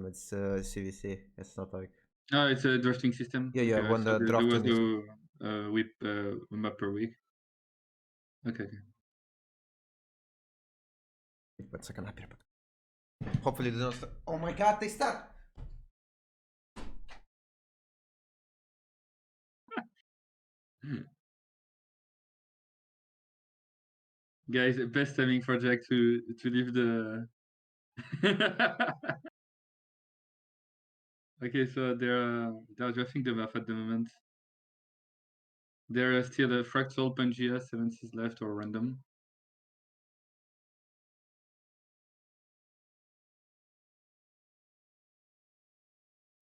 It's CVC. It's not like Oh, it's a drafting system. yeah. Okay, When the there was drafting is no whip map per week. Okay. wait a second, hopefully they don't start. Oh my god, they start. Guys, best timing for Jack to leave the. Okay, so they're drafting the map at the moment. There are still a Fractal, Pangea, 7 Cs left, or random.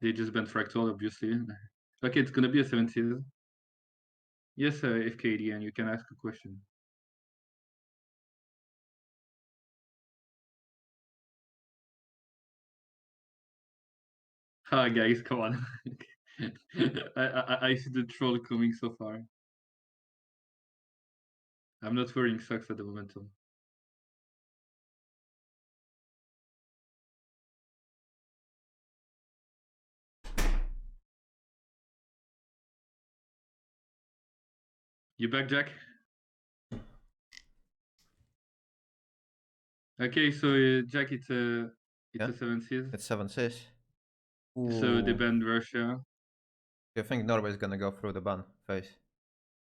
They just banned Fractal, obviously. Okay, it's gonna be a 7 Cs. Yes, FKD, and you can ask a question. Ah, guys, come on. I see the troll coming so far. I'm not wearing socks at the moment, though. You back, Jack? Okay, so Jack, it's a 7 Cs. It's 7 Cs. So they Ooh. banned Russia. Do you think Norway's gonna go through the ban phase?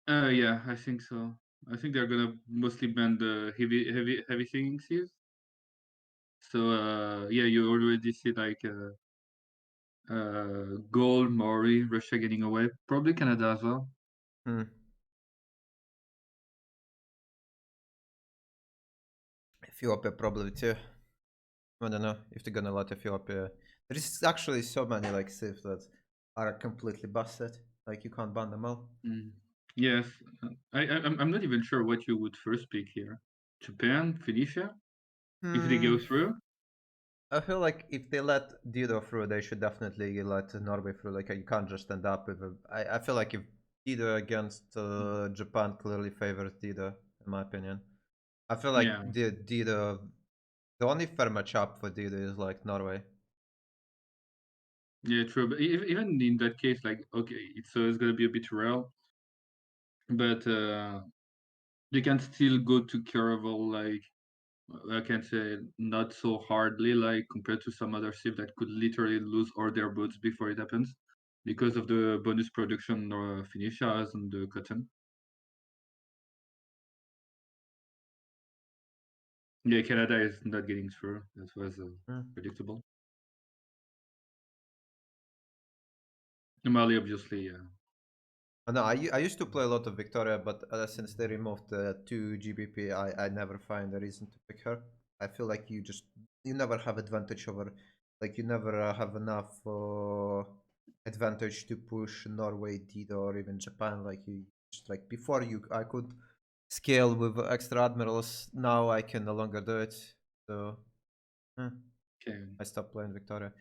Yeah, I think so. I think they're gonna mostly ban the heavy things. So yeah, you already see like Gold, Maury, Russia getting away. Probably Canada as well. Ethiopia probably too. I don't know if they're gonna let Ethiopia. There is actually so many like Civ that are completely busted. Like you can't ban them all. Yes, I'm not even sure what you would first pick here. Japan, Felicia, if they go through. I feel like if they let Dido through, they should definitely let Norway through. Like you can't just end up with a. I feel like if Dido against Japan clearly favors Dido, in my opinion. I feel like Yeah. Dido, the only fair matchup for Dido is like Norway. Yeah, true. But even in that case, like, okay, it's gonna be a bit rare, but they can still go to Caravel, like, I can say not so hardly, like compared to some other ship that could literally lose all their boats before it happens because of the bonus production finishers and the cotton. Yeah, Canada is not getting through. That was predictable. Mali, obviously, yeah. No, I used to play a lot of Victoria, but since they removed the 2 GBP, I never find a reason to pick her. I feel like you never have advantage over, like you never have enough advantage to push Norway, Dido, or even Japan. Like you just like before I could scale with extra admirals. Now I can no longer do it. So Okay. I stopped playing Victoria.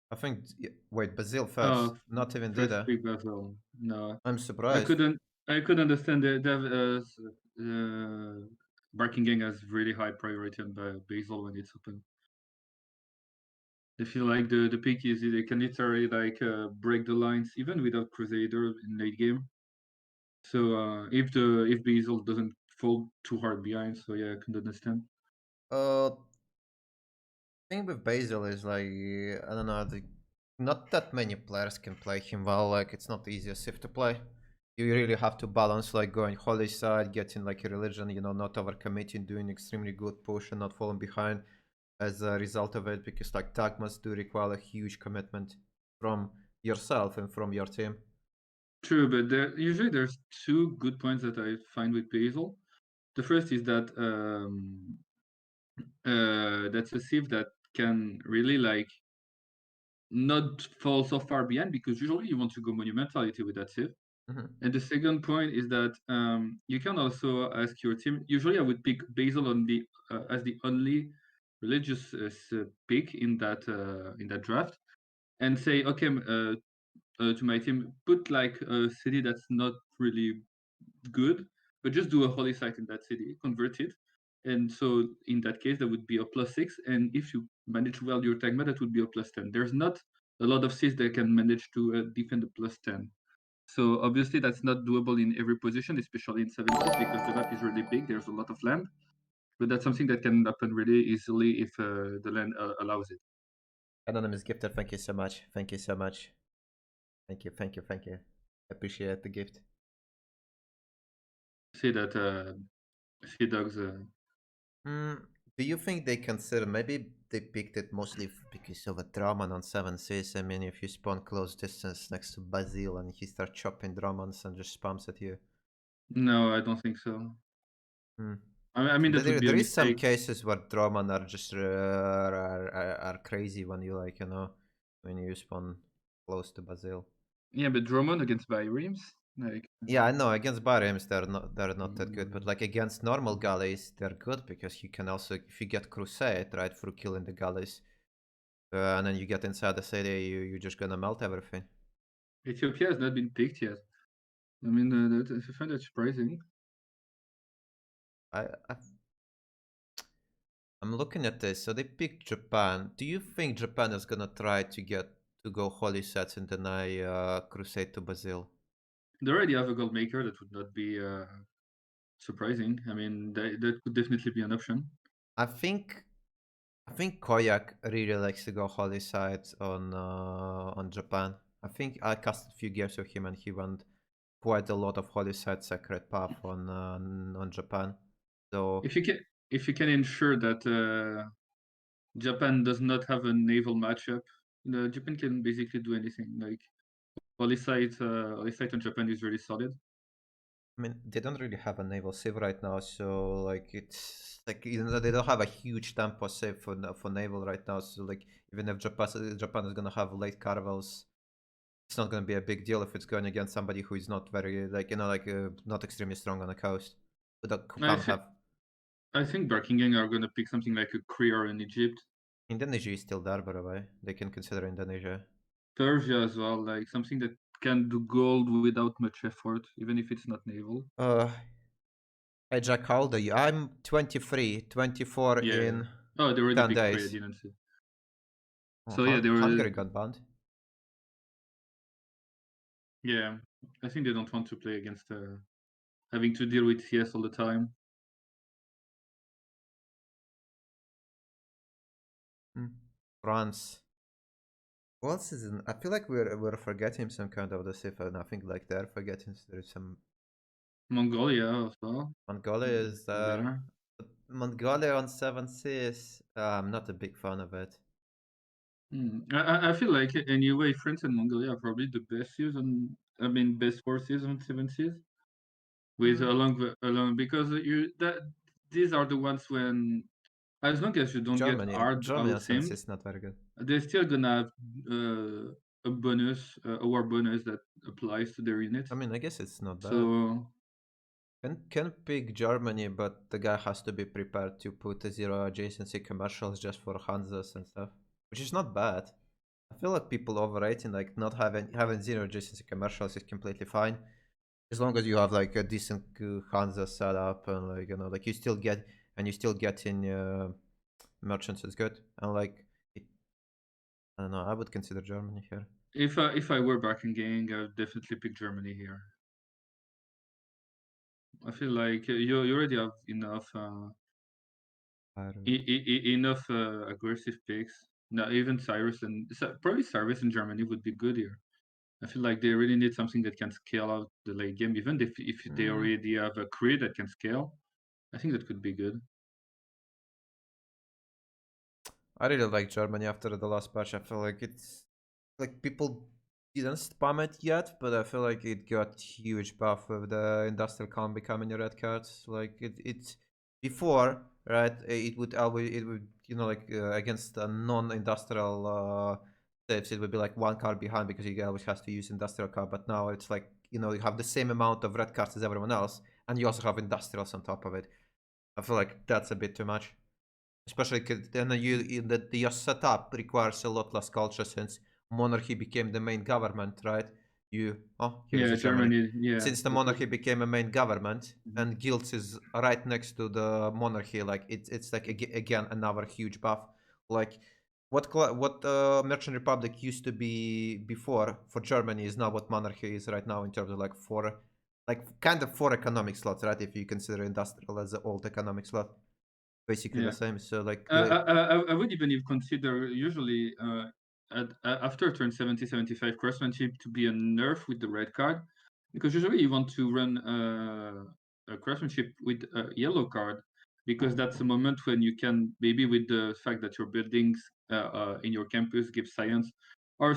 I think wait, Brazil first, not even first Dida. pick Brazil. No, I'm surprised. I could understand that Barking Gang has really high priority on Basil when it's open. I feel like the pick is they can literally like break the lines even without Crusader in late game. So if Basil doesn't fall too hard behind, so yeah, I can understand. Thing with Basil is like I don't know, not that many players can play him well. Like it's not the easiest Civ to play. You really have to balance like going holy side, getting like a religion, not overcommitting, doing extremely good push and not falling behind as a result of it, because like tag must do require a huge commitment from yourself and from your team. True, but usually there's two good points that I find with Basil. The first is that that's a Civ that can really like not fall so far behind because usually you want to go monumentality with that Civ. And the second point is that you can also ask your team. Usually, I would pick Basil on the as the only religious pick in that draft, and say, okay, to my team, put like a city that's not really good, but just do a holy site in that city, convert it, and so in that case, that would be a +6. And if you manage well your tagma, that would be a +10. There's not a lot of Cs that can manage to defend a +10. So obviously that's not doable in every position, especially in 7 Cs, because the map is really big. There's a lot of land, but that's something that can happen really easily if the land allows it. Anonymous Gifter, thank you so much. Thank you so much. Thank you, thank you, thank you. Appreciate the gift. See that Seadogs. Do you think they consider maybe they picked it mostly because of a Draman on 7Cs? I mean, if you spawn close distance next to Basil and he starts chopping Dramans and just spams at you. No, I don't think so. Hmm. I mean, that would be a There is some mistake. cases where Draman are just are crazy when you like, you know, when you spawn close to Basil. Yeah, but Drummond against Byreams, like. Yeah, I know against Bariums they're not that good, but like against normal galleys they're good because you can also, if you get Crusade right through killing the galleys, and then you get inside the city, you're just gonna melt everything. Ethiopia has not been picked yet. I mean, I find that surprising. I, I I'm looking at this. So they picked Japan. Do you think Japan is gonna try to go holy sets and deny Crusade to Basil? They already have a gold maker. That would not be surprising. I mean, that could definitely be an option. I think I think Koyak really likes to go holy side on Japan. I think I cast a few games with him and he went quite a lot of holy side sacred path on Japan. So If you can ensure that Japan does not have a naval matchup, Japan can basically do anything. Like holy site on Japan is really solid. I mean, they don't really have a naval save right now, so like it's like, you know, they don't have a huge tempo save for naval right now. So like even if Japan is gonna have late caravels, it's not gonna be a big deal if it's going against somebody who is not very like, you know, like not extremely strong on the coast, who I can't think have. I think Barking are gonna pick something like a Korea in Egypt. Indonesia is still there, by the way. They can consider Indonesia. Persia as well, like something that can do gold without much effort, even if it's not naval. Hey Jack, how old are you? I'm 23, 24 Yeah. in Oh, they already 10 picked Korea, days. didn't see. Oh, So yeah, they were. Hungary got banned. Yeah, I think they don't want to play against having to deal with CS all the time. France. Who else is in? I feel like we're forgetting some kind of the Civfr, and I think like they're forgetting there's some. Mongolia also. Mongolia is there. There. But Mongolia on 7Cs. I'm not a big fan of it. I feel like anyway, France and Mongolia are probably the best season. I mean, best forces on 7Cs. With Mm. along because you that these are the ones when, as long as you don't get hard Germany on 7C outteamed, is not very good. they're still gonna have a bonus, a war bonus that applies to their units. I mean, I guess it's not bad. So Can pick Germany, but the guy has to be prepared to put a zero adjacency commercials just for Hanzas and stuff, which is not bad. I feel like people overrating like not having zero adjacency commercials is completely fine, as long as you have like a decent Hansa setup and like, you know, like you still get in merchants is good, and like it, I don't know, I would consider Germany here. if I were back in gang, I would definitely pick Germany here. I feel like you already have enough enough aggressive picks. Now even Cyrus and probably Cyrus in Germany would be good here. I feel like they really need something that can scale out the late game, even if they already have a crew that can scale. I think that could be good. I really like Germany after the last patch. I feel like it's like people didn't spam it yet, but I feel like it got huge buff with the industrial calm becoming a red card. Like it's before, right? It would, you know, like against a non-industrial saves, it would be like one card behind because he always has to use industrial card. But now it's like, you know, you have the same amount of red cards as everyone else, and you also have industrials on top of it. I feel like that's a bit too much. Especially because then your setup requires a lot less culture since monarchy became the main government, right? Here is Yeah, Germany. Germany. Yeah, Since the that was. monarchy became a main government Mhm. and guilds is right next to the monarchy, like it's like again another huge buff. Like What Merchant Republic used to be before for Germany is now what monarchy is right now in terms of kind of four economic slots, right? If you consider industrial as the old economic slot, basically the same. So I would even consider usually after turn 70-75 craftsmanship to be a nerf with the red card, because usually you want to run a craftsmanship with a yellow card, because that's the moment when you can, maybe with the fact that your buildings in your campus give science or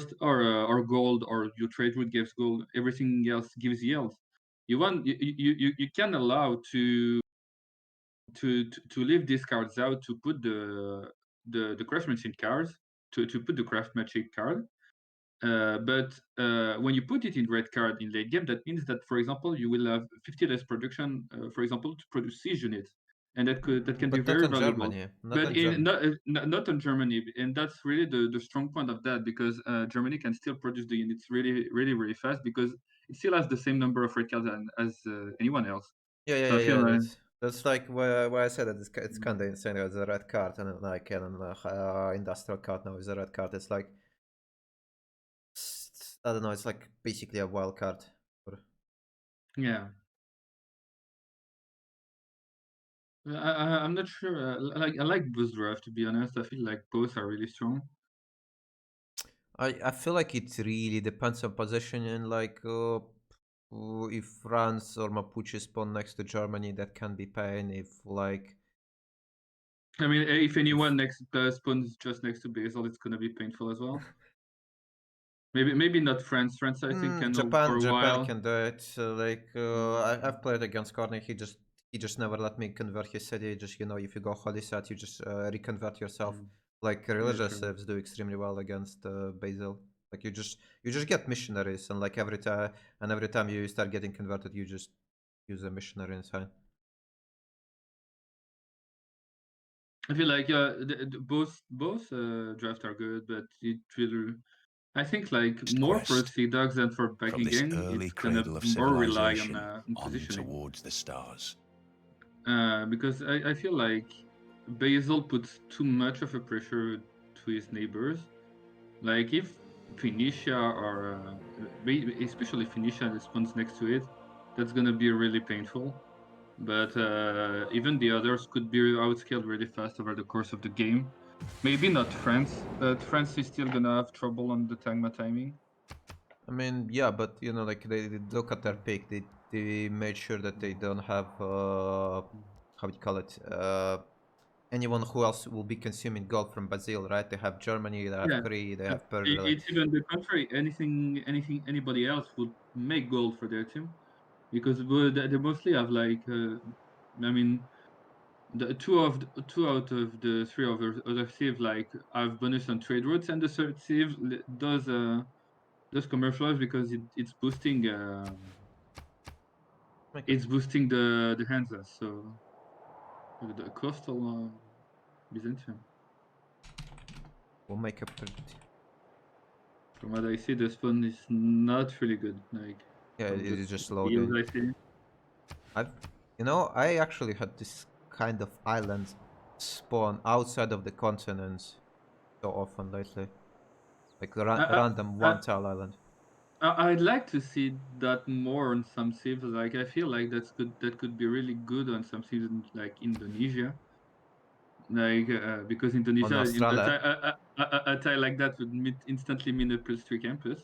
gold, or your trade route gives gold, everything else gives yield. You can allow to leave these cards out, to put the craftsmanship cards, to put the craftsmanship card. But when you put it in red card in late game, that means that, for example, you will have 50 less production, for example, to produce siege units, and that can be but not very on valuable. Germany, But not on Germany, and that's really the strong point of that, because Germany can still produce the units really fast, because it still has the same number of red cards as anyone else. So I feel Yeah. like That's like where I said that it's kind of insane. It's a red card and like an industrial card now is a red card. It's like I don't know. It's like basically a wild card. yeah. I'm not sure. I like both draft, to be honest. I feel like both are really strong. I feel like it really depends on position and if France or Mapuche spawn next to Germany, that can be pain. If like I mean, if anyone next spawns just next to Basil, it's gonna be painful as well. Maybe not France. France, I think, can hold for a Japan while. can do it. I've played against Corny. He just never let me convert his city. Just if you go holy site, you just reconvert yourself. Like Yeah, religious true. civs do extremely well against Basil. Like you just get missionaries, and like every time you start getting converted, you just use a missionary inside. I feel like both drafts are good, but it will. I think like more for Quest Seadogs than for from backing this gang, early it's gonna cradle of more rely civilization on on positioning. towards the stars. Because I feel like Basil puts too much of a pressure to his neighbors. Like if Phoenicia or especially Phoenicia spawns next to it, that's gonna be really painful. But even the others could be outscaled really fast over the course of the game. Maybe not France, but France is still gonna have trouble on the Tangma timing. I mean, yeah, but like they look at their pick. They made sure that they don't have how do you call it? Anyone who else will be consuming gold from Brazil, right? They have Germany, they have Yeah, Korea, they yeah. have Peru. It's even the contrary. Anybody else would make gold for their team, because they mostly have like, I mean, the two out of the three other Civ like have bonus on trade routes, and the third Civ does commercialize because it's boosting the Hansa, so the coastal Byzantium. We'll make a predict. From what I see, the spawn is not really good. Like Yeah, from it the is just deals loading. I see. I actually had this kind of island spawn outside of the continents so often lately, like random I, one tile island. I'd like to see that more on some civs. Like I feel like that could be really good on some civs like Indonesia. Like because On Indonesia, Australia, a tile like that would instantly mean a +3 campus.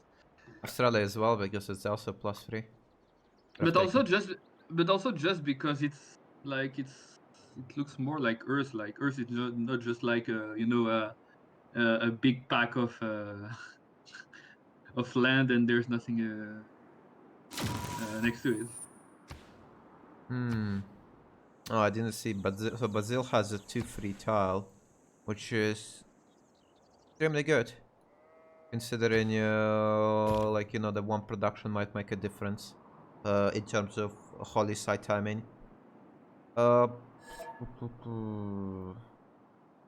Australia as well because it's also +3. But also just because it's like it looks more like Earth. Like Earth is not just like a big pack of of land and there's nothing next to it. Oh, I didn't see. So Brazil has a 2-3 tile, which is extremely good, considering the one production might make a difference, in terms of holy site timing. Uh,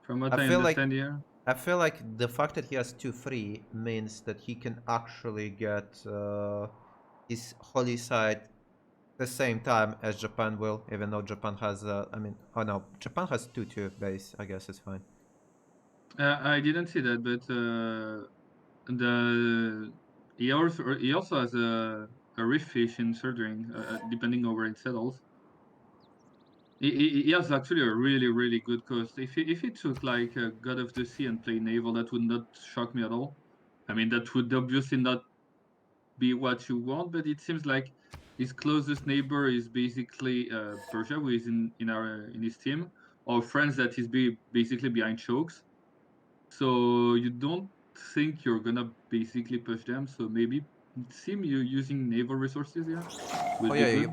From what I I feel like understand here. I feel like the fact that he has 2-3 means that he can actually get his holy site the same time as Japan will, even though Japan has, I mean, oh no, Japan has 2-2 base, I guess it's fine. I didn't see that, but the he also has a reef fish in Surdring, depending on where it settles. He has actually a really good coast. If he took like a God of the Sea and played naval, that would not shock me at all. I mean, that would obviously not be what you want, but it seems like his closest neighbor is basically Persia, who is in his team, or France that is basically behind chokes. So you don't think you're gonna basically push them. So maybe it seems you using naval resources here Oh would be yeah,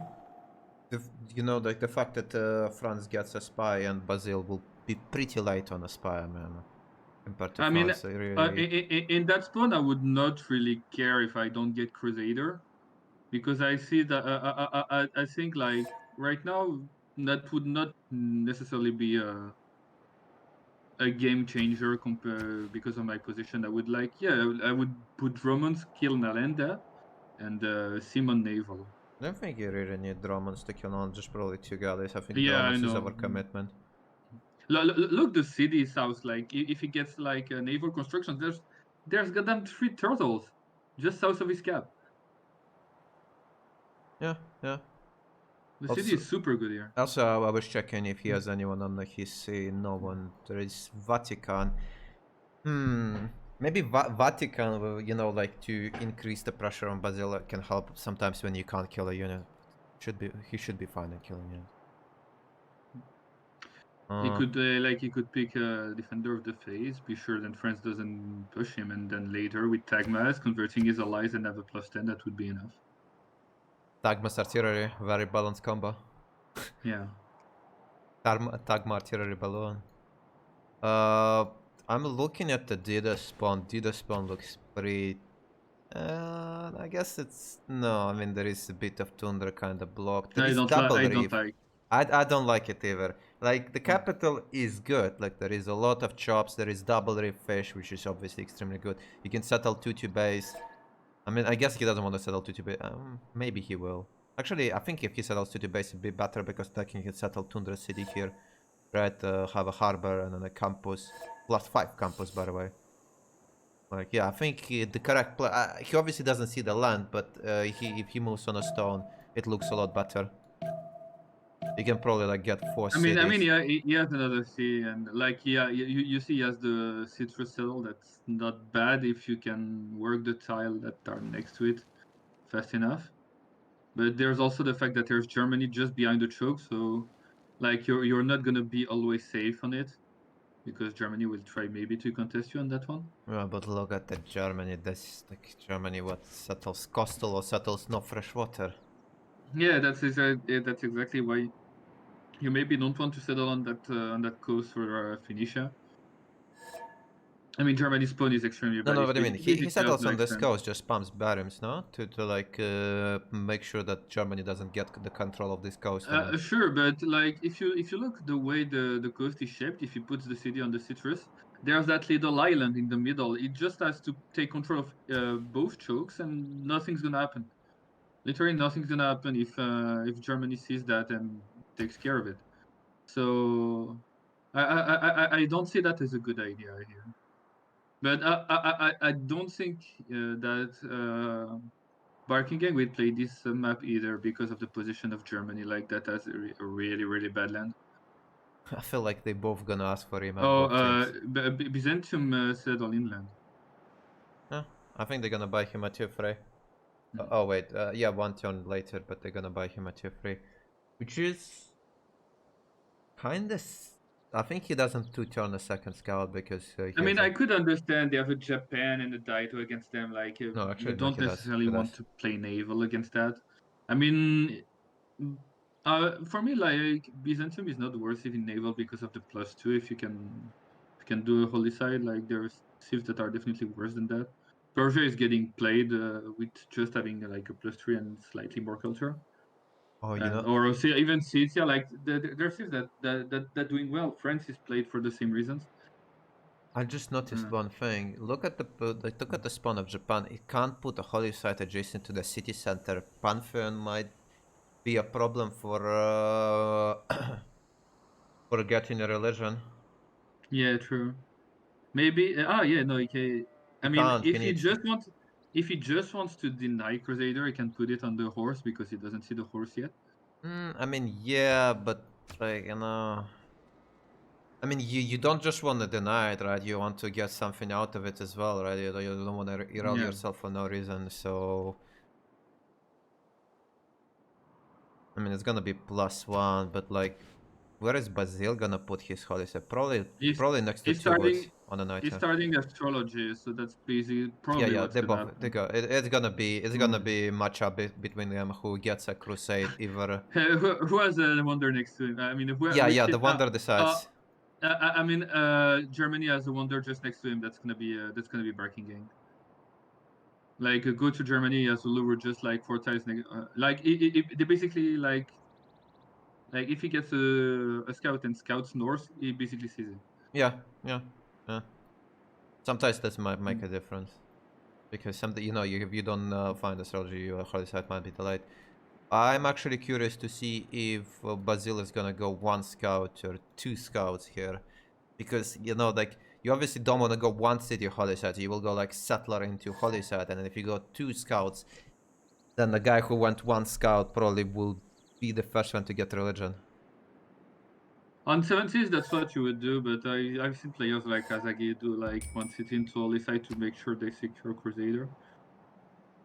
good. you know, like the fact that France gets a spy and Basil will be pretty light on a spy, man, compared to I mean, France. I really, in that spawn, I would not really care if I don't get Crusader, because I see that I think like right now that would not necessarily be a game changer because of my position. I would like, yeah, I would put Romans kill Nalenda and Simon Naval. I don't think you really need Dromans to kill on just probably two galleys. I think Yeah, I Dromans is our know. commitment. Look, the city south. Like, if he gets like a naval construction, there's goddamn 3 turtles just south of his cap. Yeah, yeah. The city Also, is super good here. also, I was checking if he has anyone on his sea. No one. There is Vatican. Maybe Vatican will, you know, like to increase the pressure on Basil can help sometimes when you can't kill a unit. He should be fine in killing units. He could pick a defender of the face, be sure that France doesn't push him, and then later with Tagmas converting his allies and have a +10, that would be enough. Tagma's artillery, very balanced combo. Yeah. Tagma artillery balloon. Uh, I'm looking at the Dida spawn. Dida spawn looks pretty. I guess it's no. I mean, there is a bit of tundra kind of blocked. There is double I don't reef. like. I don't like it either. Like the capital is good. Like there is a lot of chops. There is double reef fish, which is obviously extremely good. You can settle Tutu base. I mean, I guess he doesn't want to settle Tutu base. Maybe he will. Actually, I think if he settles Tutu base, it'd be better because then he can settle Tundra City here. Right, have a harbor and then a campus. +5 campus, by the way. Like, yeah, I think the correct play. He obviously doesn't see the land, but if he moves on a stone, it looks a lot better. He can probably like get 4 cities. Yeah, he has another C, and like, yeah, you see, he has the Citrus settle. That's not bad if you can work the tile that are next to it fast enough. But there's also the fact that there's Germany just behind the choke, so like you're not gonna be always safe on it, because Germany will try maybe to contest you on that one. Yeah, but look at the Germany. This like Germany, what settles coastal or settles no fresh water. Yeah, that's exactly why you maybe don't want to settle on that coast for Phoenicia. I mean, Germany's spawn is extremely No, bad. no, It's but I mean, he basically has settles no on this extent. coast, just spams bariums, no? To like make sure that Germany doesn't get the control of this coast and then. Sure, but like if you look the way the coast is shaped, if you put the city on the Citrus, there's that little island in the middle. It just has to take control of both chokes, and nothing's gonna happen. Literally, nothing's gonna happen if Germany sees that and takes care of it. So I don't see that as a good idea here. But I don't think that Barking would play this map either because of the position of Germany. Like, that has a really bad land. I feel like they both gonna ask for him at Oh, both teams. Byzantium settled inland. Yeah, I think they're gonna buy him a 2-3. Hmm. Oh wait, yeah, one turn later, but they're gonna buy him a 2-3. Which is kinda... I think he doesn't 2-turn a second scout because I he mean, has I a... could understand they have a Japan and a Daito against them. Like, No, you actually, no, don't he does. necessarily He want does. to play naval against that. I mean, for me, like, Byzantium is not worth it in naval because of the +2. If you can do a holy side, like, there's civs that are definitely worse than that. Persia is getting played with just having like a +3 and slightly more culture. Oh, you And know, or even Scythia, like there's civs that doing well. France is played for the same reasons. I just noticed Uh, one thing. Look at the spawn of Japan. It can't put a holy site adjacent to the city center. Pantheon might be a problem for for getting a religion. yeah, true. Maybe. Yeah, no, he can. I mean, can't. He needs. if he just wants to deny Crusader, he can put it on the horse because he doesn't see the horse yet. I mean, yeah, but like I mean, you don't just want to deny it, right? You want to get something out of it as well, right? You don't want to roll Yeah. yourself for no reason. So, I mean, it's gonna be +1, but like, where is Basil gonna put his holy site? Probably next to He's starting. Civrus on the night. He's starting astrology, so that's basically Yeah, probably yeah, what's they gonna both. They happen. go. It's gonna be matchup between them who gets a crusade either. Who has a wonder next to him? I mean, Yeah, which yeah, team? the wonder decides. I mean, Germany has a wonder just next to him. That's gonna be Barking Gang. Like go to Germany as a lure just like 4 times. Like they basically like if he gets a scout and scouts north, he basically sees it. Yeah, yeah, yeah. Sometimes that might make Mm. a difference because something if you don't find astrology, your holy site might be delayed. I'm actually curious to see if Basil is gonna go 1 scout or 2 scouts here, because like you obviously don't want to go 1 city holy site. You will go like settler into holy site, and then if you go 2 scouts, then the guy who went 1 scout probably will be the first one to get religion. On 70s, that's what you would do, but I've seen players like Azagi do like 1 city into holy site to make sure they secure Crusader.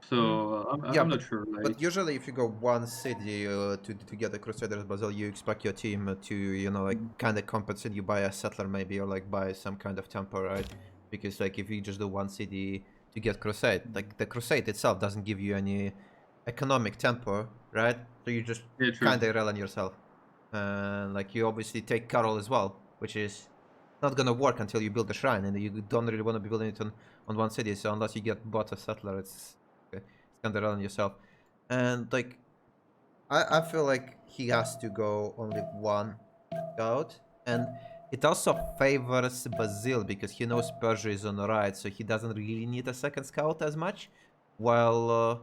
So Yeah, I'm not sure. Like, but usually if you go 1 city to get the Crusaders Basil, you expect your team to like kind of compensate. You buy a settler maybe, or like buy some kind of tempo, right? Because like if you just do 1 city to get Crusade, like the Crusade itself doesn't give you any economic tempo, right? So you just yeah, true. kind of rely on yourself, and like you obviously take Carol as well, which is not gonna work until you build the shrine, and you don't really want to be building it on 1 city. So unless you get bought a settler, it's kind of rely on yourself. And like I feel like he has to go only 1 scout, and it also favors Basil because he knows Persia is on the right, so he doesn't really need a second scout as much. While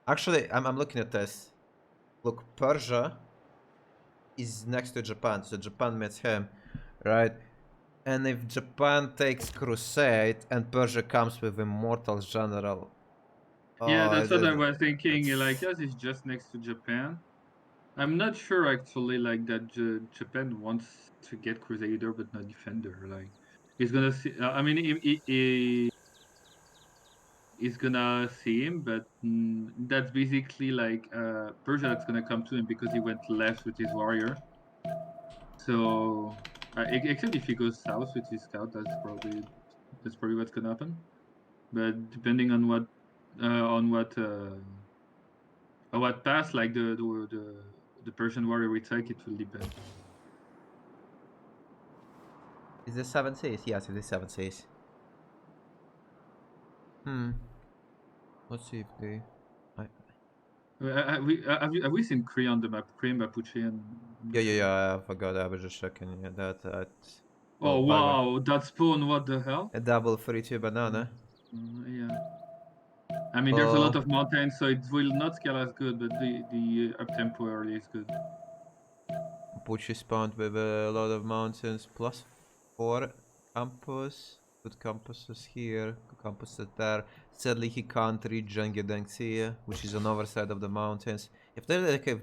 actually, I'm looking at this. Look, Persia is next to Japan, so Japan meets him, right? And if Japan takes Crusade and Persia comes with Immortal General, Yeah, oh, that's what I was thinking. Like, it's yes, it's just next to Japan. I'm not sure actually, like that Japan wants to get Crusader but not Defender. Like, he's gonna see. I mean, he's gonna see him, but that's basically like Persia that's gonna come to him because he went left with his warrior. So, except if he goes south with his scout, that's probably what's gonna happen. But depending on what path, like the Persian warrior we take, it will depend. Is this 7 Cs? Yes, it is 7 Cs. Let's see if they. I... Have we seen Kree on the map? Kree and Mapuche and Yeah. I forgot. I was just checking. Yeah, that. Oh, Oh by the way, wow, that spawn! What the hell? a double 3-2 banana. Yeah. I mean, there's a lot of mountains, so it will not scale as good, but the up tempo early is good. Pucci spawned with a lot of mountains. +4 campus. Good campuses here. Good campuses there. Sadly, he can't reach Jangedangxia, which is on the other side of the mountains. If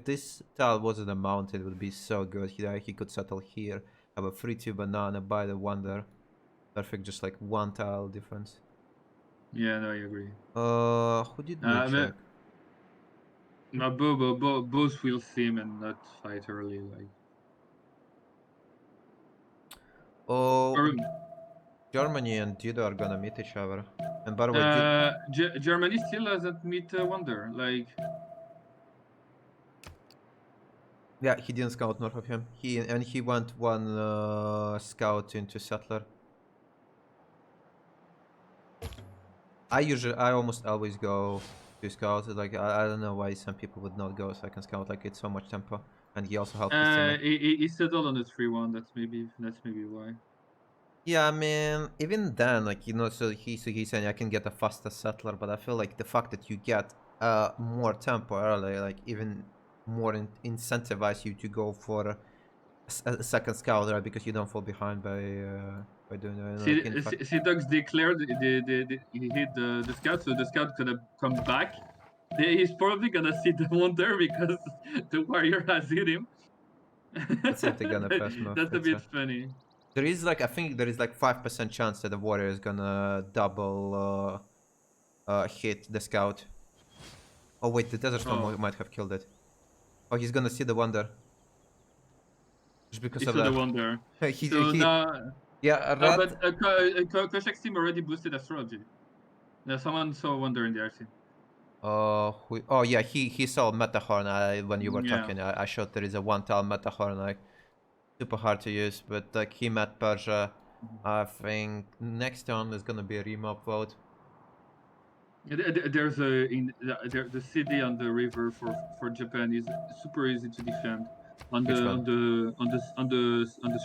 this tile wasn't a mountain, it would be so good. He could settle here. Have a 3-2 banana by the wonder. Perfect, just like 1 tile difference. Yeah, no, I agree. Who did we check? No, both will sim and not fight early. Like, Oh, Germany and Judo are gonna meet each other. And by the way, Germany still hasn't meet Wonder. Like, yeah, he didn't scout north of him. He went 1 scout into settler. I almost always go 2 scouts. Like I don't know why some people would not go second scout. Like it's so much tempo, and he also helped his teammate. he settled on the 3-1. That's maybe why. Yeah, I mean, even then, like so he's saying I can get a faster settler, but I feel like the fact that you get more tempo early, like even more incentivize you to go for a second scout, right? Because you don't fall behind by by doing like infect. Seadogs declared he hit the scout, so the scout could have come back. He's probably gonna see the wonder because the warrior has hit him. Let's see if they're gonna first move. That's a bit funny. There is like, I think there is like 5% chance that the warrior is gonna double hit the scout. Oh wait, the desert storm might have killed it. Oh, he's gonna see the wonder. Just because of that. The wonder. Yeah, but Koshek's team already boosted astrology. Someone saw wonder in the RC. Oh yeah, he saw Metahorn when you were talking. I showed there is a 1-tile Metahorn, like super hard to use, but like he met Persia. I think next turn is gonna be a remap vote. There's the city on the river for Japan is super easy to defend on the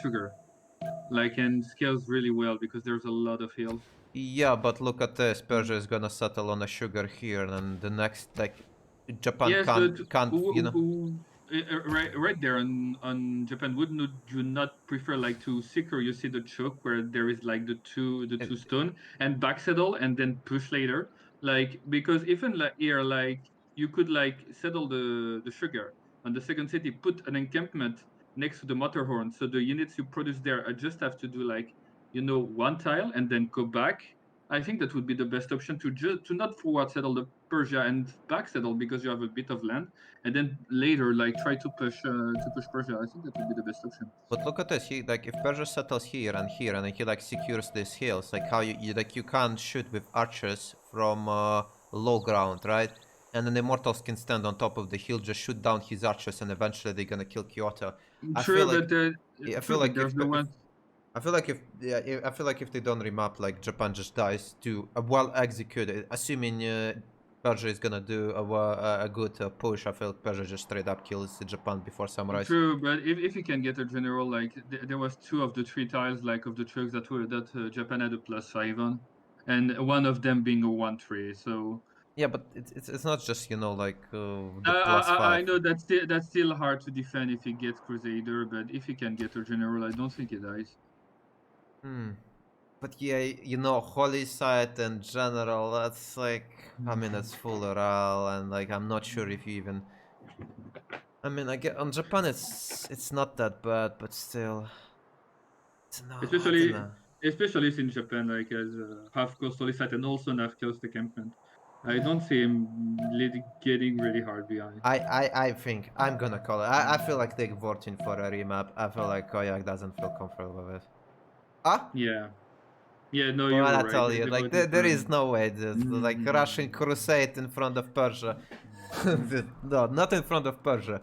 sugar, like, and scales really well because there's a lot of hills. Yeah, but look at this. Persia is gonna settle on a sugar here, and the next, like, Japan can't you know. Right there on Japan, wouldn't you not prefer like to secure, you see the choke where there is like the two stone and backsaddle and then push later, like, because even like here, like, you could like settle the sugar on the second city, put an encampment next to the Matterhorn, so the units you produce there just have to do like, you know, 1 tile and then go back. I think that would be the best option to not forward settle the Persia and back settle because you have a bit of land, and then later like try to push Persia. I think that would be the best option. But look at this. He, like, if Persia settles here, and he like secures these hills, like how you like, you can't shoot with archers from low ground, right? And then the immortals can stand on top of the hill, just shoot down his archers, and eventually they're gonna kill Kyoto. I feel like if they don't remap, like, Japan just dies to a well executed. Assuming Persia is gonna do a good push, I feel Persia just straight up kills Japan before sunrise. True, but if you can get a general, like, there was 2 of the 3 tiles, like, of the trucks that Japan had a +5 on, and one of them being a 1-3. So yeah, but it's not just, you know, like the +5. I know that's still hard to defend if he gets Crusader, but if he can get a general, I don't think he dies. But yeah, you know, Holy Site and General, that's like, I mean, that's full morale, and like, I'm not sure if you even. I mean, I get on Japan, it's not that bad, but still, it's not. Especially in Japan, like, as half coast Holy Site and also an half coast encampment. I don't see him getting really hard behind. I think I'm gonna call it. I feel like they're voting for a remap. I feel like Koyak doesn't feel comfortable with it. Ah? Yeah. Yeah, no, you're I right. tell you, like, there is no way, like, Russian crusade in front of Persia. No, not in front of Persia.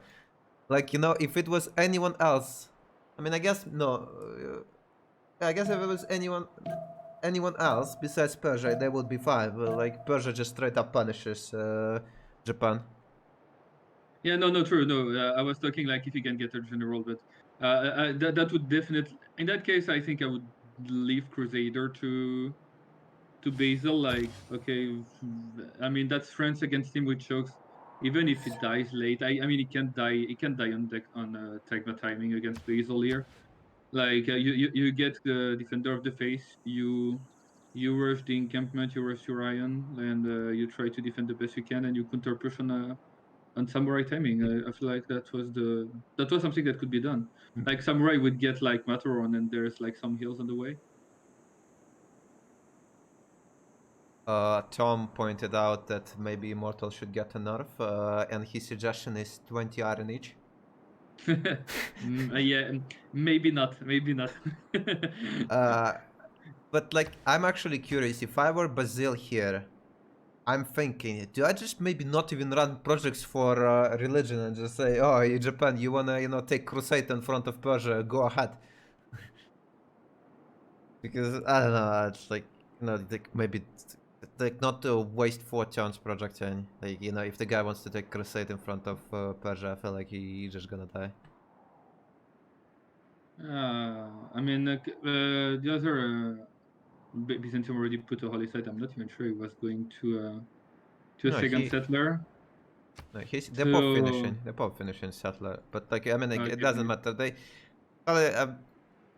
Like, you know, if it was anyone else, I mean, I guess no. I guess if it was anyone else besides Persia, they would be fine. But like, Persia just straight up punishes Japan. Yeah, no, true. No, I was talking like if you can get a general, but that would definitely. In that case, I think I would leave Crusader to Basil. Like, okay, I mean that's France against him with chokes. Even if it dies late, I mean it can die. It can die on deck on Tagma timing against Basil here. Like, you get the defender of the face. You rush the encampment. You rush your iron, and you try to defend the best you can, and you counter push on samurai timing. I feel like that was something that could be done. Like, samurai would get like Matterhorn, and there's like some hills on the way. Tom pointed out that maybe Immortal should get a nerf, and his suggestion is 20 iron each. Yeah, maybe not. But like, I'm actually curious. If I were Basil here, I'm thinking, do I just maybe not even run projects for religion and just say, oh, you Japan, you wanna, you know, take crusade in front of Persia, go ahead. Because I don't know, it's like, you know, like, maybe like not to waste 4 turns projecting. Like, you know, if the guy wants to take crusade in front of Persia, I feel like he's just gonna die. I mean, the other Byzantium already put a holy site. I'm not even sure he was going to a second settler. No, they're both finishing. They're both finishing settler. But like, I mean, like, it doesn't matter. They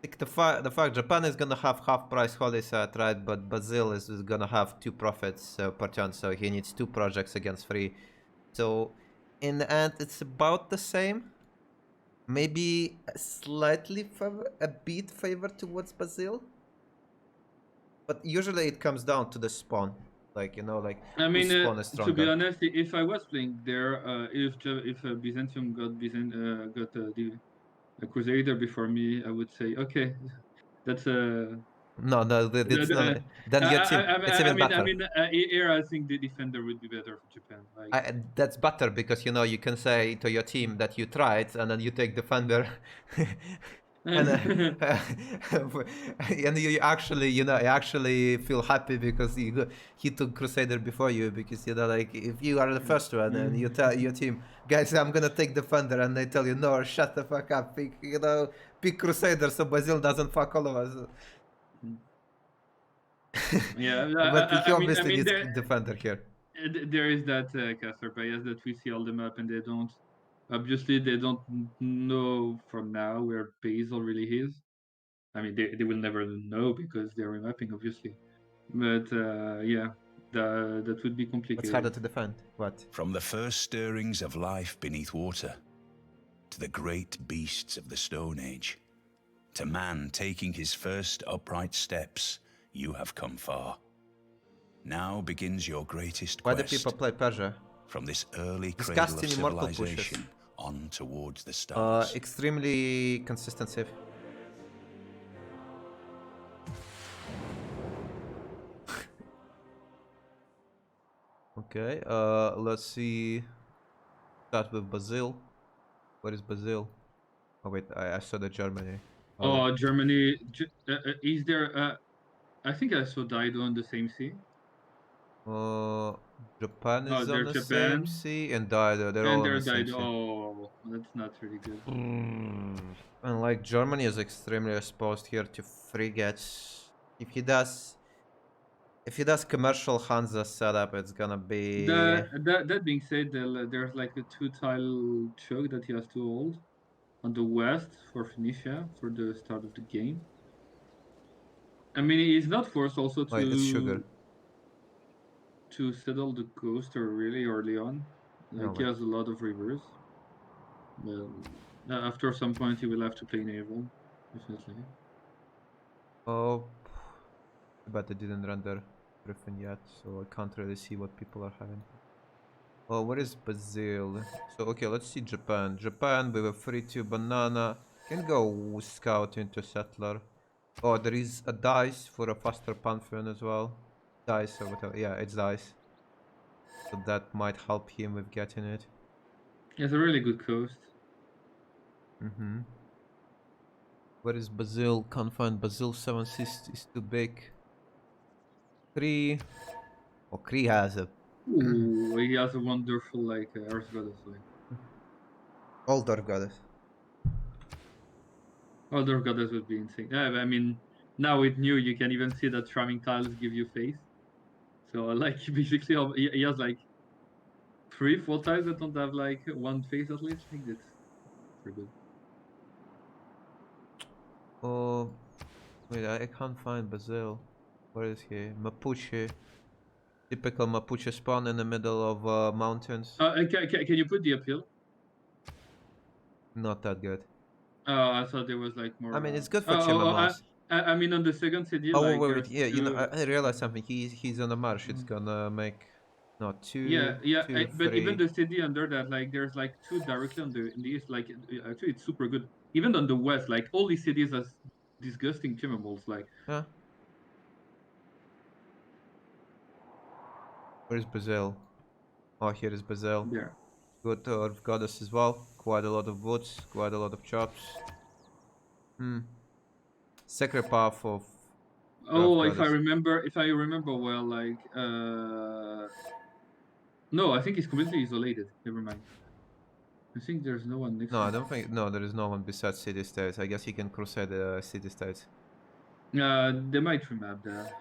Like the fact Japan is gonna have half price holy site, right? But Brazil is gonna have 2 profits per turn, so he needs 2 projects against 3. So in the end, it's about the same. Maybe a bit favor towards Brazil. But usually it comes down to the spawn. Like, you know, like I mean, spawn is to be stronger. honest, if I was playing there, if Byzantium got a Crusader before me, I would say, okay, that's a. No, it's not. Then your team, it's even better. Here I think the defender would be better for Japan. Like, That's better because, you know, you can say to your team that you tried and then you take defender. and and you actually, you know, you actually feel happy because he took Crusader before you, because, you know, like if you are the first one and you tell your team, guys, I'm gonna take defender, and they tell you, no, shut the fuck up, pick Crusader so Brazil doesn't fuck all of us. Yeah, But he I obviously mean, needs defender here. there is that caster bias that we see all the map and they don't. Obviously, they don't know from now where Basil really is. I mean, they will never know because they're remapping, obviously. But yeah, that would be complicated. What's harder to defend? What? From the first stirrings of life beneath water, to the great beasts of the Stone Age, to man taking his first upright steps, you have come far. Now begins your greatest quest. Why do people play Persia? From this early Disgusting cradle of immortal civilization pushes. on towards the stars. Extremely consistent save. Okay, let's see. Start with Brazil. Where is Brazil? Oh wait, I saw the Germany. Germany. Is there? I think I saw Dido on the same sea. Japan is on the Japan. same sea, and Dido. They're all on the same sea. Oh, that's not really good. And like Germany is extremely exposed here to frigates. If he does commercial Hansa setup, it's gonna be. That being said, there's like a 2-tile choke that he has to hold on the west for Phoenicia for the start of the game. I mean, he's not forced also to. Wait, it's sugar. To settle the coaster really early on. Like, he has a lot of rivers. After some point, he will have to play naval, definitely. Oh, but they didn't render Griffin yet, so I can't really see what people are having. Oh, what is Brazil? So, okay, let's see Japan. Japan, we were 3-2 banana. Can go scout into settler. Oh, there is a dice for a faster Pantheon as well. Dice or whatever. Yeah, it's dice. So that might help him with getting it. He has a really good coast. Where is Brazil? Can't find Brazil. 7-6 is too big. Kree. Oh, Kree has a. Ooh, he has a wonderful like Earth Goddess. Old Earth Goddess. Old Earth Goddess would be insane. Yeah, I mean, now with new, you can even see that tramming tiles give you face. So like basically, he has like 3-4 tiles that don't have like one face at least. I think that's pretty good. Oh, wait, I can't find Brazil. Where is he? Mapuche. Typical Mapuche spawn in the middle of mountains. Can you put the appeal? Not that good. I thought there was like more. I mean, it's good for Chimamos. I mean, on the second CD. Oh, like, wait, yeah, you know, I realized something. He's on the marsh. It's gonna make, no, 2. Yeah, 2, but 3. even the CD under that, like, there's like 2 directly on the in the east. Like, actually, it's super good. Even on the west, like, all these cities has disgusting chimerables. Like, Huh? Where's Brazil? Oh, here is Brazil. there. Good Earth Goddess as well. Quite a lot of woods, quite a lot of chops. Sacred path of. Oh, if I remember well, like, no, I think it's completely isolated. Never mind. I think there's no one next. No, I don't think. No, there is no one besides city states. I guess he can crusade the city states. They might remap that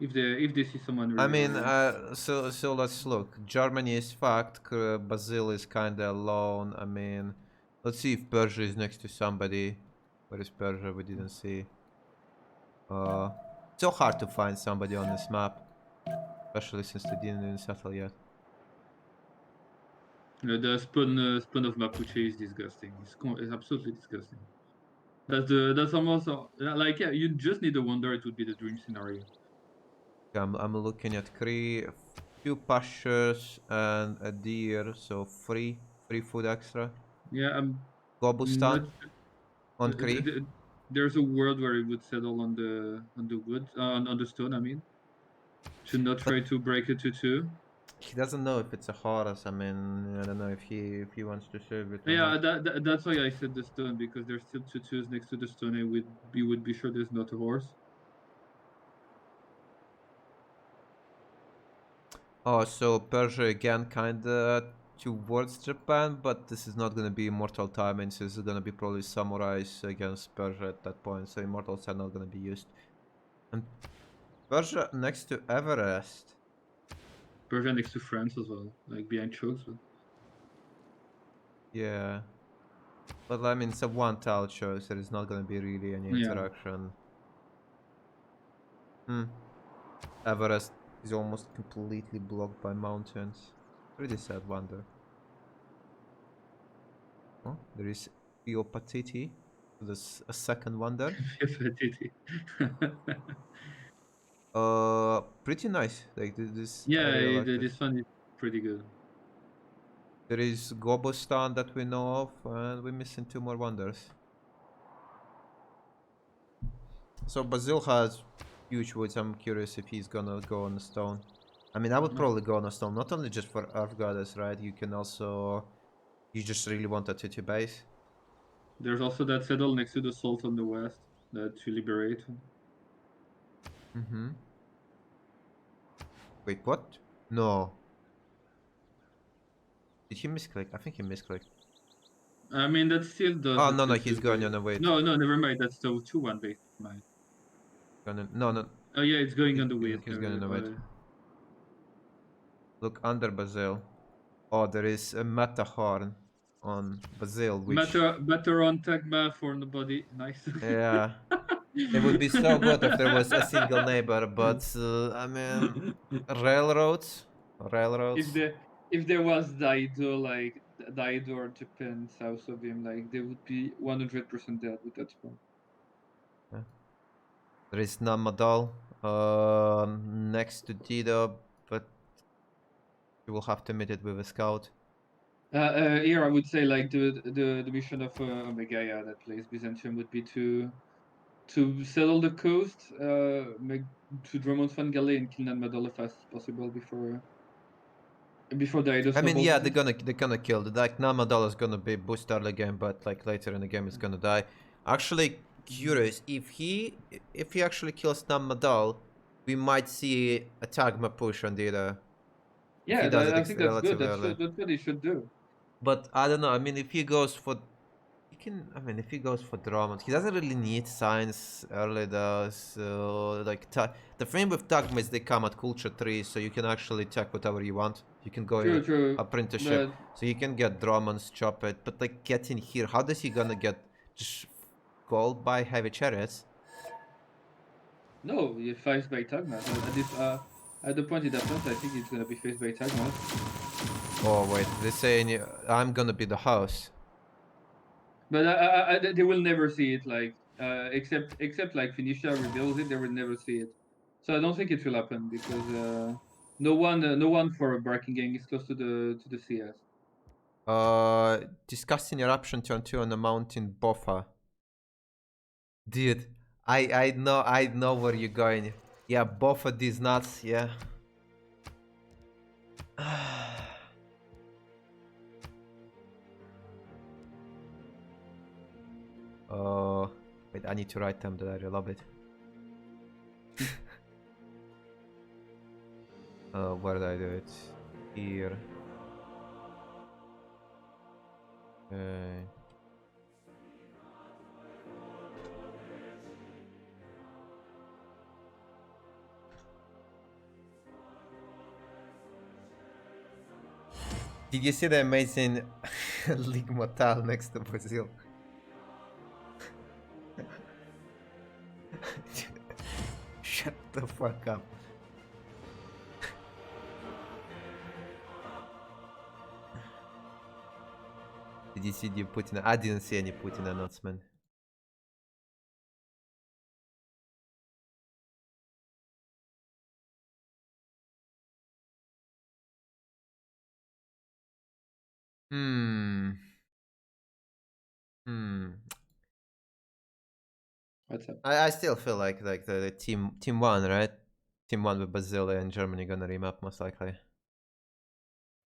if they see someone. Really I mean, so let's look. Germany is fucked. Brazil is kinda alone. I mean, let's see if Persia is next to somebody. Where is Persia? We didn't see. So hard to find somebody on this map, especially since they didn't even settle yet. The spawn of Mapuche is disgusting. It's absolutely disgusting. That's almost like, yeah, you just need a wonder. It would be the dream scenario. I'm looking at Cree, a few pastures and a deer, so free food extra. Yeah, I'm Gobustan not. on Cree. There's a world where it would settle on the wood, on the stone. I mean, to not try to break it to two. He doesn't know if it's a horse. I mean, I don't know if he wants to serve it or Yeah, not. that's why I said the stone, because there's still two twos next to the stone, and we would be sure there's not a horse. Oh, so Persia again, kinda towards Japan, but this is not gonna be Immortal Timings. This is gonna be probably samurais against Persia at that point, so Immortals are not gonna be used. And Persia next to Everest. Persia next to France as well, like behind chokes. But... Yeah. But I mean, it's a one-tile choice. There is not gonna be really any interaction. Everest is almost completely blocked by mountains. Pretty sad wonder. Oh, there is Piopatiti. There's a second wonder. Pretty nice. Like this. Yeah, I really like this one is pretty good. There is Gobostan that we know of, and we're missing 2 more wonders. So Basil has huge woods. I'm curious if he's gonna go on the stone. I mean, I would probably go on a stone, not only just for Earth Goddess, right? You can also... You just really want a 2-2 base. There's also that saddle next to the salt on the west that you liberate. Wait, what? No. Did he misclick? I think he misclicked. I mean, that still does... Oh, no, he's going on a wait. No, never mind. That's the 2-1 base. No. Oh, yeah, it's going on the wait. He's going on a wait. Look under Basil. Oh, there is a Meta Horn on Basil, which... Better on Tagma for nobody. Nice. Yeah. It would be so good if there was a single neighbor, but I mean, railroads. If there was Daido or Japan south of him, like they would be 100% dead with that spawn. Yeah. There is Namadal next to Dido, but you will have to meet it with a scout. Here I would say like the mission of Omega that plays Byzantium would be to settle the coast, to Drummond's Fan Galley and kill Namadal as fast as possible before Daido. I mean, yeah, they're gonna kill the like Namadal is gonna be boost early game, but like later in the game it's gonna die. Actually, curious if he actually kills Namadal, we might see a Tagma push on Dido. Yeah, I think that's good. That's what he should do. But I don't know. I mean, if he goes for, if he goes for Drummond, he doesn't really need science early though. So like the frame with Tagma is they come at culture 3, so you can actually check whatever you want. You can go in apprenticeship, so you can get Drummonds, chop it. But like getting here, how does he gonna get just gold by heavy chariots? No, he fights by Tagma. At the point it happens, I think it's gonna be faced by Tagma. Oh wait, they're saying I'm gonna be the house. But they will never see it, like except like Phoenicia reveals it, they will never see it. So I don't think it will happen because no one for a Barking gang is close to the CS. Discussing eruption turn 2 on the mountain Boffa. Dude, I know where you're going. Yeah, Boffa these nuts, yeah. Oh, wait, I need to write them that I love it. Where did I do it? Here. Okay. Did you see the amazing League Mortal next to Brazil? the fuck up. Did you see the Putin? I didn't see any Putin announcement. What's up? I still feel like the team one, right? Team one with Brazil and Germany gonna remap most likely.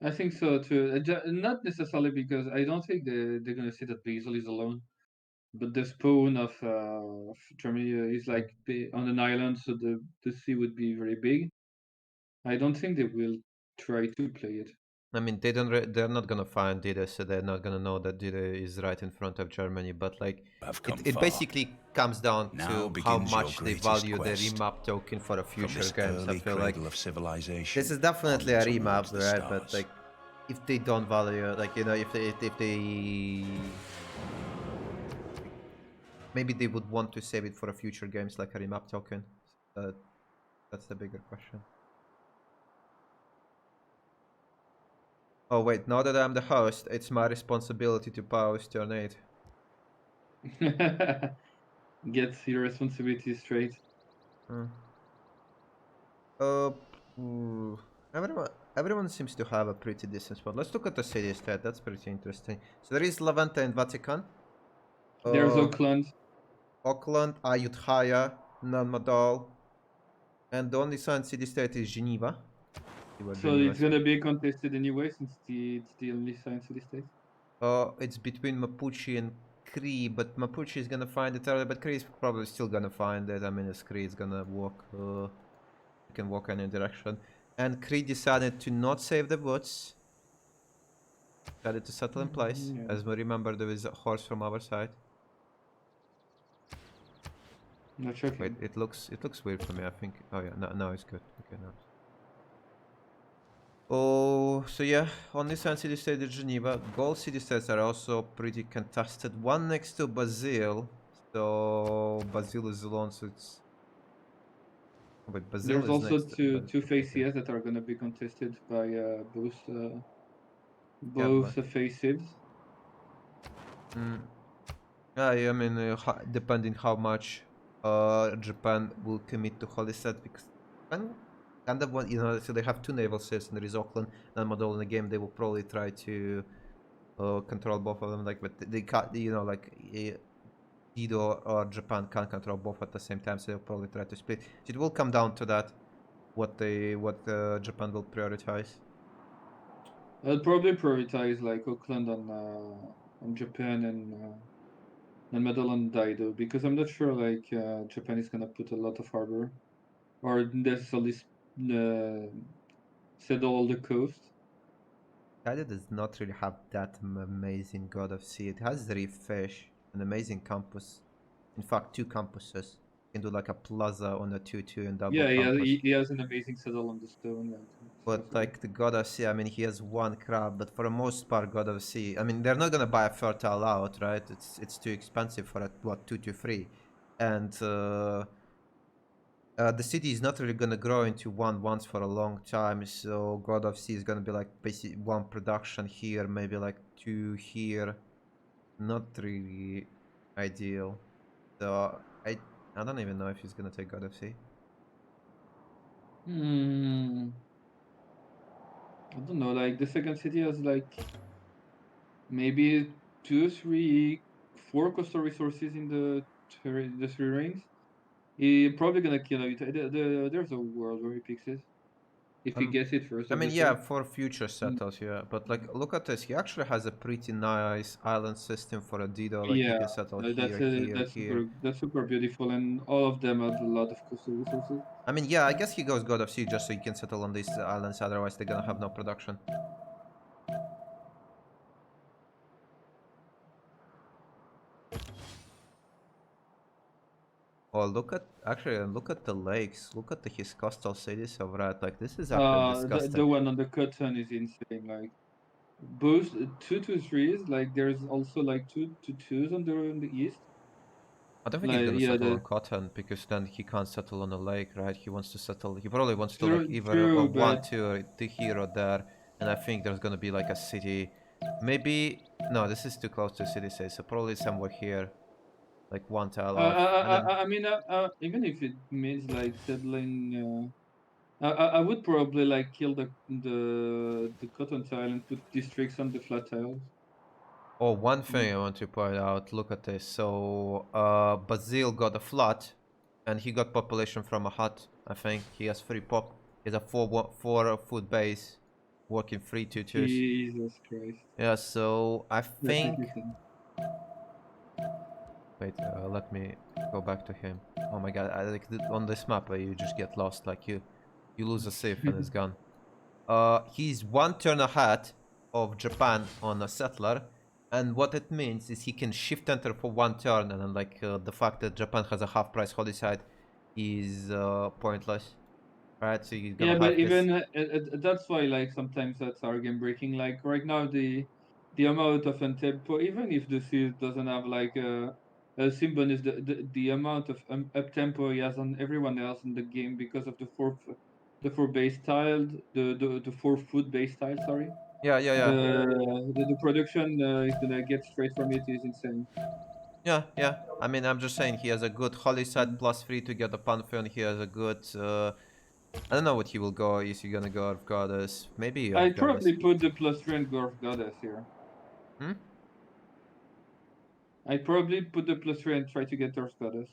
I think so too. Not necessarily because I don't think they're gonna say that Basel is alone, but the spawn of Germany is like on an island, so the sea would be very big. I don't think they will try to play it. I mean, they're not gonna find Dida, so they're not gonna know that Dida is right in front of Germany. But like, it basically comes down to how much they value the remap token for a future games. I feel like this is definitely a remap, right? But like, if they don't value, like, you know, if they maybe they would want to save it for a future games like a remap token. That's the bigger question. Oh wait, now that I'm the host, it's my responsibility to post turn 8. Get your responsibilities straight. Everyone seems to have a pretty decent spot. Let's look at the city stat. That's pretty interesting. So there is Levante and Vatican. There's Auckland. Auckland, Ayutthaya, Nanmadol, and the only signed city state is Geneva. So it's gonna be contested anyway, since it's the only signed city state. It's between Mapuche and Cree, but Mapuche is gonna find it early, but Cree is probably still gonna find it. I mean, it's Cree is gonna walk. You can walk any direction. And Cree decided to not save the woods. Decided to settle in place. Yeah. As we remember, there is a horse from our side. Not shocking. Wait, it looks weird for me. I think. Oh yeah, no, it's good. Okay, now. Oh, so yeah, on this one, city state is Geneva. Gold city states are also pretty contested. One next to Brazil. So Brazil is alone, so it's. Oh, wait, Brazil There's is also next two faces that are gonna be contested by both faces. I mean, depending how much Japan will commit to Holy Set, because kind of one, you know, so they have two naval ships, and there is Auckland and Model in the game. They will probably try to control both of them, like, but they can't, you know, like Ido or Japan can't control both at the same time, so they'll probably try to split. So it will come down to that, what Japan will prioritize. I'll probably prioritize like Auckland on Japan and Medal on Daido, because I'm not sure like Japan is gonna put a lot of harbor or necessarily settle all the coast. Daido does not really have that amazing God of Sea. It has Reef Fish, an amazing campus. In fact, two campuses. You can do like a plaza on a 2-2 and double campus. He has an amazing settle on the stone. But like the God of Sea, I mean, he has one crab, but for the most part, God of Sea, I mean, they're not gonna buy a fertile out, right? It's too expensive for a 2-3, and the city is not really gonna grow into one once for a long time. So God of Sea is gonna be like basically one production here, maybe like two here. Not really ideal. So I don't even know if he's gonna take God of Sea. I don't know, like the second city has like maybe 2, 3, 4 coastal resources in the three rings. He's probably gonna kill it. There's a world where he picks it. If he gets it first, I mean, obviously. yeah, for future settles, yeah. But like, look at this. He actually has a pretty nice island system for a Dido. Like, he can settle here. That's super beautiful, and all of them have a lot of coastal resources. I mean, yeah, I guess he goes God of Sea just so he can settle on these islands. Otherwise, they're gonna have no production. Oh, look at the lakes. Look at his coastal cities of red. Like, this is actually disgusting. The one on the cotton is insane. Like both 2 to 3s. Like there's also like 2 to 2s on the east. I don't think he's gonna settle on cotton because then he can't settle on a lake, right? He wants to settle. He probably wants to like either a 1-2 or the hero there, and I think there's gonna be like a city. Maybe no, this is too close to city state, so probably somewhere here, like 1 tile off. I mean, even if it means like settling, I would probably like kill the cotton tile and put districts on the flat tiles. Oh, one thing I want to point out. Look at this. So, Basil got a flood, and he got population from a hut. I think he has 3 pop. He has a 4 foot base, working 3/2/2s. Jesus Christ. Yeah. So I think. Wait. Let me go back to him. Oh my God! I like on this map you just get lost. Like you lose a Civ and it's gone. He's 1 turn ahead of Japan on a settler. And what it means is he can shift enter for 1 turn, and then like the fact that Japan has a half price holy side is pointless, right? So you're gonna but have even that's why like sometimes that's our game breaking. Like right now the amount of tempo, even if the Civ doesn't have like a sim bonus, the amount of up tempo he has on everyone else in the game because of the 4 base tiled, the 4 foot base tile. Sorry. Yeah. The production is gonna get straight from it is insane. Yeah. I mean, I'm just saying he has a good holy side +3 to get a pantheon. He has a good. I don't know what he will go. Is he gonna go Earth Goddess? Maybe Earth I'd Goddess. probably put the +3 and Gorf Goddess here. I'd probably put the +3 and try to get Earth Goddess.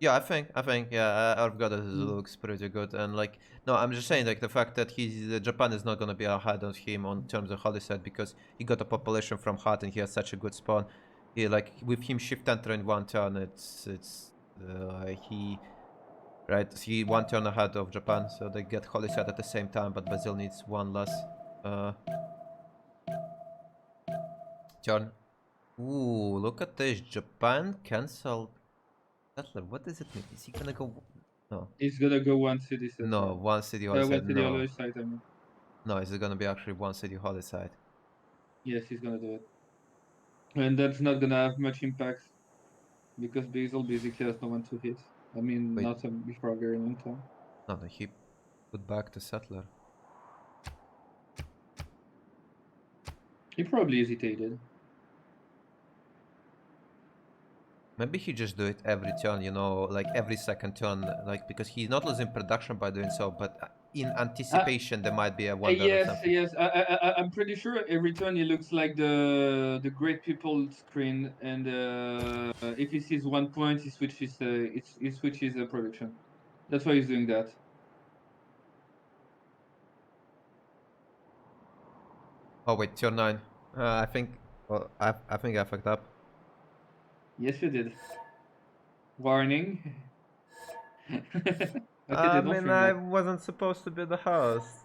Yeah, I think, yeah, Earth Goddess looks pretty good, and like, no, I'm just saying, like, the fact that Japan is not gonna be ahead of him on terms of holy set because he got a population from Hut and he has such a good spawn. He like with him shift enter in 1 turn, he 1 turn ahead of Japan, so they get holy set at the same time, but Brazil needs 1 less turn. Ooh, look at this, Japan canceled. What does it mean? Is he gonna go? No. He's gonna go 1 city set. No, 1 city holy site. 1 city holy site, I mean. No, it's gonna be actually 1 city holy site. Yes, he's gonna do it. And that's not gonna have much impact because Basil basically has no one to hit. I mean, Wait. not before a very long time. No, he put back to settler. He probably hesitated. Maybe he just do it every turn, you know, like every second turn, like because he's not losing production by doing so, but in anticipation there might be a wonder or something. Yes. I'm pretty sure every turn he looks like the great people screen, and if he sees 1 point, he switches production. That's why he's doing that. Oh wait, turn 9. I think. Well, I think I fucked up. Yes, you did. Warning. Okay, I mean, I wasn't supposed to be the host.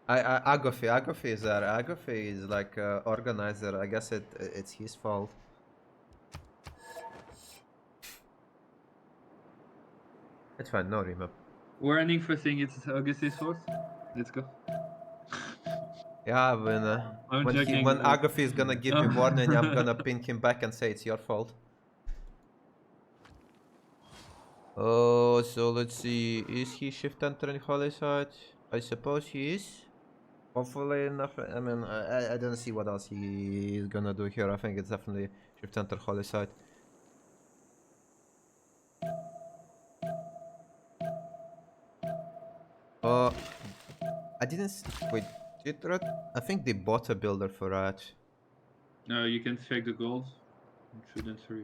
Agophy is there. Agophy is like organizer. I guess it's his fault. It's fine, no remap. Warning for saying it's August's fault. Let's go. Yeah, when Agophy is gonna give me warning, I'm gonna ping him back and say it's your fault. Oh, so let's see. Is he shift entering holy side? I suppose he is. Hopefully nothing. I mean, I don't see what else he is gonna do here. I think it's definitely shift enter holy side. I didn't wait. I think they bought a builder for that. No, you can check the goals.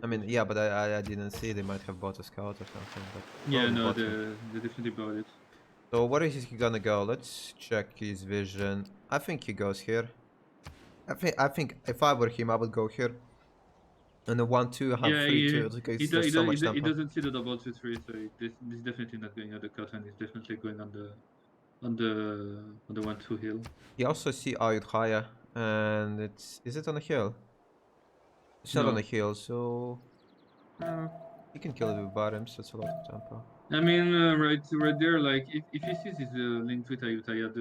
I mean, yeah, but I didn't see. They might have bought a scout or something. But yeah, no, they definitely bought it. So where is he gonna go? Let's check his vision. I think he goes here. I think if I were him, I would go here. And a 1-2, have 3-2. He doesn't see the double 2-3, so he's definitely not going on the cotton. He's definitely going on the 1-2 hill. He also see Ayudhaya, and is it on a hill? It's not on a hill, so he can kill it with bottoms. That's a lot of tempo. I mean, right there, like if you see this link with Ayutthaya,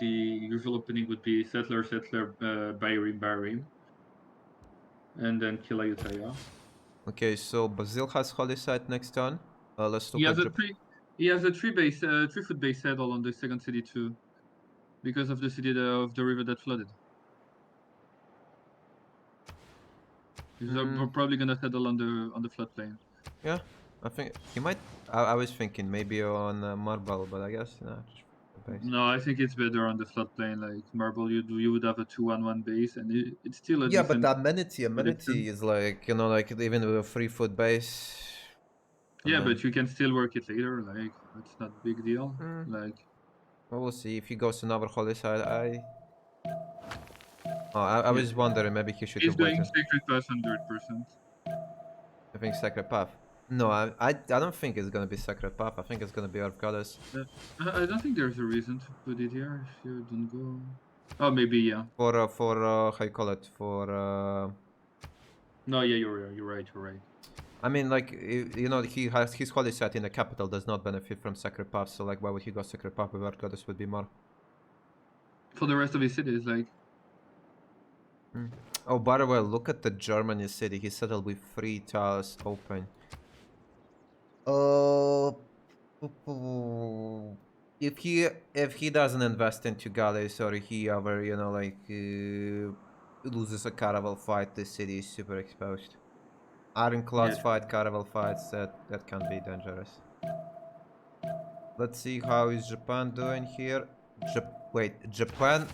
the usual opening would be settler, Bayrim, and then kill Ayutthaya. Okay, so Basil has Holy Site next turn. Let's look He at has a three foot base saddle on the second city too, because of the city of the river that flooded. He's probably gonna settle on the floodplain. Yeah, I think he might. I was thinking maybe on Marble, but I guess no. No, I think it's better on the floodplain. Like Marble, you would have a 2/1/1 base, and it's still a Yeah, but decent the amenity is like, you know, like even with a 3-foot base. Yeah, but you can still work it later. Like it's not a big deal. Like well, we'll see if he goes to another Holy Site. I was wondering maybe he should he's have going waited. Sacred Pass 100%. I think Sacred Path. No, I don't think it's gonna be Sacred Path. I think it's gonna be Earth Goddess. I don't think there's a reason to put it here if you don't go. Oh, maybe yeah. For how you call it? For No, yeah, you're right. I mean, like you know, he has his Holy Site in the capital does not benefit from Sacred Path. So like, why would he go Sacred Path where Earth Goddess would be more? For the rest of his cities, like. Oh, by the way, look at the Germany city. He settled with 3 tiles open. If he doesn't invest into galleys or he ever, you know, like loses a caravel fight, the city is super exposed. Ironclads fight, caravel fights, that can be dangerous. Let's see how is Japan doing here. Japan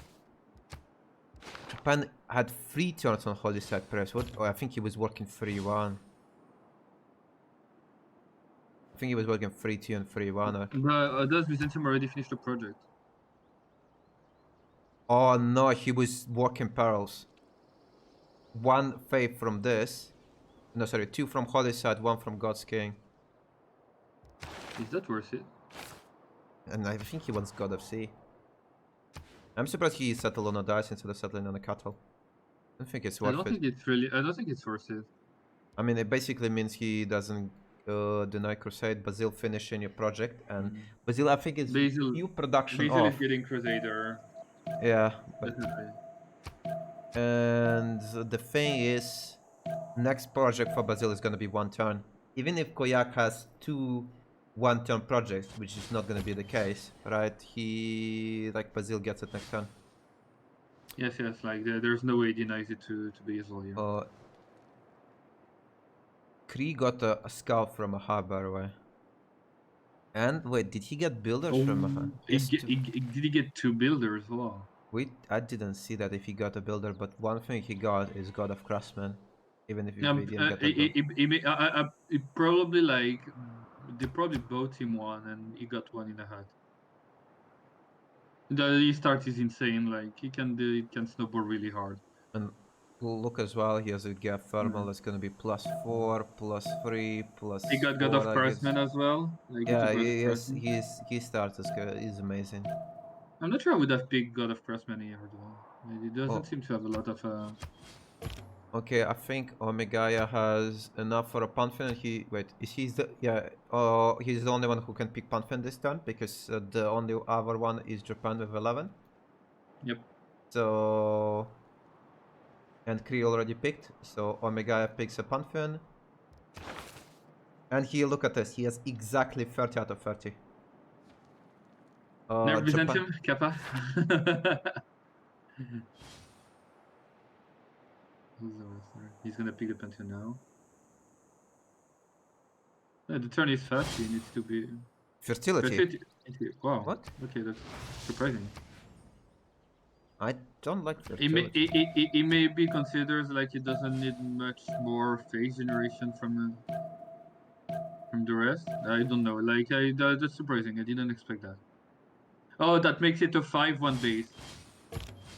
had 3 turns on Holy Site Press. What? Oh, I think he was working 3-1. I think he was working 3-2 and 3-1. Does Byzantium already finish the project? Oh no, he was working perils. 1 faith from this. No, sorry, 2 from Holy Site, 1 from God's King. Is that worth it? And I think he wants God of Sea. I'm surprised he settled on a dice instead of settling on a cattle. I don't think it's worth it. I don't think it's worth it. I mean, it basically means he doesn't deny Crusade. Basil finishing your project, and Basil, I think, is few production Basil off. is getting Crusader. Yeah, but and the thing is, next project for Basil is gonna be 1 turn. Even if Koyak has 2 1-turn projects, which is not gonna be the case, right? Like Basil gets it next turn. Yes, like there's no way he denies it to Basil here. Kree got a scout from Aha, by the way. And wait, did he get builders from Aha? Did he get 2 builders? Wow. Wait, I didn't see that if he got a builder, but one thing he got is God of Craftsman. Even if he didn't get a it probably like they probably bought him one and he got one in a hat. The restart is insane. Like it can snowball really hard. And look as well, he has a gap thermal that's gonna be +4, +3, +4. He got God of Craftsman as well. Like yeah, he starts as good. He's amazing. I'm not sure I would have picked God of Craftsman here though. It doesn't seem to have a lot of. Okay, I think Omegaya has enough for a Pantheon. He's the only one who can pick Pantheon this turn because the only other one is Japan with 11. Yep. So and Kree already picked, so Omegaya picks a Pantheon. And he look at this, he has exactly 30 out of 30. Never Byzantium, Kappa. He's gonna pick the Pantheon now. The turn is fast, he needs to be... Fertility? Wow. What? Okay, that's surprising. I don't like fertility. It may be considered like it doesn't need much more phase generation from the rest. I don't know, like that's surprising, I didn't expect that. Oh, that makes it a 5-1 base.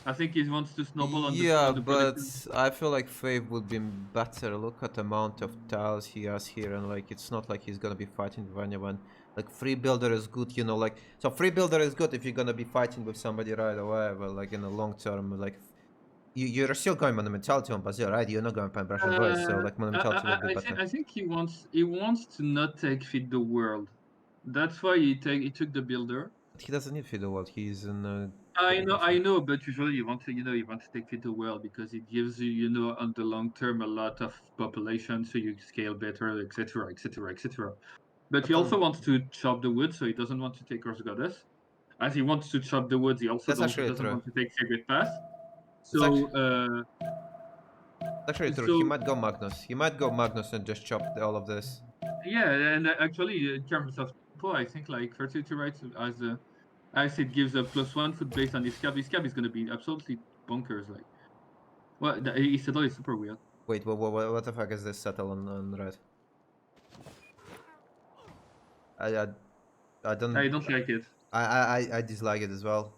I think he wants to snowball on the but I feel like Faith would be better. Look at the amount of tiles he has here, and like it's not like he's gonna be fighting with anyone. Like free builder is good, you know. Like so, free builder is good if you're gonna be fighting with somebody right away. But like in the long term, like you're still going monumentality on Basil, right? You're not going to Brush and Voice, so like monumentality would be better. I think he wants to not take feed the world. That's why he took the builder. He doesn't need feed the world. He's in. I know, but usually you want to take feed the world because it gives you, on the long term a lot of population, so you scale better, etc., etc., etc. But he also wants to chop the wood, so he doesn't want to take Earth Goddess. As he wants to chop the woods, he also That's actually doesn't true. want to take Sacred Path. It's So, actually true. He might go Magnus. He might go Magnus and just chop all of this. yeah, and actually, in terms of tempo, I think like Fertility Rites as it gives a +1 foot based on his cap. His cap is going to be absolutely bonkers. Like, well, his settle is super weird. Wait, what the fuck is this settle on red? I don't. I don't like it. I dislike it as well.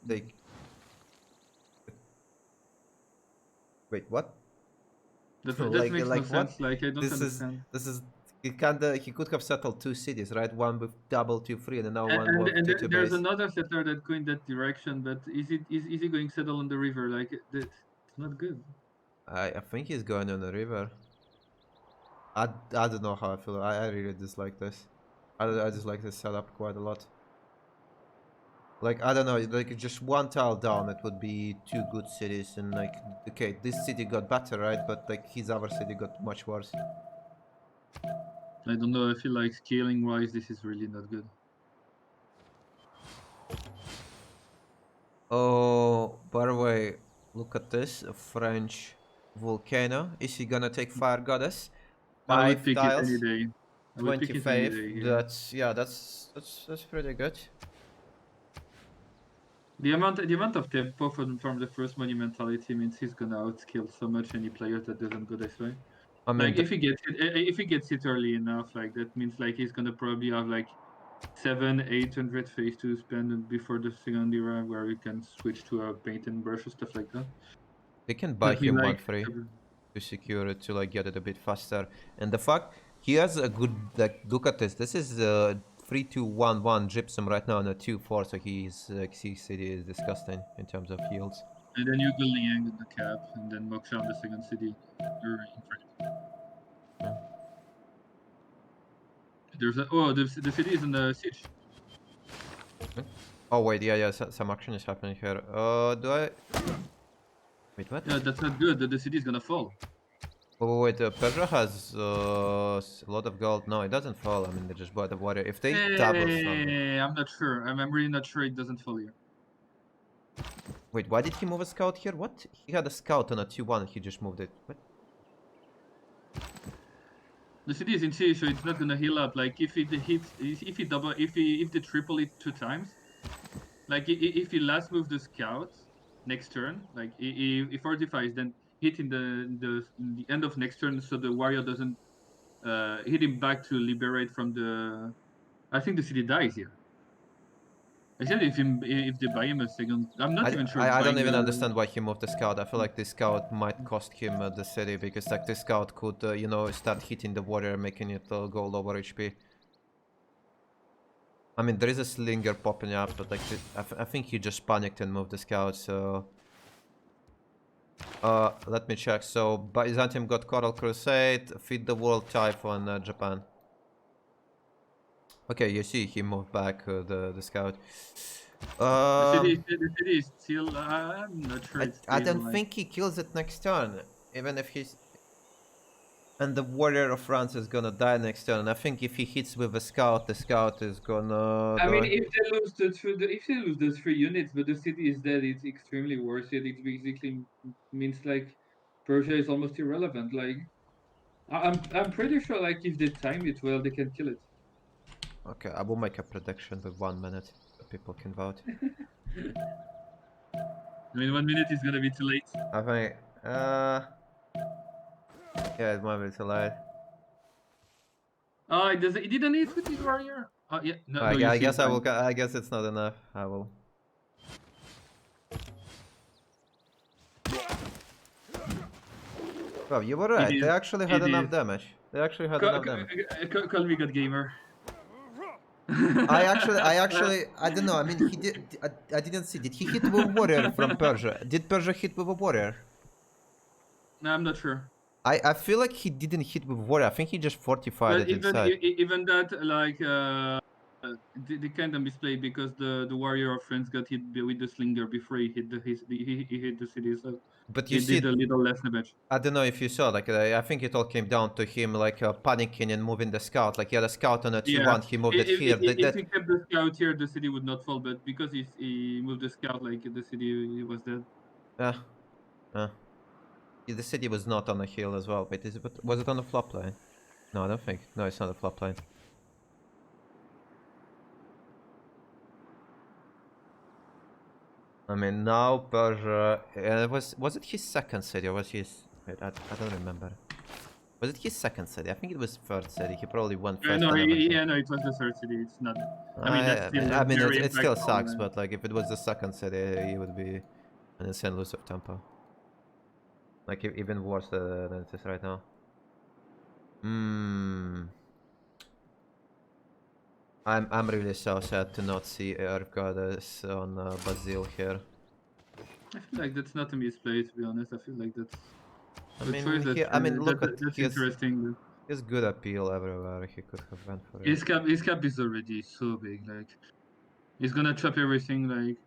Like. Wait, what? That like, makes like no what? sense. Like, I don't understand. This is. He could have settled 2 cities, right? One with double 2/3, and now one with And 2/2 there's base. another settler that go in that direction, but is he going settle on the river? Like, it's not good. I think he's going on the river. I don't know how I feel. I really dislike this. I dislike this setup quite a lot. Like, I don't know, like just one tile down, it would be 2 good cities, and like, okay, this city got better, right? But like, his other city got much worse. I don't know. I feel like scaling wise, this is really not good. Oh, by the way, look at this, a French volcano. Is he gonna take Fire Goddess? 5 I would pick tiles, it any day. 25. Yeah. That's pretty good. The amount of tempo from the first monumentality means he's gonna outskill so much any player that doesn't go this way. I mean, Like if he gets it early enough, like that means like he's gonna probably have like 700-800 phase to spend before the second era where we can switch to a paint and brush or stuff like that. they can buy him like, 1-3 to secure it, to like get it a bit faster. And the fact he has a good, like, look at this. This is 3-2-1-1 gypsum right now on a 2-4, so he's like, city is disgusting in terms of heals. And then you go Liang in the cap, and then Moksha on the second city. There's the city is in the siege. Oh wait, yeah, some action is happening here. Do I? Wait, what? Yeah, that's not good. The city is gonna fall. Oh wait, Persia has a lot of gold. No, it doesn't fall. I mean, they just buy the water. If they double something. I'm not sure. I'm really not sure it doesn't fall here. Wait, why did he move a scout here? What? He had a scout on a 2-1 and he just moved it. What? The city is in siege, so it's not gonna heal up. Like if they triple it 2 times, like if he last move the scout next turn, like he fortifies, then hit in the end of next turn, so the warrior doesn't hit him back to liberate from the. I think the city dies here. I said if they buy him a second, I'm not even sure. I don't even understand why he moved the scout. I feel like this scout might cost him the city, because like this scout could, start hitting the warrior, making it go lower HP. I mean, there is a slinger popping up, but like I think he just panicked and moved the scout. So let me check. So Byzantium got Coral Crusade, Feed the World, Typhoon, Japan. Okay, you see, he moved back the scout. The city is still. I'm not sure. I don't think he kills it next turn, even if he's. And the warrior of France is gonna die next turn. I think if he hits with a scout, the scout is gonna. I mean, if they lose the 3 units, but the city is dead, it's extremely worth it. It basically means like Persia is almost irrelevant. Like I'm pretty sure like if they time it well, they can kill it. Okay, I will make a prediction with 1 minute so people can vote. I mean, 1 minute is gonna be too late. I think, yeah, it might be too late. Oh, it didn't hit with his warrior. Oh yeah, no. I guess I will. I guess it's not enough. I will. Well, you were right. They actually had enough damage. They actually had enough damage. Call me God Gamer. I don't know. I mean, he did. I didn't see. Did he hit with a warrior from Persia? Did Persia hit with a warrior? No, I'm not sure. I feel like he didn't hit with warrior. I think he just fortified But it inside. even that, like, they kind of misplayed because the warrior of France got hit with the slinger before he hit he hit the city, so But you he see, did a little less damage. I don't know if you saw, like, I think it all came down to him, like, panicking and moving the scout. Like, he had a scout on a T1, he moved it here. If he kept the scout here, the city would not fall. But because he moved the scout, like, the city was dead. Yeah. The city was not on a hill as well. Wait, was it on the flop line? No, I don't think. No, it's not a flop line. I mean, now Persia... was it his second city or was his... Wait, I don't remember. Was it his second city? I think it was third city. He probably won first. No, it was the third city. It's not. I mean, that's still. I mean, it still impactful, sucks, man. but like, if it was the second city, he would be an insane loss of tempo. Like, even worse than it is right now. I'm really so sad to not see Earth Goddess on Basil here. I feel like that's not a misplay, to be honest. I feel like that's. I mean, look at that's his interesting. His good appeal everywhere. He could have went for it. His cap is already so big. Like, he's gonna trap everything. Like,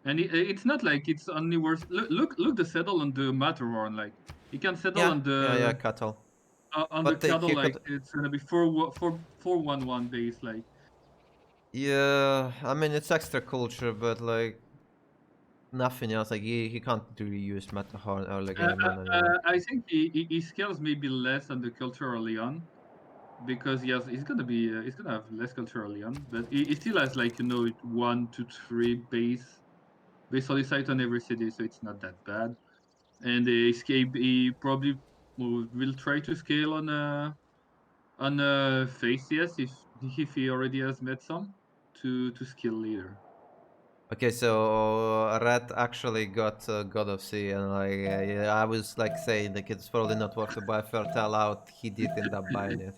and it's not like it's only worth. Look the saddle on the Matterhorn. Like, he can settle on the cattle. on the cattle. Like, it's gonna be 4-1-1 base. Like. Yeah, I mean, it's extra culture, but like nothing else. Like, he can't really use Matterhorn early game. I think he scales maybe less on the culture early on, because he's gonna have less culture early on, but he still has, like, 1 to 3 base solid site on every city, so it's not that bad. And he probably will try to scale on Facius if he already has met some to scale later. Okay, so Red actually got God of Sea, and like I was like saying like it's probably not worth to buy Fertile out. He did end up buying it.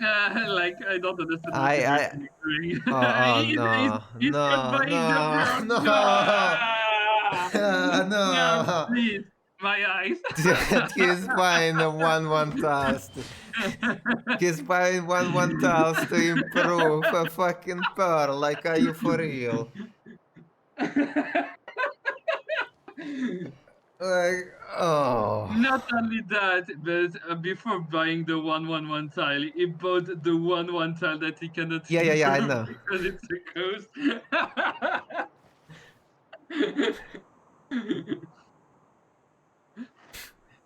Like, I don't understand what you're doing. He's buying the no. Please, my eyes. He's buying a 1/1 task. He's buying 1/1 task to improve a fucking pearl. Like, are you for real? Like, oh. Not only that, but before buying the 1/1 tile, he bought the 1/1 tile that he cannot. Yeah, I know. Because it's a ghost.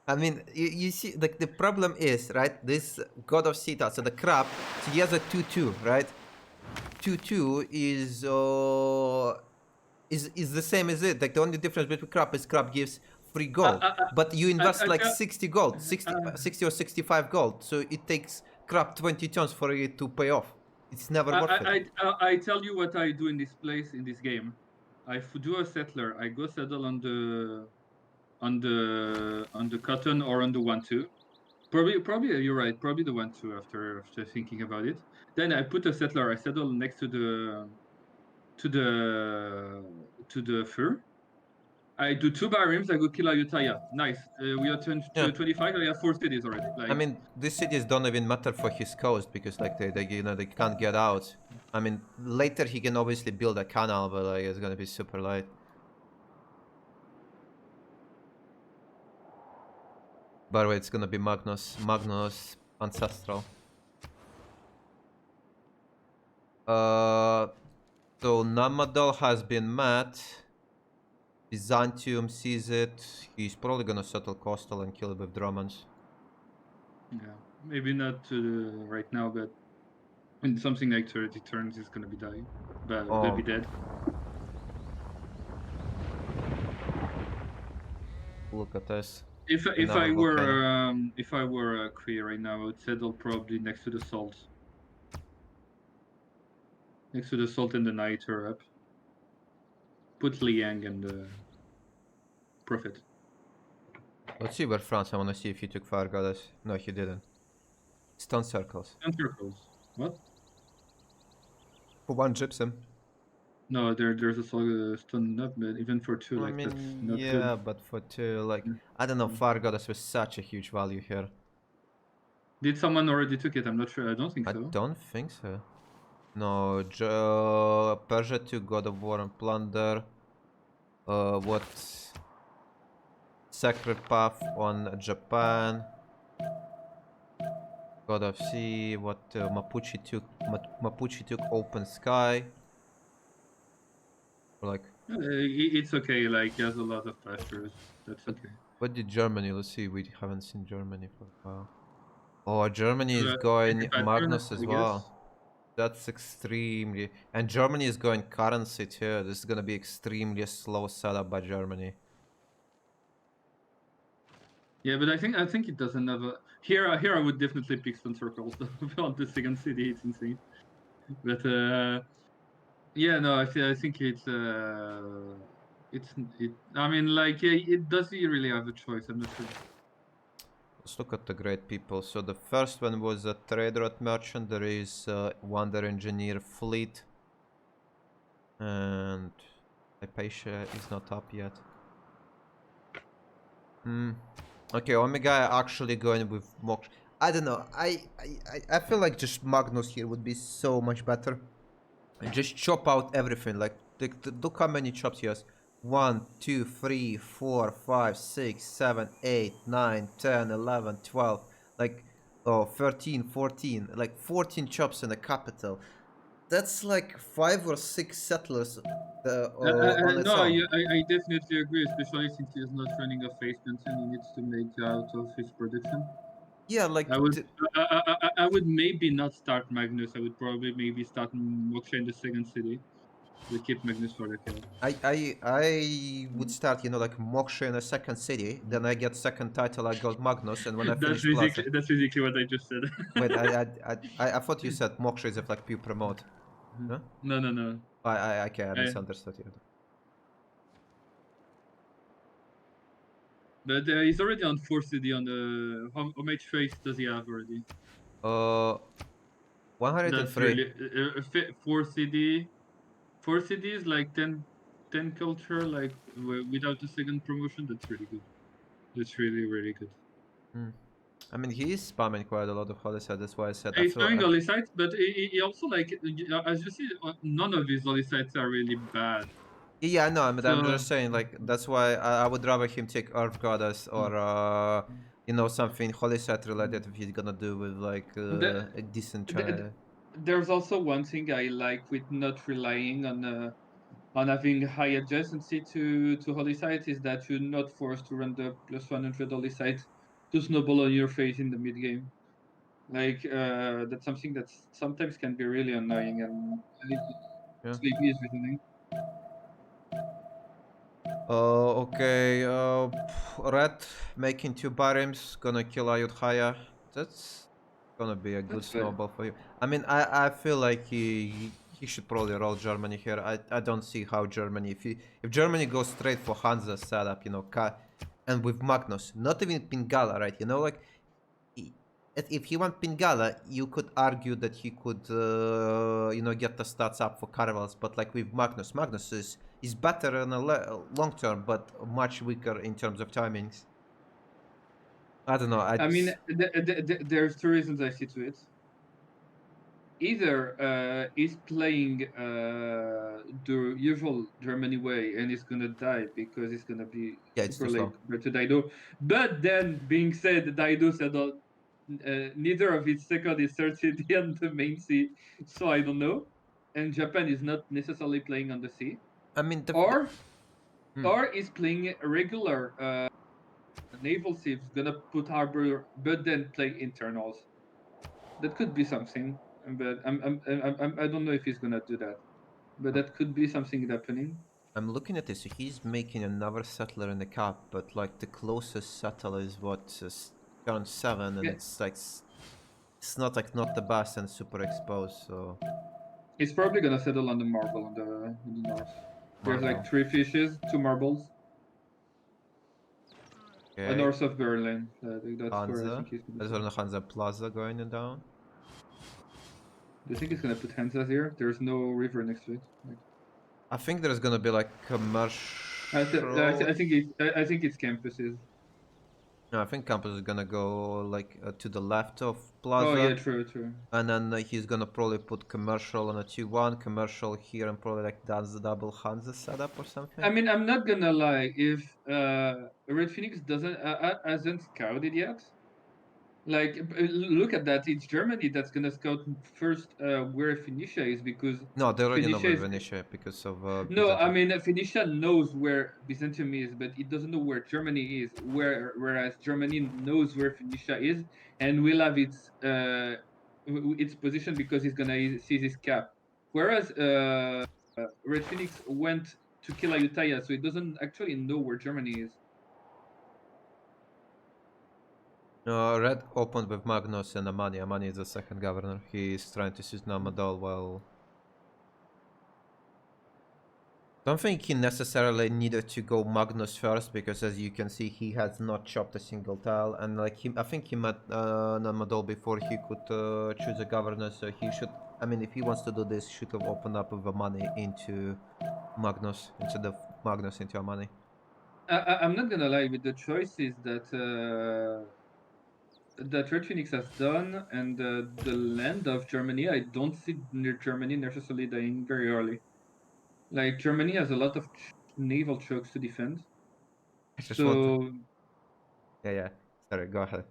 I mean, you see, like, the problem is, right, this God of Sita, so the crab, so he has a 2/2, right? 2/2 is the same as it. Like, the only difference between crab is crab gives free gold, but you invest like 60 gold, 60 or 65 gold, so it takes crab 20 turns for it to pay off. It's never worth it. I tell you what I do in this game. I do a settler. I go settle on the cotton or on the 1/2. Probably you're right. Probably the 1/2 after thinking about it. Then I put a settler. I settle next to the fur. I do 2 barims. I go kill Ayutthaya. Nice. We are 25. I have 4 cities already. Like, I mean, these cities don't even matter for his coast because like they can't get out. I mean, later he can obviously build a canal, but like it's gonna be super light. By the way, it's gonna be Magnus Ancestral. So Namadal has been met. Byzantium sees it. He's probably gonna settle coastal and kill it with Dromans. Yeah, maybe not right now, but in something like 30 turns, he's gonna be dying. But will be dead. Look at this. If I were a Kree right now, I would settle probably next to the salt. Next to the salt and the Niter up. Put Liang and the Prophet. Let's see where France. I wanna see if he took Fire Goddess. No, he didn't. Stone circles. Stone circles. What? For 1 gypsum. No, there's a stone up, but even for 2, I like that's mean, not yeah, good. but for 2, like, Mm. I don't know, Fire Goddess was such a huge value here. Did someone already took it? I'm not sure. I don't think I so. don't think so. No, Persia 2, God of War and Plunder. What? Sacred Path on Japan. God of Sea. What? Mapuche took Open Sky. Like, It's okay. Like he has a lot of pastures. That's okay. what did Germany? Let's see. We haven't seen Germany for a while. Oh, Germany is Pretty going pattern, Magnus as I well. guess. That's extremely... And Germany is going currency too. This is gonna be extremely slow setup by Germany. Yeah, but I think it doesn't have a here. I would definitely pick Stone Circles on the second city. It's insane. But yeah, no, I think it's it. I mean, like, yeah, does he really have a choice? I'm not sure. Let's look at the great people. So the first one was a trader at merchant. There is Wonder Engineer Fleet. And Hypatia is not up yet. Okay, Omega actually going with Mox. I don't know. I feel like just Magnus here would be so much better. And just chop out everything. Like, look how many chops he has. 1, 2, 3, 4, 5, 6, 7, 8, 9, 10, 11, 12. Like, oh, 13, 14. Like, 14 chops in the capital. That's like 5 or 6 settlers on its No, own. I definitely agree, especially since he is not running a face content he needs to make out of his production. Yeah, like... I would maybe not start Magnus. I would probably maybe start Moksha in the second city. We keep Magnus for the kill. I would start, you know, like Moksha in a second city. Then I get second title, I got Magnus, and when I finish Plaza... That's basically what I just said. Wait, I thought you said Moksha is a like pure promote. Huh? No. Okay, I misunderstood you. But he's already on 4 CD on the... How much face does he have already? 103. That's really... 4 CD... 4 CDs, like 10 culture, like without the second promotion, that's really good. That's really, really good. I mean, he is spamming quite a lot of Holy Side, that's why I said... He's spamming Holy Sites, but he also, like, as you see, none of his Holy Sites are really bad. Yeah, I know, I mean, I'm just saying, like, that's why I would rather him take Earth Goddess or, you know, something Holy Site related if he's gonna do with, like, a decent... There's also one thing I like with not relying on having high adjacency to Holy Site is that you're not forced to run the plus 100 Holy Site to snowball on your face in the mid game. Like, that's something that sometimes can be really annoying, and maybe is reasoning. Okay, Red making 2 barims, gonna kill Ayudhaya. That's gonna be a good snowball for you. I mean, I feel like he should probably roll Germany here. I don't see how Germany, if Germany goes straight for Hansa setup, you know, and with Magnus, not even Pingala, right? You know, like, if he went Pingala, you could argue that he could, you know, get the stats up for Caravals, but like with Magnus is better in a long term, but much weaker in terms of timings. I don't know. I mean, there's 2 reasons I see to it. Either he's playing the usual Germany way and he's gonna die because he's gonna be super late compared to Daido. But then, being said, Daido said neither of his second is third city on the main sea, so I don't know. And Japan is not necessarily playing on the sea. I mean, or is playing a regular naval sea, gonna put harbor, but then play internals. That could be something, but I don't know if he's gonna do that. But that could be something happening. I'm looking at this. He's making another settler in the cap, but like the closest settler is what, turn 7, and it's like it's not the best and super exposed. So he's probably gonna settle on the marble on the north. There's like 3 fishes, 2 marbles. okay. North of Berlin. That's Hansa. where I think he's gonna. There's on the Hansa Plaza going down. Do you think he's gonna put Hansa here? There's no river next to it. Like... I think there's gonna be like commercial. I think it's campuses. No, I think campus is gonna go like to the left of Oh plaza. yeah, true. And then he's gonna probably put commercial on a 2-1, commercial here, and probably like that's the double Hansa setup or something. I mean, I'm not gonna lie. If Red Phoenix hasn't scouted yet, like look at that. It's Germany that's gonna scout first where Phoenicia is, because No, they already know Phoenicia where is. Venetia because of No, I Byzantium. mean Phoenicia knows where Byzantium is, but it doesn't know where Germany is. Whereas Germany knows where Phoenicia is and will have its position because it's gonna seize its cap. Whereas Red Phoenix went to kill Ayutthaya, so it doesn't actually know where Germany is. Red opened with Magnus and Amani. Amani is the second governor. He is trying to seize Namadol while... Don't think he necessarily needed to go Magnus first, because as you can see he has not chopped a single tile, and like I think he met Namadol before he could choose a governor, so he should... I mean, if he wants to do this, he should have opened up with Amani into Magnus instead of Magnus into Amani. I'm not gonna lie, with the choices that Red Phoenix has done and the land of Germany, I don't see Germany necessarily dying very early. Like Germany has a lot of naval chokes to defend. I just So want to... Yeah. Sorry, go ahead.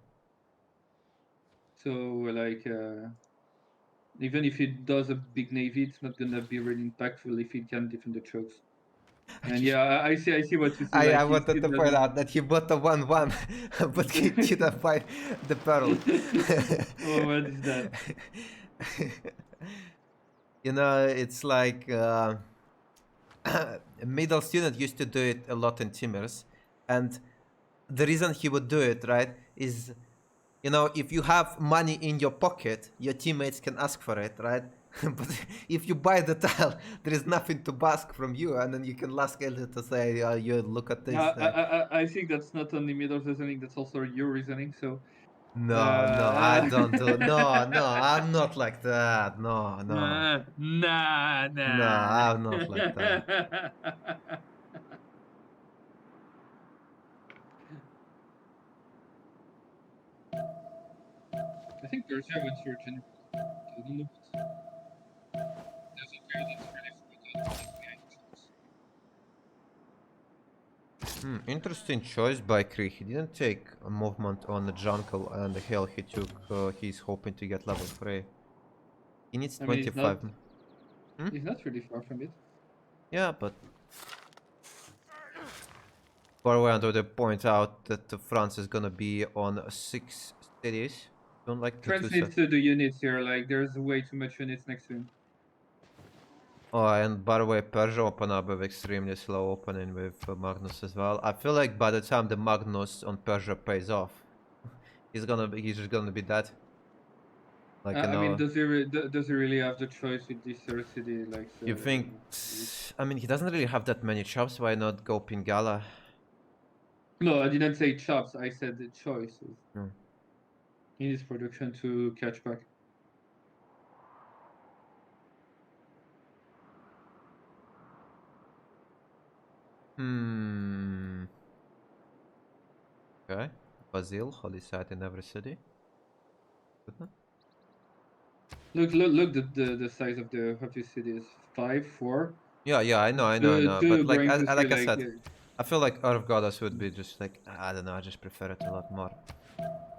so like even if it does a big navy, it's not gonna be really impactful if it can defend the chokes. And yeah, I see what you see. I wanted to point out that he bought a 1-1, but he didn't buy the pearl. Oh, what is that? You know, it's like a middle student used to do it a lot in Timbers, and the reason he would do it, right, is, you know, if you have money in your pocket, your teammates can ask for it, right? But if you buy the tile, there is nothing to ask from you, and then you can ask Elliot to say, you look at this. I think that's not only middle reasoning, that's also your reasoning. So No, I don't do. No, I'm not like that. No. Nah. No, I'm not like that. I think Persia went for general. I don't know. There's a player that's really Interesting choice by Kree. He didn't take a movement on the jungle and the hill. He took. He's hoping to get level 3. He needs 25. He's not really far from it. Yeah, but Barway wanted to point out that France is gonna be on 6 cities. Don't like the France needs to do units here. Like there's way too much units next to him. Oh, and by the way, Persia open up with extremely slow opening with Magnus as well. I feel like by the time the Magnus on Persia pays off, he's just gonna be dead. Like, I mean, does he really have the choice with this city? Like, you think? I mean, he doesn't really have that many chops. Why not go Pingala? No, I didn't say chops. I said the choices. Hmm. He needs production to catch back. Okay. Basil, holy site in every city. Look! The size of this city is 5, 4. Yeah, I know. But like I said, I feel like Earth Goddess would be just like, I don't know. I just prefer it a lot more.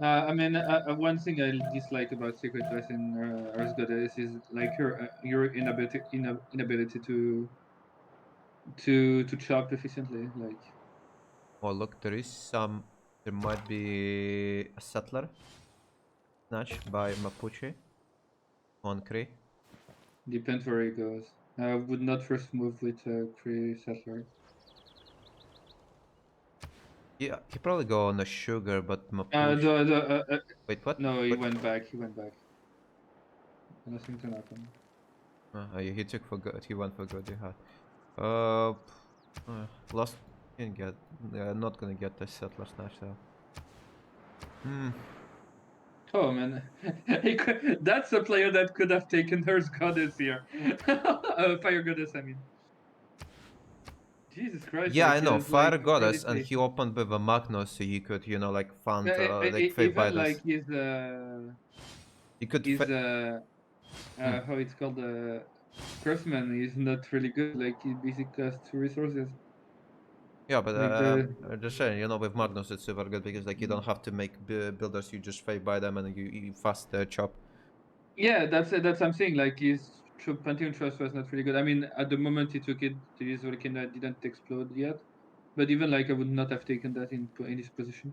I mean, one thing I dislike about Secret Quest in Earth Goddess is like your inability to chop efficiently. Like, Oh look, there might be a settler snatched by Mapuche on Kree. depends where he goes. I would not first move with Kree settler. Yeah, he probably go on a sugar, but Mapuche... Wait, what? No, he went back. Nothing to happen. He took for good. He went for good. He had. Lost. Didn't get. Not gonna get the settler snatch though. Oh man, that's a player that could have taken Earth Goddess here. Fire Goddess, I mean. Jesus Christ. Yeah, like, I know, he Fire like, Goddess, and really he opened with a Magnus, so you could, you know, like fund, like fake even biters. like his You could. how it's called, craftsman is not really good. Like he basically has 2 resources. Yeah, but Like I'm just saying, you know, with Magnus it's super good because like you don't have to make builders, you just fake buy them and you fast chop. Yeah, that's what I'm saying. Like his Pantheon Trust was not really good. I mean, at the moment he took it, his volcano didn't explode yet. But even like I would not have taken that in his position.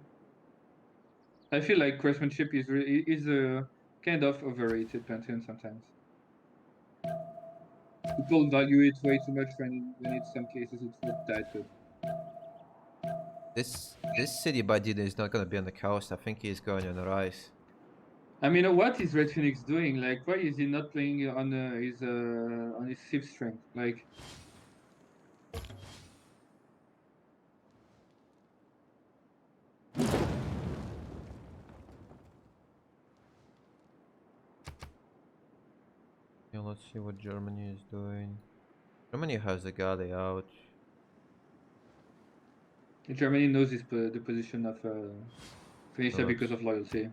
I feel like craftsmanship is a kind of overrated Pantheon sometimes. People value it way too much when in some cases it's not that good. This city by Dida is not gonna be on the coast. I think he's going on the rise. I mean, what is Red Phoenix doing? Like, why is he not playing on his Civ strength? Like, Yeah, let's see what Germany is doing. Germany has the galley out. Germany knows the position of Phoenicia Relax. because of loyalty.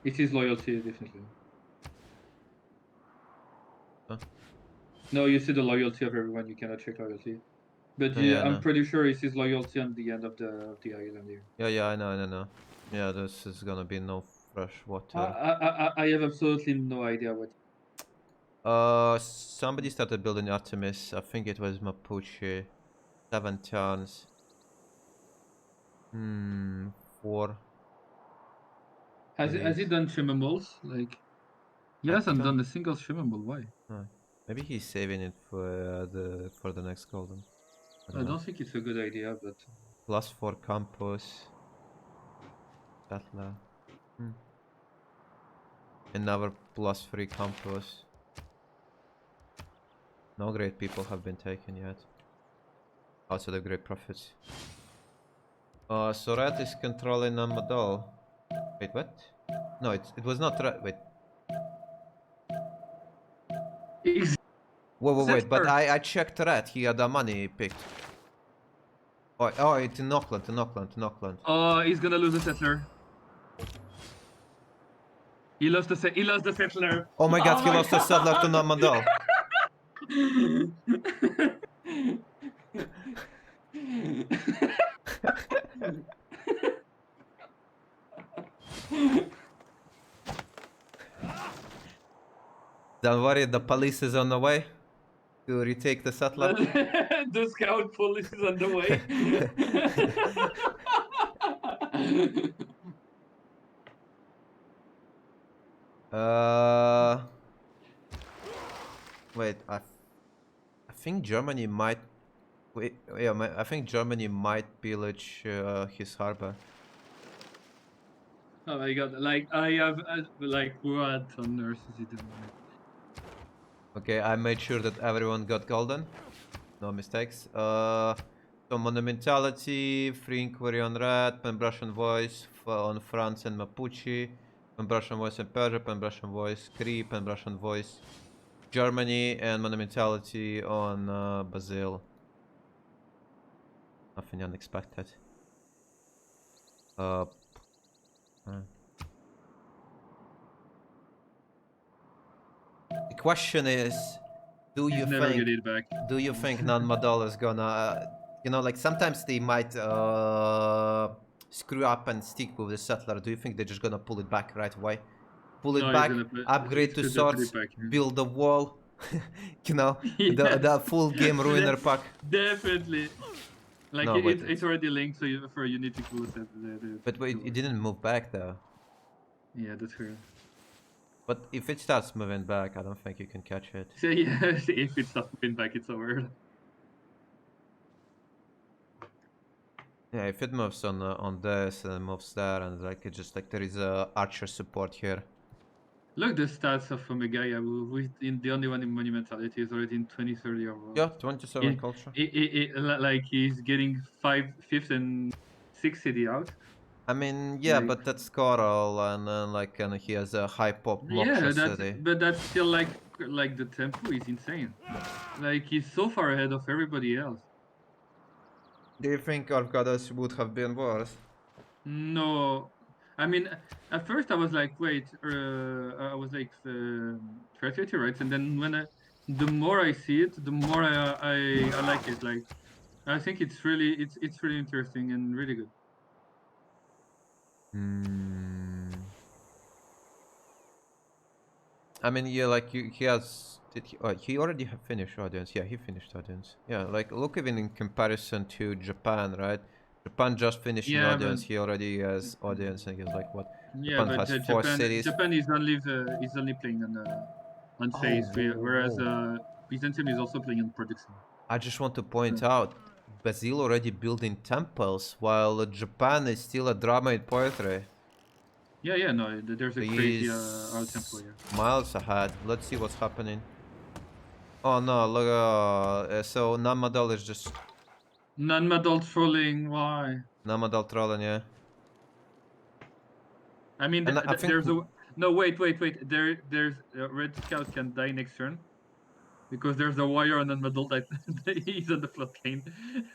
It is loyalty, definitely. Huh? No, you see the loyalty of everyone. You cannot check loyalty, but Oh, yeah, I'm no. pretty sure it is loyalty on the end of the island here. Yeah, I know. Yeah, this is gonna be no fresh water. I have absolutely no idea what. Somebody started building Artemis. I think it was Mapuche. 7 turns. 4. Has he done shimmer moles? Like, he hasn't done a single shimmer mole. Why? Maybe he's saving it for the next golden. I don't think it's a good idea, but +4 campus. Settler. Another +3 campus. No great people have been taken yet. Also the great profits. So Rat is controlling Amadol. Wait, what? No, it was not Rat. Wait. Wait, but I checked Rat. He had the money picked. Oh, it's in Auckland. Oh, he's gonna lose the settler. He lost the settler. Oh my god, he lost the settler to Namadal. Don't worry, the police is on the way to retake the settler. The scout police is on the way. Wait, I think Germany might. Wait, yeah, I think Germany might pillage his harbor. Oh my god! Like I have, like what on earth is he doing? Okay, I made sure that everyone got golden. No mistakes. So Monumentality, Free Inquiry on Red, Pan-Russian Voice on France and Mapuche, Pan-Russian Voice in Persia, Pan-Russian Voice Cree, Pan-Russian Voice Germany, and Monumentality on Brazil. Nothing unexpected. The question is, do you think non-Madol is gonna, you know, like sometimes they might screw up and stick with the settler. Do you think they're just gonna pull it back right away? Pull it back, upgrade to swords, build a wall, you know, the full game ruiner pack. Definitely. Like No, it's already linked for Unity cool set. But wait, it didn't move back though. Yeah, that's true. But if it starts moving back, I don't think you can catch it. So yeah, if it starts moving back, it's over. Yeah, if it moves on this and moves there, and like it just like there is a archer support here. Look the stats of Omegaya, who in the only one in Monumentality is already in 2030 overall. Yeah, 27 culture. Like he's getting 5th and 6th city out. I mean, yeah, like, but that's Coral, and he has a high pop Moksha city. But that's still like the tempo is insane. Like he's so far ahead of everybody else. Do you think Orcadas would have been worse? No, I mean, at first I was like, wait, I was like, fertility rights, and then the more I see it, the more I like it. Like, I think it's really interesting and really good. I mean, yeah, like he has. Did he? Oh, he already have finished audience. Yeah, he finished audience. Yeah, like look even in comparison to Japan, right? Japan just finished in Yeah, audience. but He already has audience, and he's like, what? yeah, Japan but has 4 cities. Japan is only playing on phase, whereas whoa. Byzantium is also playing on production. I just want to point out, Brazil already building temples, while Japan is still a drama in poetry. Yeah, no, there's a crazy art temple here. Miles ahead. Let's see what's happening. Oh no, look, so Namadal is just... Non-adult trolling, why? Namadal trolling, yeah. I mean, And I think... there's a... No, wait. There's Red Scout can die next turn. Because there's a wire on non-adult that he's on the floodplain.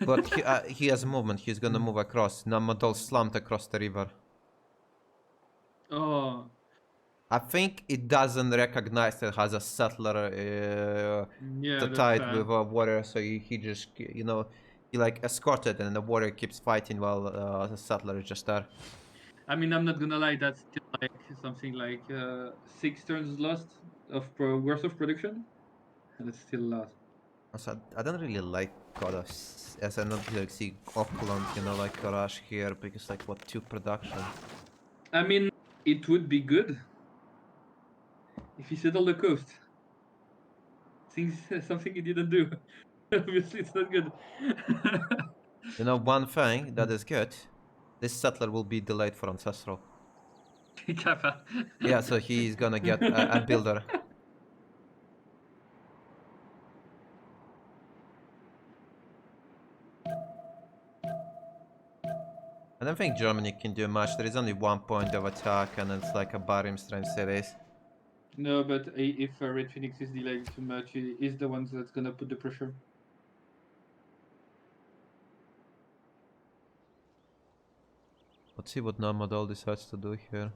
But he has movement, he's gonna move across. Namadal slammed across the river. Oh. I think it doesn't recognize it as a settler Yeah, that's tied sad. with a warrior, so he just, you know, he like escorted and the warrior keeps fighting while the settler is just there. I mean, I'm not gonna lie, that's still like something like 6 turns lost worth of production. And it's still lost. Also, I don't really like God of as I not like see Auckland, you know, like a rush here because like what 2 production. I mean, it would be good if he settled the coast. Something he didn't do. Obviously, it's not good. You know, one thing that is good, this settler will be delayed for ancestral. Kappa. Yeah, so he's gonna get a builder. I don't think Germany can do much. There is only 1 point of attack and it's like a Barim strength cities. No, but if Red Phoenix is delayed too much, he is the one that's gonna put the pressure. Let's see what Namadal decides to do here.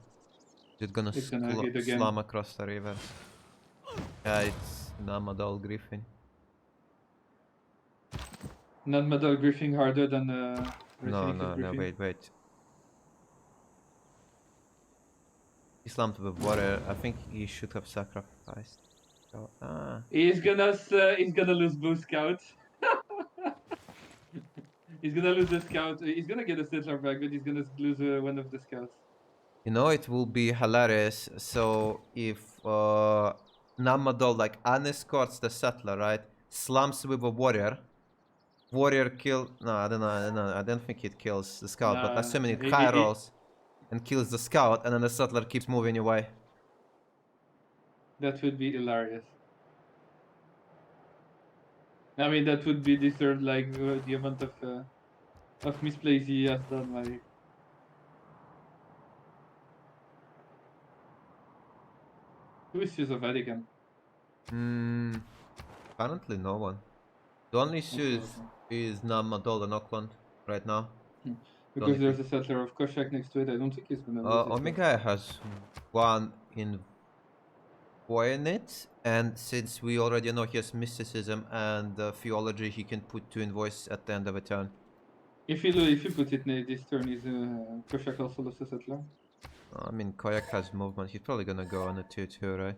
Is it gonna It's gonna hit again. slam across the river? Yeah, it's Namadal Griffin. Not Metal Griffin harder than No, wait. He slammed with water. I think he should have sacrificed. Oh, He's gonna lose both scouts. He's gonna lose the scout. He's gonna get a settler back, but he's gonna lose one of the scouts. You know, it will be hilarious. So if Namadol like unescorts the settler, right? Slams with a warrior. Warrior kill. No, I don't know. I don't think it kills the scout. But assuming it high rolls and kills the scout, and then the settler keeps moving away. That would be hilarious. I mean, that would be deserved, like the amount of misplays he has done. Like, who is the Vatican? Currently no one. The only issue is Namadol and Auckland right now. Because there's a settler of Koshak next to it, I don't think he's gonna lose it. Omega has one in Voynit, and since we already know he has mysticism and theology, he can put 2 invoices at the end of a turn. If you put it this turn, is Koshak also lost a settler? I mean, Koyak has movement. He's probably gonna go on a 2-2, right?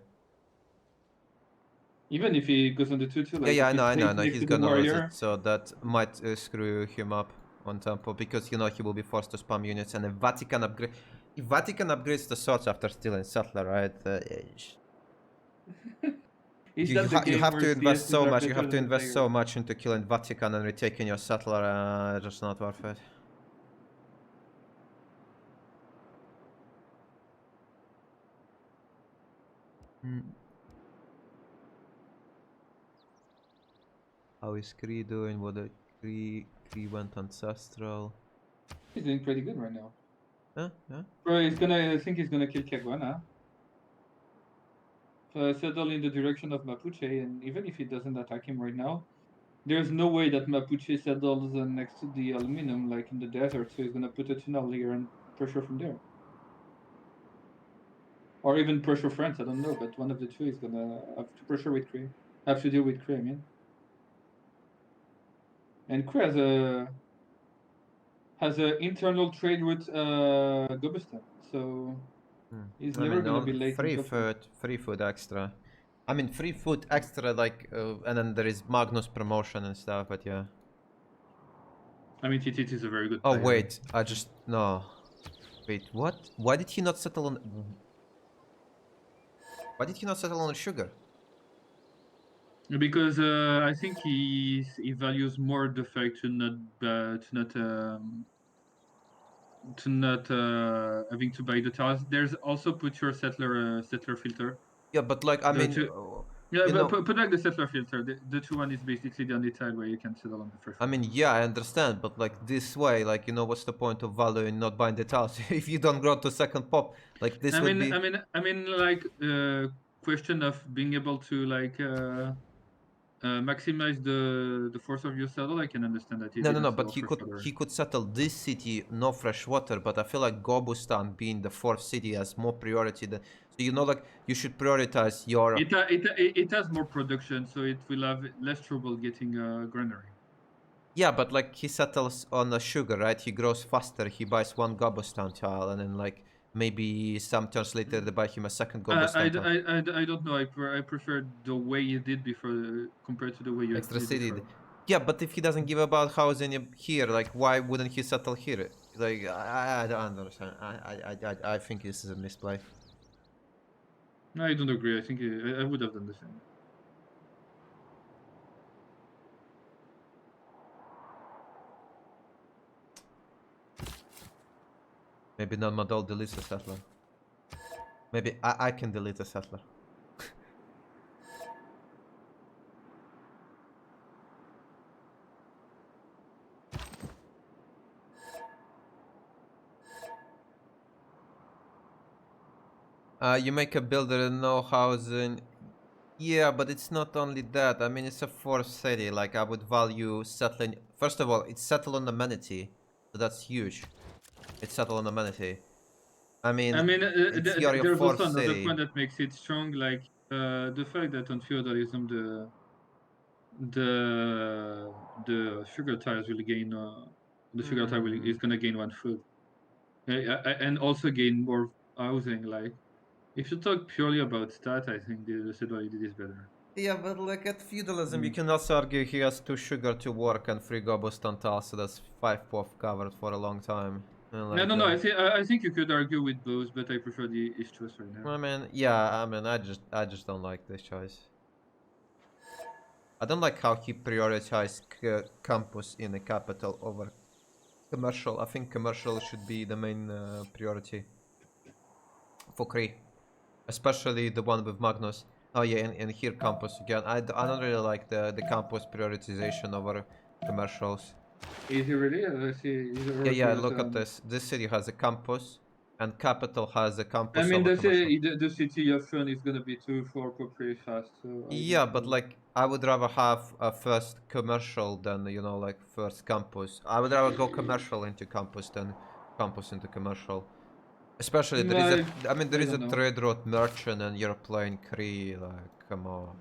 Even if he goes on the 2-2, like yeah, I know. next He's to the gonna lose warrior. it, so that might screw him up on tempo because you know he will be forced to spam units, and if Vatican upgrade, if Vatican upgrades the swords after stealing settler, right? You have to invest so much. You have to invest so much into killing Vatican and retaking your settler. Just not worth it. How is Kree doing? What the Kree went ancestral. He's doing pretty good right now. Yeah. Bro, I think he's gonna kill Caguana. So settle in the direction of Mapuche, and even if he doesn't attack him right now, There's no way that Mapuche settles next to the aluminum, like in the desert, so he's gonna put a tunnel here and pressure from there. Or even pressure France, I don't know, but one of the two is gonna have to pressure with Kree. Have to deal with Kree, I mean. And Kree has a internal trade with Gobustan, so he's never gonna be late in Civfr. Free food extra. I mean, free food extra, like, and then there is Magnus promotion and stuff, but yeah. I mean, TT is a very good Oh, player. wait, no. Wait, what? Why did he not settle on... Why did he not settle on sugar? Because I think he values more the fact to not having to buy the tiles. There's also put your settler filter. Yeah, but like, I mean... Yeah, but put like the settler filter. The 2-1 is basically the only tile where you can settle on the first. I mean, yeah, I understand, but like this way, like, you know, what's the point of valuing not buying the tiles if you don't grow to second pop? Like this would be... I mean, like, question of being able to like maximize the force of your saddle. I can understand that. No, but he could settle this city, no fresh water, but I feel like Gobustan being the fourth city has more priority than... So, you know, like, you should prioritize your... It has more production, so it will have less trouble getting granary. Yeah, but like, he settles on a sugar, right? He grows faster, he buys one Gobustan tile, and then like, maybe some turns later they buy him a second Gobustan tile. I don't know, I prefer the way you did before compared to the way you Extra did city. before. Yeah, but if he doesn't give about housing here, like, why wouldn't he settle here? Like, I don't understand. I think this is a misplay. No, I don't agree. I think I would have done the same. Maybe not Madol deletes a settler. Maybe I can delete a settler. You make a builder and no housing. Yeah, but it's not only that. I mean, it's a fourth city. Like, I would value settling... First of all, it's settled on amenity. So that's huge. It's settled on amenity. I mean, there's also another point that makes it strong, like the fact that on feudalism the sugar tiles will gain the sugar tile is gonna gain 1 food, and also gain more housing. Like, if you talk purely about stat, I think the Seadogs is better. Yeah, but like at feudalism, you can also argue he has 2 sugar to work and 3 Gobustan tiles, so that's 5 pop covered for a long time. Like, no, I think you could argue with both, but I prefer his choice right now. I mean, yeah, I mean, I just don't like this choice. I don't like how he prioritized campus in the capital over commercial. I think commercial should be the main priority for Kree, especially the one with Magnus. Oh yeah, and here campus again. I don't really like the campus prioritization over commercials. Is it really? Yeah, look at this. This city has a campus, and capital has a campus. I mean, the city of Fun is gonna be too for pretty fast. So yeah, but like, I would rather have a first commercial than, you know, like, first campus. I would rather go commercial into campus than campus into commercial. Especially there is a trade route merchant and you're playing Kree, like, come on.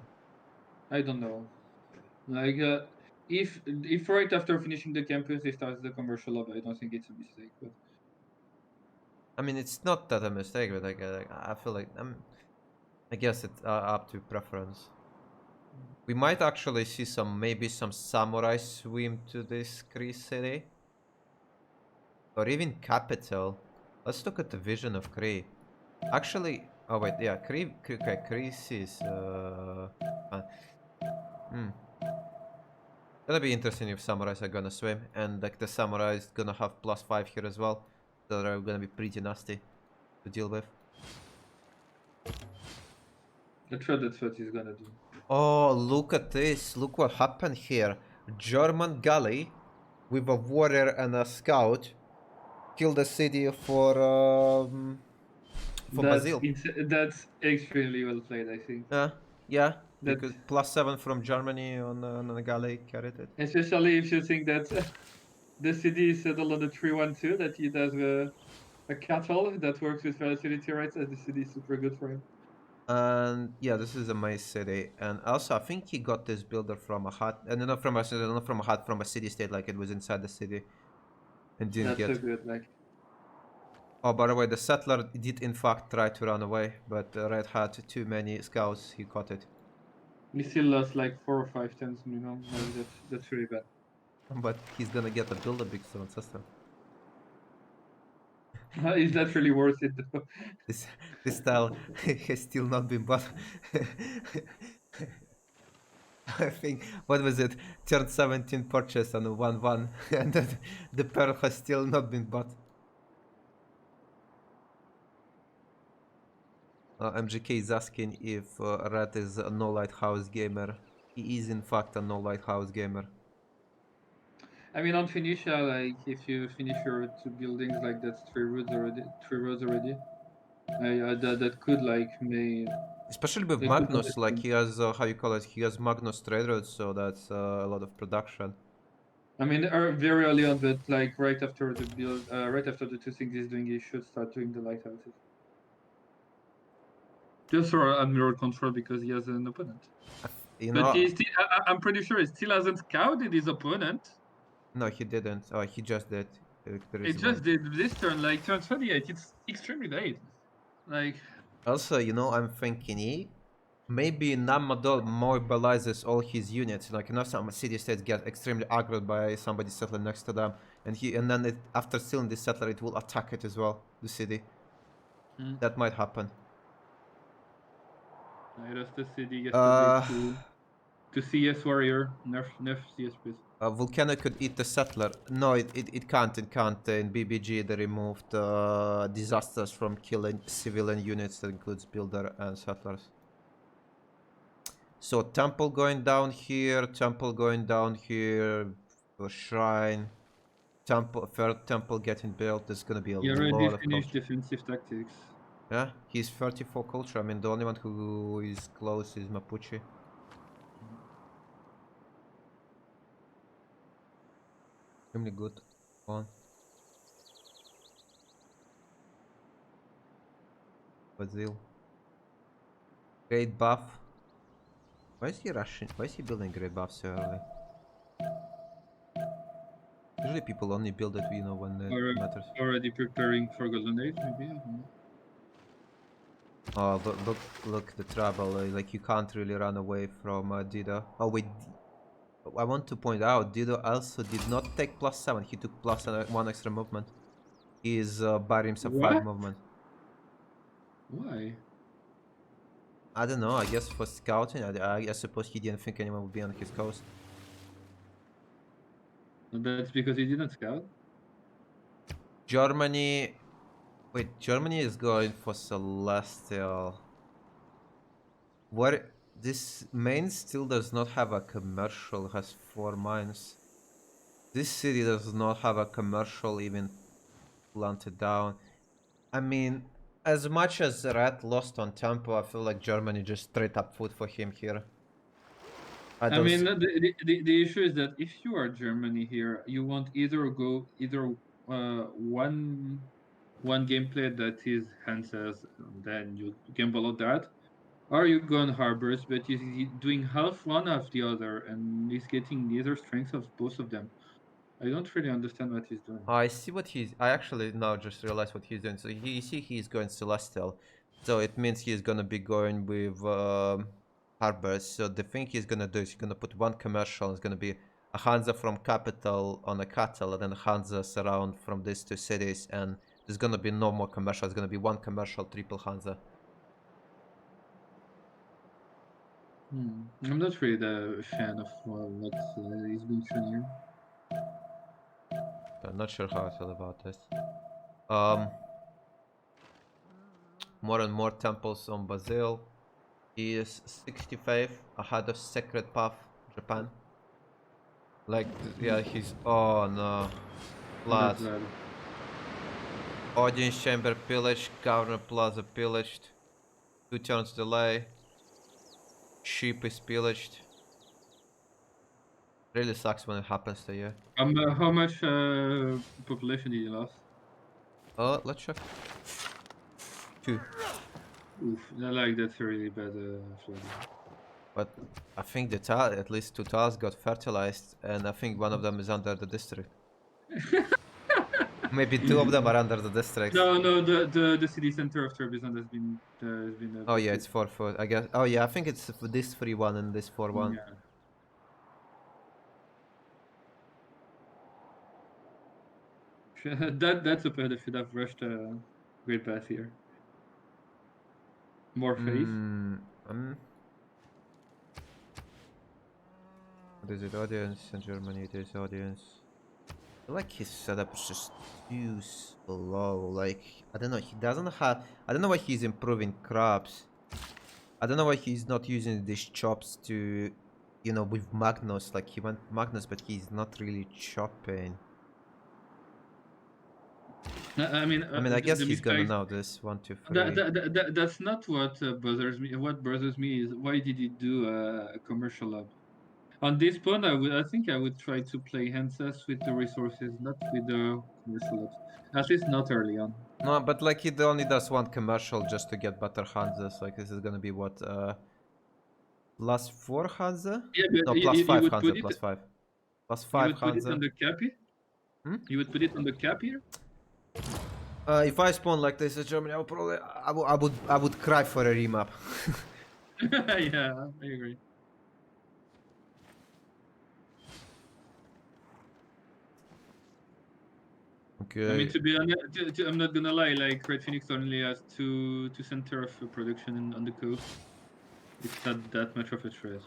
I don't know. Like, if right after finishing the campus they start the commercial of it, I don't think it's a mistake. But I mean, it's not that a mistake, but like, I feel like I guess it's up to preference. We might actually see maybe some samurai swim to this Kree city, or even capital. Let's look at the vision of Kree. Actually, oh wait, yeah, Kree sees. That'll be interesting if samurais are gonna swim, and like the samurai is gonna have +5 here as well. That are gonna be pretty nasty to deal with. that's what he's gonna do. Oh, look at this! Look what happened here. German galley with a warrior and a scout killed the city for Basil. That's extremely well played, I think. Yeah. That, Because +7 from Germany on the galley carried it. especially if you think that the city is settled on the 312, that he does a cattle that works with volatility rates, as the city is super good for him. And yeah, this is a maze city, and also I think he got this builder from a hut, and not from a hut, from a city state, like it was inside the city, and didn't That's get. so good. Like, Oh, by the way, the settler did in fact try to run away, but Red had too many scouts. He caught it. we still lost like 4 or 5 tens, Like, that's really bad. But he's gonna get a builder because of ancestor. Is that really worth it though? This style has still not been bought. I think, what was it? Turn 17 purchase on a 1-1, and the pearl has still not been bought. MGK is asking if Red is a no lighthouse gamer. He is in fact a no lighthouse gamer. I mean, on Phoenicia, like if you finish your 2 buildings, like that's 3 roads already. That could like may. Especially with It could Magnus, like he has, how you call it, he has Magnus trade routes, so that's a lot of production. I mean, very early on, but like right after the build, right after the 2 things he's doing, he should start doing the lighthouses. Just for admiral control because he has an opponent. You But know, I'm pretty sure he still hasn't scouted his opponent. no, he didn't. Oh, he just did. It just did this turn, like turn 28. It's extremely late. Like. Also, you know, I'm thinking maybe Namadol mobilizes all his units. Like, you know, some city states get extremely aggroed by somebody settling next to them, and then after stealing this settler, it will attack it as well, the city. That might happen. I lost the city yesterday to CS warrior. Nerf CS please. Volcano could eat the settler. No, it can't. It can't. In BBG, they removed disasters from killing civilian units. That includes builder and settlers. So temple going down here. Temple going down here. Shrine. Temple. Third temple getting built. There's gonna be a He lot already of finished culture. defensive tactics. Yeah, he's 34 culture. I mean, the only one who is close is Mapuche. Extremely good one. Brazil. Great buff. Why is he rushing? Why is he building great buff so early? Usually people only build it, you know, when it matters. Already preparing for Golden Age, maybe? I don't know. Oh, look, the trouble. Like, you can't really run away from Dido. Oh, wait. I want to point out, Dido also did not take +7. He took +1 extra movement. He is buying himself 5 movement. Why? I don't know. I guess for scouting, I suppose he didn't think anyone would be on his coast. That's because he didn't scout? Germany... Wait, Germany is going for Celestial. What? This main still does not have a commercial, has 4 mines. This city does not have a commercial even planted down. I mean, as much as Red lost on tempo, I feel like Germany just straight up food for him here. I mean, the issue is that if you are Germany here, you want either one gameplay that is Hansa's, then you gamble on that, or you go on Harbors, but he's doing half one of the other, and he's getting neither strength of both of them. I don't really understand what he's doing. I see what he's... I actually now just realized what he's doing. So he's going Celestial. So it means he's gonna be going with Harbors. So the thing he's gonna do is he's gonna put 1 commercial. It's gonna be a Hansa from capital on a cattle, and then Hansa's around from these 2 cities. And there's gonna be no more commercial. It's gonna be 1 commercial, triple Hansa. I'm not really the fan of what he's been shown here. I'm not sure how I feel about this. More and more temples on Brazil. He is 65 ahead of Sacred Path, Japan. Like, yeah, he's... Oh no. Blood. Audience chamber pillaged, Governor Plaza pillaged. 2 turns delay. Sheep is pillaged. Really sucks when it happens to you. How much population did you lose? Let's check. 2. Oof, like that's a really bad flooding. But I think the tile, at least 2 tiles got fertilized, and I think one of them is under the district. Maybe 2 of them are under the district. No, the city center of Trebizond has been Oh yeah, it's 4 foot. I guess. Oh yeah, I think it's this 3-1 and this 4-1. Yeah. That's a player that should have rushed a great pass here. More face. What is it? Audience in Germany. It is audience. I feel like his setup is just too slow. Like I don't know. He doesn't have. I don't know why he's improving crops. I don't know why he's not using these chops to, you know, with Magnus. Like he went Magnus, but he's not really chopping. I mean, I guess he's gonna know this 1, 2, 3. That's not what bothers me. What bothers me is why did he do a commercial hub? On this point, I think I would try to play Hanses with the resources, not with the commercial hubs. At least not early on. No, but like he only does 1 commercial just to get better Hanses. Like this is gonna be what plus 4 Hanse? Yeah, but No, plus 5 would Hanse, put it. plus 5. Plus You 5 would put it Hanse. on the cap here. You would put it on the cap here. If I spawn like this in Germany, I would probably I would cry for a remap. Yeah, I agree. Okay. I mean, to be honest, I'm not gonna lie. Like Red Phoenix only has two center of production on the coast. It's not that much of a stress.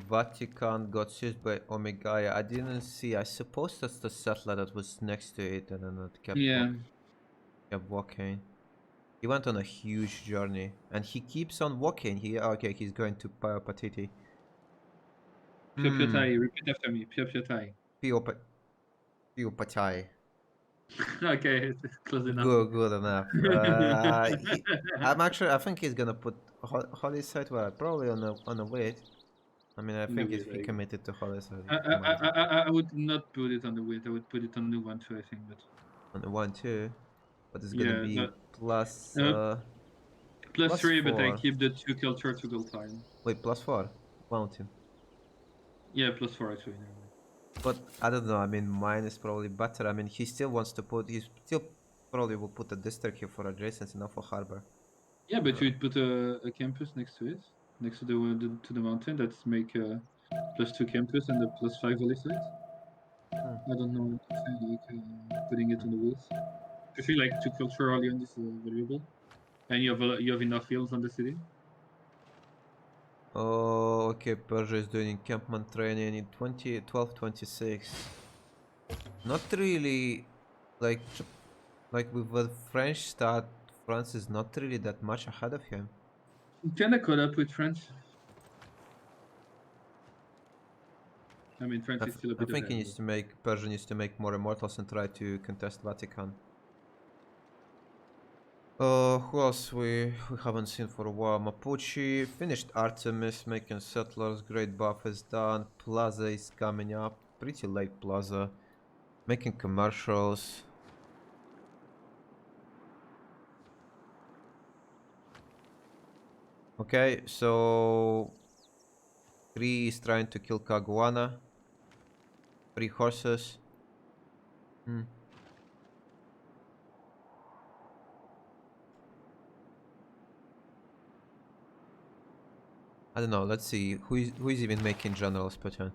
Vatican got seized by Omegaya. I didn't see. I suppose that's the settler that was next to it, and then it kept walking. He went on a huge journey, and he keeps on walking. Okay, he's going to Patiti. Piotai, repeat after me. Piotai. Piopatai. Okay, it's close enough. Good enough. I think he's gonna put Holy Site where probably on a wait. I mean, I think if he committed to Holy Site, I would not put it on the wait. I would put it on the 1-2. I think, but on the 1-2, but it's gonna be plus plus 3, 4. but I keep the 2 culture to gold time. Wait, plus 4 mountain. Yeah, plus 4 actually. But I don't know. I mean, mine is probably better. I mean, he still wants to put. He still probably will put a district here for adjacency, not for harbor. Yeah, but you would put a campus next to it, next to the mountain. That's make plus 2 campus and the plus 5 volley site. I don't know what to say, like putting it on the woods. I feel like 2 culture early on is valuable, and you have enough fields on the city. Oh, okay. Persia is doing encampment training in 12-26. Not really, like with the French start, France is not really that much ahead of him. Kinda caught up with France. I mean, France is still a bit I think ahead, he needs to make Persia needs to make more immortals and try to contest Vatican. Who else we haven't seen for a while? Mapuche finished Artemis, making settlers. Great buff is done. Plaza is coming up. Pretty late Plaza, making commercials. Okay, so 3 is trying to kill Caguana. 3 horses. I don't know. Let's see who is even making generals pattern.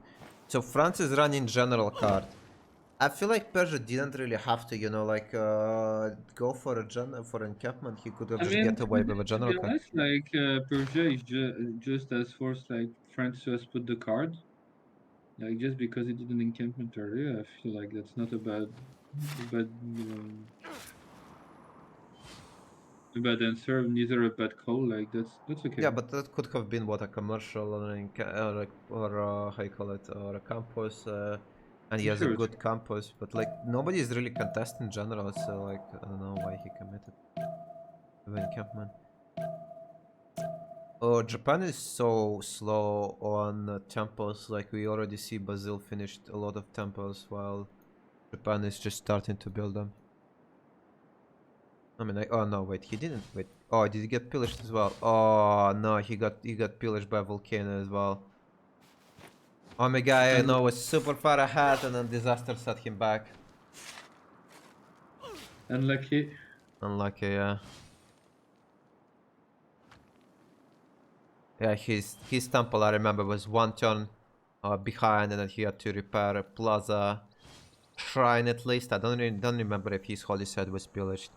So France is running general card. I feel like Persia didn't really have to, you know, like go for encampment. He could have just get away with a general to be card. honest, like Persia is just as forced like France to has put the card. Like just because it did an encampment earlier, I feel like that's not a bad a bad answer, neither a bad call. Like that's okay. Yeah, but that could have been what a commercial or how you call it, or a campus. And he has a Sure. good campus, but like nobody is really contesting general, so like I don't know why he committed to encampment. Oh, Japan is so slow on temples. Like we already see Brazil finished a lot of temples while Japan is just starting to build them. I mean, like, oh no, wait, he didn't. Wait, oh, did he get pillaged as well? Oh no, he got pillaged by a volcano as well. Oh my guy, I know, was super far ahead, and then disaster set him back. Unlucky. Unlucky, yeah. Yeah, his temple, I remember, was one turn behind, and then he had to repair a plaza shrine at least. I don't remember if his holy site was pillaged.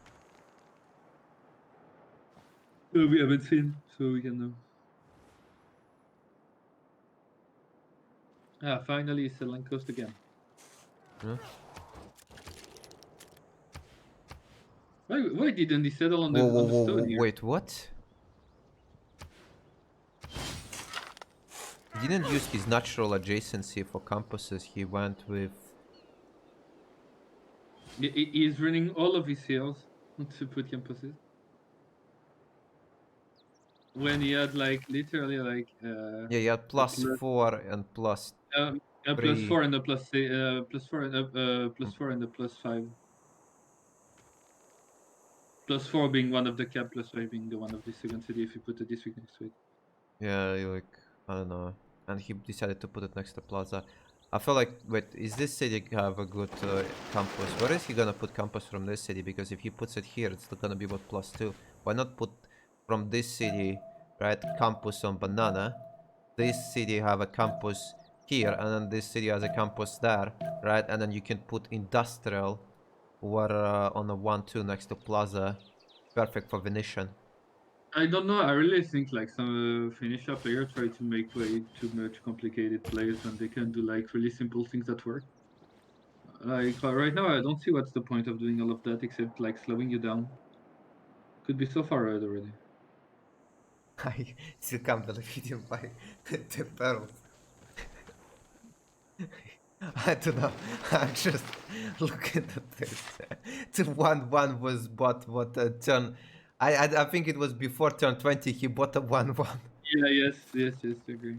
We haven't seen, so we can know. Ah, finally, Settling Coast again. Yeah. Why didn't he settle on the stone here? Wait, what? He didn't use his natural adjacency for campuses, he went with... He's running all of his hills to put campuses. When he had like literally like yeah, he had +4 and +3. a +4 and a +4 and a +4 and a +5. +4 being one of the cap, +5 being the one of the second city if you put the district next to it. Yeah, like, I don't know. And he decided to put it next to Plaza. I feel like, wait, is this city have a good campus? Where is he gonna put campus from this city? Because if he puts it here, it's gonna be what, +2. Why not put from this city, right, campus on Banana? This city have a campus here, and then this city has a campus there, right? And then you can put industrial or on a 1-2 next to Plaza. Perfect for Venetian. I don't know. I really think like some Phoenicia players try to make way too much complicated plays when they can do like really simple things that work. Like right now, I don't see what's the point of doing all of that except like slowing you down. Could be so far ahead already. I still can't believe he didn't buy the pearls. I don't know. I'm just looking at this. The 1-1 was bought what turn. I think it was before turn 20. He bought a 1-1. Yeah. Yes. Agree.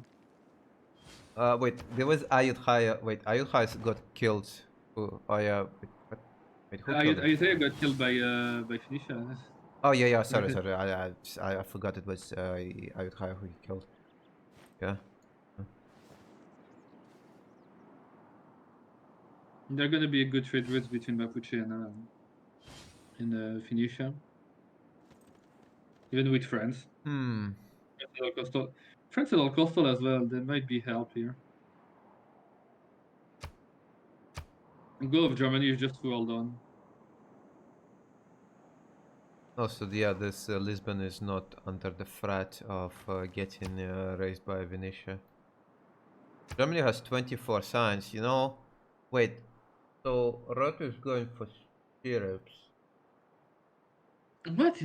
Wait, there was Ayudhaya. Wait, Ayudhaya got killed. Oh yeah. Wait, who killed him? Isaiah got killed by Phoenicia. Oh yeah. Sorry. Okay. I forgot it was Ayudhaya who he killed. Yeah. They're gonna be a good trade routes between Mapuche and Phoenicia. Even with France. France and Al Coastal as well. There might be help here. The goal of Germany is just to hold on. Also, yeah, this Lisbon is not under the threat of getting raised by Venetia. Germany has 24 signs, you know? Wait, so Roto is going for Civrus. What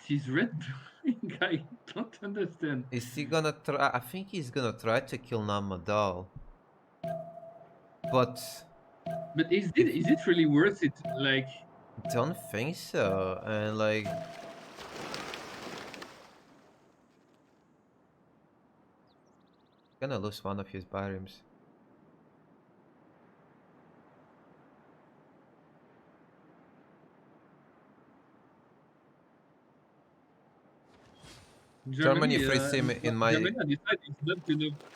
is Red doing? I don't understand. Is he gonna try? I think he's gonna try to kill Namadal. But is it really worth it? Like, don't think so. And like, gonna lose one of his bariums. Germany frees him in my. Germany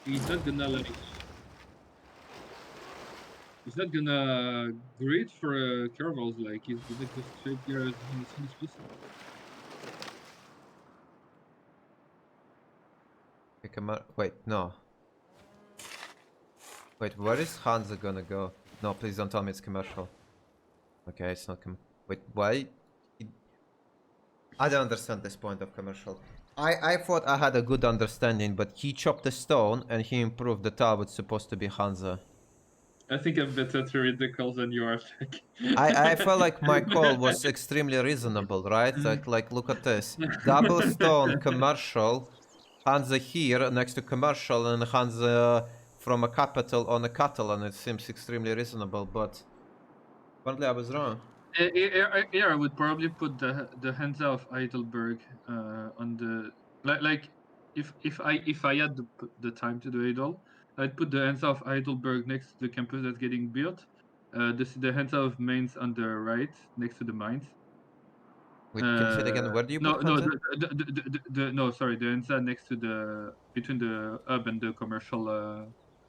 he's not gonna like. He's not gonna grid for curvels. Like he's gonna go straight here as soon as possible. Wait, no. Wait, where is Hansa gonna go? No, please don't tell me it's commercial. Okay, it's not wait, why? I don't understand this point of commercial. I thought I had a good understanding, but he chopped the stone and he improved the tile. It's supposed to be Hansa. I think I'm better to read the calls than you are. I felt like my call was extremely reasonable, right? Like look at this. Double stone commercial, Hansa here next to commercial, and Hansa from a capital on a Catalan, it seems extremely reasonable, but apparently I was wrong. Here I would probably put the Hansa of Heidelberg on the like if I had the time to do it all, I'd put the Hansa of Heidelberg next to the campus that's getting built. The Hansa of Mainz on the right next to the mines. Wait, can you say it again? Where do you put no, Hansa? no, sorry, the Hansa next to the between the hub and the commercial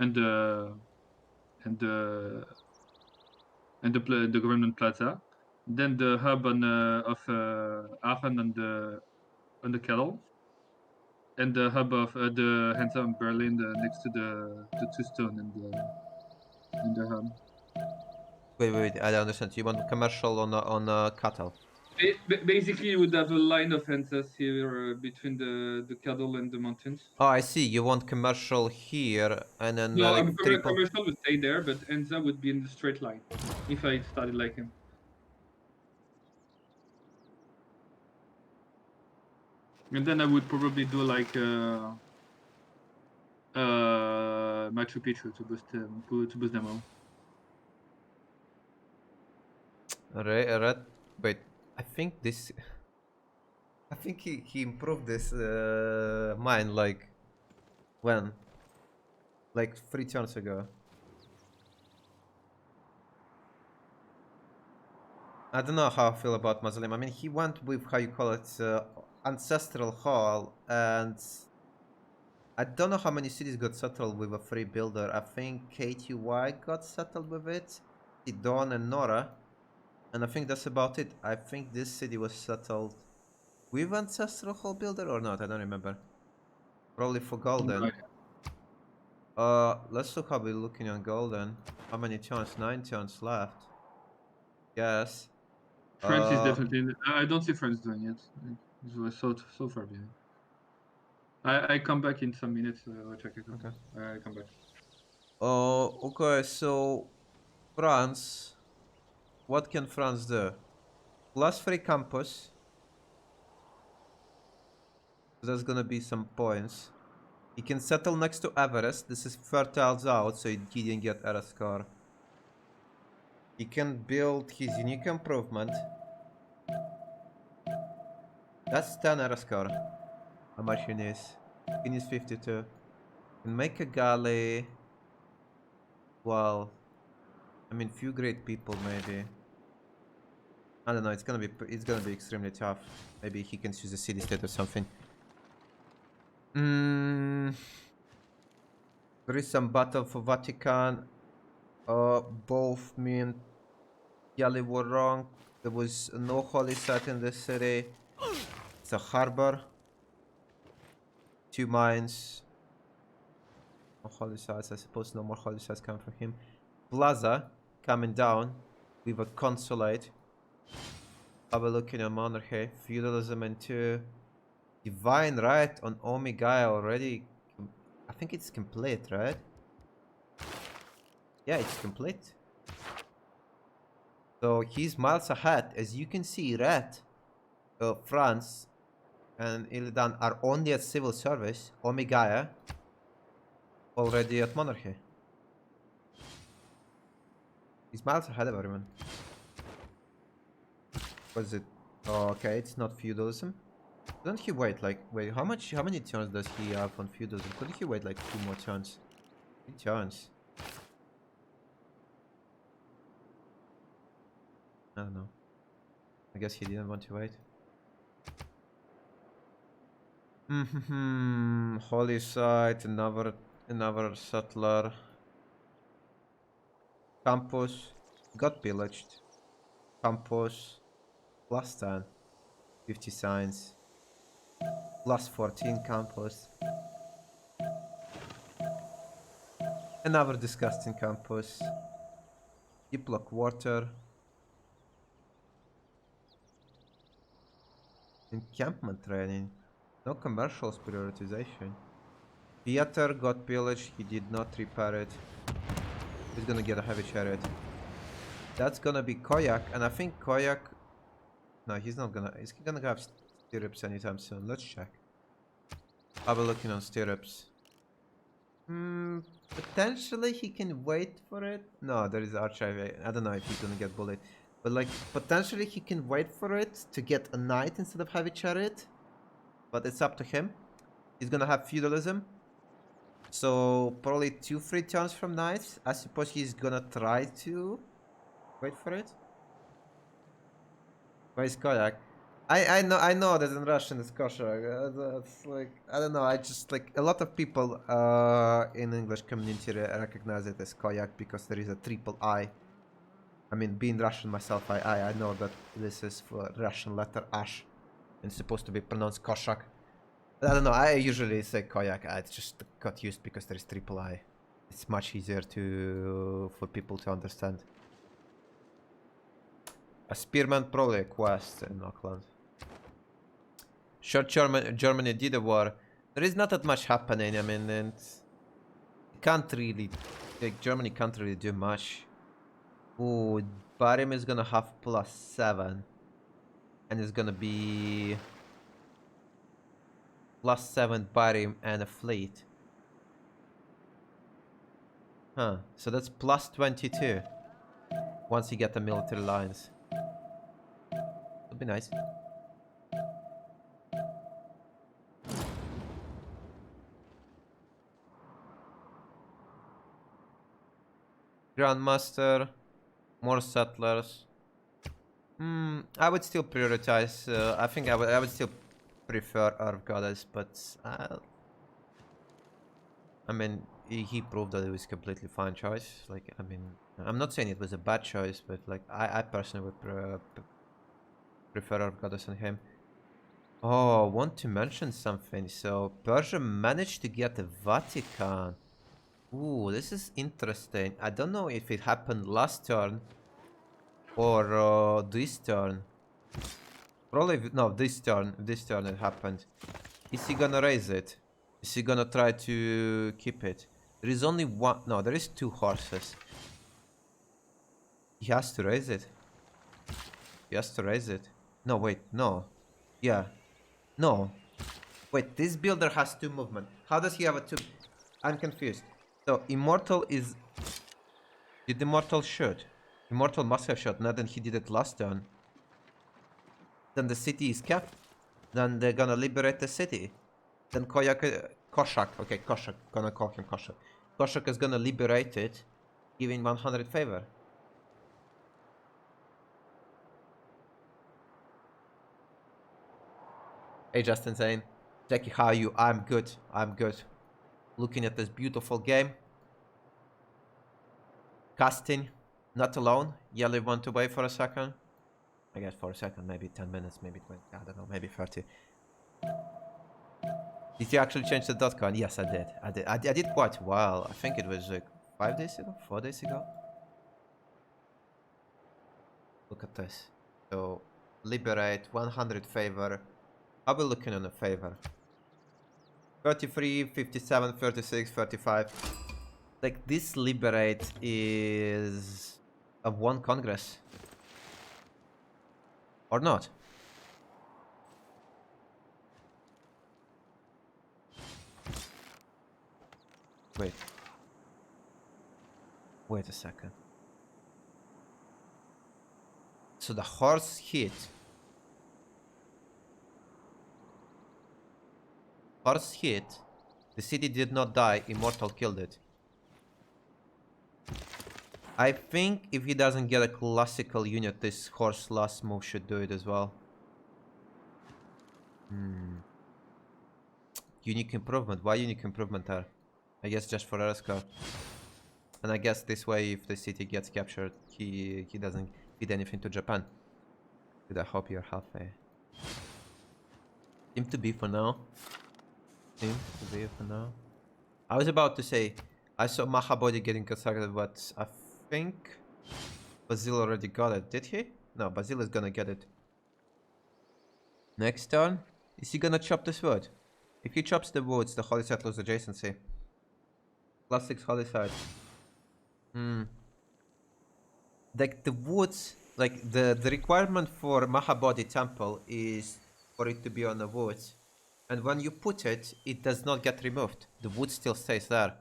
and the and the the government plaza. Then the hub of Aachen on the kettle, and the hub of the Hansa in Berlin next to the two stone and the hub. Wait, I don't understand. You want commercial on a cattle? Basically, you would have a line of Hansas here between the cattle and the mountains. Oh, I see. You want commercial here and then No, like triple. commercial would stay there, but Hansa would be in the straight line if I started like him. And then I would probably do like Machu Picchu to boost them all. Red. Wait, I think this. I think he improved this mine like when? Like 3 turns ago. I don't know how I feel about Mausoleum. I mean, he went with how you call it Ancestral Hall, and I don't know how many cities got settled with a free builder. I think KTY got settled with it, Sidon and Nora, and I think that's about it. I think this city was settled with Ancestral Hall builder or not. I don't remember. Probably for Golden. Let's look how we're looking on Golden. How many turns? 9 turns left. Yes. France is definitely. I don't see France doing it. It was so far behind. I come back in some minutes. I'll check it. Okay. I come back. Okay. So France. What can France do? +3 campus. There's gonna be some points. He can settle next to Everest. This is fertile out, so he didn't get error score. He can build his unique improvement. That's 10 error score. How much he needs? He needs 52. Can make a galley. Well, I mean, few great people maybe. I don't know. It's gonna be extremely tough. Maybe he can choose a city state or something. There is some battle for Vatican. Both me and Yali were wrong. There was no holy site in the city. It's a harbor. 2 mines. No holy sites. I suppose no more holy sites come from him. Plaza coming down with a consulate. Have a look in a monarchy. Feudalism and 2. Divine right on Omega already. I think it's complete, right? Yeah, it's complete. So he's miles ahead. As you can see, Red, France, and Illidan are only at civil service. Omega already at monarchy. He's miles ahead of everyone. What is it? Oh, okay, it's not feudalism. Don't he wait wait, how many turns does he have on feudalism? Couldn't he wait like 2 more turns? 3 turns. I don't know. I guess he didn't want to wait. Holy site, another settler. Campus got pillaged. Campus +10. 50 signs. +14 campus. Another disgusting campus. Deep-lock water. Encampment training. No commercials prioritization. Theater got pillaged. He did not repair it. He's gonna get a heavy chariot. That's gonna be Koyak, and I think Koyak. No, he's not gonna. Is he gonna have stirrups anytime soon? Let's check. Have a looking on stirrups. Potentially he can wait for it. No, there is archive. I don't know if he's gonna get bullied. But like, potentially he can wait for it to get a knight instead of heavy chariot. But it's up to him. He's gonna have feudalism. So probably 2-3 turns from knights. I suppose he's gonna try to wait for it. Where is Koyak? I know that in Russian it's Koshak. That's like, I don't know. I just like a lot of people in English community recognize it as Koyak because there is a triple I. I mean, being Russian myself, I know that this is for Russian letter Ash and it's supposed to be pronounced Koshak. I don't know. I usually say Koyak. I just got used because there is triple I. It's much easier for people to understand. A spearman, probably a quest in Auckland. Sure, Germany did a war. There is not that much happening. I mean, and can't really, like, Germany can't really do much. Ooh, Barium is gonna have +7, and it's gonna be +7 Barium and a fleet. Huh? So that's +22 once you get the military lines. Would be nice. Grandmaster, more settlers. I would still prioritize. I think I would still prefer Earth Goddess, but I mean, he proved that it was a completely fine choice. Like, I mean, I'm not saying it was a bad choice, but like, I personally would prefer Earth Goddess on him. Oh, want to mention something. So Persia managed to get the Vatican. Ooh, this is interesting. I don't know if it happened last turn or this turn. Probably no, this turn. This turn it happened. Is he gonna raise it? Is he gonna try to keep it? There is only one. No, there is 2 horses. He has to raise it. He has to raise it. No, wait, no. Yeah. No. Wait, this builder has 2 movement. How does he have a 2? I'm confused. So, Immortal is... Did Immortal shoot? Immortal must have shot, not that he did it last turn. Then the city is kept. Then they're gonna liberate the city. Then Koshak, okay, Koshak, gonna call him Koshak. Koshak is gonna liberate it, giving 100 favor. Hey Justin saying, Jackie, how are you? I'm good, I'm good. Looking at this beautiful game. Casting, not alone. Yellow want to wait for a second. I guess for a second, maybe 10 minutes, maybe 20, I don't know, maybe 30. Did you actually change the .con? Yes, I did. I did quite well. I think it was like 5 days ago, 4 days ago. Look at this. So, liberate, 100 favor. I'll be looking on a favor. 33, 57, 36, 35. Like, this liberate is of 1 Congress. Or not. Wait. Wait a second. So the horse hit. Horse hit. The city did not die. Immortal killed it. I think if he doesn't get a classical unit, this horse last move should do it as well. Unique improvement. Why unique improvement there? I guess just for Ersco. And I guess this way, if the city gets captured, he doesn't feed anything to Japan. Dude, I hope you're halfway. Seem to be for now. Seem to be for now. I was about to say, I saw Mahabodhi getting constructed, but I think Basil already got it. Did he? No, Basil is gonna get it. Next turn, is he gonna chop this wood? If he chops the woods, the Holy Site loses adjacency. +6 Holy Site. Like the woods, like the requirement for Mahabodhi Temple is for it to be on the woods. And when you put it, it does not get removed. The wood still stays there.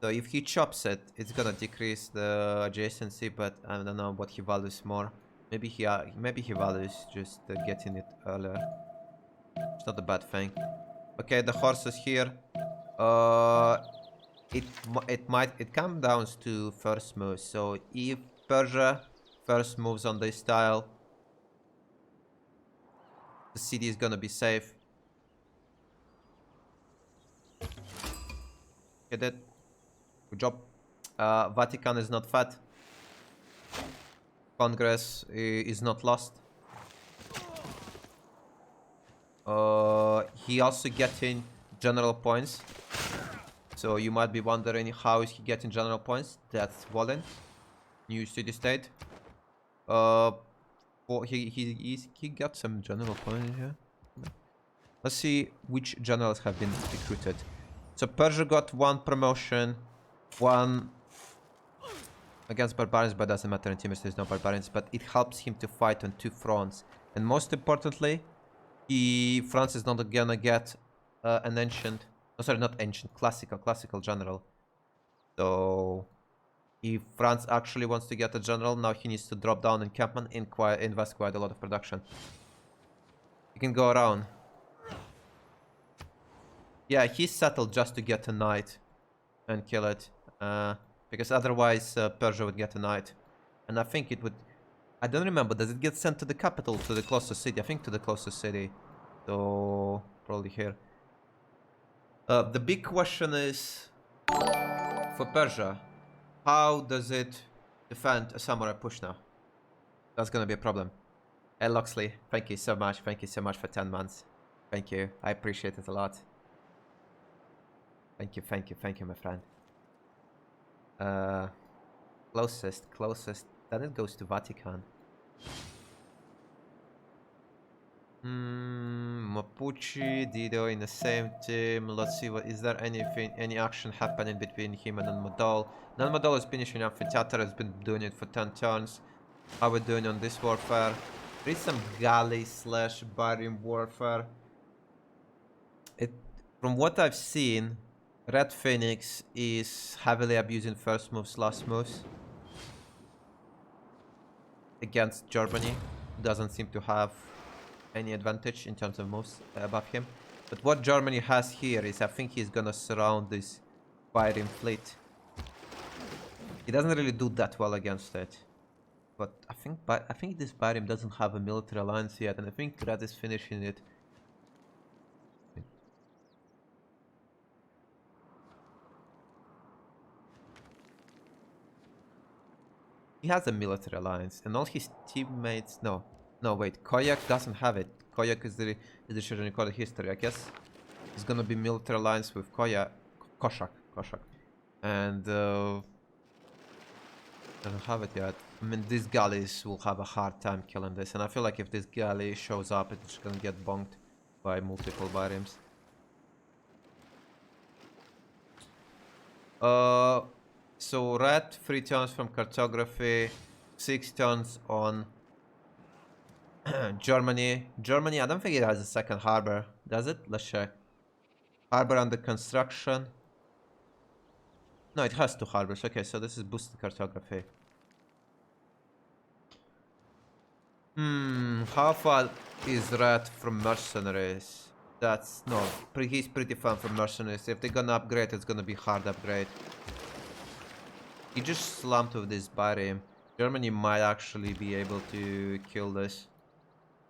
So if he chops it, it's gonna decrease the adjacency, but I don't know what he values more. Maybe he values just getting it earlier. It's not a bad thing. Okay, the horse is here. It comes down to first move. So if Persia first moves on this tile, the city is gonna be safe. Get it? Good job. Vatican is not fat. Congress is not lost. He also getting general points. So you might be wondering how is he getting general points. That's Wallen, new city state. Well, he got some general points here. Let's see which generals have been recruited. So Persia got 1 promotion, 1 against barbarians, but doesn't matter in Timus, there's no barbarians, but it helps him to fight on 2 fronts. And most importantly, France is not gonna get an ancient, oh, sorry, not ancient, classical general. So if France actually wants to get a general, now he needs to drop down encampment and invest quite a lot of production. You can go around. Yeah, he settled just to get a knight and kill it. Because otherwise Persia would get a knight. And I think it would... I don't remember, does it get sent to the capital, to the closest city? I think to the closest city. So, probably here. The big question is, for Persia, how does it defend a samurai push now? That's gonna be a problem. Hey Loxley, thank you so much. Thank you so much for 10 months. Thank you. I appreciate it a lot. Thank you, my friend. Closest. Then it goes to Vatican. Mapuche, Dido in the same team. Let's see, what is there any action happening between him and Modol? Modol is finishing up Theater, has been doing it for 10 turns. How we're doing on this warfare? There is some galley / barium warfare. From what I've seen, Red Phoenix is heavily abusing first moves, last moves against Germany. Doesn't seem to have any advantage in terms of moves above him. But what Germany has here is, I think he's gonna surround this Barium fleet. He doesn't really do that well against it. But I think this Barium doesn't have a military alliance yet, and I think Red is finishing it. He has a military alliance, and all his teammates... No, wait. Koyak doesn't have it. Koyak is the children recorded history, I guess. He's gonna be military alliance with Koshak. And doesn't have it yet. I mean, these galleys will have a hard time killing this, and I feel like if this galley shows up, it's gonna get bonked by multiple bariums. So Red, 3 turns from cartography, 6 turns on Germany. I don't think it has a second harbor, does it? Let's check. Harbor under construction. No, it has 2 harbors. Okay, so this is boosted cartography. How far is Red from mercenaries? He's pretty fun from mercenaries. If they're gonna upgrade, it's gonna be hard upgrade. He just slumped with this barium. Germany might actually be able to kill this.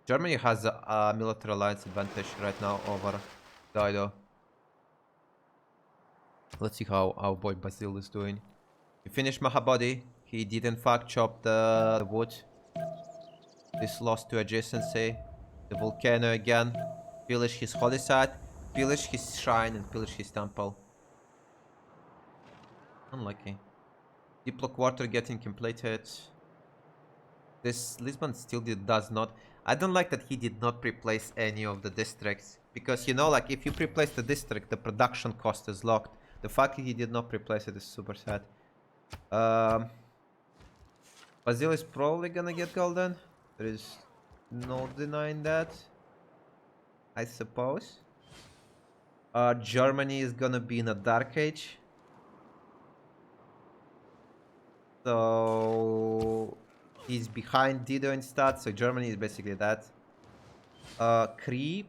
Germany has a military alliance advantage right now over Dido. Let's see how our boy Basil is doing. He finished Mahabodhi. He did in fact chop the wood. This lost to adjacency. The volcano again. Pillage his holy site. Pillage his shrine and pillage his temple. Unlucky. Diplo quarter getting completed. This Lisbon still does not... I don't like that he did not replace any of the districts. Because, you know, like, if you replace the district, the production cost is locked. The fact that he did not replace it is super sad. Basil is probably gonna get golden. There is no denying that, I suppose. Germany is gonna be in a dark age. So he's behind Dido in stats, so Germany is basically that. Cree,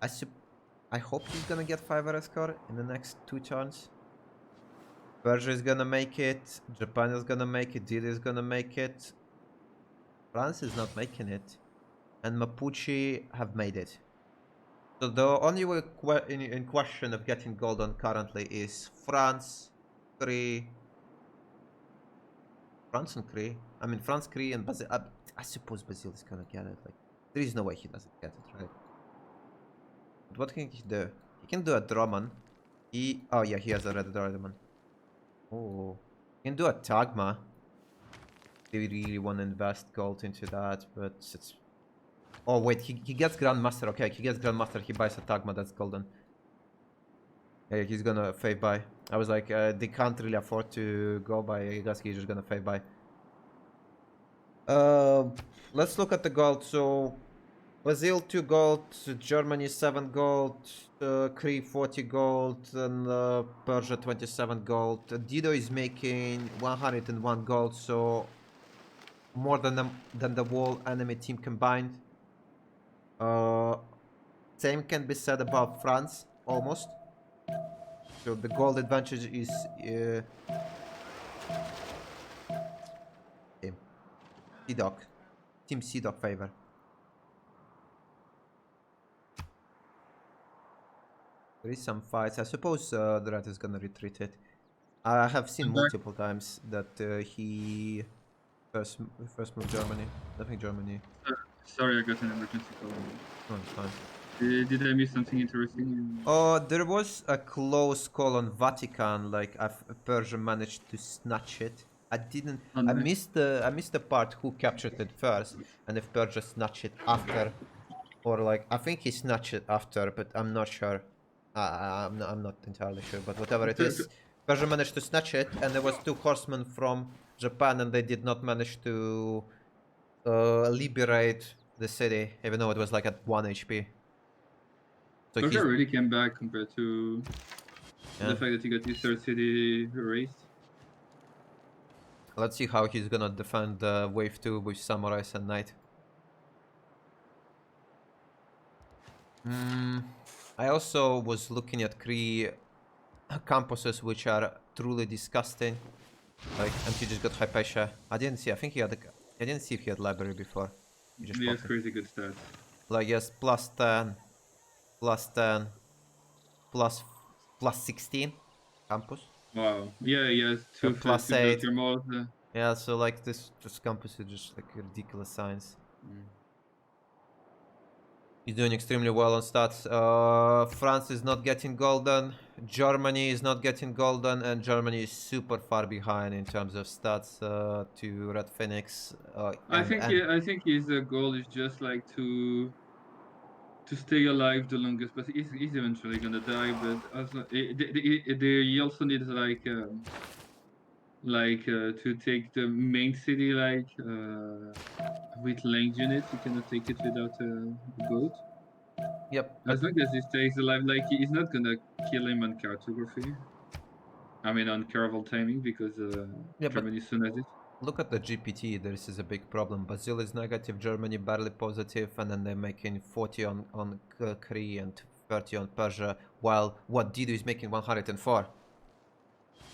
I hope he's gonna get 5 score in the next 2 turns. Persia is gonna make it, Japan is gonna make it, Dido is gonna make it. France is not making it. And Mapuche have made it. So the only way in question of getting golden currently is France, Cree, France and Cree. I mean France, Cree, and Brazil. I suppose Brazil is gonna get it. Like there is no way he doesn't get it, right? But what can he do? He can do a Drummond. Oh yeah, he has a red Drummond. Oh, he can do a Tagma. They really want to invest gold into that, but it's. Oh wait, he gets Grandmaster. Okay, he gets Grandmaster. He buys a Tagma. That's golden. Yeah, he's gonna fave buy. I was like, they can't really afford to go by. I guess he's just gonna fave buy. Let's look at the gold. So Brazil 2 gold, Germany 7 gold, Cree 40 gold, and Persia 27 gold. Dido is making 101 gold, so more than the whole enemy team combined. Same can be said about France, almost. So the gold advantage is Seadog. Team Seadog favor. There is some fights. I suppose the rat is gonna retreat it. I have seen multiple times that he first move Germany. I think Germany. Sorry, I got an emergency call. Oh, it's fine. Did I miss something interesting? Oh, there was a close call on Vatican. Like Persia managed to snatch it. I didn't. I missed the part who captured it first, and if Persia snatched it after, or like I think he snatched it after, but I'm not sure. I'm not entirely sure. But whatever it is, Persia managed to snatch it, and there was 2 horsemen from Japan, and they did not manage to liberate the city, even though it was like at 1 HP. So Persia really came back compared to the fact that he got his 3rd city erased. Let's see how he's gonna defend wave 2 with samurais and knight. I also was looking at Cree campuses, which are truly disgusting. Like, and he just got Hypatia. I didn't see. I think he had. I didn't see if he had library before. He has crazy good stats. Like yes, plus 10, plus 10, plus 16 campus. Wow. Yeah, yes. Plus 8. Thermals, yeah, so like this campus is just like ridiculous science. He's doing extremely well on stats. France is not getting golden. Germany is not getting golden, and Germany is super far behind in terms of stats to Red Phoenix. I think his goal is just like to stay alive the longest, but he's eventually gonna die. But also, he also needs to take the main city with length units. You cannot take it without a boat. Yep. As long as he stays alive, like he's not gonna kill him on cartography. I mean on caravel timing because Germany soon has it. Look at the GPT. This is a big problem. Brazil is negative, Germany barely positive, and then they're making 40 on Cree and 30 on Persia, while what Dido is making 104.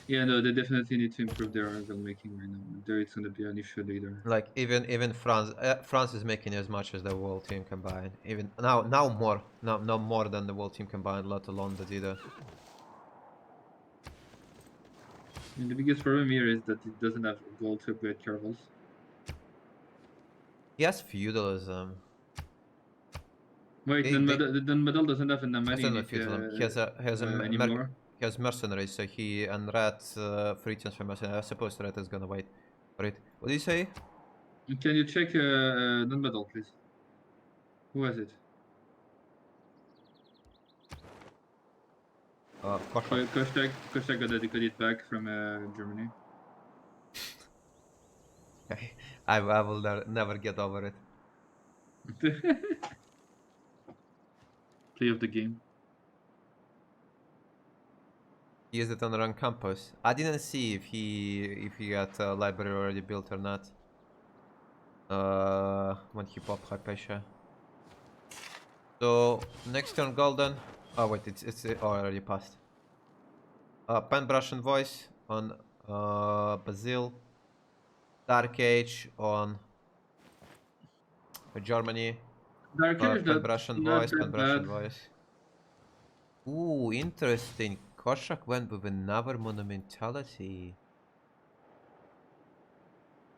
Yeah, no, they definitely need to improve their angle making right now. There it's gonna be an issue later. Like even France is making as much as the world team combined. Even now more, no more than the world team combined, let alone the Dido. And the biggest problem here is that it doesn't have gold to upgrade caravels. He has feudalism. Wait, then Medal doesn't have enough money in it, he has mercenaries, so he and Rat free transfer mercenary. I suppose Rat is gonna wait for it. What do you say? Can you check non-medal, please? Who has it? Kostak got it back from Germany. I will never get over it. Play of the game. He used it on the wrong campus. I didn't see if he got a library already built or not. When he popped Hypatia. So next turn golden. Oh wait, it's already passed. Pen brush and voice on Basil. Dark Age on Germany. Dark Age, Pen that's brush and not voice. Pen that brush bad. and voice. Ooh, interesting. Koshak went with another monumentality.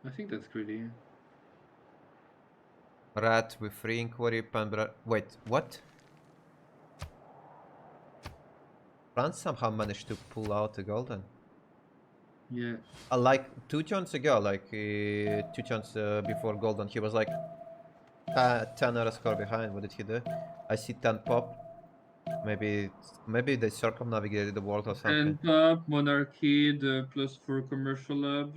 I think that's greedy. Rat with free inquiry. Pen brush. Wait, what? France somehow managed to pull out the golden. Yeah. Like 2 turns ago, like 2 turns before golden, he was like 10 error score behind. What did he do? I see 10 pop. Maybe they circumnavigated the world or something. 10 pop, Monarchy, the +4 commercial lab.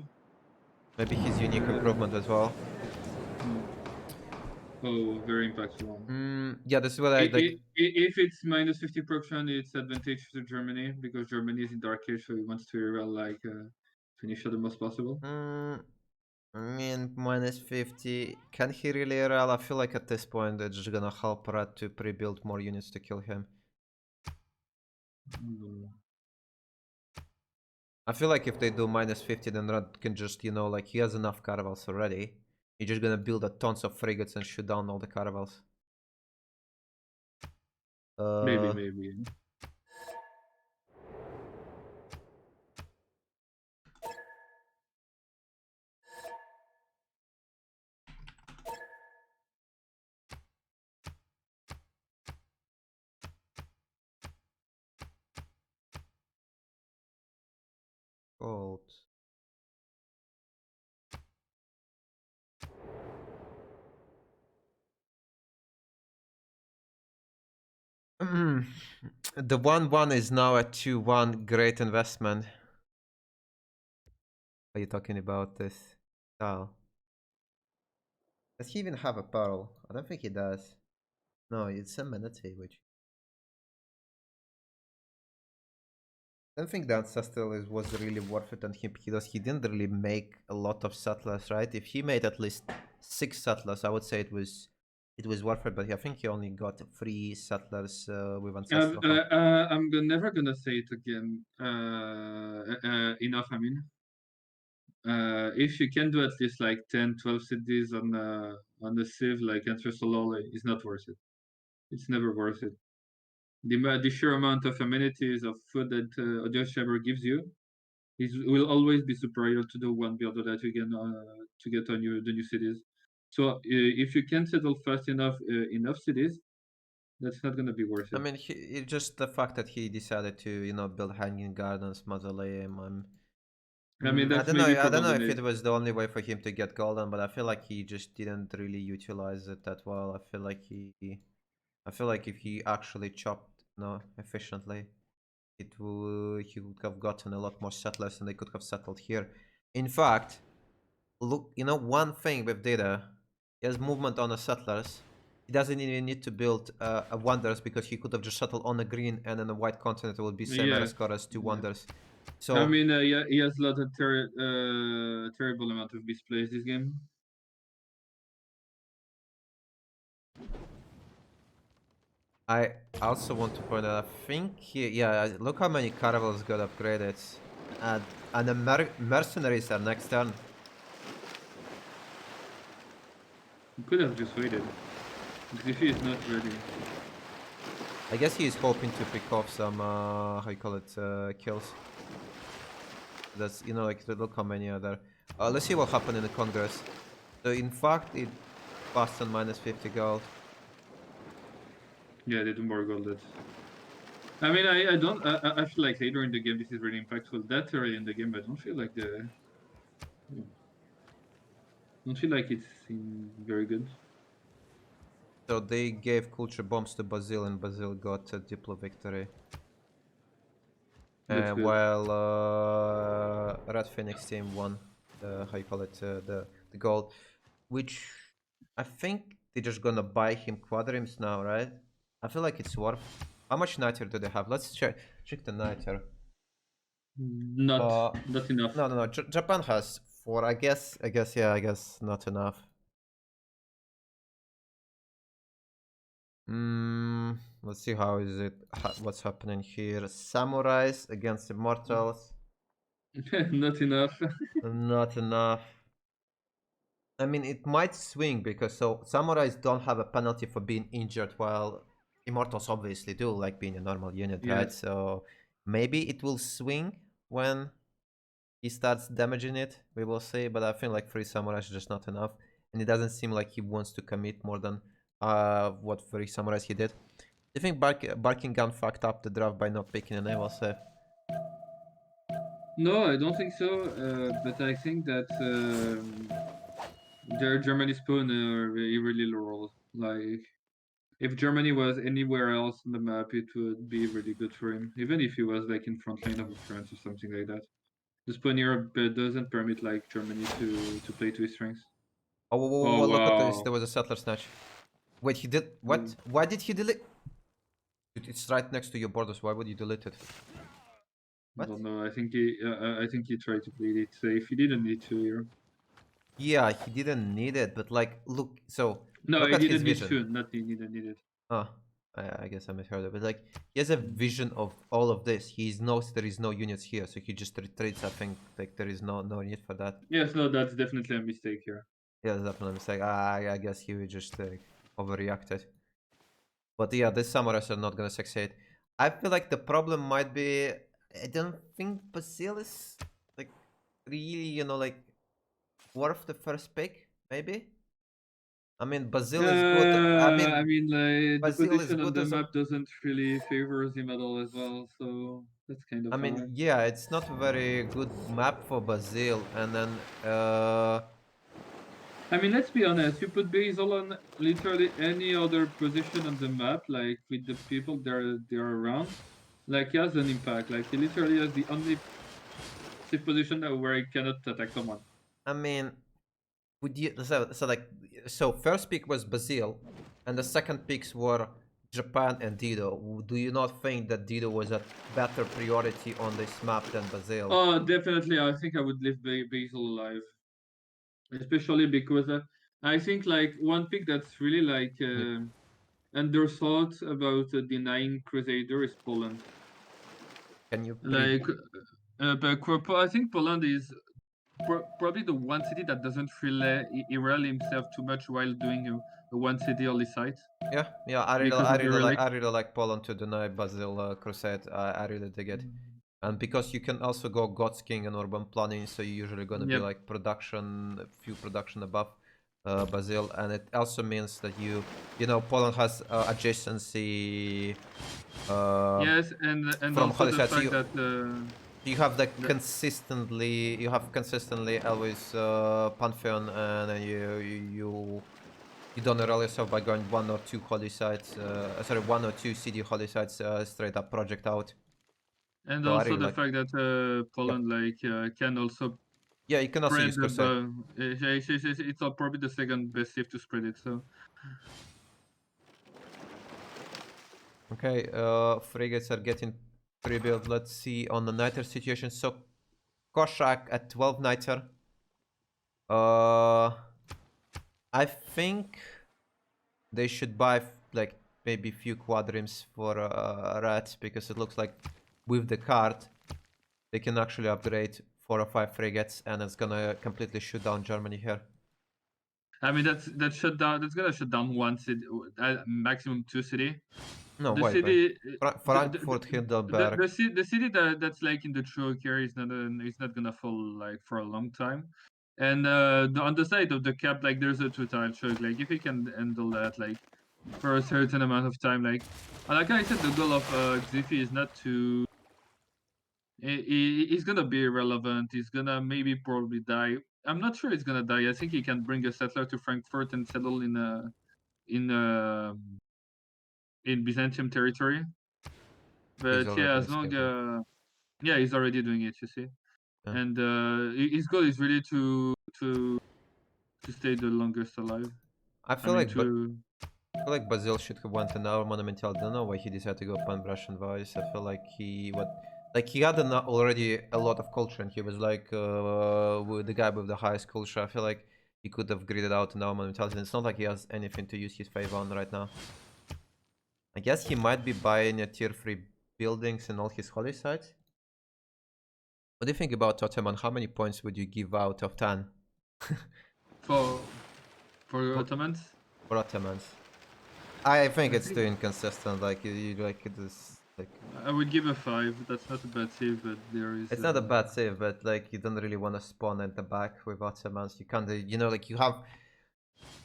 Maybe his unique improvement as well. Oh, very impactful. Yeah, this is what I like. If it's minus 50 production, it's advantage to Germany because Germany is in Dark Age, so he wants to like finish the most possible. I mean, minus 50. Can he really RL? I feel like at this point it's just gonna help Rat to pre-build more units to kill him. I feel like if they do minus 50, then Rat can just, you know, like he has enough caravels already. He's just gonna build a tons of frigates and shoot down all the caravels. Maybe. Gold. The 1-1 is now a 2-1 great investment. Are you talking about this style? Does he even have a pearl? I don't think he does. No, it's a Manatee, which I don't think the ancestral was really worth it on him because he didn't really make a lot of settlers, right? If he made at least 6 settlers, I would say it was worth it. But I think he only got 3 settlers with ancestral. I'm never gonna say it again. Enough. I mean, if you can do at least like 10, 12 cities on the Civ, like ancestral, it's not worth it. It's never worth it. The sheer amount of amenities of food that Audio Shaver gives you will always be superior to the one builder that you can to get on the new cities. So if you can settle fast enough cities, that's not gonna be worth it. I mean, it's just the fact that he decided to, you know, build hanging gardens, mausoleum. I mean, I that's don't know. maybe I don't know if it. it was the only way for him to get golden, but I feel like he just didn't really utilize it that well. I feel like if he actually chopped, efficiently, he would have gotten a lot more settlers, and they could have settled here. In fact, look, one thing with Data, he has movement on the settlers. He doesn't even need to build a wonders because he could have just settled on a green and then a white continent. It would be same error score as 2 wonders. So I mean, yeah, he has a lot of terrible amount of misplays this game. I also want to point out, I think look how many caravels got upgraded. And the mercenaries are next turn. He could have just waited. Xifi is not ready. I guess he is hoping to pick off some, how you call it, kills. That's, like, look how many are there. Let's see what happened in the Congress. So, in fact, it passed on minus 50 gold. Yeah, they do more gold. I mean, I feel like later in the game this is really impactful. That early in the game, I don't feel like it's very good. So they gave culture bombs to Brazil, and Brazil got a Diplo victory. While Red Phoenix team won the, how you call it, the gold, which I think they're just gonna buy him quadrims now, right? I feel like it's worth. How much niter do they have? Let's check the niter. Not enough. No. Japan has 4. I guess not enough. Let's see how is it. What's happening here? Samurais against Immortals. Not enough. Not enough. I mean, it might swing because Samurais don't have a penalty for being injured, while Immortals obviously do, like being a normal unit, Yes. right? So maybe it will swing when he starts damaging it. We will see, but I feel like 3 Samurais is just not enough, and it doesn't seem like he wants to commit more than what 3 Samurais he did. Do you think Barking Gun fucked up the draft by not picking a naval save? No, I don't think so. But I think that Germany's pawn really low. Like, if Germany was anywhere else on the map, it would be really good for him. Even if he was like in front line of France or something like that. This pawn here doesn't permit like Germany to play to his strengths. Oh, Oh look at this! wow! There was a settler snatch. Wait, he did what? Why did he delete? It's right next to your borders. Why would you delete it? I don't know. I think he tried to play it safe. He didn't need to here. Yeah, he didn't need it, but like, look. So No, look he at his didn't need vision. to. Not he didn't need it. Oh, I guess I misheard it. But like, he has a vision of all of this. He knows there is no units here, so he just retreats. I think like there is no need for that. Yes, no, that's definitely a mistake here. Yeah, that's definitely a mistake. I guess he would just overreacted. But yeah, these samurais are not gonna succeed. I feel like the problem might be I don't think Basil is like really, like worth the first pick, maybe? I mean, Basil is good. I mean, like the Basil is position on good the as a. map doesn't really favor him at all as well, so that's kind of I mean, hard. yeah, it's not a very good map for Basil, and then I mean, let's be honest. You put Basil on literally any other position on the map, like with the people they're around, like he has an impact. Like he literally has the only safe position where he cannot attack someone. I mean, would you so first pick was Basil, and the second picks were Japan and Dido. Do you not think that Dido was a better priority on this map than Basil? Oh, definitely. I think I would leave Basil alive, especially because I think like one pick that's really like underthought about denying Crusader is Poland. Can you Like, I think Poland is probably the one city that doesn't really rally himself too much while doing a one city only site. Yeah, I Because of the relic. really like Poland to deny Basil Crusade. I really dig it. And because you can also go God's King and urban planning, so you're usually gonna be Yep. like few production above Basil, and it also means that Poland has adjacency. Yes, and From also Holy the Site, so fact that you have consistently always Pantheon, and then you don't rely yourself by going 1 or 2 holy sites. 1 or 2 CD holy sites straight up project out. and So I also really the like. fact that Poland can also Yeah, you can also spread use Crusade. it's probably the second best safe to spread it. So Okay, frigates are getting pre-built. Let's see on the niter situation. So Koshak at 12 niter. I think they should buy like maybe few quadrims for rats, because it looks like with the card they can actually upgrade 4 or 5 frigates, and it's gonna completely shoot down Germany here. I mean that's gonna shut down one city, maximum 2 city. No, The wait. city, Frankfurt, Hindenburg. the city that's like in the choke here is not gonna fall like for a long time. And on the side of the cap, like there's a 2-tile choke. Like if you can handle that, like for a certain amount of time, like I said, the goal of Xifi is not to. He's gonna be irrelevant. He's gonna maybe probably die. I'm not sure he's gonna die. I think he can bring a settler to Frankfurt and settle in Byzantium territory. But yeah, as long yeah, he's already doing it. You see, Yeah. and his goal is really to stay the longest alive. I feel like Basil should have went an hour monumental. I don't know why he decided to go pan brush and vice. I feel like Like he had already a lot of culture, and he was like with the guy with the highest culture. I feel like he could have gridded out an Alman mentality. It's not like he has anything to use his favor on right now. I guess he might be buying a tier 3 buildings in all his holy sites. What do you think about Ottoman? How many points would you give out of 10? For Ottomans? For Ottomans. I think I it's think- too inconsistent. Like you like it is like. I would give a 5. That's not a bad save, but there is. It's not a bad save, but like you don't really want to spawn at the back with Ottomans. You can't, you know, like you have.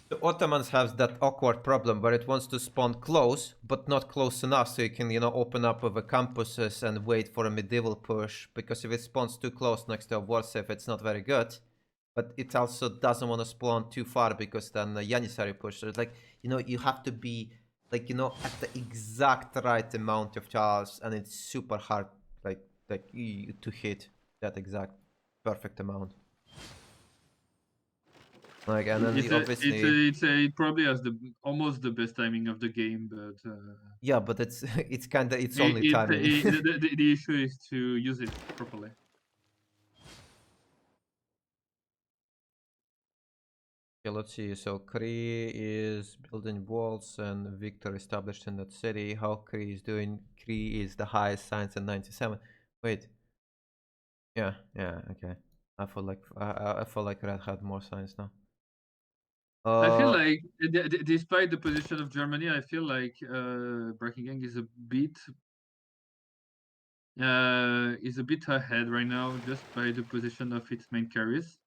The Ottomans have that awkward problem where it wants to spawn close, but not close enough, so you can, you know, open up with the campuses and wait for a medieval push. Because if it spawns too close next to a war safe, it's not very good. But it also doesn't want to spawn too far because then the Janissary push. So it's like, you know, you have to be like, you know, at the exact right amount of tiles, and it's super hard, like to hit that exact perfect amount. Like, and then obviously, it probably has almost the best timing of the game, but yeah, but it's it's only timing. the issue is to use it properly. Okay, let's see. So Kree is building walls and Victor established in that city. How Kree is doing? Kree is the highest science at 97. Wait. Yeah, okay. I feel like I feel like Red had more science now. I feel like, despite the position of Germany, I feel like Breaking Gang is a bit ahead right now, just by the position of its main carries.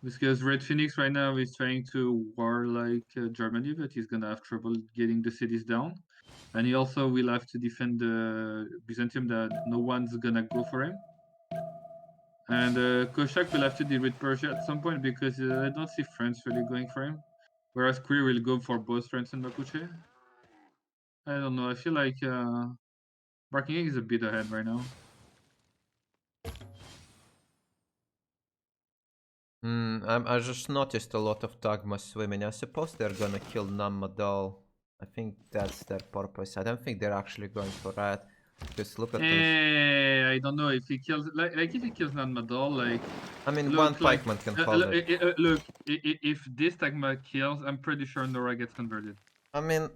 Because Red Phoenix right now is trying to war like Germany, but he's gonna have trouble getting the cities down, and he also will have to defend the Byzantium that no one's gonna go for him. And Koshak will have to deal with Persia at some point because I don't see France really going for him. Whereas Queer will go for both France and Mapuche. I don't know. I feel like Barking Egg is a bit ahead right now. I just noticed a lot of Tagma swimming. I suppose they're gonna kill Namadal. I think that's their purpose. I don't think they're actually going for that. Just look at this. I don't know if he kills like if he kills Nanmadol, like I mean, look, one pikeman can hold it. look, if this Tagma kills, I'm pretty sure Nora gets converted. I mean,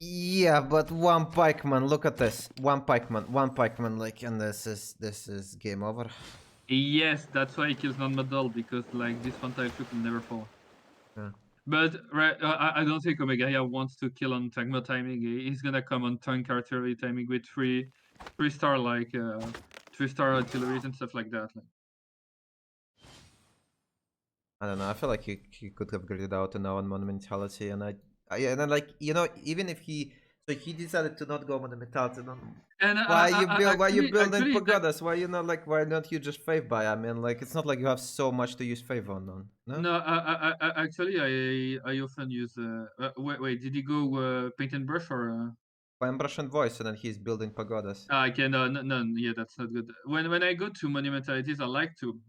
yeah, but one pikeman. Look at this. One pikeman. Like, and this is game over. Yes, that's why he kills Nanmadol, because like this one tile troop will never fall. Yeah. But right, I don't think Omegaya wants to kill on Tagma timing. He's gonna come on tank artillery timing with three star like 3-star artilleries and stuff like that. Like. I don't know. I feel like he could have gridded out a now on monumentality, and and then like, you know, even if he decided to not go monumentality, then And why you building pagodas? Why you not like, why don't you just fave by? I mean, like, it's not like you have so much to use fave on. No. No, actually, I often use. Wait, did he go paint and brush or? Paintbrush and voice, and then he's building pagodas. I can no, yeah, that's not good. When I go to monumentalities, I like to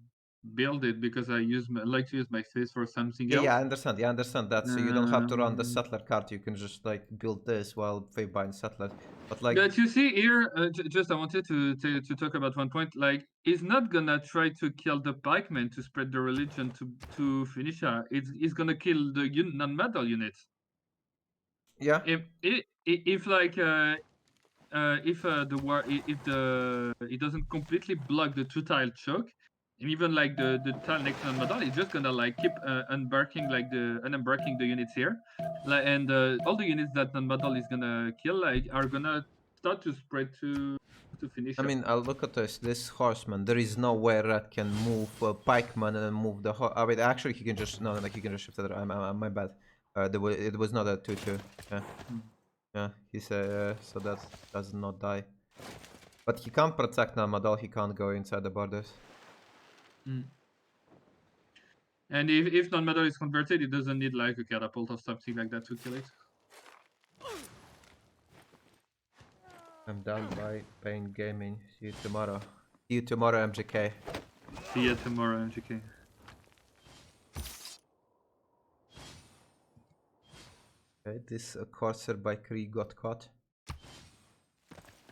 build it because I like to use my face for something else. Yeah, I understand. Yeah, I understand that. So you don't have to run the settler card. You can just like build this while fave buying settlers. But like, but you see here, just I wanted to talk about one point. Like, he's not gonna try to kill the pikemen to spread the religion to finish her. He's gonna kill the non-metal units. yeah. If like if the war if the it doesn't completely block the 2-tile choke, and even like the tile next to Madal, it's just gonna like keep unbarking the units here, like, and all the units that Madal is gonna kill like are gonna start to spread to finish. I mean, I'll look at this horseman. There is no way Red can move pikeman and move the horse. I mean, actually, he can just like he can just shift it. My bad. It was not a 2-2. Yeah. Yeah, he said so that does not die. But he can't protect Namadal, he can't go inside the borders. And if non-metal is converted, it doesn't need like a catapult or something like that to kill it. I'm done by Pain Gaming. See you tomorrow. See you tomorrow, MGK. See you tomorrow, MGK. Okay, this Corsair by Kree got caught.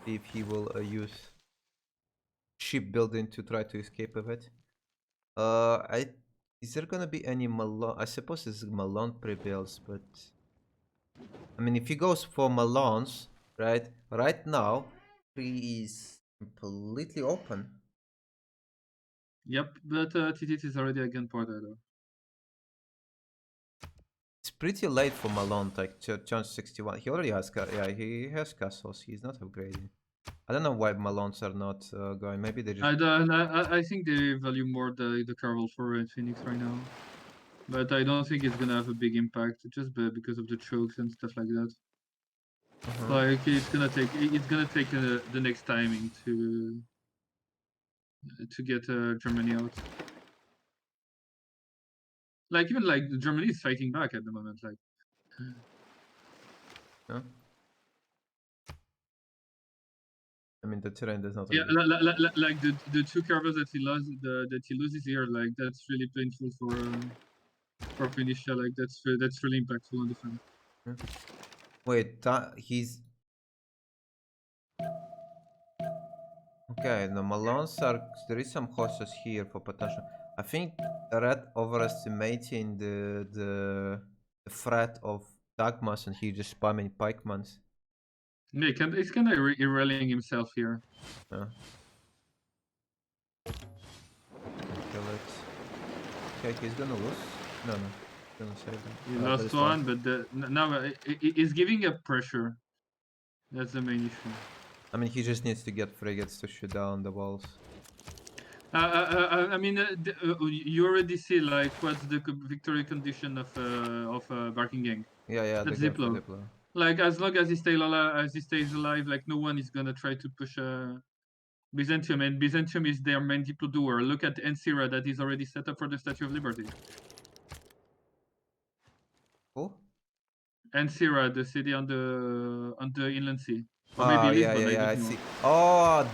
See if he will use shipbuilding to try to escape of it. Is there gonna be any Malone? I suppose it's Malone pre-builds, but I mean, if he goes for Malones, right? Right now, he is completely open. Yep, but TTT is already again ported though. It's pretty late for Malone, like turn 61. He already has, he has castles. He's not upgrading. I don't know why Malones are not going. Maybe they just. I think they value more the Caravel for Red Phoenix right now, but I don't think it's gonna have a big impact just because of the chokes and stuff like that. Like it's gonna take the next timing to get Germany out. Like even like Germany is fighting back at the moment. Like. Yeah. I mean, the terrain does not. Yeah, like the 2 caravels that he lost, that he loses here, like that's really painful for Phoenicia. Like that's really impactful on the front. Yeah. Wait, he's. Okay, the Malones are. There is some horses here for potential. I think Red overestimating the threat of Dagmas and he just spamming Pikemans. Yeah, he's kind of rallying himself here. Yeah. Kill it. Okay, he's gonna lose. No, he's gonna save them. He lost one, but now he's giving up pressure. That's the main issue. I mean, he just needs to get frigates to shoot down the walls. I mean, you already see like what's the victory condition of Barking Gang. Yeah, that's the Diplo. Diplo. Like as long as he stays alive, like no one is gonna try to push Byzantium, and Byzantium is their main Diplo doer. Look at Ensira that is already set up for the Statue of Liberty. Who? Ensira, the city on the Inland Sea. Or maybe Lisbon, yeah, I see. Oh,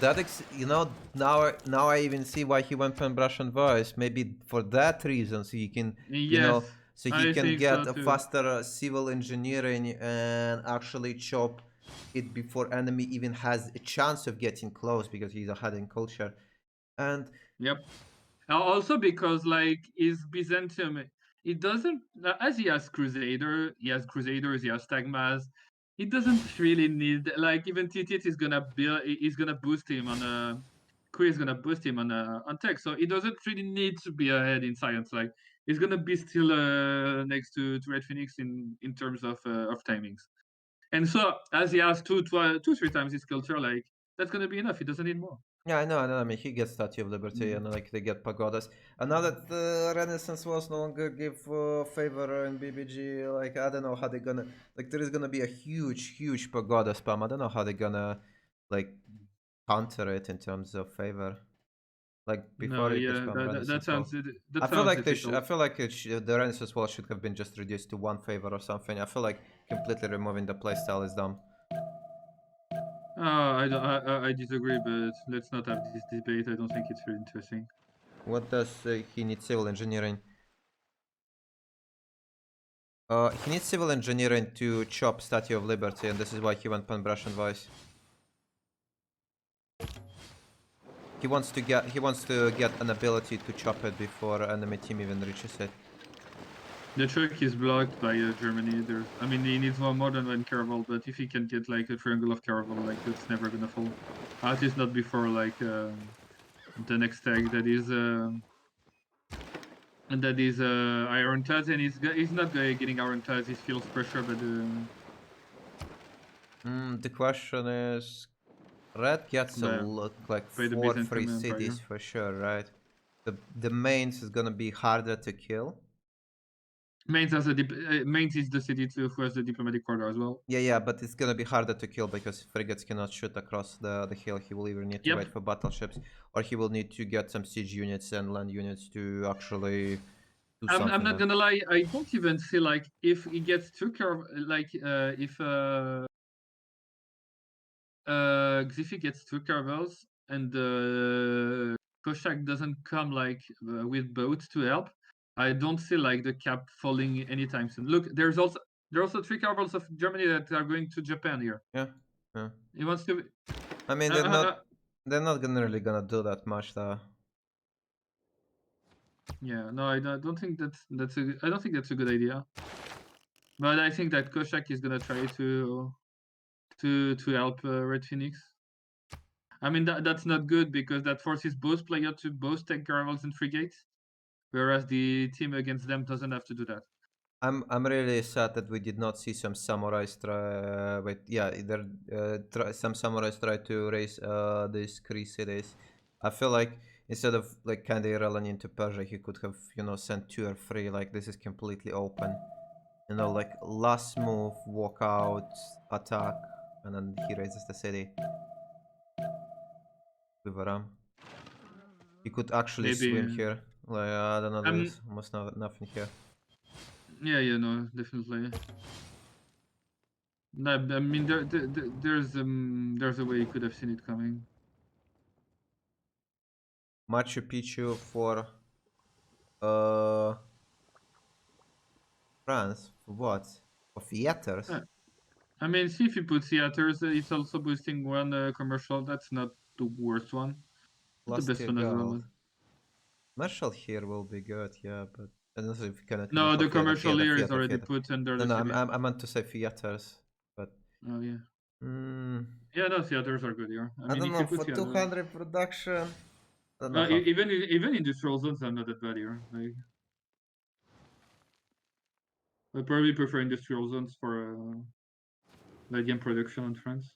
you know, now I even see why he went from Russian voice. Maybe for that reason, so he can, you know, so he can get a faster civil engineering and actually chop it before enemy even has a chance of getting close because he's ahead in culture. And yep. Also because like is Byzantium, it doesn't, as he has Crusaders, he has Stagmas. It doesn't really need, like even TTT is gonna boost him on Queen is gonna boost him on tech, so it doesn't really need to be ahead in science. Like he's gonna be still next to Red Phoenix in terms of timings. And so as he has 2-3 times his culture, like that's gonna be enough. He doesn't need more. yeah, I know. I mean, he gets Statue of Liberty and like they get pagodas. And now that the Renaissance Wars no longer give favor in BBG, like I don't know how they're gonna, like there is gonna be a huge pagoda spam. I don't know how they're gonna like counter it in terms of favor. Like before No, you yeah, could spam that sounds. I feel like I feel like the Renaissance Wall should have been just reduced to one favor or something. I feel like completely removing the playstyle is dumb. I disagree, but let's not have this debate. I don't think it's very interesting. What does he need civil engineering? He needs civil engineering to chop Statue of Liberty, and this is why he went pan-Russian voice. He wants to get an ability to chop it before enemy team even reaches it. The trick is blocked by Germany. I mean, he needs more than one caravel, but if he can get like a triangle of caravel, like that's never gonna fall. At least not before like the next tag that is Ironclads, and he's not getting Ironclads. He feels pressure, but the question is, Red gets a look like 4 free cities for sure, right? The mains is gonna be harder to kill. Mainz is the city who has the diplomatic quarter as well. Yeah, but it's gonna be harder to kill because frigates cannot shoot across the hill. He will either need to wait for battleships, or he will need to get some siege units and land units to actually do something. I'm not gonna lie, I don't even see like if he gets two like if Xifi gets two caravels and Koshak doesn't come like with boats to help, I don't see like the cap falling anytime soon. Look, there are also 3 caravels of Germany that are going to Japan here. Yeah. He wants to. I mean, they're not really gonna do that much though. Yeah, no, I don't think I don't think that's a good idea. But I think that Koshak is gonna try to help Red Phoenix. I mean, that's not good because that forces both players to both take caravels and frigates, whereas the team against them doesn't have to do that. I'm really sad that we did not see some samurais try. Some samurais try to raise these Kree cities. I feel like instead of like kind of running into Persia, he could have sent 2 or 3. Like this is completely open. Like last move, walk out, attack, and then he raises the city with a ram. He could actually Maybe, swim here. Like I don't know, there's almost nothing here. Yeah, no, definitely. No, I mean, there's a way you could have seen it coming. Machu Picchu for France for what? For theaters? I mean, see if you put theaters, it's also boosting one commercial. That's not the worst one. Not the best one as well. But... Commercial here will be good, yeah, but I don't know if you can. No, the commercial here is already put under the city. I meant to say theaters, but. Oh yeah. Yeah, no, theaters are good here. I don't know, for 200 production. Even industrial zones are not that bad here. Like, I probably prefer industrial zones for like game production in France.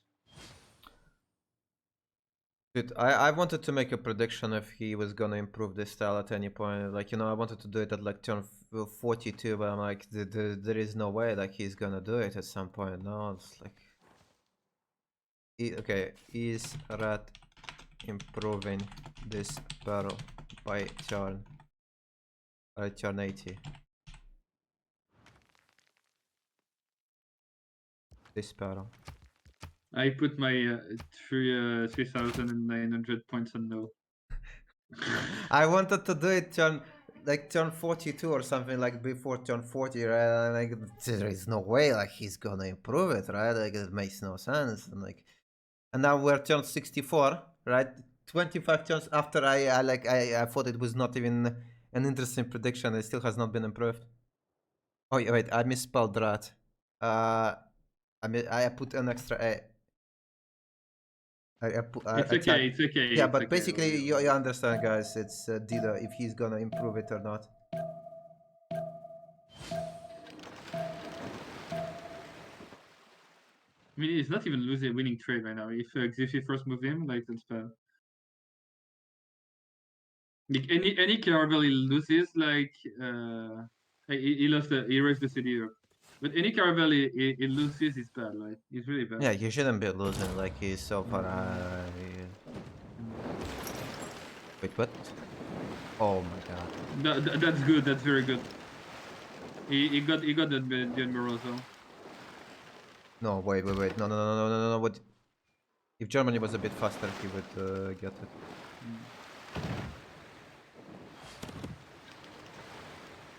Dude, I wanted to make a prediction if he was gonna improve this style at any point. Like, I wanted to do it at like turn 42, but I'm like, there is no way like he's gonna do it at some point. No, it's like, okay, is Red improving this barrel by turn 80? This barrel. I put my 3,900 points on no. I wanted to do it turn 42 or something, like before turn 40, right? Like there is no way like he's gonna improve it, right? Like it makes no sense. And now we're turn 64, right? 25 turns after I thought it was not even an interesting prediction. It still has not been improved. Oh yeah, wait, I misspelled that. I put an extra A. It's okay. Yeah, but basically you understand, guys. It's Dido if he's gonna improve it or not. I mean, he's not even losing winning trade right now. If Xifi first move him, like that's bad. Like any caravel he loses, like he raised the city up. But any caravel he loses is bad. Like he's really bad. Yeah, he shouldn't be losing. Like he's so far. Wait, what? Oh my god. That's good. That's very good. He got the admiral though. No, wait. No. What? If Germany was a bit faster, he would get it.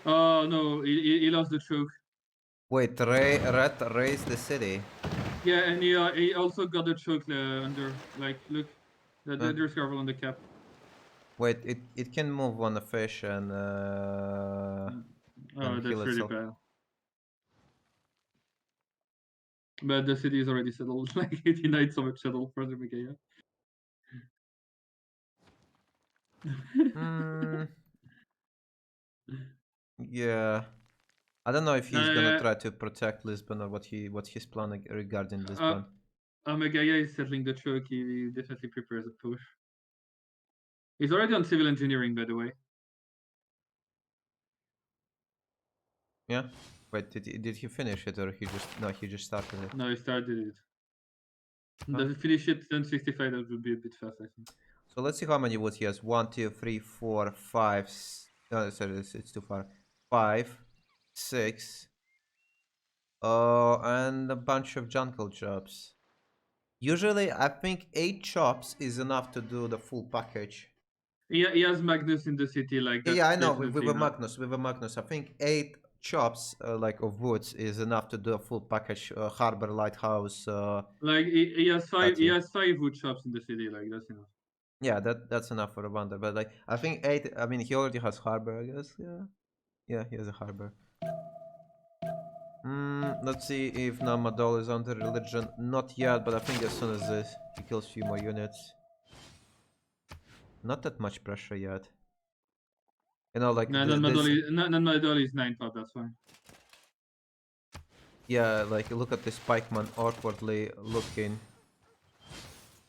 Oh no, he lost the choke. Wait, Red raised the city. Yeah, and he also got the choke under. Like, look, there's caravel on the cap. Wait, it can move on the fish and. Oh, and that's really bad. But the city is already settled. Like he denied so much settle for the Megaya. Yeah. I don't know if he's gonna try to protect Lisbon or what's his plan regarding Lisbon. Megaya is settling the choke. He definitely prepares a push. He's already on civil engineering, by the way. Yeah. Wait, did he finish it or he just started it? No, he started it. Does it finish it 1065? That would be a bit fast, I think. So let's see how many woods he has. 1, 2, 3, 4, 5. No, sorry, it's too far. 5, 6. And a bunch of jungle jobs. Usually, I think 8 chops is enough to do the full package. Yeah, he has Magnus in the city, like that. Yeah, I know. With a Magnus, I think 8 chops like of woods is enough to do a full package harbor lighthouse. Like he has five. That's He it. has 5 wood shops in the city. Like that's enough. Yeah, that's enough for a wonder. But like I think 8. I mean, he already has harbor, I guess. Yeah, he has a harbor. Let's see if Namadol is under religion. Not yet, but I think as soon as this, he kills few more units. Not that much pressure yet. You know, like No, Madoli is 9 pot. That's fine. yeah, like look at this pikeman awkwardly looking.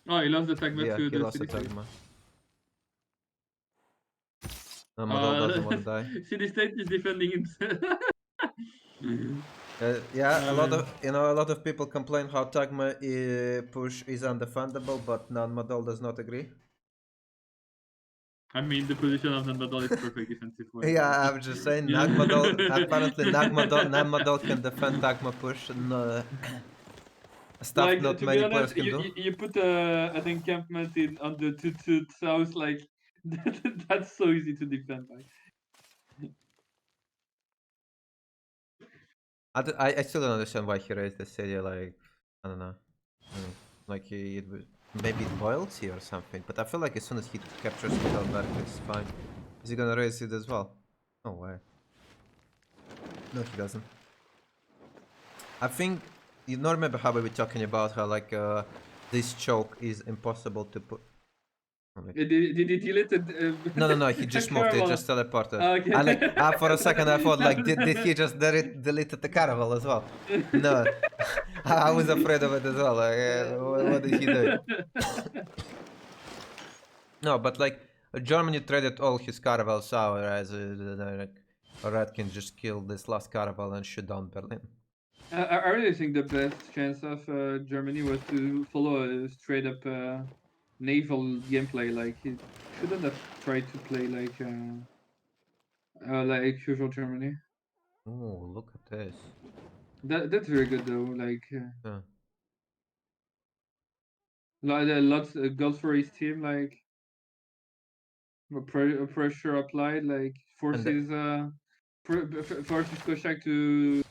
Oh, he lost the Tagma Yeah, to he the lost a city state. Tagma. Namadol doesn't want to die. City state is defending himself. Yeah, a lot of people complain how Tagma push is undefendable, but Namadol does not agree. I mean, the position of Namadol is perfect defensive. Yeah, I'm just saying, apparently Nagmadol can defend Tagma push, and stuff like, not to many be honest, players can do. you put an encampment on the 2-2 south, like, that's so easy to defend. Like. I still don't understand why he raised the city, like, I don't know. Like, maybe loyalty or something, but I feel like as soon as he captures Middelberg, it's fine. Is he gonna raise it as well? No way. No, he doesn't. I think, you know, remember how we were talking about how, like, this choke is impossible to put. Did he delete it? No, he just moved, he just teleported. Okay. I like, for a second I thought, like, did he just deleted the caravel as well? No, I was afraid of it as well, like, what did he do? No, but like, Germany traded all his caravels out, as Red can just kill this last caravel and shoot down Berlin. I really think the best chance of Germany was to follow a straight up naval gameplay. Like, he shouldn't have tried to play like usual Germany. Oh, look at this. That's very good though. Like, lots of goals for his team. Like, pressure applied. Like, forces forces Koshak to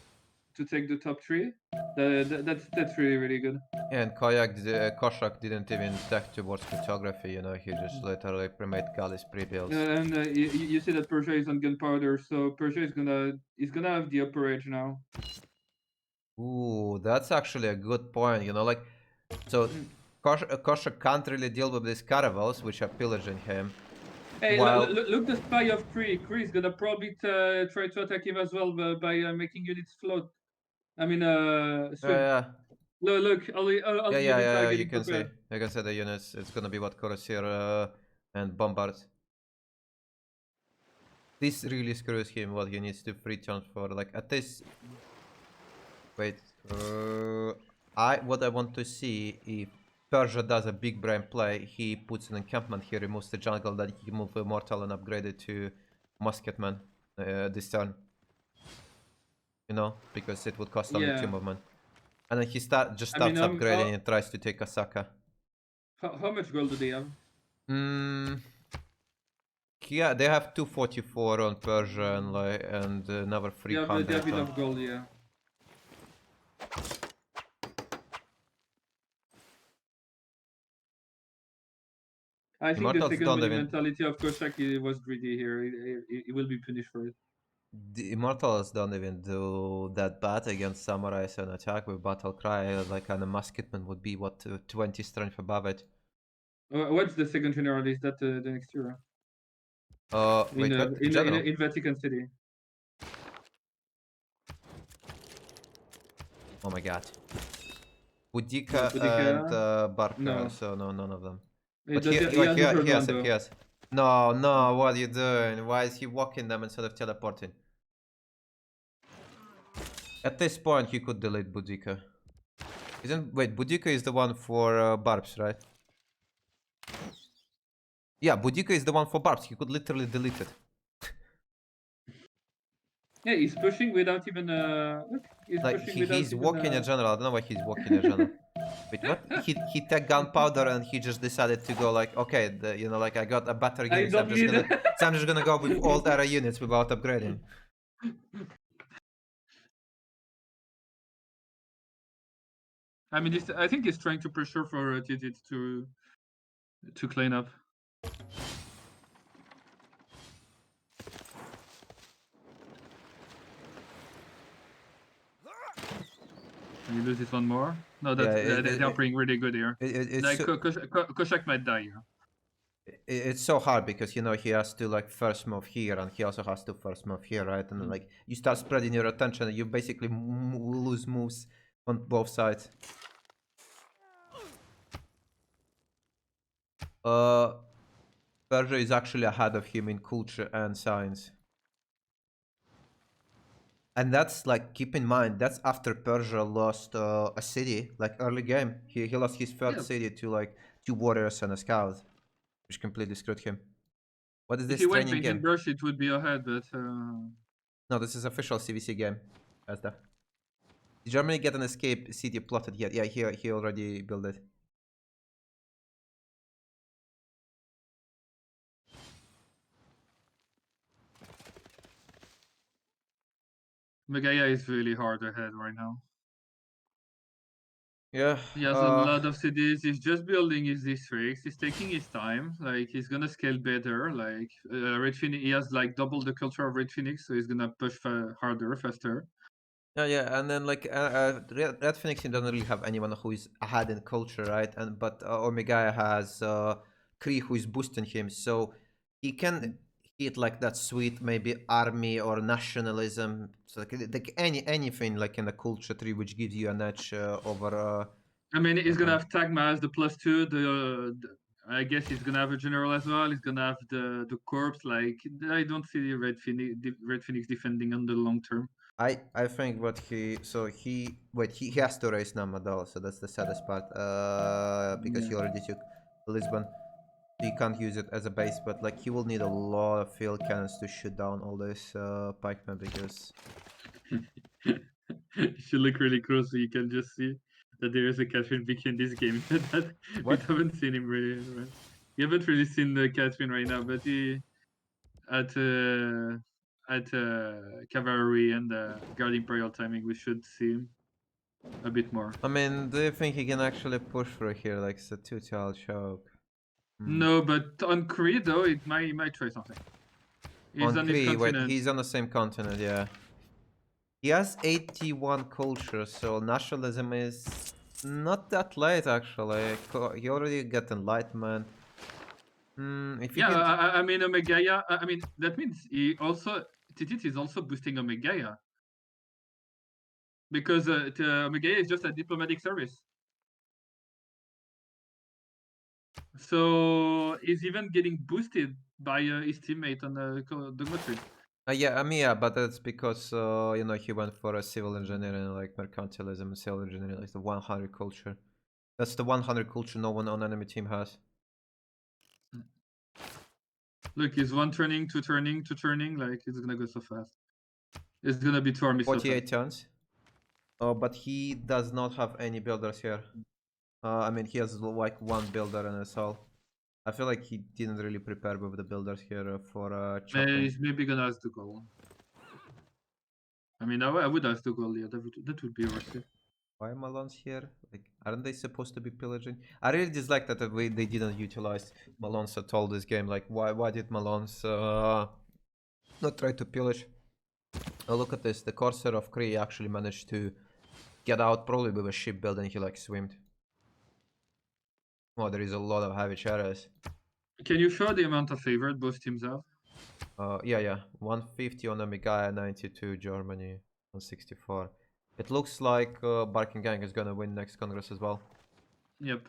take the top 3. That's really good. Yeah, and Koshak didn't even tech towards cryptography, you know, he just literally made Galis pre-builds. And you see that Persia is on gunpowder, so Persia is gonna have the upper edge now. Ooh, that's actually a good point, you know, like, so Koshak can't really deal with these caravels, which are pillaging him. Hey, look the spy of Kree. Kree is gonna probably try to attack him as well by making units float. I mean, swim. Yeah. Look, all the units are getting you can prepared. see. You can see the units. It's gonna be what Corsair and Bombard. This really screws him. What he needs to 3 turns for. Like at this. Wait. What I want to see if Persia does a big brain play. He puts an encampment. He removes the jungle. Then he can move Immortal and upgrade it to Musketman this turn. You know, because it would cost only 2 movement. And then he starts upgrading and tries to take Osaka. How much gold do they have? Yeah, they have 244 on Persia and another 300. They have enough gold, yeah. I think the second mentality of Koshak was greedy here. He will be punished for it. The Immortals don't even do that bad against Samurais and attack with Battle Cry, like and a Musketman would be, what, 20 strength above it. What's the second general? Is that the next era? In Vatican City. Oh my god. Boudica and Barca, no. So no, none of them. But he has. No, what are you doing? Why is he walking them instead of teleporting? At this point, he could delete Boudica. Wait, Boudica is the one for Barbs, right? Yeah, Boudica is the one for Barbs. He could literally delete it. Yeah, he's pushing without even look. He's walking a general. I don't know why he's walking a general. Wait, what? He took gunpowder and he just decided to go like, okay, you know, like I got a better unit. So I'm just gonna go with old era units without upgrading. I mean, I think he's trying to pressure for Tidit to clean up. He loses one more. No, they are playing really good here. Like Koshak might die here. It's so hard because you know he has to like first move here and he also has to first move here, right? And like you start spreading your attention, and you basically lose moves on both sides. Persia is actually ahead of him in culture and science. And that's like, keep in mind, that's after Persia lost a city, like early game. He lost his third city to like 2 warriors and a scout, which completely screwed him. What is this if he training went game? Painted Brush, it would be ahead, but... No, this is official CVC game. Did Germany get an escape city plotted yet? Yeah, he already built it. Megaya is really hard ahead right now. Yeah. He has a lot of cities. He's just building his districts. He's taking his time. Like, he's gonna scale better. Like, Red Phoenix, he has like double the culture of Red Phoenix, so he's gonna push harder, faster. Yeah, and then like Red Phoenix doesn't really have anyone who is ahead in culture, right? But Omega has Kree who is boosting him, so he can hit like that sweet maybe army or nationalism, so like anything like in the culture tree which gives you an edge over. I mean, he's gonna have Tagma as the +2. I guess he's gonna have a general as well. He's gonna have the corpse. Like, I don't see Red Phoenix defending on the long term. I think what he has to raise Namadal, so that's the saddest part. Because he already took Lisbon. He can't use it as a base, but like he will need a lot of field cannons to shoot down all this pikemen because If you look really closely, you can just see that there is a Catherine Vick in this game. That we haven't seen him really. Right? We haven't really seen the Catherine right now, but he at cavalry and guard imperial timing, we should see him a bit more. I mean, do you think he can actually push through here like it's a 2-tile choke? No, but on Kree though, he might try something. He's on his Kree, continent. he's on the same continent, yeah. He has 81 culture, so nationalism is not that late actually. He already got enlightenment. If Yeah, I mean Omegaya. I mean that means Titit is also boosting Omegaya because Omegaya is just a diplomatic service. So he's even getting boosted by his teammate on the Dogmatry. Yeah, but that's because you know, he went for a civil engineering, like mercantilism, civil engineering, like the 100 culture. That's the 100 culture no one on enemy team has. Look, he's 1 turning, 2 turning, 2 turning. Like, it's gonna go so fast. It's gonna be 2 armies so fast. 48 turns. Oh, but he does not have any builders here. I mean, he has like 1 builder in his hull. I feel like he didn't really prepare with the builders here for chopping. He's maybe gonna ask to go. I mean, I would ask to go, yeah, that would be worth it. Why are Malons here? Like, aren't they supposed to be pillaging? I really dislike that they didn't utilize Malons at all this game. Like, why did Malons not try to pillage? Oh, look at this. The Corsair of Kree actually managed to get out probably with a ship build and he like swimmed. Oh, there is a lot of heavy chariots. Can you show the amount of favorite both teams have? Yeah. 150 on Amiga, 92 Germany, 164. It looks like Barking Gang is gonna win next Congress as well. Yep.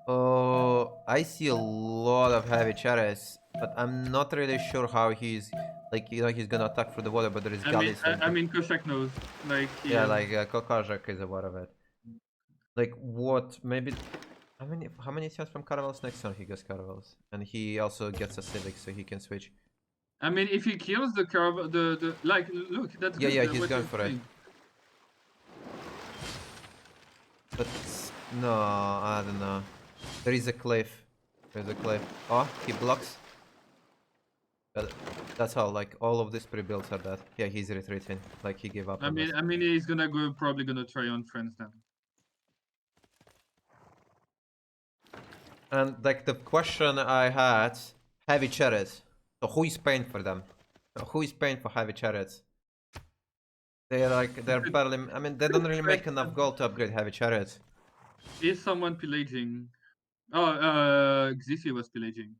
I see a lot of heavy chariots, but I'm not really sure how he's like, you know, he's gonna attack through the water, but there is galleys. I mean, Koshak knows. Like, yeah, like Kokajak is aware of it. Like, what? Maybe. How many turns from Caravels? Next turn he gets Caravels, and he also gets a Civic, so he can switch. I mean, if he kills the Caravel, like, look, that's good. Yeah, he's going for it. But no, I don't know. There is a cliff. There's a cliff. Oh, he blocks. That's how, like, all of these pre-builds are dead. Yeah, he's retreating. Like, he gave up. I mean, he's gonna probably gonna try on friends then. And like the question I had, heavy chariots. So who is paying for them? Who is paying for heavy chariots? They're barely. I mean, they don't really make enough gold to upgrade heavy chariots. Is someone pillaging? Oh, Xisi was pillaging.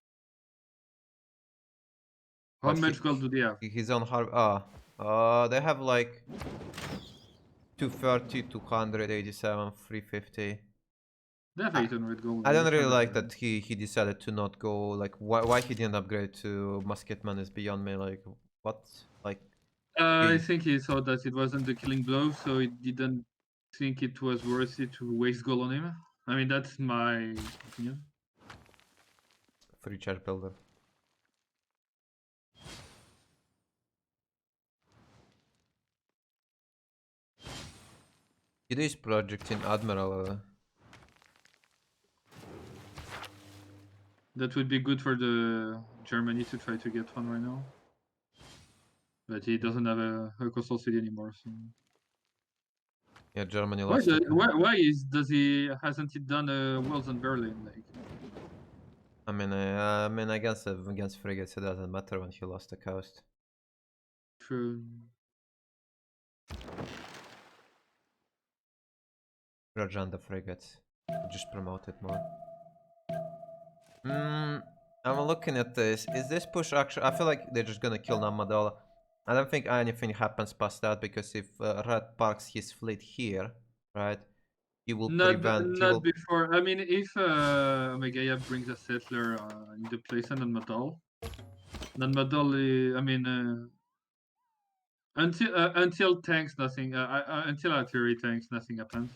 How much gold do they have? His own harv. They have like 230, 287, 350. They have 800 gold. I don't really like that he decided to not go. Like, why he didn't upgrade to musketman is beyond me. Like, what? Like, I think he saw that it wasn't the killing blow, so he didn't think it was worth it to waste gold on him. I mean, that's my opinion. Free charge builder. It is project in Admiral. That would be good for the Germany to try to get one right now. But he doesn't have a coastal city anymore. So. Yeah, Germany Why, lost it. hasn't he done worlds in Berlin? Like, I mean, I guess against frigates it doesn't matter when he lost the coast. true. Rajan the frigates. Just promote it more. I'm looking at this. Is this push actually? I feel like they're just gonna kill Namadola. I don't think anything happens past that because if Red parks his fleet here, right, he will prevent. Not before. I mean, if Megaya brings a settler into place on Nandmadal, I mean, until tanks, nothing. Until artillery tanks, nothing happens.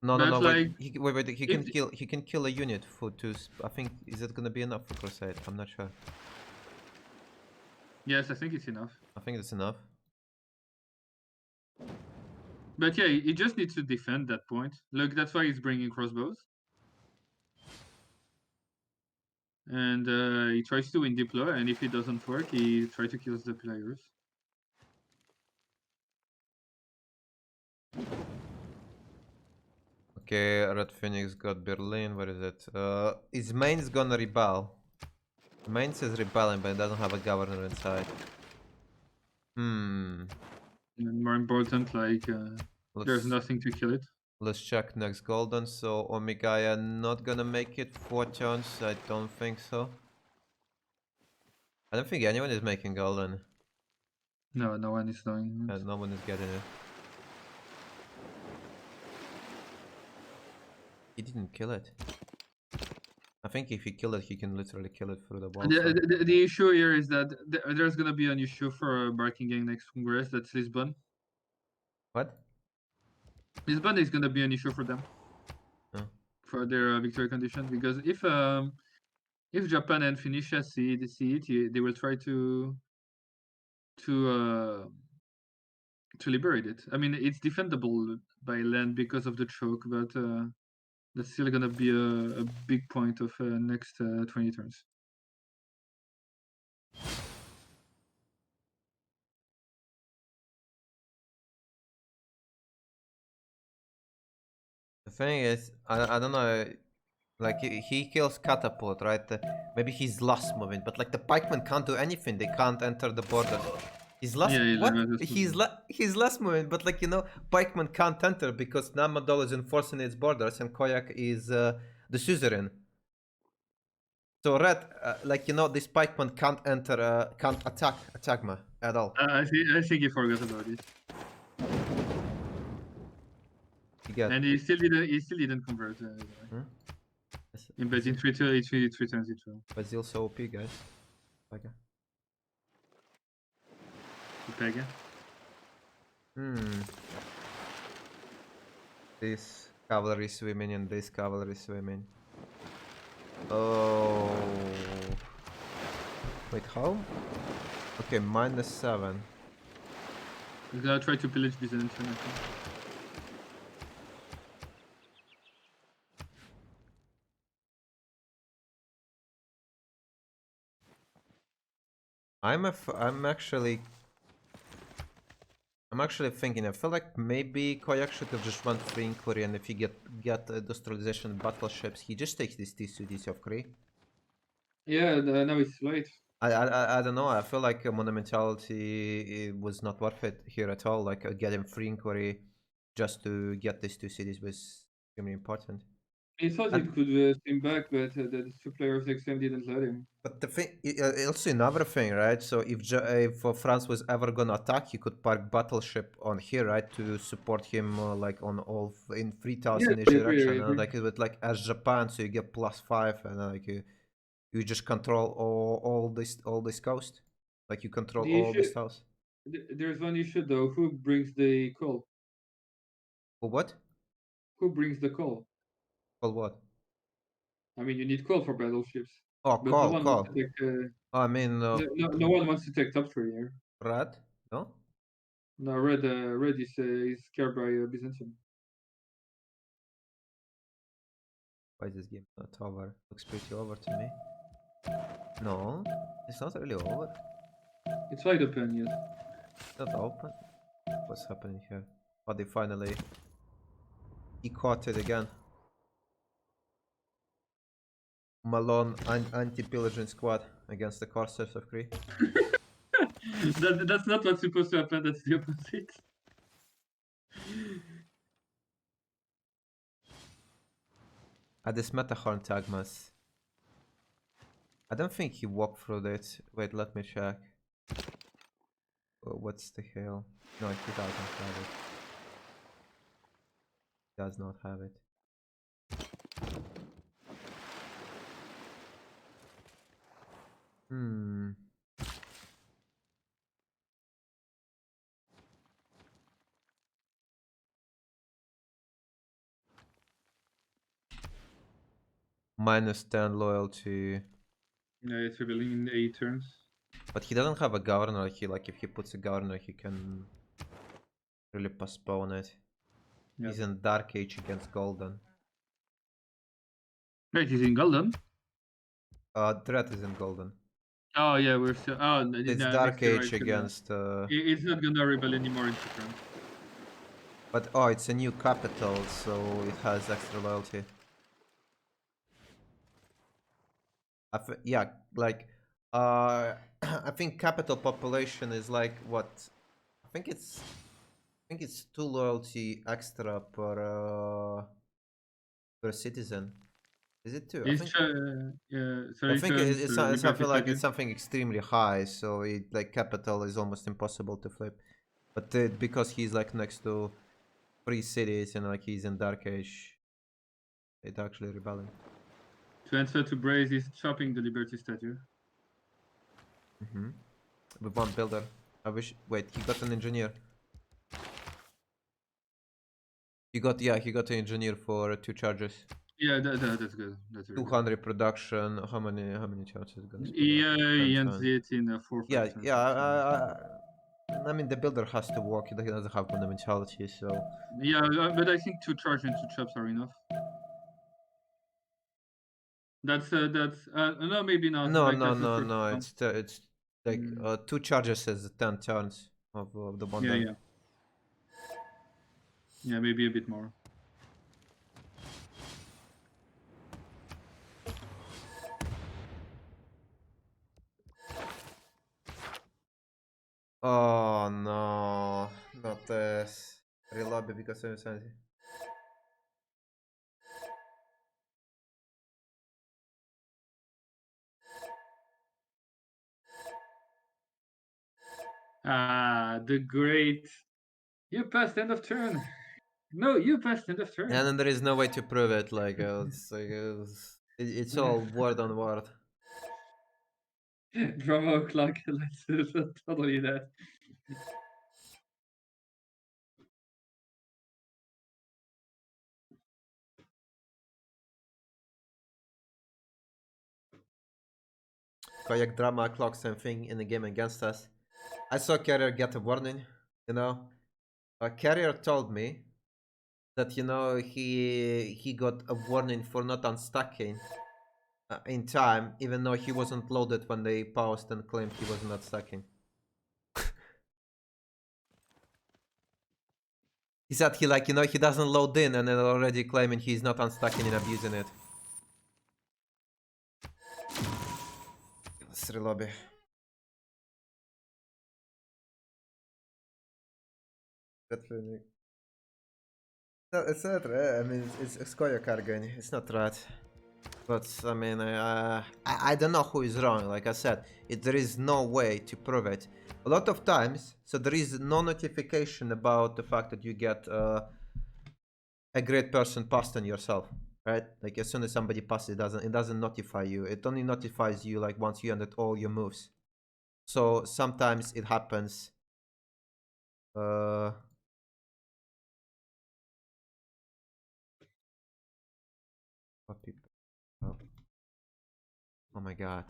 No, But like, wait. He can kill a unit for two. I think is it gonna be enough for Crusade? I'm not sure. yes, I think it's enough. I think it's enough. But yeah, he just needs to defend that point. Look, that's why he's bringing crossbows. And he tries to win deploy, and if it doesn't work, he tries to kill the players. Okay, Red Phoenix got Berlin. Where is it? Is Mainz gonna rebel? Mainz is rebelling, but it doesn't have a governor inside. And more important, like, there's nothing to kill it. Let's check next golden. So Omegaya not gonna make it 4 turns. I don't think so. I don't think anyone is making golden. No, no one is doing it. No one is getting it. He didn't kill it. I think if he kill it, he can literally kill it through the wall. The issue here is that there's gonna be an issue for Barking Gang next Congress. That's Lisbon. What? Lisbon is gonna be an issue for them. Oh. For their victory condition, because if Japan and Phoenicia see it, they will try to liberate it. I mean, it's defendable by land because of the choke, but that's still gonna be a big point of next 20 turns. The thing is, I don't know. Like he kills catapult, right? Maybe he's last moving, but like the pikemen can't do anything. They can't enter the border. He's last. What? He's last moving, but like pikemen can't enter because Namadol is enforcing its borders and Koyak is the suzerain. So red, this pikeman can't enter, can't attack me at all. I think he forgot about it. And he still didn't convert. But in 3 turns it will. But still so OP, guys. Okay. Pega. This cavalry swimming and this cavalry swimming. Oh. Wait, how? Okay, -7. He's gonna try to pillage Byzantium, I think. I'm I'm actually thinking, I feel like maybe Koyak should have just won free inquiry, and if he get industrialization battleships, he just takes these T2Ds of Kree. Yeah, now it's late. I don't know, I feel like monumentality it was not worth it here at all. Like getting free inquiry just to get these 2 cities was extremely important. He thought And- it could swim back, but the two players next time didn't let him. But the thing, also another thing, right? So if France was ever gonna attack, he could park battleship on here, right, to support him, like on all in 3000 Yeah, each I agree, I direction, agree. like it would like as Japan, so you get +5, and like you just control all this coast, like you control The all issue, this house. there's one issue though. Who brings the coal? For what? Who brings the coal? Call what? I mean, you need coal for battleships, Oh, but no one wants to call. take. I mean, No one wants to take top 3 here. Red? No? No, red is scared by Byzantium. Why is this game not over? Looks pretty over to me. No, it's not really over. It's wide open, yes. It's not open. What's happening here? Oh, they finally... He caught it again. Malone anti-pillaging squad against the Corsairs of Kree. That's not what's supposed to happen, that's the opposite. This Metahorn Tagmas. I don't think he walked through it. Wait, let me check. Oh, what's the hell? No, he doesn't have it. Does not have it. Hmm. -10 loyalty. Yeah, it's revealing in 8 turns. But he doesn't have a governor. He like if he puts a governor, he can really postpone it. Yep. He's in Dark Age against Golden. Wait, he's in Golden? Dread is in Golden. Oh yeah, we're still. Oh, It's no, Dark next year Age it's gonna- against. It's not gonna rebel anymore in 2 turns. But oh, it's a new capital, so it has extra loyalty. Yeah, like I think capital population is like what? I think it's 2 loyalty extra per citizen. Is it 2? I think. Sorry, I think turns, it's Liberty something like Statue. it's something extremely high, so it like capital is almost impossible to flip. But because he's like next to 3 cities and like he's in Dark Age, it actually rebelling. To answer to Braze is chopping the Liberty Statue. With 1 builder. I wish. Wait, he got an engineer. He got an engineer for 2 charges. Yeah, that's good. That's really 200 production. How many charges guns? good. He ends it in 4 Yeah, 5 turns. yeah. I mean, the builder has to work. He doesn't have fundamentality, so. Yeah, but I think 2 charge and 2 chops are enough. That's no, maybe not. No, like, no, that's the no, first no. one. It's like 2 charges is 10 turns of the one. Yeah. Yeah, maybe a bit more. Oh no, not this. Relobby because of insanity. The great. You passed end of turn. No, you passed end of turn. And then there is no way to prove it. Like it's all word on word. Drama o'clock. Let's totally that. Kayak drama clock, same thing in the game against us. I saw Carrier get a warning, you know. Carrier told me that he got a warning for not unstacking in time, even though he wasn't loaded when they paused and claimed he was not stacking. He said he like, you know, he doesn't load in and then already claiming he's not unstacking and abusing it. Let's relobby. No, it's not red. I mean, it's Koya Kargan. It's not red. But I mean, I don't know who is wrong. Like I said, there is no way to prove it. A lot of times, so there is no notification about the fact that you get a great person passed on yourself, right? Like as soon as somebody passes, it doesn't notify you. It only notifies you like once you ended all your moves. So sometimes it happens. Oh my god.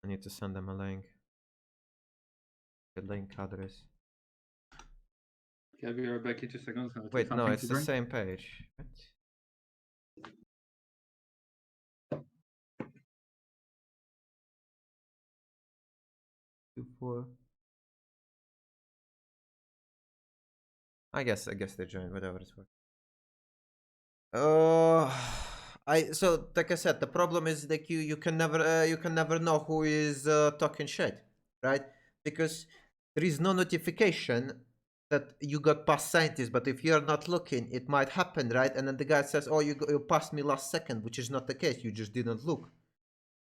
I need to send them a link. The link address. Okay, we are back in 2 seconds. Wait, no, it's the same page. What? 2-4. I guess they joined, whatever it's worth. So like I said, the problem is that you can never know who is talking shit, right? Because there is no notification that you got past scientist, but if you're not looking, it might happen, right? And then the guy says, "Oh, you passed me last second," which is not the case. You just didn't look.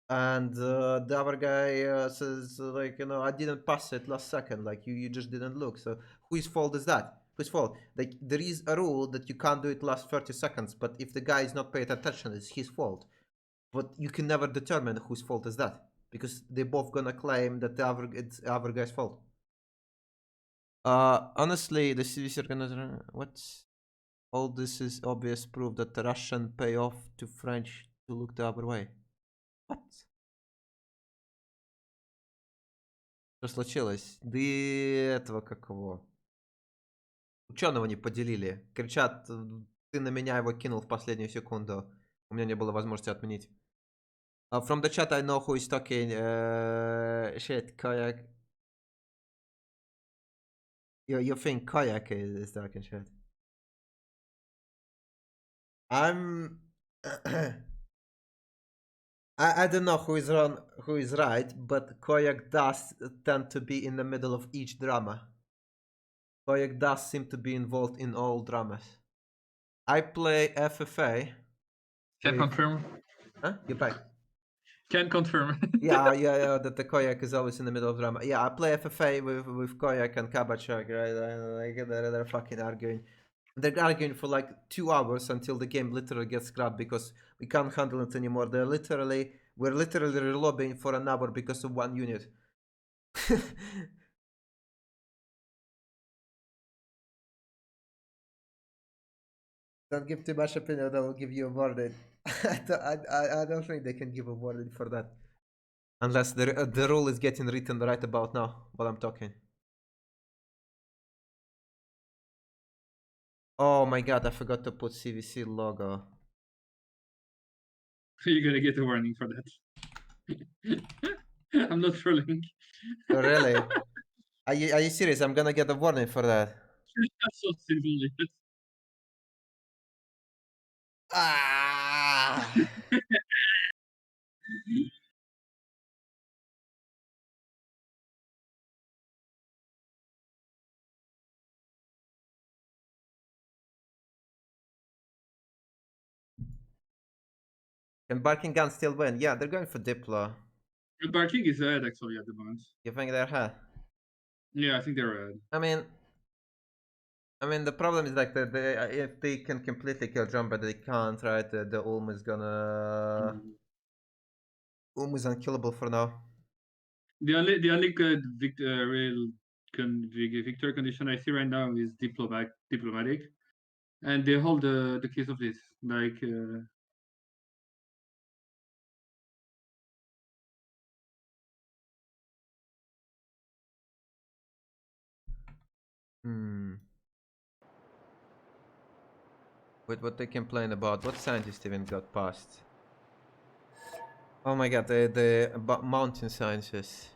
And the other guy says, like, you know, I didn't pass it last second. Like you just didn't look. So whose fault is that? Whose fault? Like there is a rule that you can't do it last 30 seconds, but if the guy is not paying attention, it's his fault. But you can never determine whose fault is that, because they're both gonna claim that it's the other guy's fault. Honestly, the CVC organizer, what's all this is obvious proof that the Russian pay off to French to look the other way. What? Что случилось? Да этого какого? Ученого не поделили. Кричат, ты на меня его кинул в последнюю секунду. У меня не было возможности отменить. From the chat I know who is talking. Shit, Kayak. You think Kayak is talking shit. I'm... I don't know who is wrong, who is right, but Koyak does tend to be in the middle of each drama. Koyak does seem to be involved in all dramas. I play FFA. Can confirm. Huh? You're back. Can confirm. yeah, that the Koyak is always in the middle of drama. Yeah, I play FFA with Koyak and Kabachak, right? And like, they're fucking arguing. They're arguing for like 2 hours until the game literally gets scrapped because we can't handle it anymore. We're literally relobbying for an hour because of one unit. Don't give too much opinion, that will give you a warning. I don't think they can give a warning for that. Unless the rule is getting written right about now, while I'm talking. Oh my god, I forgot to put CVC logo. You're gonna get a warning for that. I'm not trolling. Oh, really? Are you serious? I'm gonna get a warning for that. That's so simple. Ah! Can Barking Gun still win? Yeah, they're going for Diplo. The barking is red actually at the moment. You think they're ahead? Yeah, I think they're red. I mean, the problem is like if they can completely kill John, but they can't, right? The Ulm is gonna Ulm is unkillable for now. The only good real victory condition I see right now is diplomatic, and they hold the case of this. Like Wait, what they complain about? What scientist even got past? Oh my god, the mountain sciences.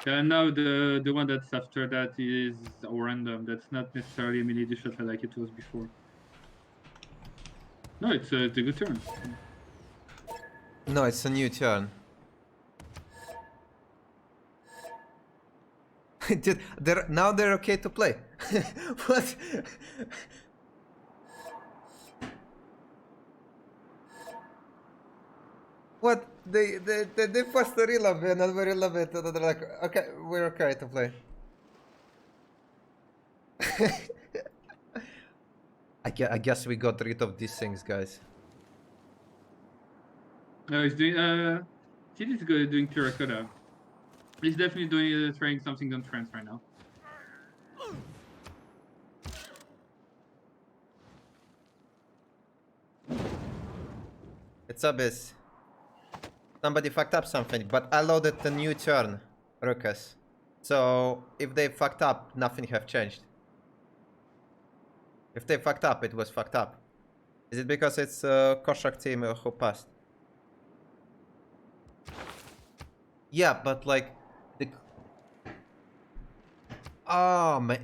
And now the one that's after that is random. That's not necessarily a mini shuffle like it was before. No, it's a good turn. No, it's a new turn. Dude, now they're okay to play. What? What? They forced the reload and then we reload it and they're like, okay, we're okay to play. I guess we got rid of these things, guys. He's doing He's good doing terracotta. He's definitely doing trying something on trance right now. It's Abyss. Somebody fucked up something, but I loaded the new turn, Ruckus. So if they fucked up, nothing have changed. If they fucked up, it was fucked up. Is it because it's Koshak team who passed? Yeah, but like the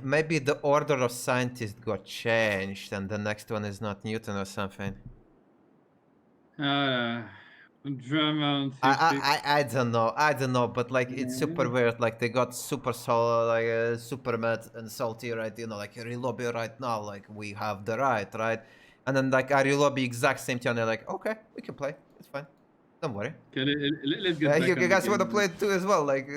maybe the order of scientists got changed and the next one is not Newton or something. Drama on I don't know, but like it's super weird. Like they got super solid, like super mad and salty, right? You know, like relobby right now, like we have the right? And then like I relobby exact same turn. They're like, okay, we can play, it's fine, don't worry. Okay, let's get back You on guys the want to game. play it too as well, like.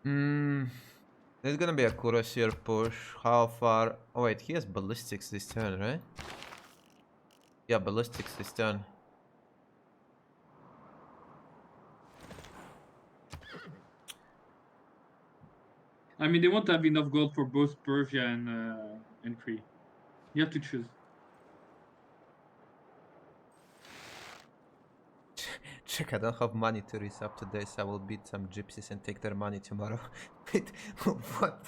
There's gonna be a Cuirassier push. How far? Oh wait, he has ballistics this turn, right? Yeah, ballistics this turn. I mean, they won't have enough gold for both Persia and Cree. You have to choose. Check, I don't have money to resub today, so I will beat some gypsies and take their money tomorrow. Wait, what?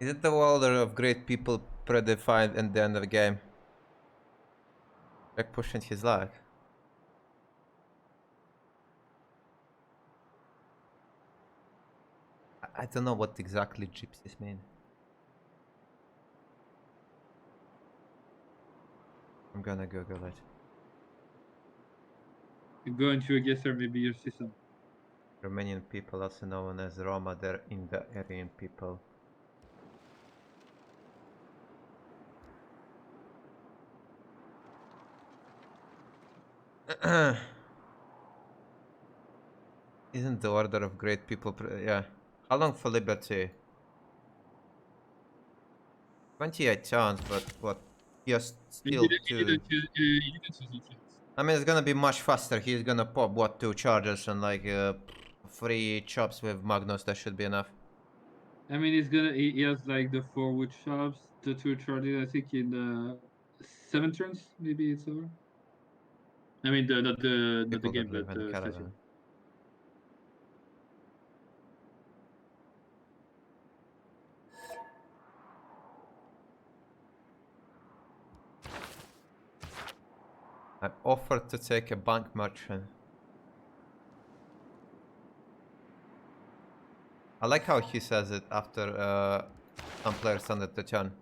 Is it the order of great people predefined in the end of the game? Like pushing his luck. I don't know what exactly gypsies mean. I'm gonna Google it. You go into a guesser, maybe you'll see some. Romanian people, also known as Roma, they're Indo-Aryan people. Isn't the order of great people... yeah. How long for liberty? 28 turns, but what? Just still two... I mean, it's gonna be much faster. He's gonna pop, what, 2 charges and like 3 chops with Magnus. That should be enough. I mean, he has like the 4 wood shops, the 2 charges, I think in 7 turns, maybe it's over. I mean, not the game, but the statue. I offered to take a bank merchant. I like how he says it after some players ended the turn.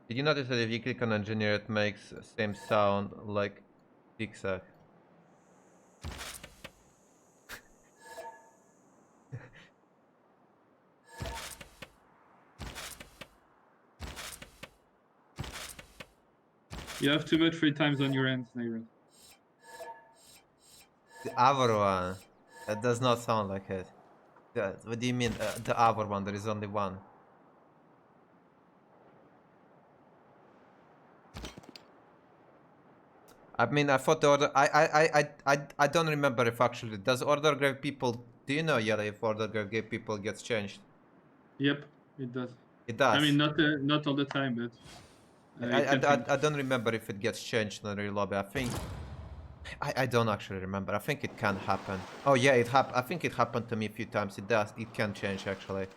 Did you notice that if you click on engineer, it makes the same sound like zigzag? You have too much free times on your hands, Neighbor. The other one. That does not sound like it. What do you mean, the other one? There is only one. I mean, I thought the order. I don't remember if actually does order grave people. Do you know, Yella, if order grave people gets changed? Yep, it does. It does. I mean, not all the time, but I don't remember if it gets changed in the real lobby. I think I don't actually remember. I think it can happen. Oh yeah, I think it happened to me a few times. It does. It can change actually.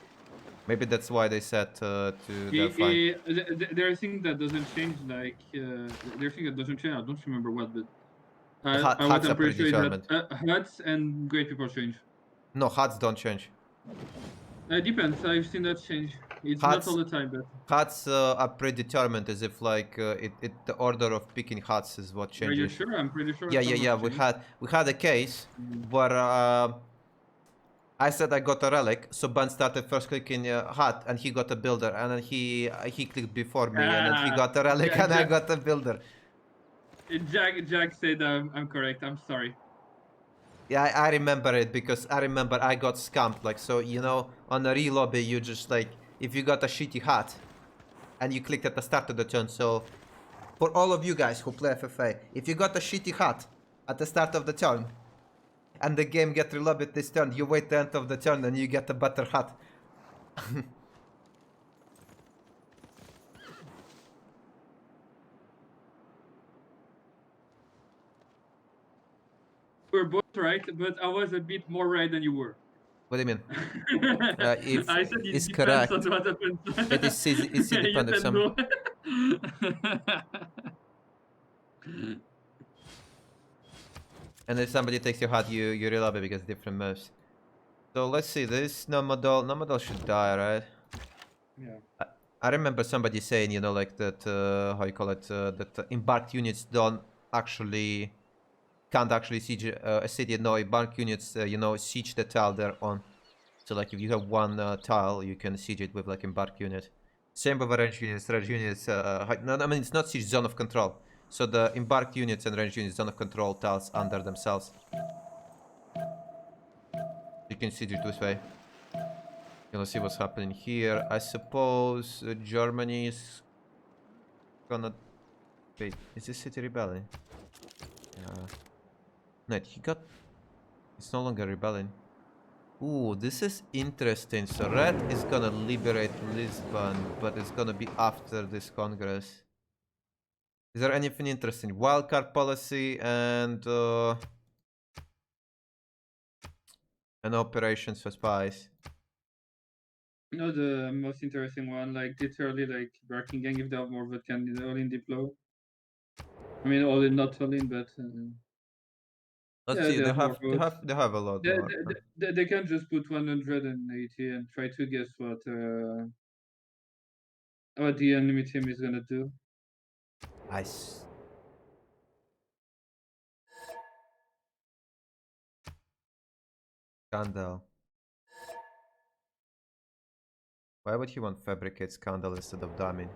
Maybe that's why they said to fine. There are things that doesn't change, like there are things that doesn't change. I don't remember what, but Huts what are I'm pretty sure is predetermined. that huts and great people change. No, huts don't change. It depends. I've seen that change. It's Huts, not all the time, but huts are predetermined, as if like the order of picking huts is what changes. are you sure? I'm pretty sure. Yeah. We had a case where I said I got a relic, so Ben started first clicking hut, and he got a builder, and then he clicked before me, and then he got a relic, and I got a builder. Jack said I'm correct. I'm sorry. Yeah, I remember it because I remember I got scammed. Like, so, you know, on a re-lobby, you just like, if you got a shitty hat and you clicked at the start of the turn. So, for all of you guys who play FFA, if you got a shitty hat at the start of the turn and the game get re-lobbied this turn, you wait the end of the turn and you get a better hat. We're both right, but I was a bit more right than you were. What do you mean? If I said it's it correct, depends on what happens. it is it's independent. You said no. And if somebody takes your hat, you re-lobby because different moves. So let's see. This Nomadol should die, right? Yeah. I remember somebody saying, you know, like that, how you call it, that embarked units can't actually siege a city. No, embarked units, you know, siege the tile they're on. So like if you have one tile, you can siege it with like embarked unit. Same with range units. Range units, no, I mean it's not siege, zone of control. So the embarked units and range units, zone of control tiles under themselves. You can siege it this way. Let's see what's happening here. I suppose Germany is gonna... Wait, is this city rebelling? No, he got... It's no longer rebelling. Ooh, this is interesting. So Red is gonna liberate Lisbon, but it's gonna be after this Congress. Is there anything interesting? Wildcard policy and operations for spies. No, the most interesting one, like literally, like Barking Gang, if they have more vote, can all in deploy. I mean, all in, not all in, but. Let's see. They have a lot more. They can just put 180 and try to guess what the enemy team is gonna do. Nice. Scandal. Why would he want fabricate Scandal instead of Damin?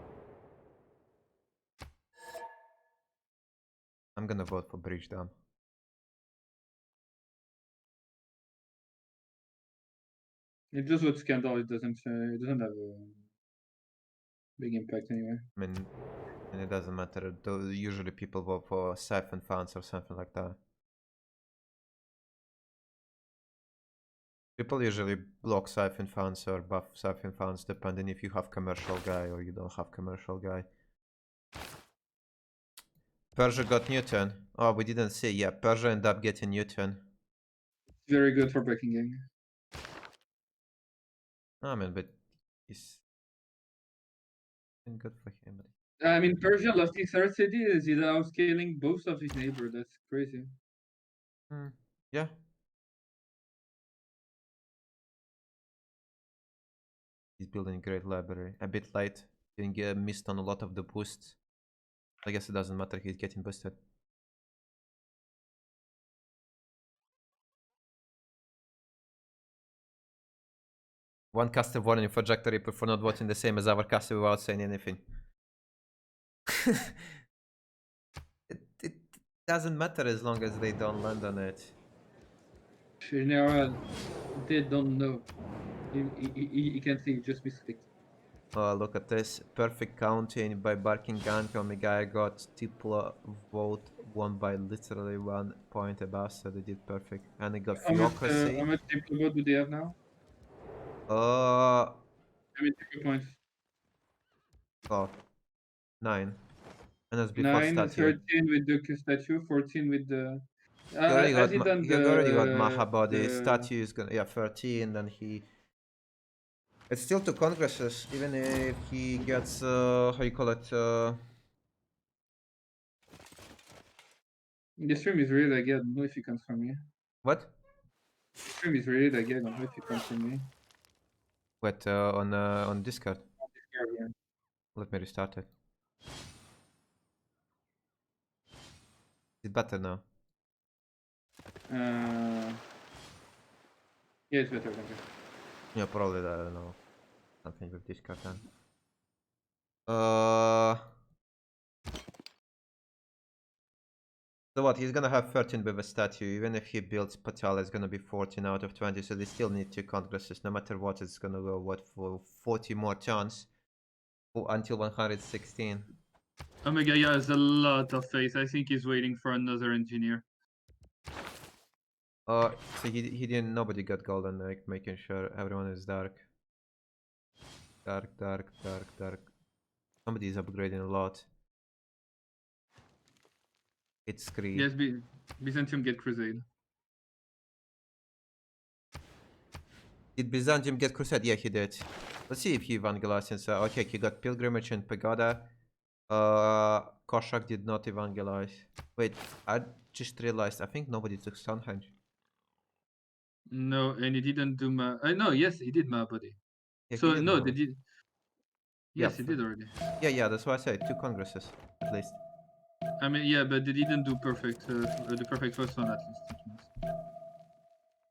I'm gonna vote for Breach Dam. It just what Scandal, it doesn't have a big impact anyway. I mean, and it doesn't matter. Usually people vote for Siphon Funds or something like that. People usually block Siphon Funds or buff Siphon Funds depending if you have commercial guy or you don't have commercial guy. Persia got Newton. Oh, we didn't see. Yeah, Persia ended up getting Newton. Very good for Breaking Gang. I mean, but it's been good for him. I mean, Persia lost his third city. Is he now scaling both of his neighbors? That's crazy. Yeah. He's building a great library. A bit late. Didn't get missed on a lot of the boosts. I guess it doesn't matter. He's getting boosted. One caster warning for JackTheRipper for not voting the same as our caster without saying anything. it doesn't matter as long as they don't land on it. General, they don't know. He can't see, just misclicked. Oh, look at this. Perfect counting by Barking Gun. Omega got Tipla vote won by literally 1 point above, so they did perfect. And they got How Theocracy. much diplomat do they have now? How many points? Oh, 9. And that's before 9, statue. 13 with the statue, 14 with the... He already got Maha body. the... Statue is gonna 13. Then he. It's still 2 congresses, even if he gets how you call it. The stream is really again. I don't know if you can from me. What? The stream is really again. I don't know if you can from me. What on Discord? On Discord, yeah. Let me restart it. It's better now. Yeah, it's better. Better. Yeah, probably I don't know. Something with Discord then. So what? He's gonna have 13 with a statue. Even if he builds Patala, it's gonna be 14 out of 20. So they still need 2 congresses. No matter what, it's gonna go what for 40 more turns until 116. Omega has a lot of faith. I think he's waiting for another engineer. So he didn't. Nobody got golden, like making sure everyone is dark. Dark. Somebody is upgrading a lot. It's Creed. Yes, Byzantium get Crusade. Did Byzantium get Crusade? Yeah, he did. Let's see if he evangelized. Okay, he got Pilgrimage and Pagoda. Koshak did not evangelize. Wait, I just realized. I think nobody took Stonehenge. No, and he didn't do no, yes, he did Mahabodhi. Yeah, so he did no, Mahabodhi. they did. Yes, he did already. Yeah, that's why I said 2 congresses at least. I mean, yeah, but they didn't do perfect. The perfect first one at least.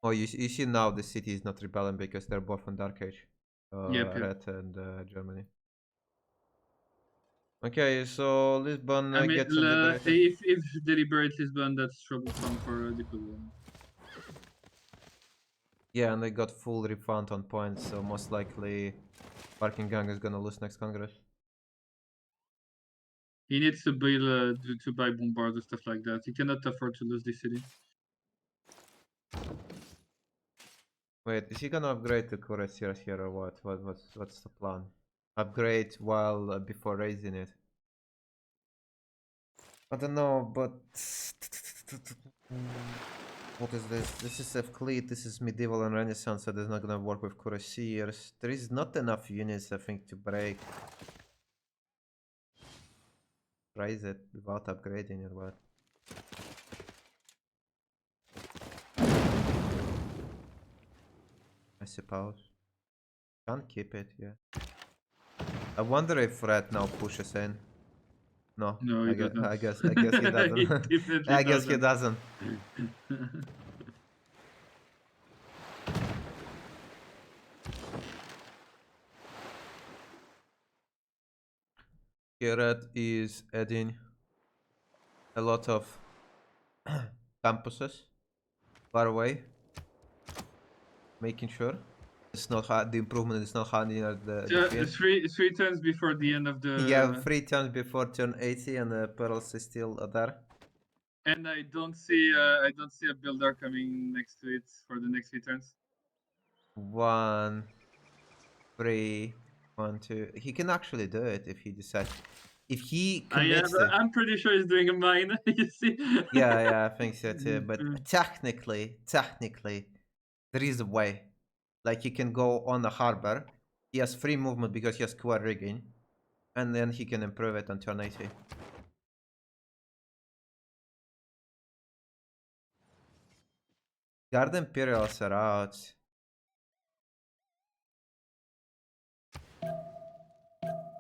Oh, you see now the city is not rebelling because they're both on Dark Age. Yep. Red and Germany. Okay, so Lisbon gets liberated. If they liberate Lisbon, that's troublesome for the people. Yeah, and they got full refund on points, so most likely Barking Gang is gonna lose next Congress. He needs to build to buy bombards and stuff like that. He cannot afford to lose this city. Wait, is he gonna upgrade to Cuirassiers here or what? What's the plan? Upgrade while before raising it. I don't know, but what is this? This is Evclid, this is medieval and Renaissance, so that's not gonna work with Cuirassiers. There is not enough units, I think, to break. Raise it without upgrading or what? I suppose. Can't keep it, yeah. I wonder if Red now pushes in. No, No, he doesn't. I guess he doesn't. I guess he doesn't. Red is adding a lot of campuses far away, making sure it's not hard. The improvement is not hard near the three turns before the end of the. Yeah, 3 turns before turn 80, and the pearls is still there. And I don't see a builder coming next to it for the next 3 turns. 1, 3, 1, 2. He can actually do it if he decides. If he commits I'm pretty sure he's doing a mine. You see? Yeah, I think so too. But technically, there is a way. Like he can go on the harbor. He has free movement because he has quad rigging, and then he can improve it on turn 80. Guard Imperials are out.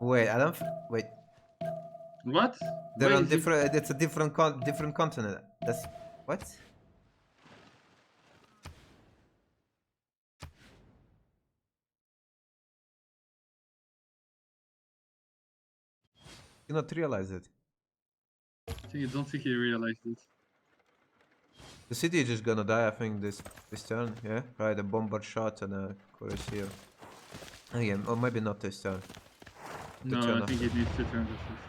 Wait, I don't. Wait. What? They're on different. It's a different continent. That's what? You not realize it. I don't think he realized it. The city is just gonna die, I think, this turn, yeah? Right, a bombard shot and a cuirassier. Again, or maybe not this turn. The No, turn I think after. it needs 2 turns at least.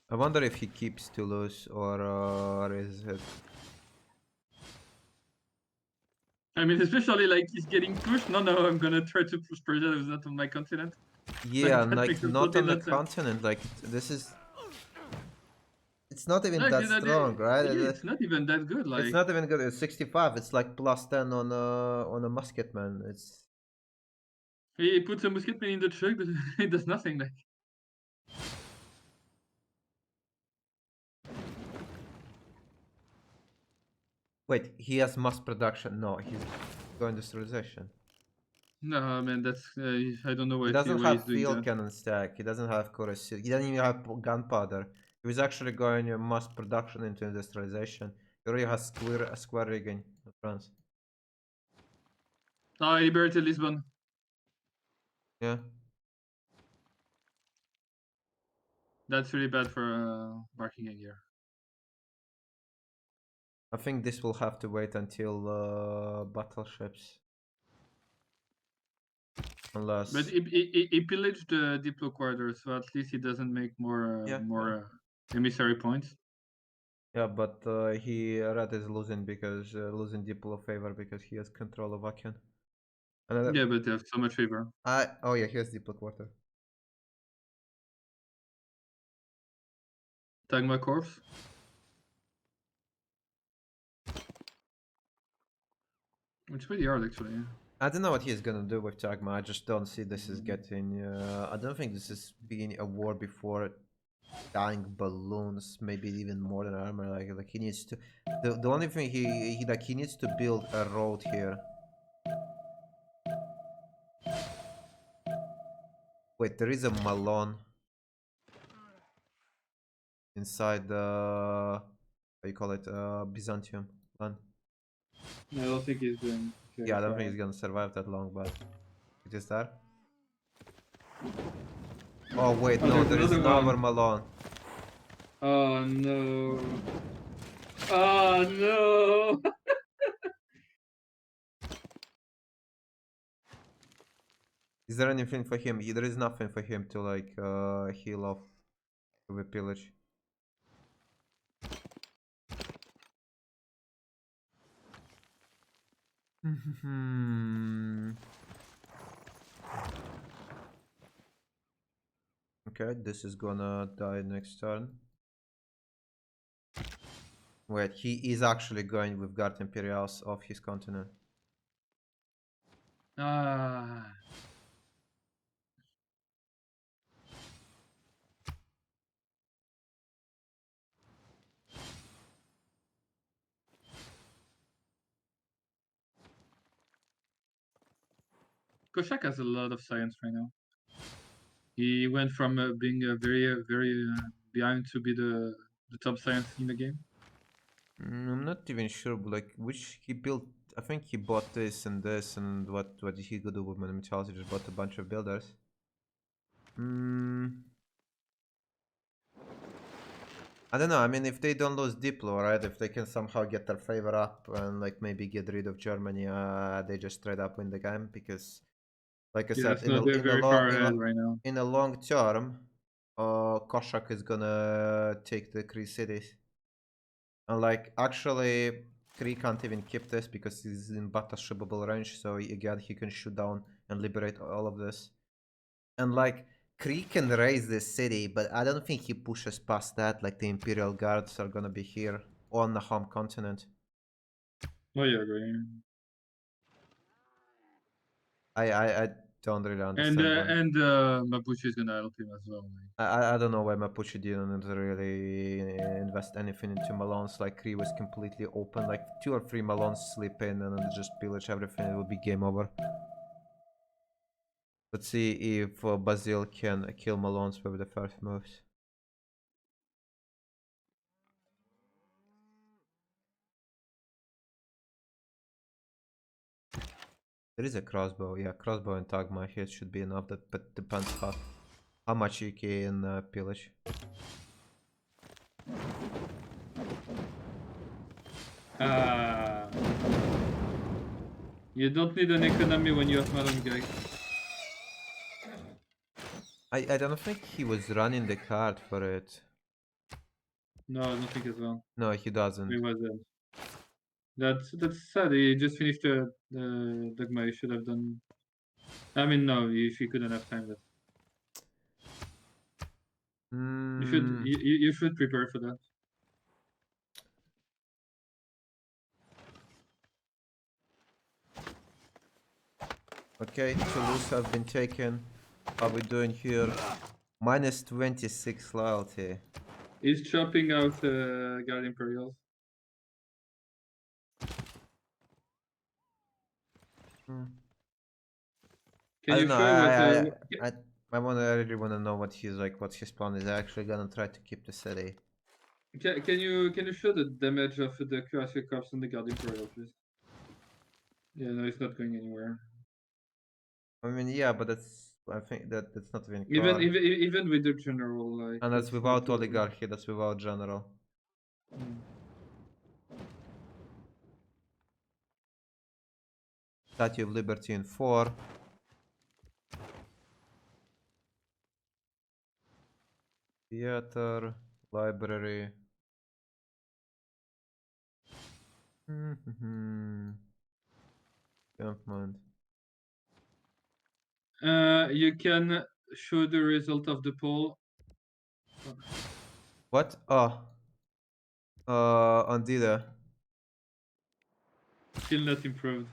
I wonder if he keeps Toulouse or is it... I mean, especially like he's getting pushed. No, I'm gonna try to push Persia who's not on my continent. Yeah, That like makes not absolutely on the no sense. continent, like this is... It's not even Like, that strong, right? yeah, it's not even that good. It's Like, not even good. It's 65. It's like plus 10 on a musketman. It's he puts a musketman in the truck, it does nothing. Like, wait. He has mass production. No, he's going industrialization. no, man, that's I don't know He why doesn't he's have doing field that. cannon stack. He doesn't have cuirassier. He doesn't even have gunpowder. He was actually going mass production into industrialization. He already has square rigging in France. Oh, he liberated Lisbon. Yeah. That's really bad for barking gear. I think this will have to wait until battleships. Unless... But he pillaged the Diplo quarter, so at least he doesn't make more emissary points. Yeah, but Red is losing because losing Diplo favor because he has control of Aken. Yeah, but they have so much favor. Oh yeah, he has Diplo quarter. Tagma Corps. It's pretty hard actually. I don't know what he's gonna do with Tagma. I just don't see this is getting. I don't think this is being a war before dying balloons. Maybe even more than armor. Like he needs to. The only thing he needs to build a road here. Wait, there is a Malone inside the how you call it Byzantium land. I don't think he's doing. Yeah, I don't think he's gonna survive that long, but it is there. Oh wait, no, there is another Malone. Oh no! Oh no! Is there anything for him? There is nothing for him to like heal off with a pillage. Okay, this is gonna die next turn. Wait, he is actually going with Guard Imperials off his continent. Ah. Koshak has a lot of science right now. He went from being very behind to be the top science in the game. I'm not even sure, but like which he built. I think he bought this and what did he do with monumentality? Just bought a bunch of builders. I don't know. I mean, if they don't lose Diplo, right? If they can somehow get their favor up and like maybe get rid of Germany, they just straight up win the game because, like I said, They're very far ahead right now. in a long term, Koshak is gonna take the Kree cities, and like actually, Kree can't even keep this because he's in battleshipable range. So again, he can shoot down and liberate all of this, and like. Kree can raise this city, but I don't think he pushes past that. Like the Imperial Guards are gonna be here on the home continent. Oh yeah, right. I don't really understand why. And Mapuche is gonna help him as well. I don't know why Mapuche didn't really invest anything into Malones. Like Kree was completely open. Like 2 or 3 Malones slip in and then just pillage everything. It would be game over. Let's see if Basil can kill Malones with the first moves. There is a crossbow. Yeah, crossbow and Tagma here should be enough. That but depends how. How much EK in pillage? You don't need an economy when you have Malon guy. I don't think he was running the card for it. No, I don't think as well. No, he doesn't. He wasn't. That's sad. He just finished the dogma. He should have done. I mean, no, if he couldn't have time, but you should prepare for that. Okay, Toulouse have been taken. How are we doing here? Minus 26 loyalty. He's chopping out Guard Imperials. Can you show what? I really wanna know what he's like. What his plan is. Actually gonna try to keep the city. Can you show the damage of the Cuirassier Corps on the Guard Imperial, please? Yeah, no, it's not going anywhere. I mean, yeah, but I think that's not even even with the general, like. And that's without oligarchy. That's without general. Statue of Liberty in 4. Theater, library. Campment. You can show the result of the poll. What? Oh. On Dida. Still not improved.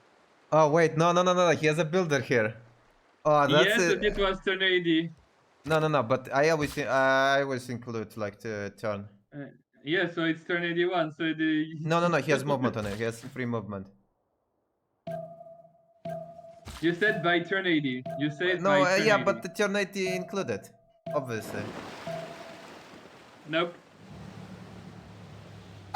Oh wait, no. He has a builder here. Oh, that's yes, it. It was turn 80. No. But I always include like the turn. Yeah, so it's turn 81. So the. No. He has movement on it. He has free movement. You said by turn 80. You said no, by turn yeah, 80. but the turn 80 included, obviously. Nope.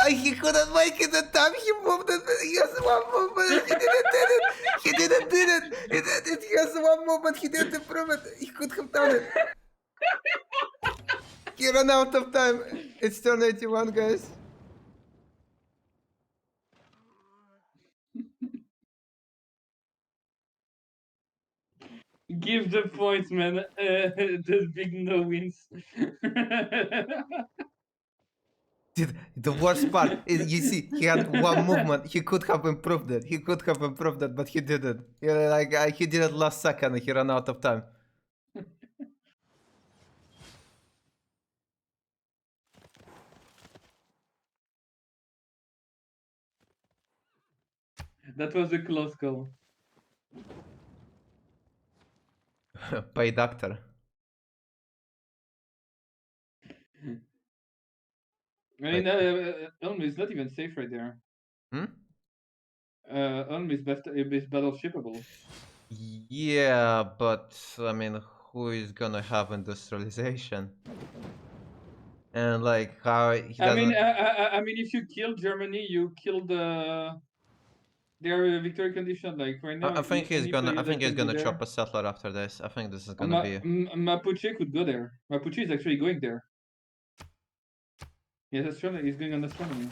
He couldn't make it the time he moved it. He has one movement. He didn't did it. He didn't did it. He has one movement. He didn't improve it. He could have done it. He ran out of time. It's turn 81, guys. Give the points, man. The big no wins. Dude, the worst part is, you see, he had one movement. He could have improved it. But he didn't. He did it last second and he ran out of time. That was a close call. Pay doctor. I mean, Ulm is not even safe right there. Ulm is battle shippable. Yeah, but I mean, who is gonna have industrialization? And like how he doesn't. I mean, if you kill Germany, you kill their victory condition. Like right now, I think he's gonna chop a settler after this. I think this is gonna be. Mapuche could go there. Mapuche is actually going there. Yes, astronomy. He's going on astronomy.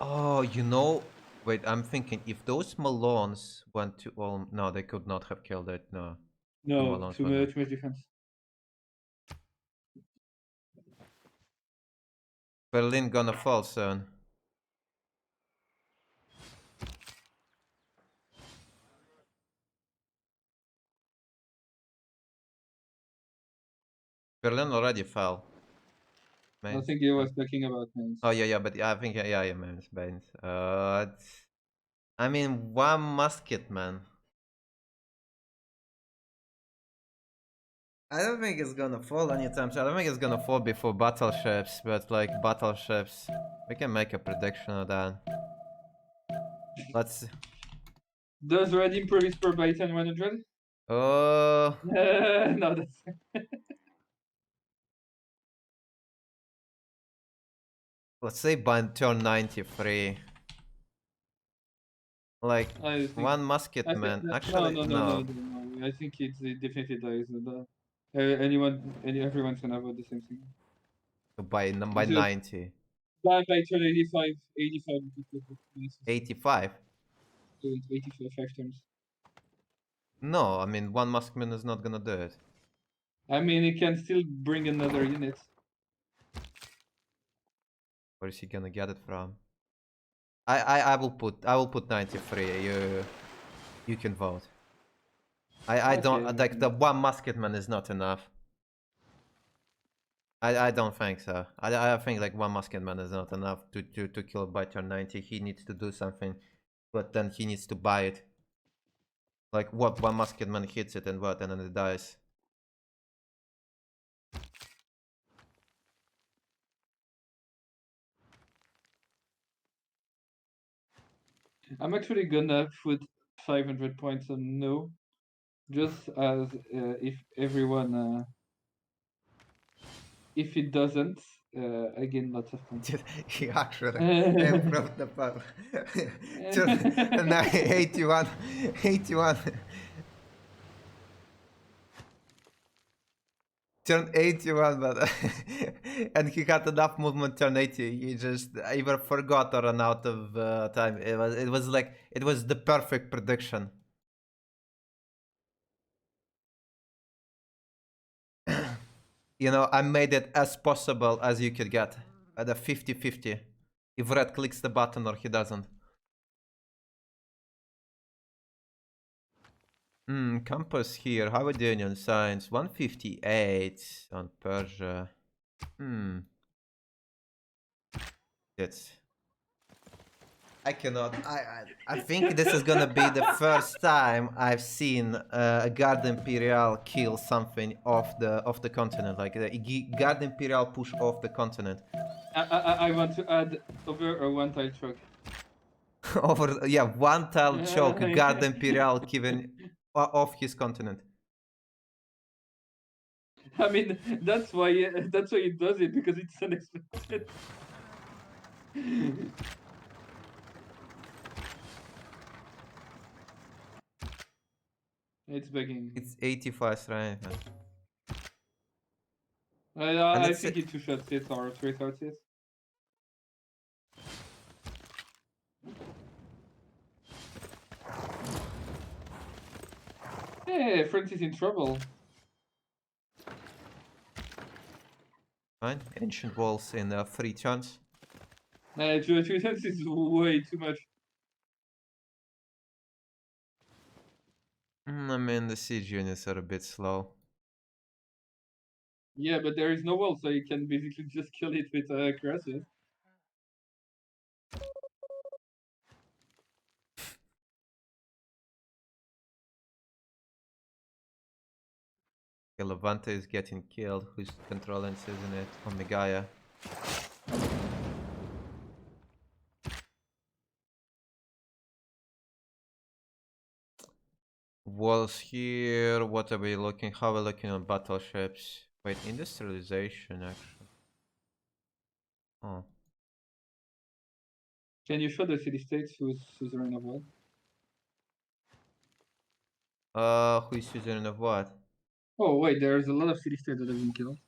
Oh, you know. Wait, I'm thinking if those Malones went to Ulm, no, they could not have killed it. No. No, too much defense. Berlin gonna fall soon. Berlin already fell. I think he was talking about Mainz. Oh yeah, but I think yeah, Mainz. I mean, one musket, man. I don't think it's gonna fall anytime soon. I don't think it's gonna fall before battleships, but like battleships, we can make a prediction of that. Let's see. Does Red improve his per by 10-100? Oh. No, that's. Let's say by turn 93. Like one musket man. Actually, no. I think it definitely dies. Everyone's gonna vote the same thing. By Just 90. by turn 85, 85? 85 5 times. No, I mean, one Maskman is not gonna do it. I mean, it can still bring another unit. Where is he gonna get it from? I will put 93. You can vote. I don't Okay, like the one musketman is not enough. I don't think so. I think like one musketman is not enough to kill by turn 90. He needs to do something, but then he needs to buy it. Like what, one musketman hits it and what, and then it dies. I'm actually gonna put 500 points on no, just as if everyone, if it doesn't, again, lots of points. He actually improved the pub. 81. 81. Turn 81, but and he had enough movement turn 80. He just either forgot or ran out of time. It was like it was the perfect prediction. You know, I made it as possible as you could get at a 50-50. If Red clicks the button or he doesn't. Campus here. How are we doing on science? 158 on Persia. That's. I cannot. I think this is gonna be the first time I've seen a Guard Imperial kill something off the continent, like the Guard Imperial push off the continent. I want to add over a one tile truck. Over, yeah, one tile choke, Guard Imperial given off his continent. I mean, that's why it does it, because it's unexpected. It's begging. It's 85 strength. I think it's 2 shots hits or 3 shots hits. Hey, France is in trouble. Fine. Ancient walls in 3 turns. 2 turns is way too much. I mean, the siege units are a bit slow. Yeah, but there is no wall, so you can basically just kill it with crosses. Levante is getting killed. Who's controlling, isn't it? Omegaya. Walls here. What are we looking? How are we looking on battleships? Wait, industrialization actually. Oh. Can you show the city-states who's suzerain of what? Who is suzerain of what? Oh wait, there's a lot of city-states that have been killed.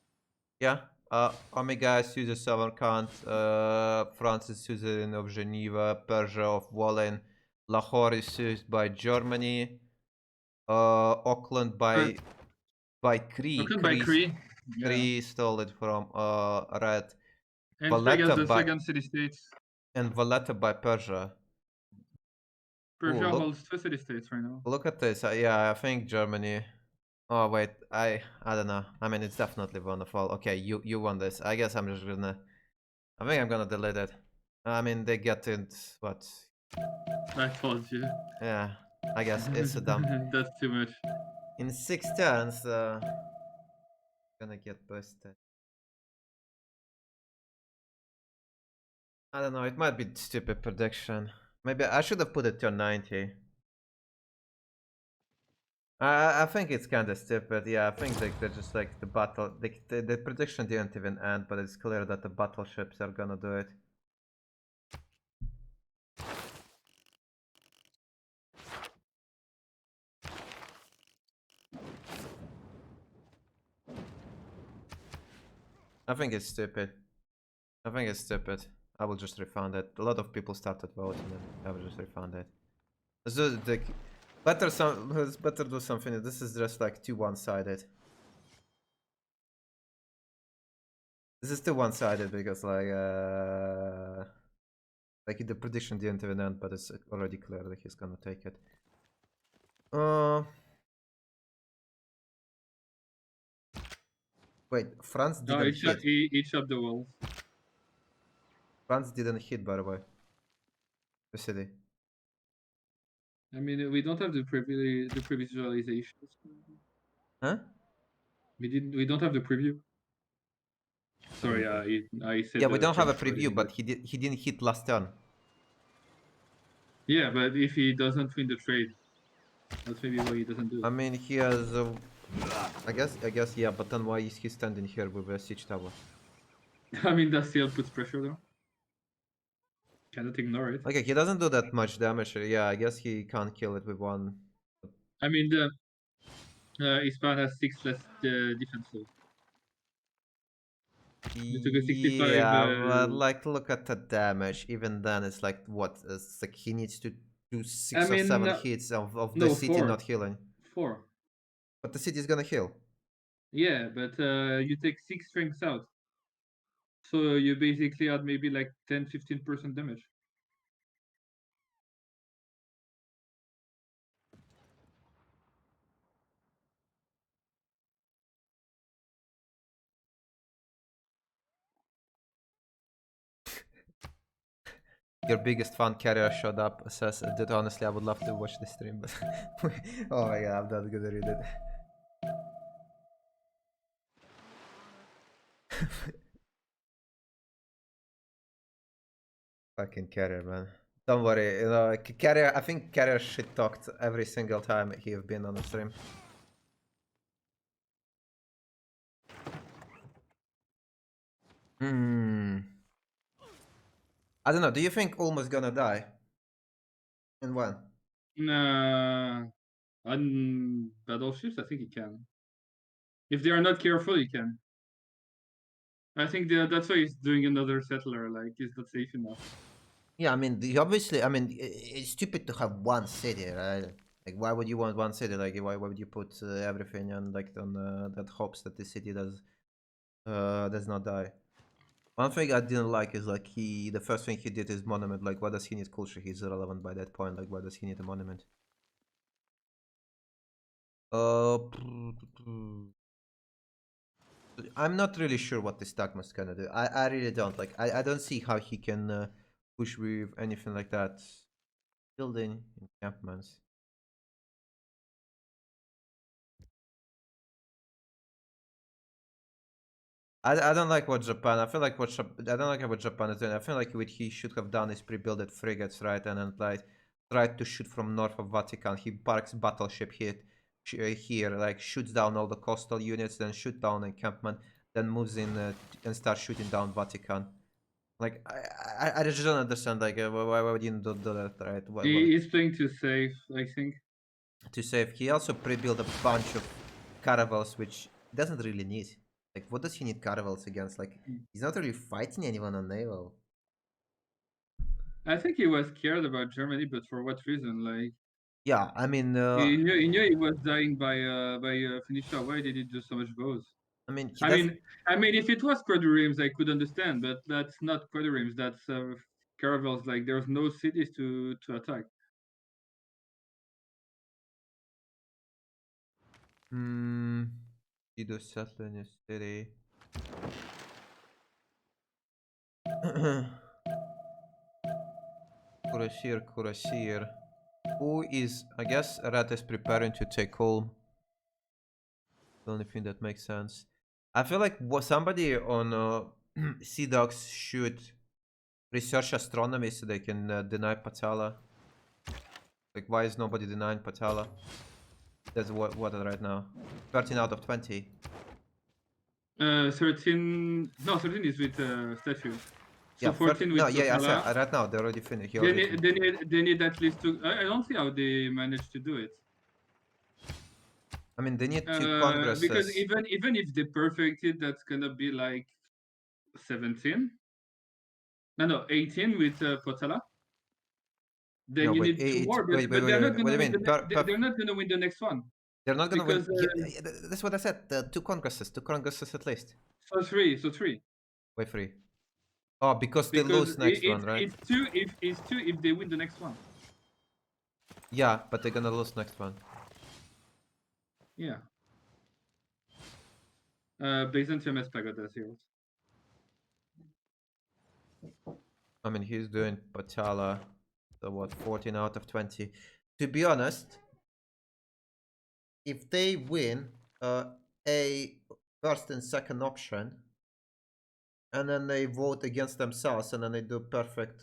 Yeah. Omega is suzerain Samarkand. France is suzerain of Geneva. Persia of Wallen. Lahore is seized by Germany. Auckland by Cree. Auckland by Cree. Cree stole it from Red. And Prague has the second city-states. And Valletta by Persia. Persia holds 2 city-states right now. Look at this. Yeah, I think Germany. Oh wait, I don't know. I mean, it's definitely wonderful. Okay, you won this. I guess I'm just gonna. I think I'm gonna delete it. I mean, they get it. What? I told you. Yeah, I guess it's a dump. That's too much. In 6 turns, gonna get busted. I don't know. It might be stupid prediction. Maybe I should have put it to 90. I think it's kind of stupid. Yeah, I think like they're just like the battle. The prediction didn't even end, but it's clear that the battleships are gonna do it. I think it's stupid. I think it's stupid. I will just refund it. A lot of people started voting and I will just refund it. Let's do the let's better do something. This is just like too one-sided. This is too one-sided because like the prediction didn't even end, but it's already clear that he's gonna take it. Wait, France didn't hit. He shot the walls. France didn't hit, by the way. The city. I mean, we don't have the visualizations. Huh? We don't have the preview. Sorry, I said. Yeah, we don't have a preview, but he didn't hit last turn. Yeah, but if he doesn't win the trade, that's maybe why he doesn't do it. I mean, he has. I guess, yeah. But then why is he standing here with a siege tower? I mean, that still puts pressure though. Cannot ignore it. Okay, he doesn't do that much damage. Yeah, I guess he can't kill it with one. I mean, the Ispan has 6 less defensive. You took a 65. Yeah, but like, look at the damage. Even then, it's like what? It's like he needs to do 6 or 7 hits of the city 4. not healing. 4. But the city is gonna heal. Yeah, but you take 6 strengths out. So you basically add maybe like 10-15% damage. Your biggest fan carrier showed up, says, dude, honestly, I would love to watch the stream, but oh my god, I'm not gonna read it. Fucking carrier, man. Don't worry, you know, carrier, I think carrier shit talked every single time he've been on the stream. I don't know, do you think Ulma's gonna die? And when? On battleships, I think he can. If they are not careful, he can. I think that's why he's doing another settler, like, he's not safe enough. Yeah, I mean, obviously, I mean, it's stupid to have one city, right? Like, why would you want one city? Like, why would you put everything on, like, on that hopes that the city does not die? One thing I didn't like is, like, the first thing he did is monument. Like, why does he need culture? He's irrelevant by that point. Like, why does he need a monument? I'm not really sure what this Dagma's gonna do. I really don't. Like, I don't see how he can push with anything like that. Building encampments. I don't like what Japan. I feel like I don't like what Japan is doing. I feel like what he should have done is pre-built frigates, right, and then like tried to shoot from north of Vatican. He parks battleship here, like shoots down all the coastal units, then shoot down encampment, then moves in and starts shooting down Vatican. Like I just don't understand. Like why would you do that, right? He's playing to save, I think. To save. He also pre-built a bunch of caravels, which he doesn't really need. Like, what does he need caravels against? Like, he's not really fighting anyone on naval. I think he was scared about Germany, but for what reason? Like, yeah, I mean, he knew he was dying by Phoenicia. Why did he do so much bows? I mean, I mean, if it was quadriremes, I could understand, but that's not quadriremes. That's caravels. Like, there's no cities to attack. He does settle in a city. Kurasir. Who is, I guess Rat is preparing to take home. The only thing that makes sense. I feel like somebody on Seadogs should research astronomy so they can deny Patala. Like, why is nobody denying Patala? That's what right now. 13 out of 20. 13. No, 13 is with statue. So yeah, 14 with yeah, right now they're already finished. They need at least to. I don't see how they managed to do it. I mean, they need to Congress. Because even if they perfect it, that's gonna be like 17. No, 18 with Potala. Then No, you wait, need 2 more, but, wait, but they're not what do gonna you win mean? they're not gonna win the next one. They're not gonna because, win. Yeah, that's what I said. The two congresses at least. So 3. Wait, 3. Oh, because they Because lose next one, right? it's 2 if they win the next one. Yeah, but they're gonna lose next one. Yeah. Byzantium has Pagoda Zeros. I mean, he's doing Patala, so what, 14 out of 20. To be honest, if they win a first and second option, and then they vote against themselves, and then they do perfect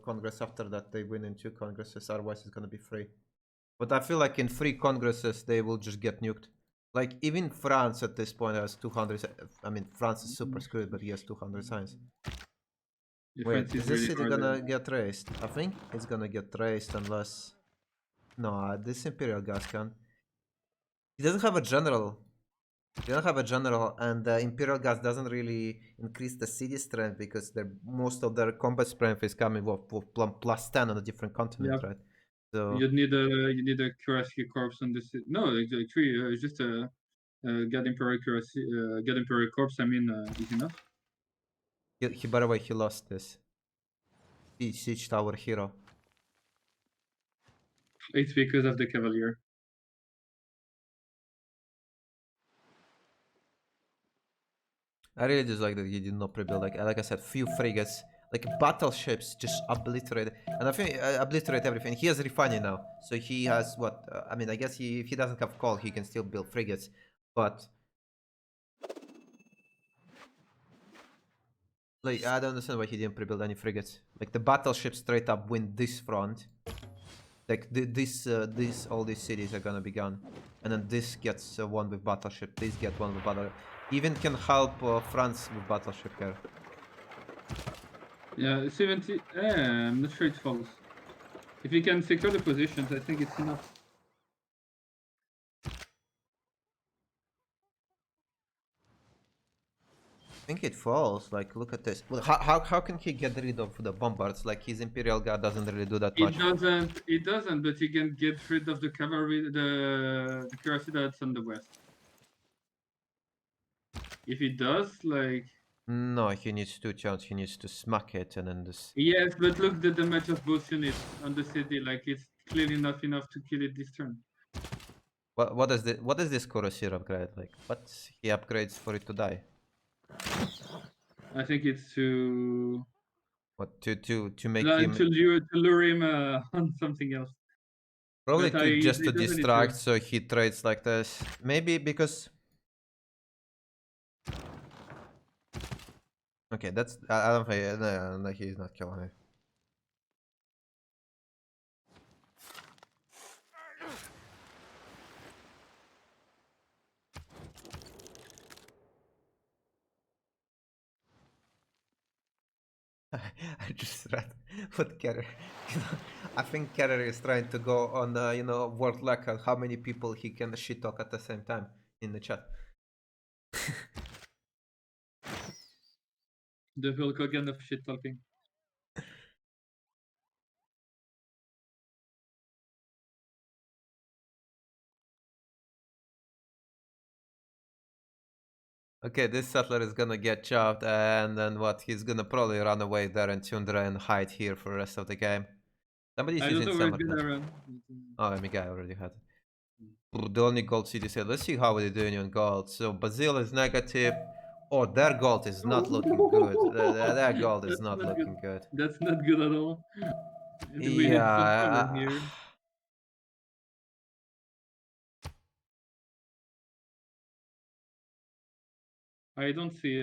congress after that, they win in 2 congresses, otherwise it's gonna be 3. But I feel like in 3 congresses, they will just get nuked. Like, even France at this point has 200... I mean, France is super screwed, but he has 200 signs. Wait, is this city gonna get raised? I think it's gonna get raised unless... No, this Imperial gas can. He doesn't have a general. They don't have a general, and the Imperial gas doesn't really increase the city strength because most of their combat strength is coming with plus 10 on a different continent, right? So you need a Kurasi corpse on this. No, actually, just a God Emperor corpse. I mean, is enough. he by the way, he lost this. Siege tower hero. It's because of the Cavalier. I really just like that he did not pre-build. Like I said, few frigates, like battleships, just obliterate. And I think obliterate everything. He has refining now, so he has what? I mean, I guess if he doesn't have coal, he can still build frigates. But like, I don't understand why he didn't pre-build any frigates. Like the battleships straight up win this front. Like all these cities are gonna be gone, and then this gets one with battleship. This get one with battleship. Even can help France with battleship here. Yeah, 70. I'm not sure it falls. If you can secure the positions, I think it's enough. I think it falls. Like, look at this. Well, how can he get rid of the bombards? Like, his Imperial Guard doesn't really do that much. It doesn't, but he can get rid of the cavalry, the cuirassy that's on the west. If he does, like... No, he needs 2 chance. He needs to smack it and then this... Yes, but look the damage of both units on the city. Like, it's clearly not enough to kill it this turn. What does this Corsair upgrade? Like, what he upgrades for it to die? I think it's to... What, to make to him... to lure him on something else. Probably just to distract, so he trades like this. Maybe because... Okay, that's... I don't think... No, he's not killing me. I just read what Kerry... I think Kerry is trying to go on, world record how many people he can shit talk at the same time in the chat. The Hulk Hogan of shit talking. Okay, this settler is gonna get chopped, and then what? He's gonna probably run away there in Tundra and hide here for the rest of the game. Somebody's using some... Oh, Amiga already had it. The only gold city said, let's see how they're doing on gold. So Basil is negative. Oh, their gold is not looking good. Their gold is not looking good. That's not good at all. Yeah. Here. I don't see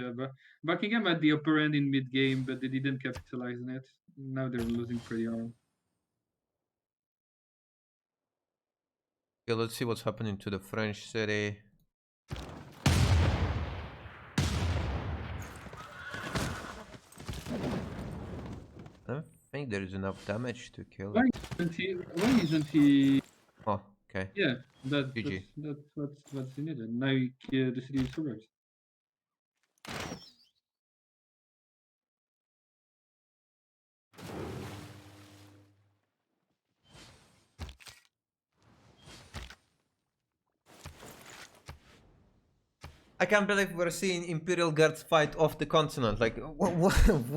Buckingham at the upper end in mid game, but they didn't capitalize on it. Now they're losing pretty hard. Okay, let's see what's happening to the French city. I don't think there is enough damage to kill it. Why isn't he? Oh, okay. Yeah, that's what's needed. Now the city is survived. I can't believe we're seeing Imperial Guards fight off the continent. Like,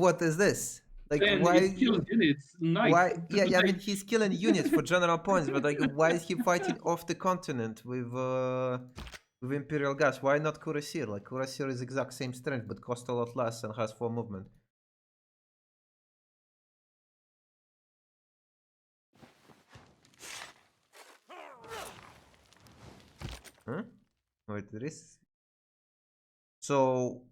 what is this? Like, And why? it kills units. Nice. Why? Yeah, I mean, he's killing units for general points, but like, why is he fighting off the continent with Imperial Guards? Why not Kurasir? Like, Kurasir is exact same strength, but costs a lot less and has 4 movement. Huh? Wait, there is. So,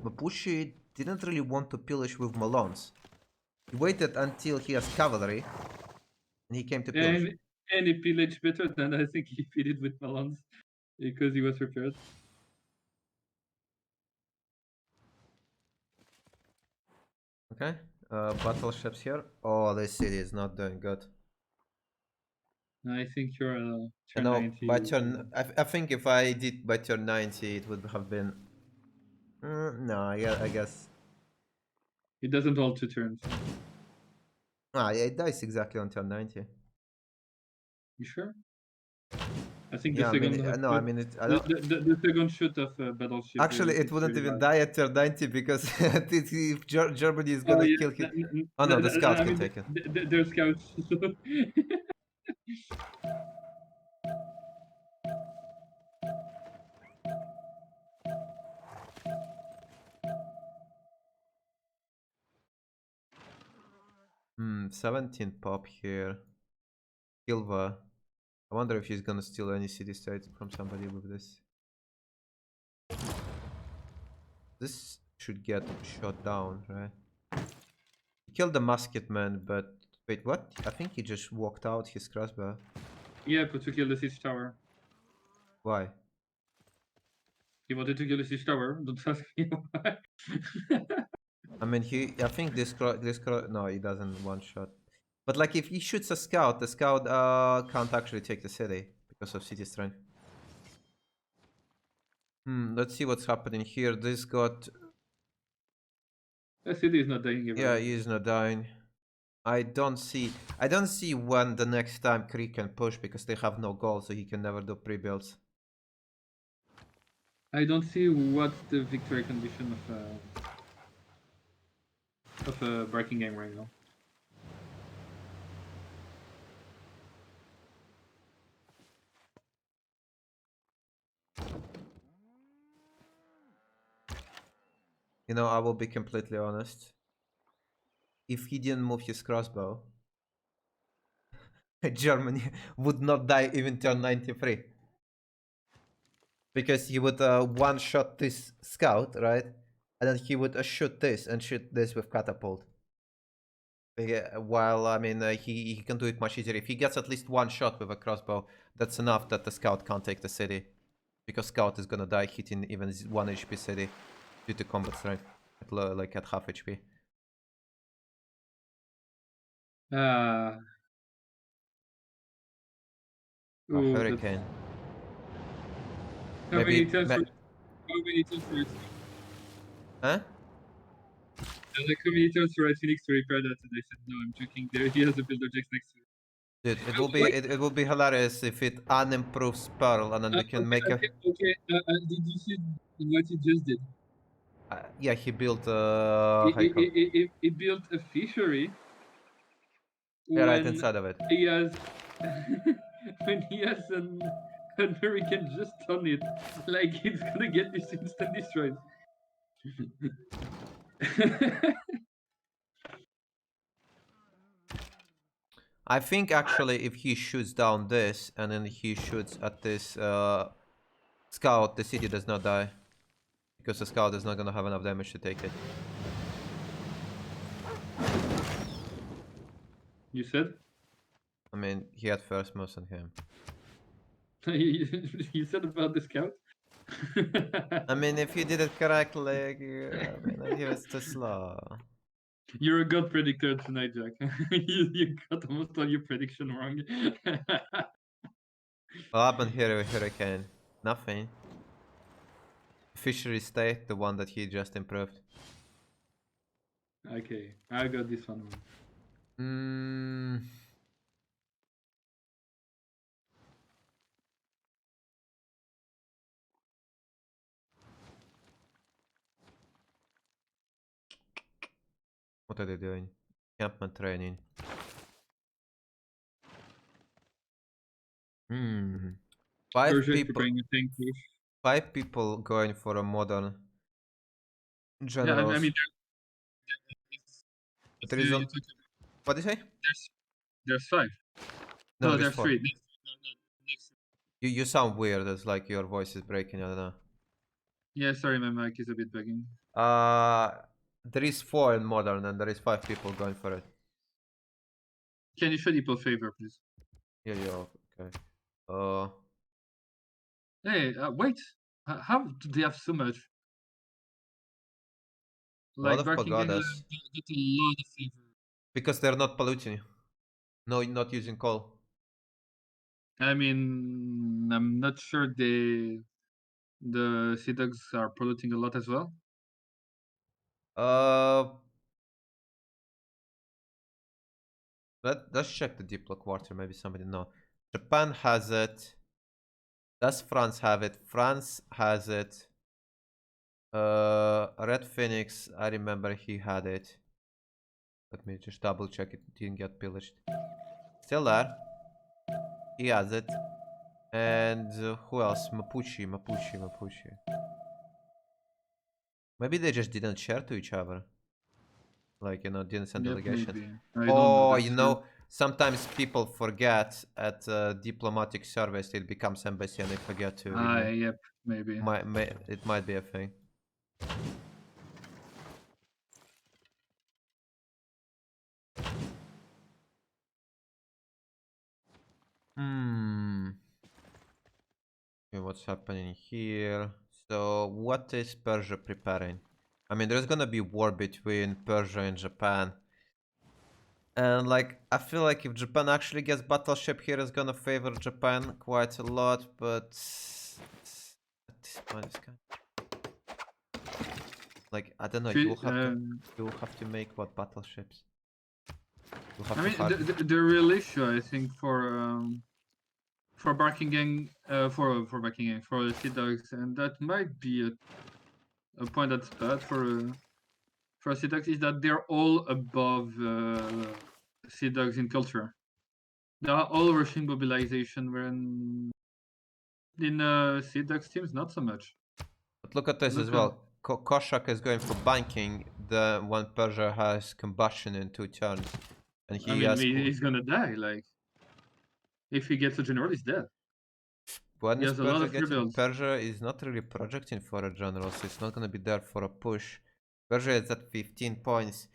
Mapuche didn't really want to pillage with Malons. He waited until he has cavalry, and he came to pillage. And he pillaged better than I think he fitted with Malons because he was prepared. Okay, battleships here. Oh, this city is not doing good. I think you're turn No, 90. by turn, I think if I did by turn 90, it would have been. No, I guess. It doesn't hold 2 turns. Ah, yeah, it dies exactly on turn 90. You sure? I think Yeah, the second. no, I mean, I don't. The second shoot of battleship. Actually, it wouldn't really even bad. die at turn 90 because if Germany is gonna kill him. Oh no, the scout can take it. They're scouts. 17 pop here. Silva. I wonder if he's gonna steal any city state from somebody with this. This should get shot down, right? He killed the musket man, but wait, what? I think he just walked out his crossbow. Yeah, but to kill the siege tower. Why? He wanted to kill the siege tower. Don't ask me why. I mean, I think no, he doesn't one shot. But like, if he shoots a scout, the scout can't actually take the city because of city strength. Let's see what's happening here. This got. The city is not dying ever. Yeah, he is not dying. I don't see when the next time Kree can push because they have no goal, so he can never do pre-builds. I don't see what's the victory condition of a breaking game right now. You know, I will be completely honest. If he didn't move his crossbow, Germany would not die even turn 93. Because he would one-shot this scout, right? And then he would shoot this and shoot this with catapult. While, I mean, he can do it much easier. If he gets at least one shot with a crossbow, that's enough that the scout can't take the city. Because scout is gonna die hitting even 1 HP city due to combat strength, like at half HP. Hurricane. How many times for it? Huh? Like how many times for Red Phoenix to repair that? And I said, no, I'm joking. There he has a builder Jax next to it. Dude, it will be hilarious if it unimproves Pearl and then we can make a. Okay. Did you see what he just did? Yeah, he built he built a fishery. Yeah, right inside of it. He has when he has an hurricane just on it, like it's gonna get this instant destroyed. I think actually if he shoots down this and then he shoots at this scout, the city does not die. Because the scout is not gonna have enough damage to take it. You said? I mean, he had first moves on him. You said about the scout? I mean, if he did it correctly, I mean, he was too slow. You're a god predictor tonight, Jack. you got almost all your prediction wrong. What happened here with Hurricane? Nothing. Fishery State, the one that he just improved. Okay, I got this one wrong. What are they doing? Campment training. Five Persia is people. preparing a tank push. 5 people going for a modern Yeah, generals. I mean, But there is on. What do you say? there's 5. No, No, there's there's 4. 3. Next. You sound weird. It's like your voice is breaking. I don't know. Yeah, sorry, my mic is a bit bugging. There is 4 in modern, and there is 5 people going for it. Can you show people favor, please? Yeah, okay. Hey, wait. How do they have so much? A lot Like of Barking Gang pagodas. get a lot of favor. Because they're not polluting. No, not using coal. I mean, I'm not sure the Seadogs are polluting a lot as well. Let's check the Diplo quarter. Maybe somebody know. Japan has it. Does France have it? France has it. Red Phoenix, I remember he had it. Let me just double check it didn't get pillaged. Still there. He has it. And who else? Mapuche. Maybe they just didn't share to each other. Like, you know, didn't send delegations. Maybe. I don't Oh, know. you know, sometimes people forget at diplomatic service it becomes embassy and they forget to renew. Yep, maybe. It might be a thing. Okay, what's happening here? So, what is Persia preparing? I mean, there's gonna be war between Persia and Japan. And, like, I feel like if Japan actually gets battleship here, it's gonna favor Japan quite a lot, but... At this point, it's kind of... Like, I don't know, you'll have to make, what, battleships? I mean, the real issue, I think, for Barking Gang, for the Seadogs, and that might be a point that's bad for Seadogs, is that they're all above Seadogs in culture. They are all rushing mobilization, when in Seadogs teams, not so much. But look at this as well. Koshak is going for banking the one Persia has combustion in 2 turns. And he's gonna die, like, if he gets a general, he's dead. When is has a lot Persia of getting? rebels. Persia is not really projecting for a general, so it's not gonna be there for a push. Persia is at 15 points.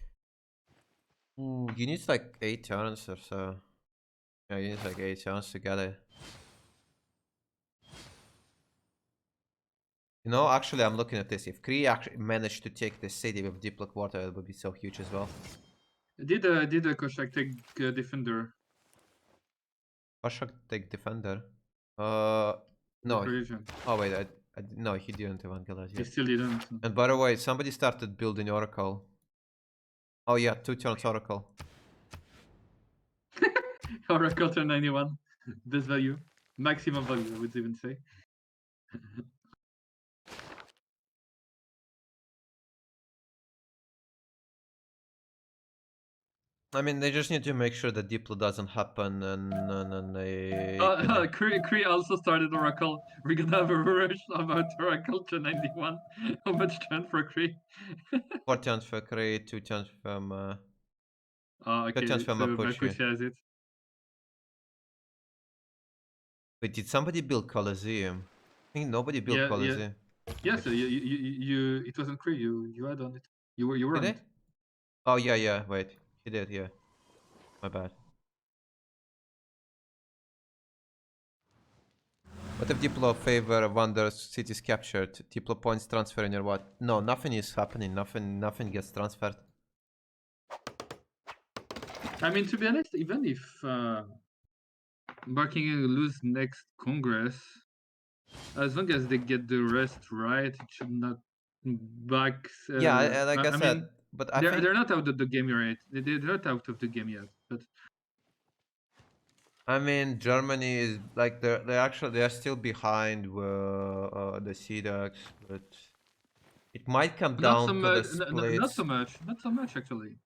You need like 8 turns or so. Yeah, you need like 8 turns to get it. You know, actually, I'm looking at this. If Kree actually managed to take the city with Diplo Quarter, it would be so huge as well. Did Koshak take Defender? Koshak take Defender? No. Oh wait, no, he didn't evangelize yet. He still didn't. And by the way, somebody started building Oracle. Oh yeah, 2 turns Oracle. Oracle turn 91. Best value. Maximum value, I would even say. I mean, they just need to make sure that Diplo doesn't happen, and they... Kree also started Oracle. We're gonna have a rush about Oracle to 91. How much turn for Kree? 4 turns for Kree, 2 turns from... okay, 2 turns from so Mapuche. has it. Wait, did somebody build Colosseum? I think nobody built Colosseum. Yes, you it wasn't Kree, you had on it. You were on it. Oh yeah, wait. He did, yeah. My bad. What if Diplo favor wonders cities captured? Diplo points transferring or what? No, nothing is happening. Nothing gets transferred. I mean, to be honest, even if Barking lose next Congress, as long as they get the rest right, it should not back. Yeah, like I said, mean, but they're not out of the game yet. They're not out of the game yet. But I mean, Germany is like they are still behind the Seadogs, but it might come down to the split. not so much actually.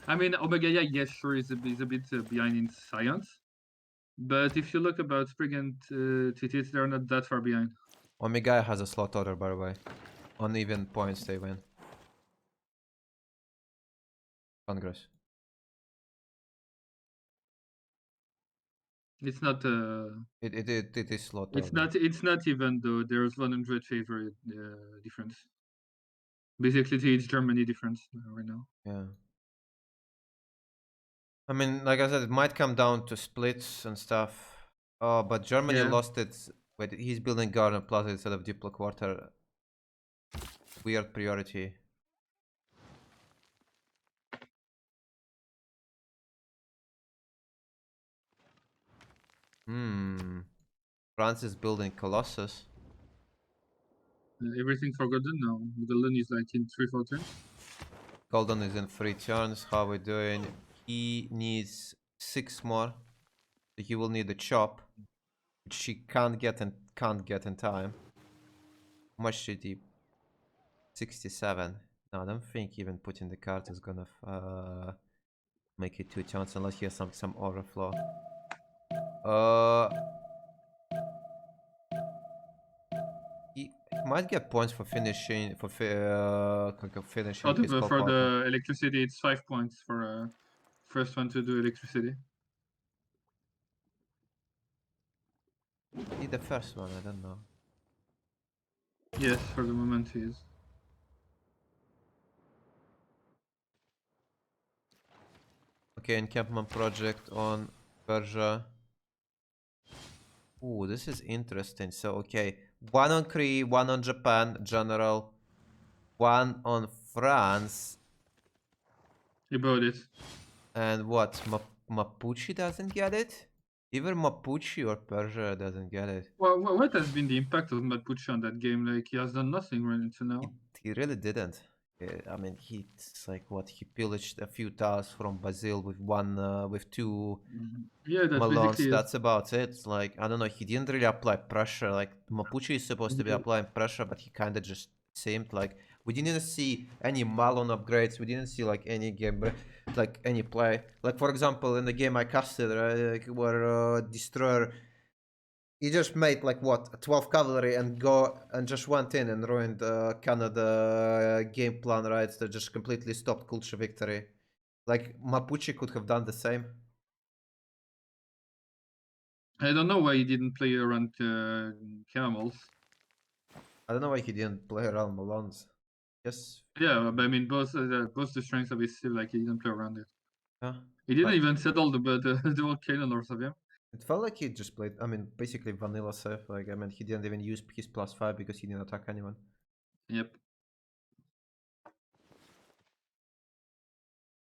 I mean, Omega, yes, sure, is a bit behind in science. But if you look about Sprig and TTs, they're not that far behind. Omega has a slot order, by the way. On even points, they win. Congress. It's not. It is slot It's order. not. It's not even though there's 100 favorite difference. Basically, it's Germany difference right now. Yeah. I mean, like I said, it might come down to splits and stuff. Oh, but Germany lost its. Wait, he's building Garden Plaza instead of Diplo Quarter. Weird priority. France is building Colossus. Everything for Golden now. Golden is like in 3-4 turns. Golden is in 3 turns. How are we doing? He needs 6 more. So he will need a chop, which she can't get in time. How much should he? 67. No, I don't think even putting the card is gonna make it 2 turns unless he has some overflow. He might get points for finishing finishing his call For power plant. the electricity, it's 5 points for first one to do electricity. He the first one, I don't know. Yes, for the moment he is. Okay, encampment project on Persia. Ooh, this is interesting. So, okay, 1 on Cree, 1 on Japan, general, 1 on France. About it. And what? Mapuche doesn't get it? Either Mapuche or Persia doesn't get it. Well, what has been the impact of Mapuche on that game? Like, he has done nothing right until now. He really didn't. I mean, he's like what? He pillaged a few towers from Brazil with 2 Yeah, that's Malons. basically That's about it. Like, I don't know. He didn't really apply pressure. Like, Mapuche is supposed to be applying pressure, but he kind of just seemed like we didn't see any Malon upgrades. We didn't see like any game, like any play. Like, for example, in the game I casted, right, like, where Destroyer. He just made like what 12 cavalry and just went in and ruined Canada game plan, right? That just completely stopped culture victory. Like Mapuche could have done the same. I don't know why he didn't play around camels. I don't know why he didn't play around Malons. Yes. Yeah, but I mean both the strengths of his still like he didn't play around it. Yeah. He didn't even settle the volcano north of him. It felt like he just played. I mean, basically vanilla Civ. Like, I mean, he didn't even use his +5 because he didn't attack anyone. Yep.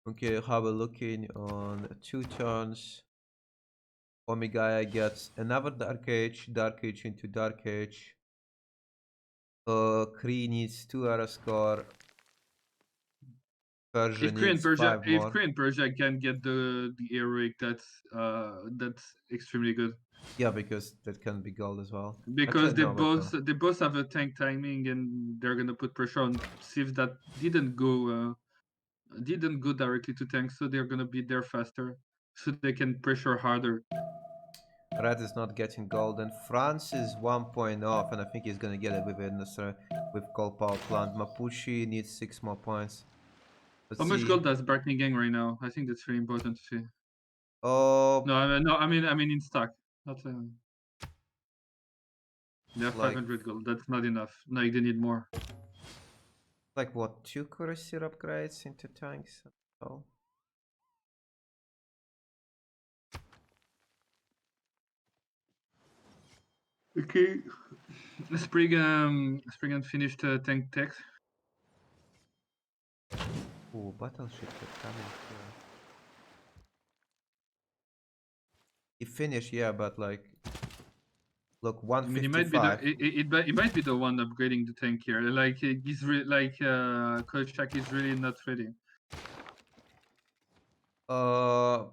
Okay, how we're looking on 2 turns. Omega gets another Dark Age into Dark Age. Kree needs 2 error score. Persia needs 5 more. If Kree and Persia can get the heroic, that's extremely good. Yeah, because that can be gold as well. Because actually, they both have a tank timing and they're gonna put pressure on Civ that didn't go directly to tank, so they're gonna be there faster, so they can pressure harder. Red is not getting gold, and France is 1 point off, and I think he's gonna get it with gold power plant. Mapuche needs 6 more points. How much gold does Brightening Gang right now? I think that's really important to see. Oh no, I mean in stock. Not they have like, 500 gold. That's not enough. Like they need more. like what? 2 currency upgrades into tanks. Oh. Okay. Spriggan finished tank tech. Ooh, battleship coming here. He finished, yeah, but like, look, 155. I mean, it might be the one upgrading the tank here. Like he's Kolchak is really not ready. I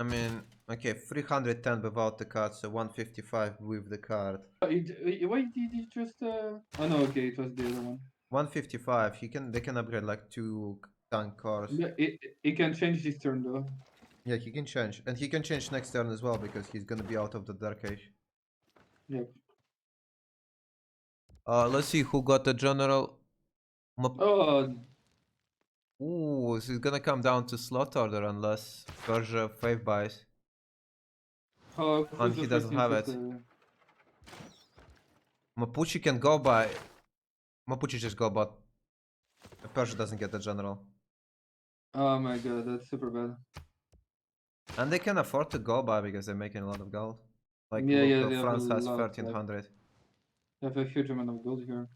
mean, okay, 310 without the card, so 155 with the card. Why did he just? Oh no, okay, it was the other one. 155. They can upgrade like tank cars. He can change this turn though. Yeah, he can change. And he can change next turn as well because he's gonna be out of the Dark Age. Yep. Let's see who got the general. Oh, Ooh, this is gonna come down to slot order unless Persia 5 buys. oh, And who's he the first doesn't have neutral it. player? Mapuche can go by. Mapuche just go, but Persia doesn't get the general. Oh my god, that's super bad. And they can afford to go by because they're making a lot of gold. Like, Yeah, look, yeah, they have a France has lot. 1300. They have a huge amount of gold here.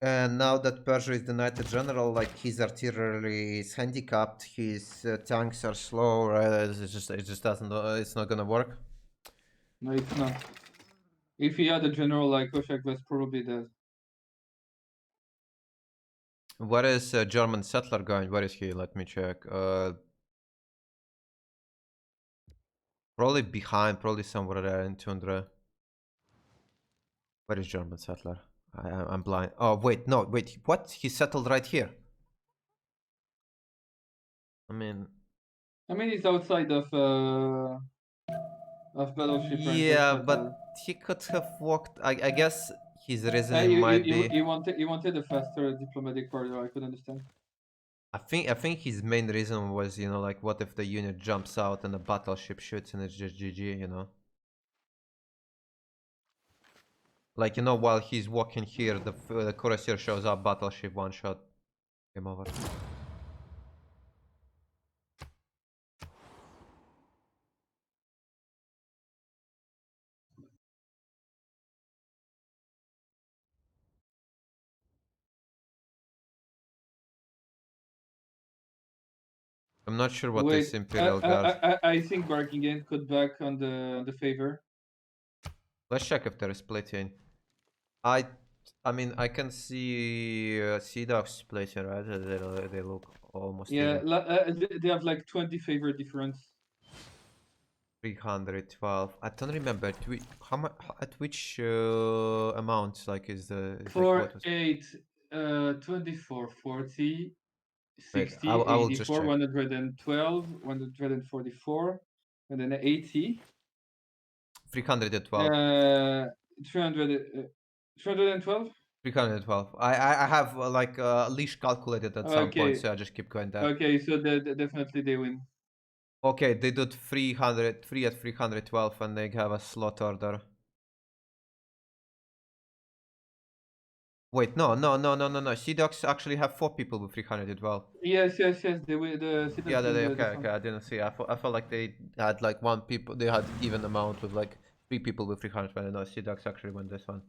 And now that Persia is the Knighted General, like his artillery is handicapped, his tanks are slow, right? It just doesn't. It's not gonna work. No, it's not. If he had a general like Koshak, was probably dead. Where is German settler going? Where is he? Let me check. Probably behind, probably somewhere there in Tundra. Where is German settler? I'm blind. Oh, wait, no, wait, what? He settled right here. I mean, he's outside of battleship range. yeah, That's but he could have walked. I guess his bad. reasoning might be. He wanted a faster diplomatic corridor. I could understand. I think his main reason was, you know, like what if the unit jumps out and the battleship shoots and it's just GG, you know? Like, you know, while he's walking here, the cuirassier shows up, battleship one shot, game over. I'm not sure what Wait, this Imperial Guard. I think Barkingen could back on the favor. Let's check if there is splitting. I mean, I can see Seadogs splitting, right? They look almost Yeah, even. they have like 20 favor difference. 312. I don't remember how much at which amount like is the 4, quotas. 8, 24, 40, Wait, 60, I will just 84, check. 112, 144, and then 80. 312. 300, 312? 312. I have like leash calculated at some point, Okay, so I just keep going there. okay, so definitely they win. Okay, they did 303 at 312 and they have a slot order. Wait, no. Seadogs actually have 4 people with 312. Yes, they win. The Yeah, Seadogs win the okay, front. I didn't see. I felt like they had like they had even amount with like 3 people with 320. No, Seadogs actually won this one.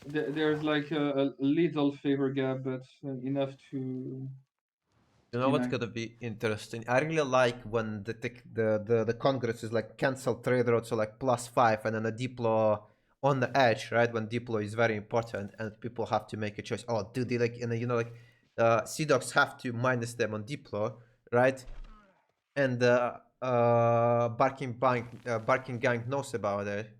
There's like a little favor gap, but enough to. You know what's gonna be interesting? I really like when the Congress is like cancel trade routes, so like +5, and then a deploy on the edge, right? When deploy is very important, and people have to make a choice. Oh, do they like, and you know, like Seadogs have to minus them on deploy, right? And Barking Gang knows about it,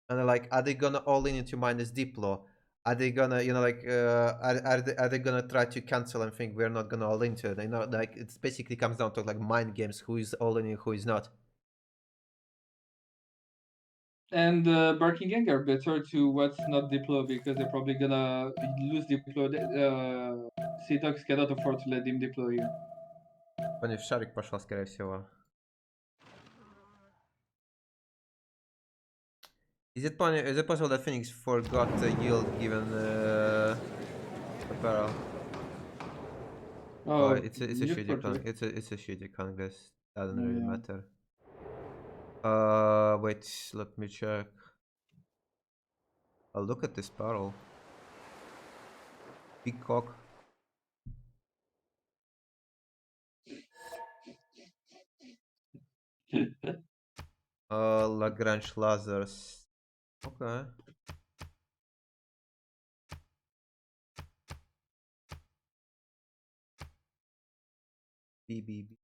and they're like, are they gonna all in into minus deploy? Are they gonna, you know, like, are they gonna try to cancel and think we're not gonna all into it? You know, like, it basically comes down to like mind games, who is all in and who is not. And Barking Gang are better to what's not deploy because they're probably gonna lose deploy. Seadogs cannot afford to let him deploy here. Они в шарик пошла, скорее всего. Is it possible that Phoenix forgot the yield given apparel? Oh, It's a shitty it's a shitty Congress. Doesn't really yeah. matter. Wait, let me check. Oh, look at this barrel. Big cock. Lagrange lasers. Okay. BBB.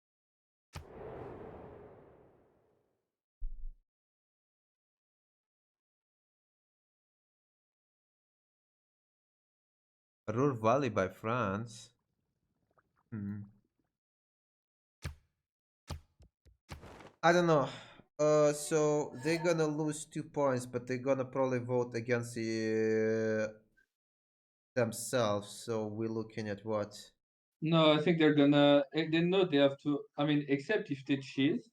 Ruhr Valley by France. Hmm. I don't know. So they're gonna lose 2 points, but they're gonna probably vote against themselves. So we're looking at what? No, I think they're gonna. They know they have to. I mean, except if they cheese.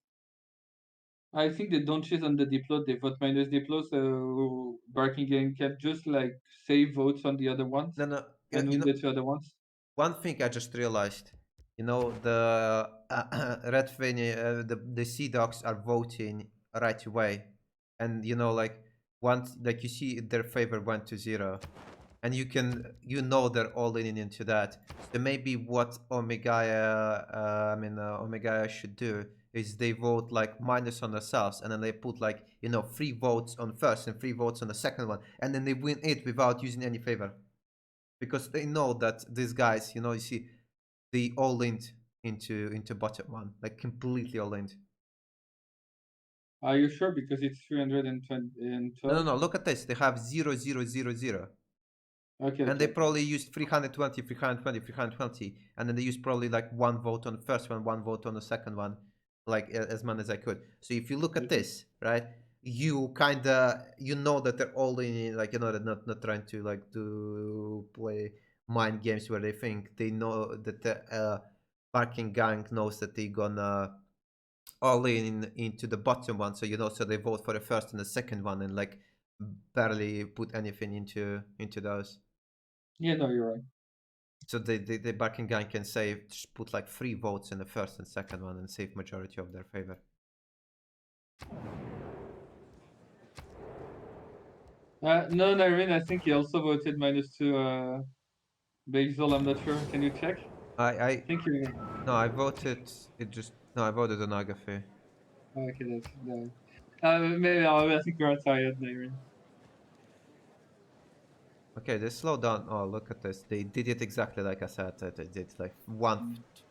I think they don't choose on the diplo. They vote minus diplo, so Barking Gang can just like save votes on the other ones No. and win the 2 other ones. One thing I just realized, the Red Fanny, the Seadogs are voting right away, and like once, like you see their favor went to 0, and they're all leaning into that. So maybe what Omega should do is they vote like minus on themselves, and then they put like 3 votes on first and 3 votes on the second one, and then they win it without using any favor. Because they know that these guys, you see, they all linked into bottom one, like completely all linked. Are you sure? Because it's 312. No. Look at this. They have 0, 0, 0, 0. Okay. And they probably used 320, 320, 320, and then they used probably like 1 vote on the first one vote on the second one, like as many as I could. So if you look at this, right, you kinda that they're all in, like they're not trying to like to play mind games where they think they know that the Barking Gang knows that they're gonna all into the bottom one, so so they vote for the first and the second one and like barely put anything into those. Yeah, no, you're right. So the Barking Gang can save, just put like 3 votes in the first and second one and save majority of their favor. No, Nireen, I think he also voted -2 Basil. I'm not sure. Can you check? I think you. No, I voted. I voted on Agafe. Okay, that's no. Maybe I think you're tired, Nireen. Okay, they slowed down. Oh, look at this. They did it exactly like I said. They did like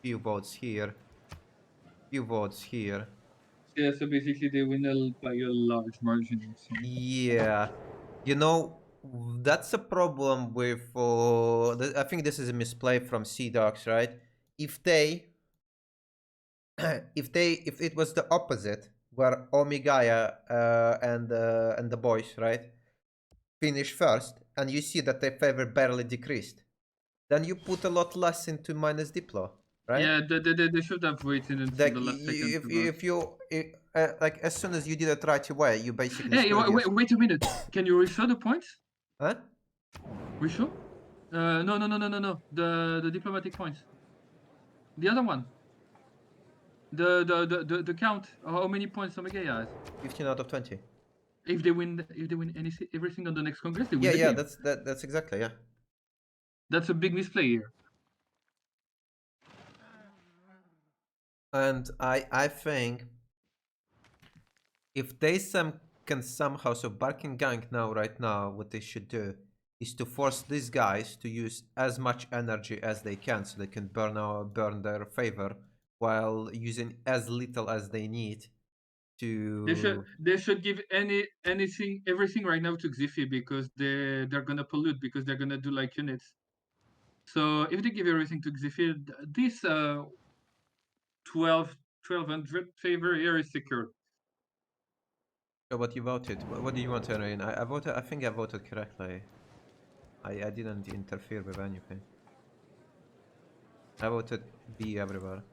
few votes here, few votes here. Yeah, so basically they win by a large margin. Yeah, that's a problem with. I think this is a misplay from Seadogs, right? If if it was the opposite, where Omigaya and the boys, right, finish first, and you see that their favor barely decreased, then you put a lot less into minus diplo, right? Yeah, they should have waited until Like the last second. if you like as soon as you did it right away, you basically. Hey, wait a minute. Can you reshow the points? Huh? Reshow? No. The diplomatic points. The other one. The count. How many points Omega has? 15 out of 20. If they win everything on the next Congress, they win Yeah, the yeah, game. that's exactly, yeah. That's a big misplay here. And I think if they can somehow, so Barking Gang right now, what they should do is to force these guys to use as much energy as they can, so they can burn their favor, while using as little as they need to. They should give everything right now to Xifi, because they're gonna pollute, because they're gonna do like units. So if they give everything to Xifi, this 1200 favor here is secure. So what you voted? What do you want, Erin? I voted. I think I voted correctly. I didn't interfere with anything. I voted B everywhere.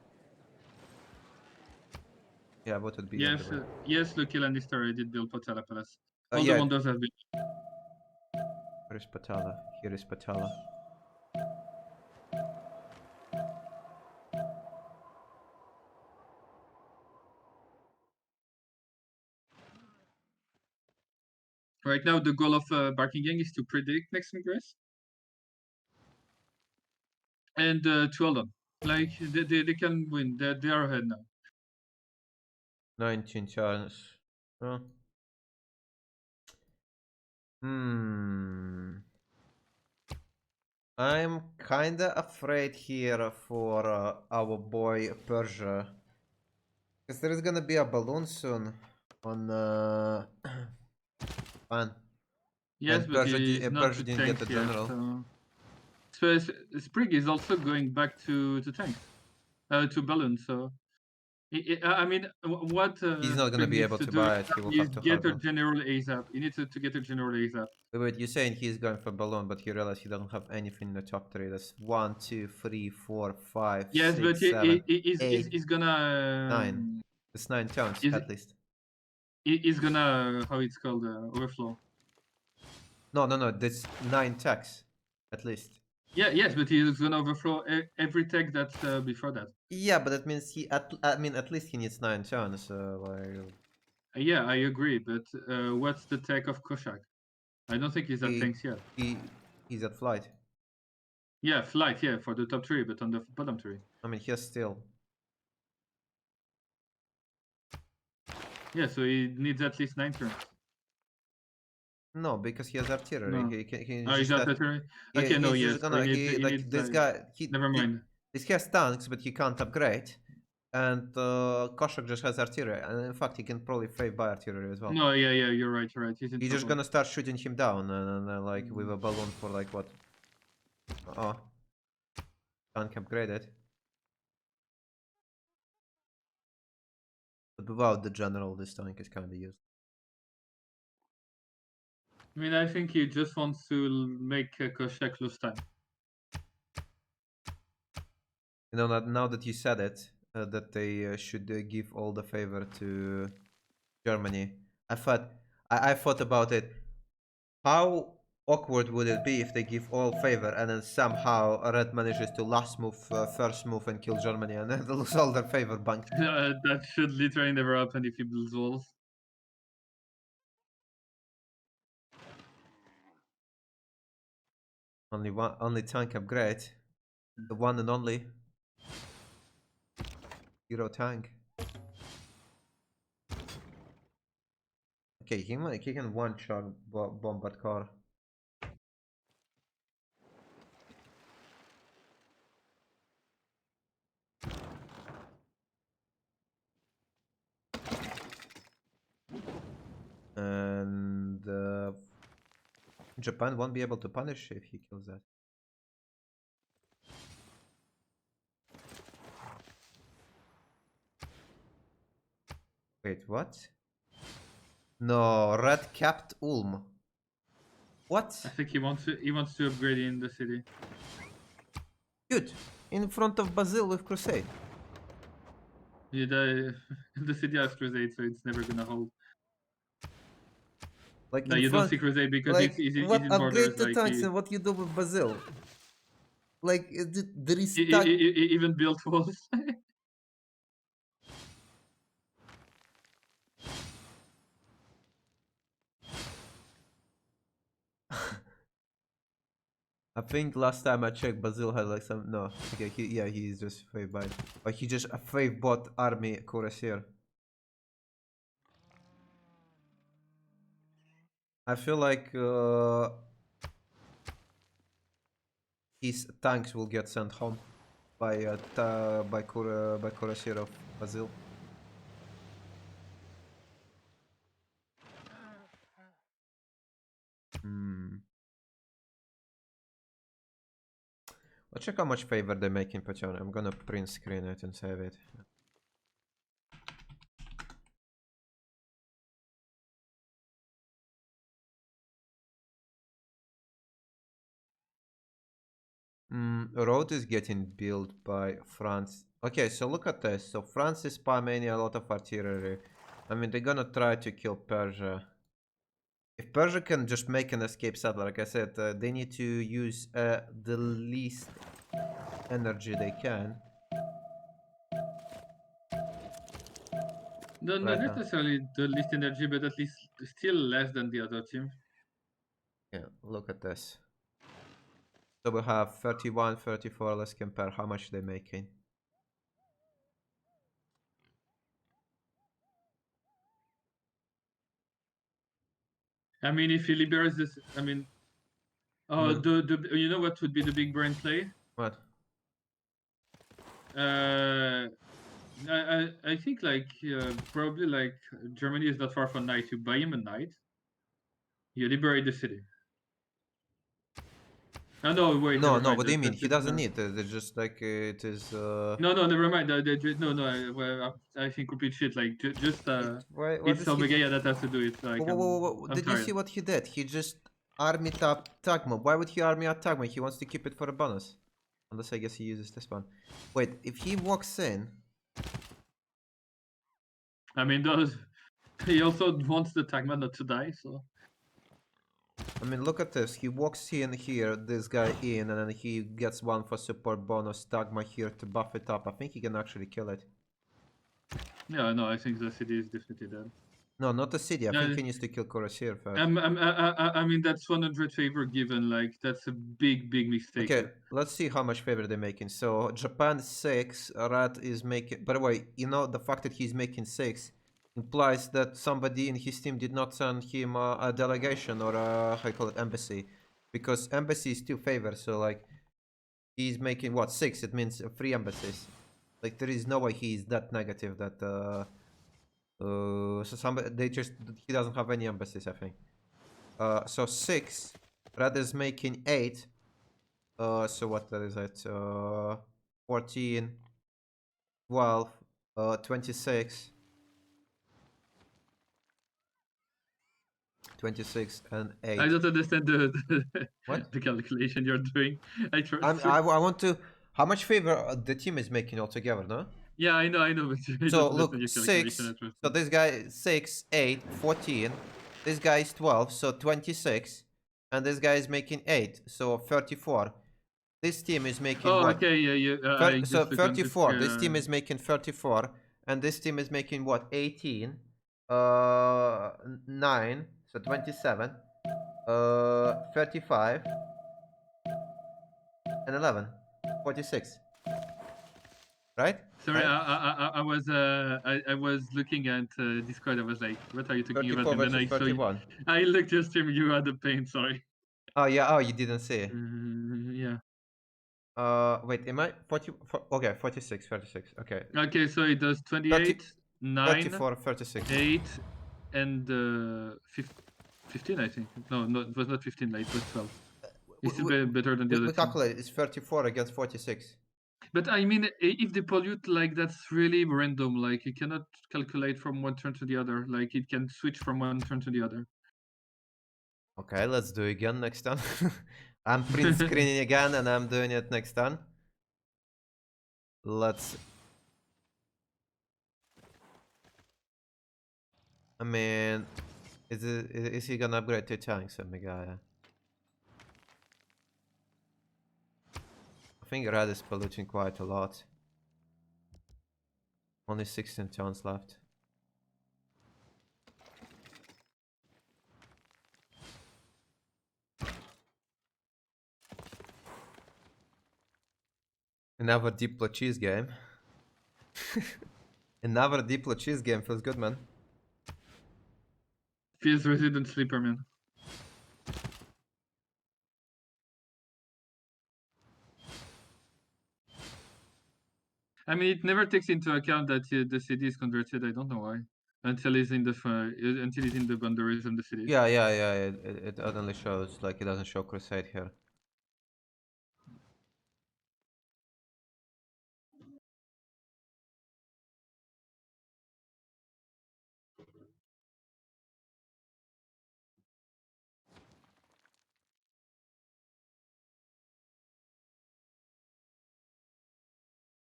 Yeah, I voted B everywhere. Yes, Lucky Lannister, I did build Potala Palace. All Yeah. the wonders have been. Where is Patala? Here is Patala. Right now, the goal of Barking Gang is to predict next Congress and to hold on. Like they can win. They are ahead now. 19 turns. Oh. I'm kinda afraid here for our boy Persia. Because there is gonna be a balloon soon on Fan. Yes, and but Persia, he's not Persia to didn't get tanks the yet. general. So Sprig is also going back to tanks, to balloon. So I mean, what he's not gonna be able to buy it. He will is have to get a hard general ASAP. You need to get a general ASAP. Wait, you're saying he's going for balloon, but you realize he doesn't have anything in the top three. That's 1, 2, 3, 4, 5, Yes, 6, but 7, 8, he's gonna 9. It's 9 turns at least. He's gonna how it's called overflow. No. That's 9 tags, at least. Yeah, yes, but he's gonna overflow every tag that's before that. Yeah, but that means at least he needs 9 turns. Like. Yeah, I agree, but what's the tag of Koshak? I don't think he's at tanks yet. He's at flight. Yeah, flight, yeah, for the top 3, but on the bottom 3. I mean, he has still. Yeah, so he needs at least 9 turns. No, because he has artillery. No. He Oh, he's just artillery? Yeah, Okay, no, he's yes. just gonna, he like needs, this guy. never mind. This has tanks, but he can't upgrade. And Koshak just has artillery, and in fact, he can probably fave by artillery as well. No, yeah, you're right, He's just gonna start shooting him down, and like with a balloon for like what? Tank upgraded. But without the general, this tank is kind of useless. I mean, I think he just wants to make Koshak lose time. You know, now that you said it, that they should give all the favor to Germany. I thought about it. How awkward would it be if they give all favor and then somehow Red manages to last move, first move and kill Germany and then lose all their favor banked? That should literally never happen if he builds walls. Only tank upgrade. The one and only hero tank. Okay, he can one-shot bombard car. And Japan won't be able to punish if he kills that. Wait, what? No, red capped Ulm. What? I think he wants to upgrade in the city. Dude, in front of Basil with Crusade. Yeah, the city has Crusade, so it's never gonna hold. Like no, you don't see Crusade because like, it's what in upgrade borders. to tanks and what you do with Basil? Like, there is even built walls. I think last time I checked, Basil had like some. No, okay, he's just fave by. Like he just a fave bot army cuirassier. I feel like his tanks will get sent home by cuirassier of Basil. Let's check how much favor they make in Pachon. I'm gonna print screen it and save it. Road is getting built by France. Okay, so look at this. So France is spamming a lot of artillery. I mean, they're gonna try to kill Persia. If Persia can just make an escape settler, like I said, they need to use the least energy they can. No, not necessarily the least energy, but at least still less than the other team. Yeah, look at this. So we have 31, 34, let's compare how much they're making. I mean, if he liberates this, I mean, you know what would be the big brain play? What? I think like probably like Germany is not far from knight. You buy him a knight, you liberate the city. No, wait. No, never no. mind. What do you mean? That's He it, doesn't no. need. It's just like it is. No, never mind. No. I think complete shit. Like just Why it's does he? Omega that has to do it. Like Whoa. I'm Did you tired. see what he did? He just armied up Tagma. Why would he army up Tagma? He wants to keep it for a bonus. Unless I guess he uses this one. Wait, if he walks in. I mean, he also wants the Tagman not to die. So I mean, look at this. He walks in here, this guy in, and then he gets one for support bonus. Tagma here to buff it up. I think he can actually kill it. yeah, no, I think the city is definitely dead. No, not the city. I No, think he needs to kill Corsair first. I mean, that's 100 favor given. Like that's a big mistake. Okay, let's see how much favor they're making. So Japan 6, Rat is making. By the way, you know the fact that he's making 6 implies that somebody in his team did not send him a delegation or a how you call it embassy, because embassy is 2 favor. So like he's making what 6? It means 3 embassies. Like there is no way he's that negative that so somebody he doesn't have any embassies, I think. So 6, Rat is making 8. So what that is it? 14, 12, 26, 26 and 8. I don't understand What? the calculation you're doing. I trust I want to. How much favor the team is making altogether, no? Yeah, I know, but I So don't look, understand your 6. calculation. So this guy 6, 8, 14. This guy is 12, so 26. And this guy is making 8, so 34. This team is making what? Okay, yeah. So 34. This team is making 34, and this team is making what? 18. 9. So 27. 35. And 11. 46. Right? Sorry, Right? I was looking at Discord. I was like, "What are you talking 34 about?" And then versus I saw you. 31. I looked your stream. You had the pain. Sorry. Oh yeah. Oh, you didn't see. Yeah. Wait. Am I 40? Okay, 46. 36. Okay. Okay, so it does 28, 9, 34, 36. 8, and 15. I think. No, it was not 15. Like it was 12. It's still better than the other We two. calculate. It's 34 against 46. But I mean, if they pollute, like that's really random. Like you cannot calculate from one turn to the other. Like it can switch from one turn to the other. Okay, let's do it again next time. I'm print screening again and I'm doing it next time. Let's... I mean... Is he gonna upgrade to tanks, Megaya? I think Red is polluting quite a lot. Only 16 turns left. Another Diplo cheese game. Another Diplo cheese game feels good, man. Feels Resident Sleeper, man. I mean, it never takes into account that the city is converted. I don't know why. Until it's in the boundaries of the city. Yeah. It only shows, like, it doesn't show Crusade here.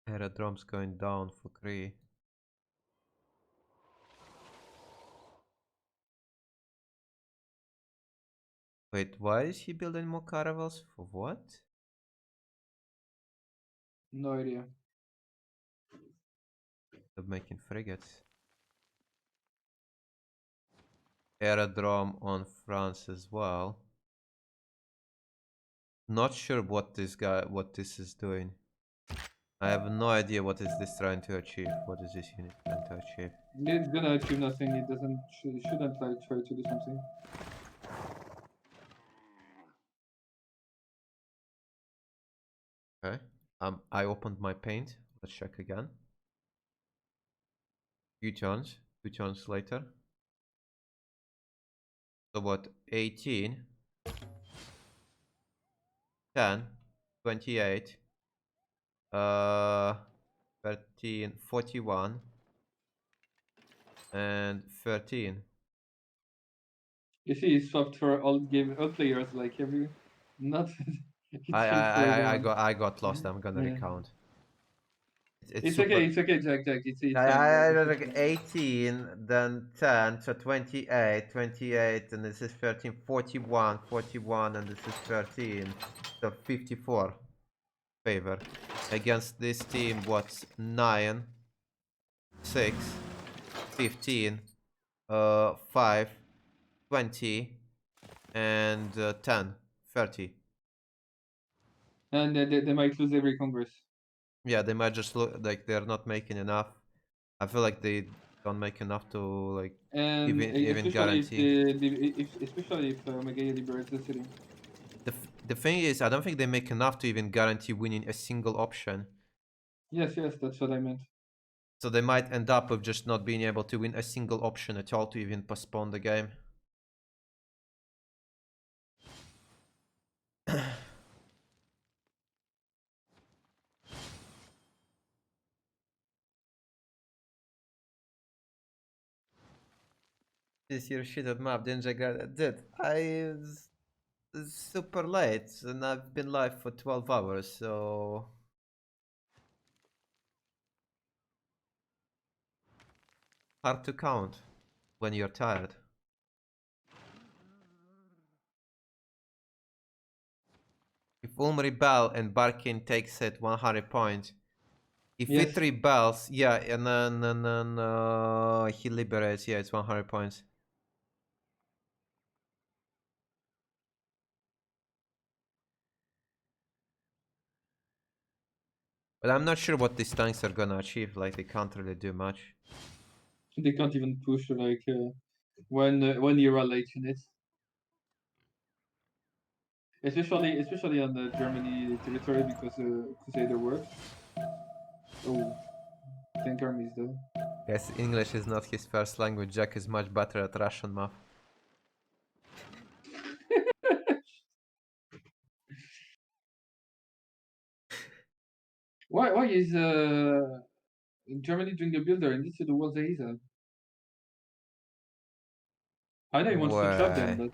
Aerodrome's going down for Kree. Wait, why is he building more caravels? For what? No idea. They're making frigates. Aerodrome on France as well. Not sure what this is doing. I have no idea what is this trying to achieve. What is this unit trying to achieve? It's gonna achieve nothing. It shouldn't like try to do something. Okay. I opened my paint. Let's check again. Two turns later. So what? 18. 10, 28, 13, 41, and 13. You see, he swapped for all players like every not. I got lost. I'm gonna recount. It's super... okay. It's okay, Jack. It's fine. I like 18, then 10, so 28, 28, and this is 13, 41, 41, and this is 13, so 54 favor. Against this team, what's 9, 6, 15, 5, 20, and 10, 30. And they might lose every Congress. Yeah, they might just look like they're not making enough. I feel like they don't make enough to like And even guarantee. Especially if Megaya liberates the city. The thing is, I don't think they make enough to even guarantee winning a single option. Yes, that's what I meant. So they might end up with just not being able to win a single option at all to even postpone the game. This year shitted map, didn't I get it? Did. It's super late and I've been live for 12 hours, so... Hard to count when you're tired. If Ulm rebel and Barkin takes it 100 points. If Yes. it rebels, yeah, and then he liberates, yeah, it's 100 points. But I'm not sure what these tanks are gonna achieve, like they can't really do much. They can't even push like one era late units. Especially on the Germany territory because Crusader works. Oh, tank armies though. Yes, English is not his first language. Jack is much better at Russian map. Why is Germany doing a builder and this is the world Aisa? I know he wants to trap them, but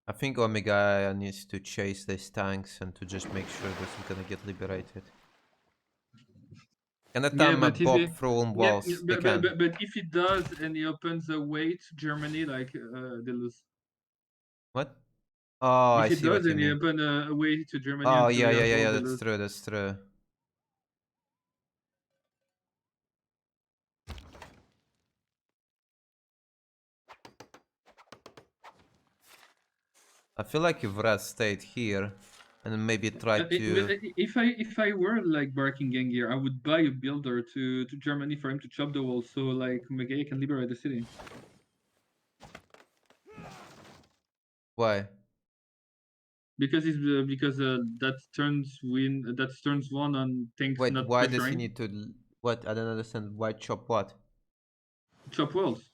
I think Omega needs to chase these tanks and to just make sure this is gonna get liberated. Can the time Bob through walls? but if he does and he opens a way to Germany, like they lose. What? Oh, if I he see does what you and he mean. open a way to Germany Oh, and yeah, Syria as well, they that's lose. true, that's true. I feel like if Red stayed here and maybe tried to... If I were like Barking Gengir, I would buy a builder to Germany for him to chop the wall so like Megaya can liberate the city. Why? Because that turns one on tanks Wait, not why pressuring. does he need to... What? I don't understand. Why chop what? Chop walls.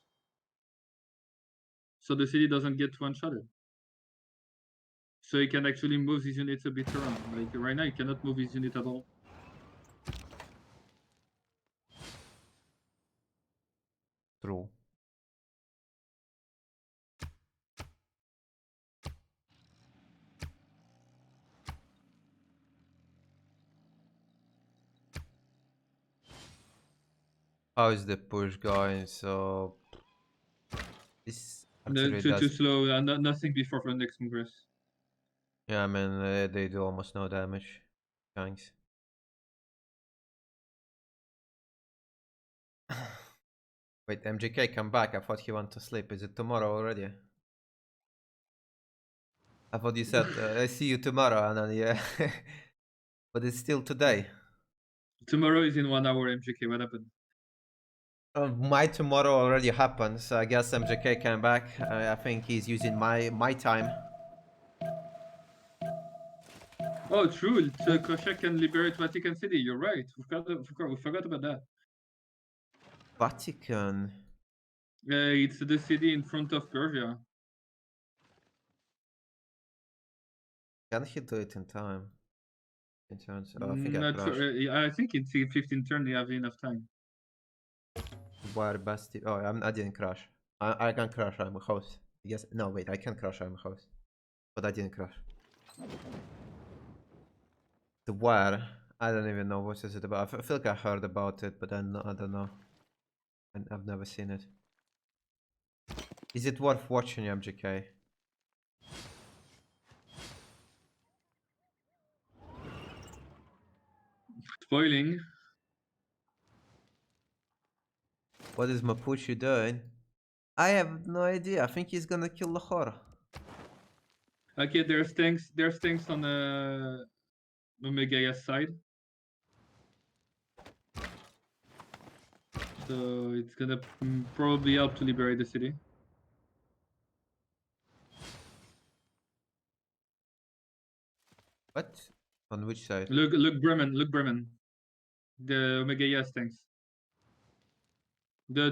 So the city doesn't get one-shotted. So he can actually move his units a bit around. Like right now, he cannot move his unit at all. True. How is the push going? So this Too slow. Nothing before the next Congress. Yeah, I mean they do almost no damage. Thanks. Wait, MGK, come back. I thought he went to sleep. Is it tomorrow already? I thought you said I see you tomorrow, and then yeah, but it's still today. Tomorrow is in 1 hour. MGK, what happened? My tomorrow already happened, so I guess MJK came back. I think he's using my time. Oh, true. Koshak can liberate Vatican City. You're right. We forgot about that. Vatican. It's the city in front of Persia. Can he do it in time? In terms, I think I crashed. I think it's 15 turn. You have enough time. Wire Basti. Oh, I didn't crash. I can crash. I'm a host. Yes. No, wait. I can crash. I'm a host. But I didn't crash. The wire. I don't even know what is it about. I feel like I heard about it, but I don't know. And I've never seen it. Is it worth watching, MGK? Spoiling. What is Mapuche doing? I have no idea. I think he's gonna kill Lahore. Okay, there's tanks. There's tanks on the Megaya's side. So it's gonna probably help to liberate the city. What? On which side? Look, Bremen. The Omega tanks. The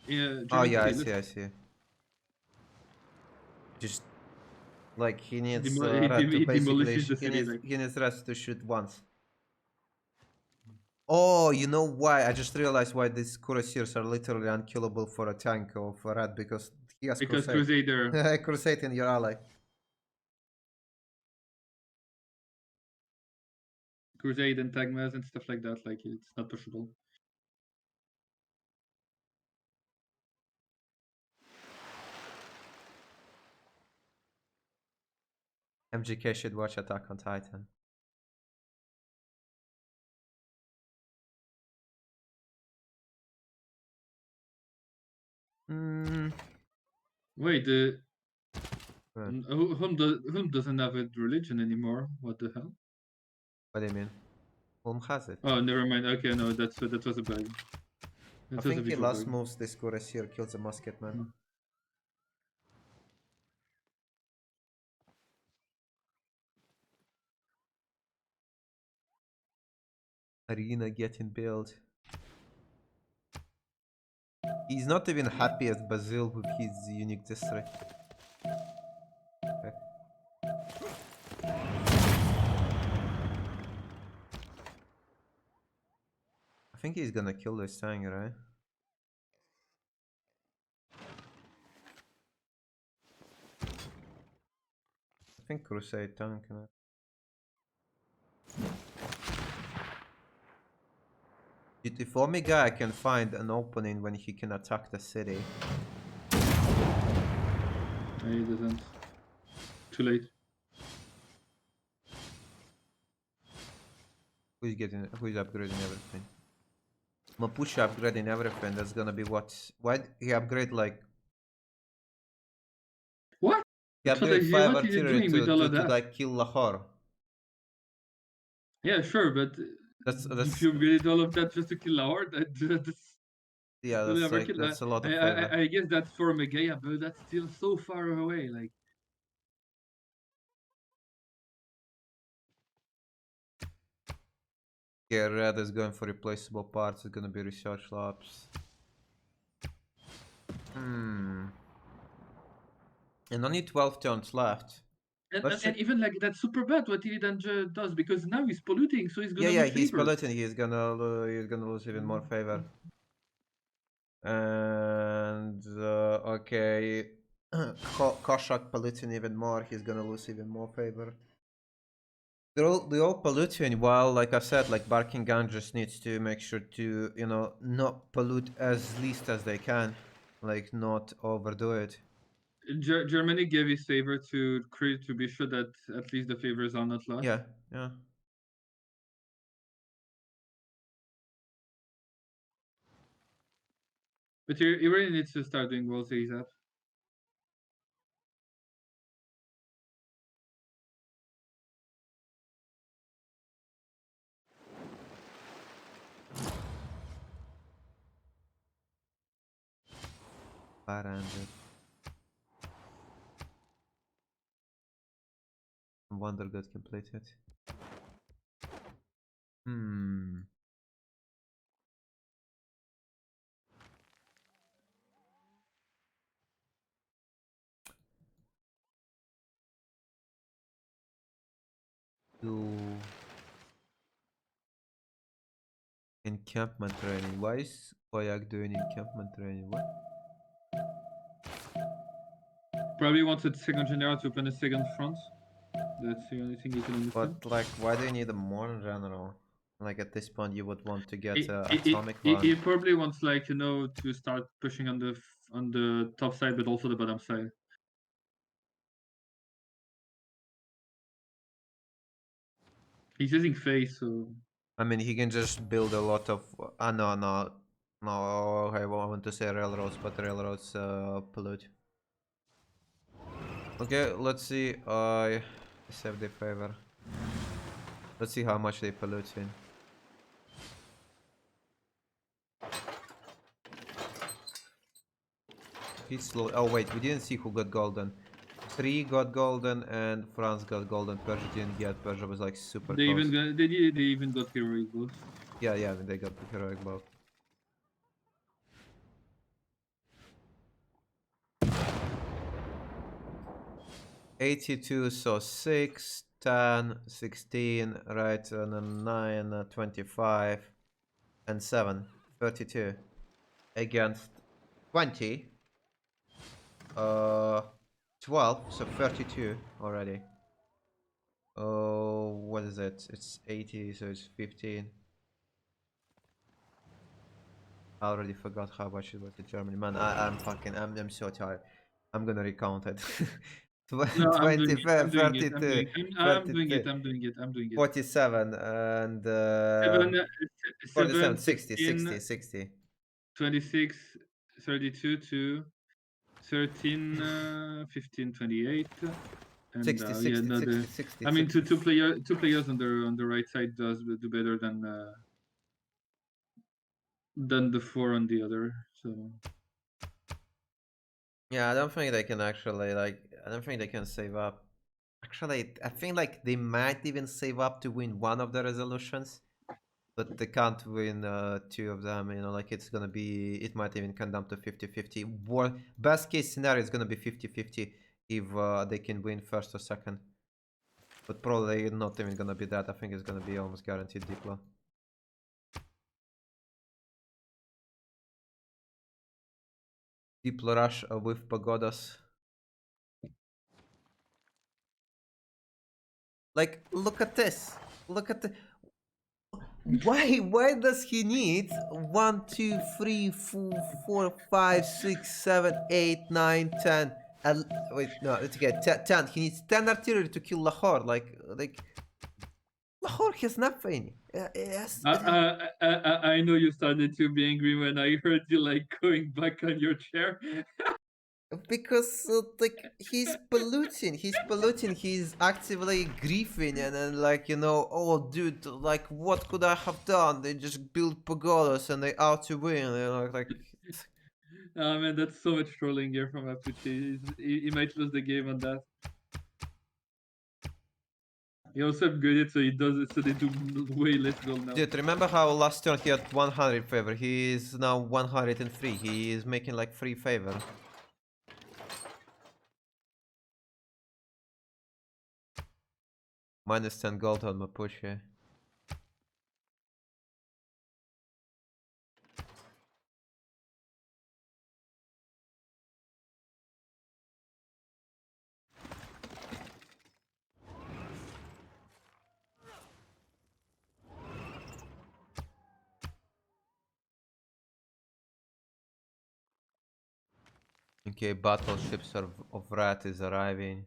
German Oh yeah, city. I see. Just like he needs He Red to basically demolishes the city. he needs Red to shoot once. Oh, you know why? I just realized why these Cuirassiers are literally unkillable for a tank or for Red because he has Because Crusade. Crusader. Crusade in your ally. Crusade and Tagmas and stuff like that. Like it's not pushable. MGK should watch Attack on Titan. Wait, Hulm doesn't have a religion anymore. What the hell? What do you mean? Ulm has it. Oh, never mind. Okay, no, that was a bug. I think he last moves this Cuirassier, kills the Musketman. Arena getting built. He's not even happy as Basil with his unique district. Okay. I think he's gonna kill this thing, right? I think Crusade tank. If Omega can find an opening when he can attack the city. He doesn't. Too late. Who's upgrading everything? Mapuche upgrading everything. That's gonna be what? Why he upgrade like? What? He upgrade 5 what is he artillery doing with all of to that? like kill Lahore. Yeah, sure, but That's if you upgraded all of that just to kill Lahore, that's yeah, that's like that's a lot of favor. I guess that's for Megaya, but that's still so far away. Like Yeah, Red is going for replaceable parts. It's gonna be research labs. And only 12 turns left. and even like that's super bad what Illidan does because now he's polluting, so he's gonna Yeah, lose he's favor. polluting. He's gonna lose even more favor. And okay, Koshak polluting even more. He's gonna lose even more favor. They're all polluting. While, like I said, like Barking Gun just needs to make sure to not pollute as least as they can, like not overdo it. Germany gave his favor to Crete to be sure that at least the favors are not lost. Yeah, yeah. But he really needs to start doing World Series up. 500. Wonder got completed. Do encampment training. Why is Koyak doing encampment training? What? Probably wants a second general to open a second front. That's the only thing you can understand. But like, why do you need a more general? Like at this point, you would want to get atomic one. He probably wants, like, you know, to start pushing on the top side, but also the bottom side. He's using face, so. I mean, he can just build a lot of. No. I want to say railroads, but railroads pollute. Okay, let's see. I save the favor. Let's see how much they pollute in. He's slow. Oh wait, we didn't see who got golden. 3 got golden and France got golden. Persia didn't get. Persia was like super They close. they even got heroic both. Yeah, I mean, they got the heroic both. $82, so 6, 10, 16, right, and then 9, 25, and 7, 32. Against 20. 12, so 32 already. Oh, what is it? It's 80, so it's 15. I already forgot how much it was to Germany. Man, I'm so tired. I'm gonna recount it. No, 20, I'm doing it. 32, I'm doing it. 47, and 47, 60, 60, 60. 26, 32 to 13, 15, 28. And 60, 60, 60, 60. I mean, two players on the right side do better than the 4 on the other. So Yeah, I don't think they can actually, like, I don't think they can save up. Actually, I think like they might even save up to win one of the resolutions, but they can't win 2 of them, you know, like it's gonna be, it might even come down to 50-50. Best case scenario is gonna be 50-50 if they can win first or second. But probably not even gonna be that. I think it's gonna be almost guaranteed Diplo. Diplo rush with pagodas. Like, look at this. Look at the. Why does he need 1, 2, 3, 4, 5, 6, 7, 8, 9, 10? Wait, no, let's get 10. He needs 10 artillery to kill Lahore. Like Lahore has nothing. Yes. I know you started to be angry when I heard you, like, going back on your chair. Because like he's polluting, he's actively griefing, and then, like, you know, oh dude, like what could I have done? They just built pagodas and they out to win, you know, like Oh man, that's so much trolling here from Apuche. He might lose the game on that. He also upgraded, so he does it, so they do way less gold now. dude, remember how last turn he had 100 favor? He is now 103. He is making like 3 favor. Minus 10 gold on Mapuche. Okay, battleships of Rat is arriving.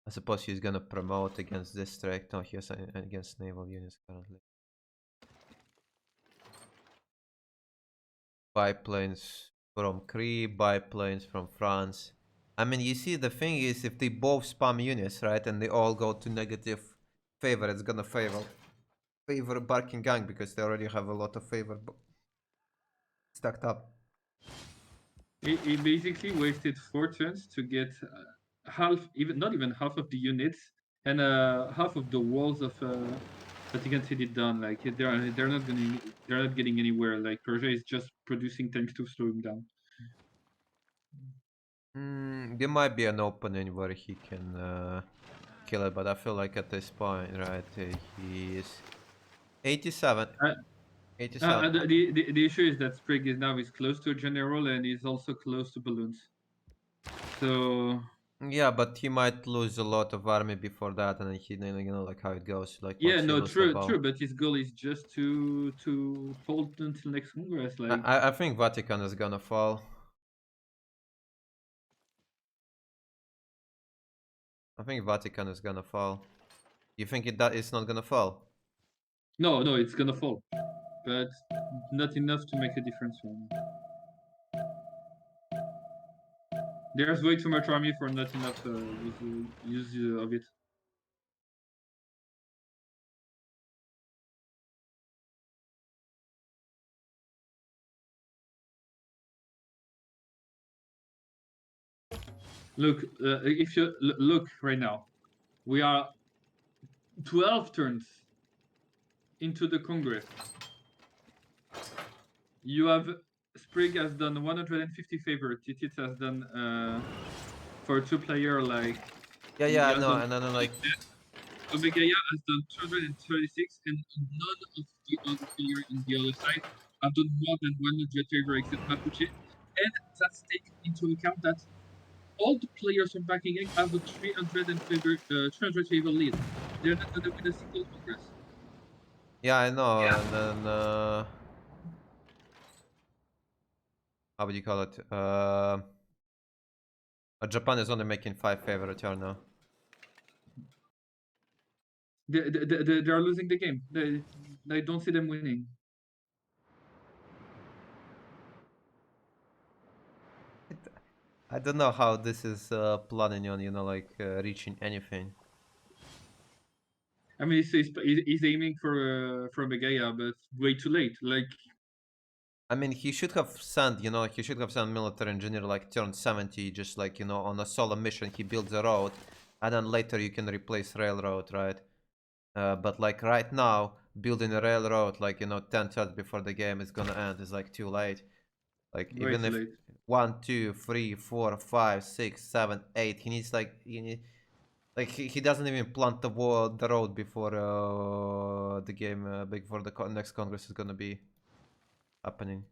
I suppose he's gonna promote against district. No, he's against naval units currently. Biplanes from Cree, biplanes from France. I mean, you see, the thing is, if they both spam units, right, and they all go to negative favor, it's gonna favor Barking Gang because they already have a lot of favor stacked up. He basically wasted 4 turns to get not even half of the units and half of the walls of Vatican City done. Like they're not getting anywhere. Like Persia is just producing tanks to slow him down. There might be an opening where he can kill it, but I feel like at this point, right, he is 87. 87. The issue is that Sprig is now close to a general and he's also close to balloons. So Yeah, but he might lose a lot of army before that, and then he, you know, like how it goes. Like yeah, once he no, loses true, about. true. But his goal is just to hold until next Congress. Like I think Vatican is gonna fall. I think Vatican is gonna fall. You think it's not gonna fall? no, it's gonna fall, but not enough to make a difference for me. There's way too much army for not enough use of it. Look, if you look right now, we are 12 turns into the Congress. You have Sprig has done 150 favor. Titit has done for a 2-player like. Yeah, I know, and then like. Omegaya has done 236, and none of the other players in the other side have done more than 100 favor except Mapuche. And that's taken into account that all the players from backing egg have a 300 favor lead. They're not gonna win a single Congress. Yeah, I know, and then how would you call it? Japan is only making 5 favor return now. They are losing the game. They don't see them winning. I don't know how this is planning on, you know, like reaching anything. I mean, he's aiming for Megaya, but way too late. Like, I mean, he should have sent, you know, he should have sent military engineer like turn 70, just like, you know, on a solo mission, he builds a road, and then later you can replace railroad, right? But like right now, building a railroad, like, you know, 10 turns before the game is gonna end is like too late. Like way even too if late. 1, 2, 3, 4, 5, 6, 7, 8, he needs like he doesn't even plant the road before the game before the next Congress is gonna be happening.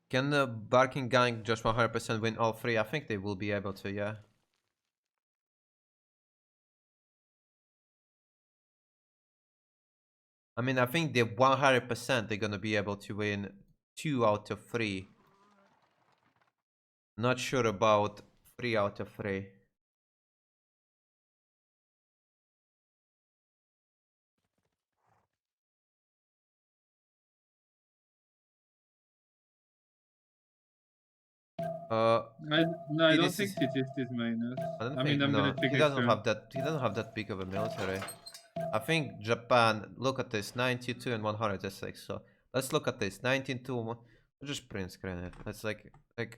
Can the Barking Gang just 100% win all 3? I think they will be able to, yeah. I mean, I think they 100% they're gonna be able to win 2 out of 3. Not sure about 3 out of 3. I don't think Titit is minus. I mean, I'm gonna no, check he next doesn't turn. have that. He doesn't have that big of a military. I think Japan. Look at this, 92 and 106. So let's look at this, 19-2. Just print screen it. It's like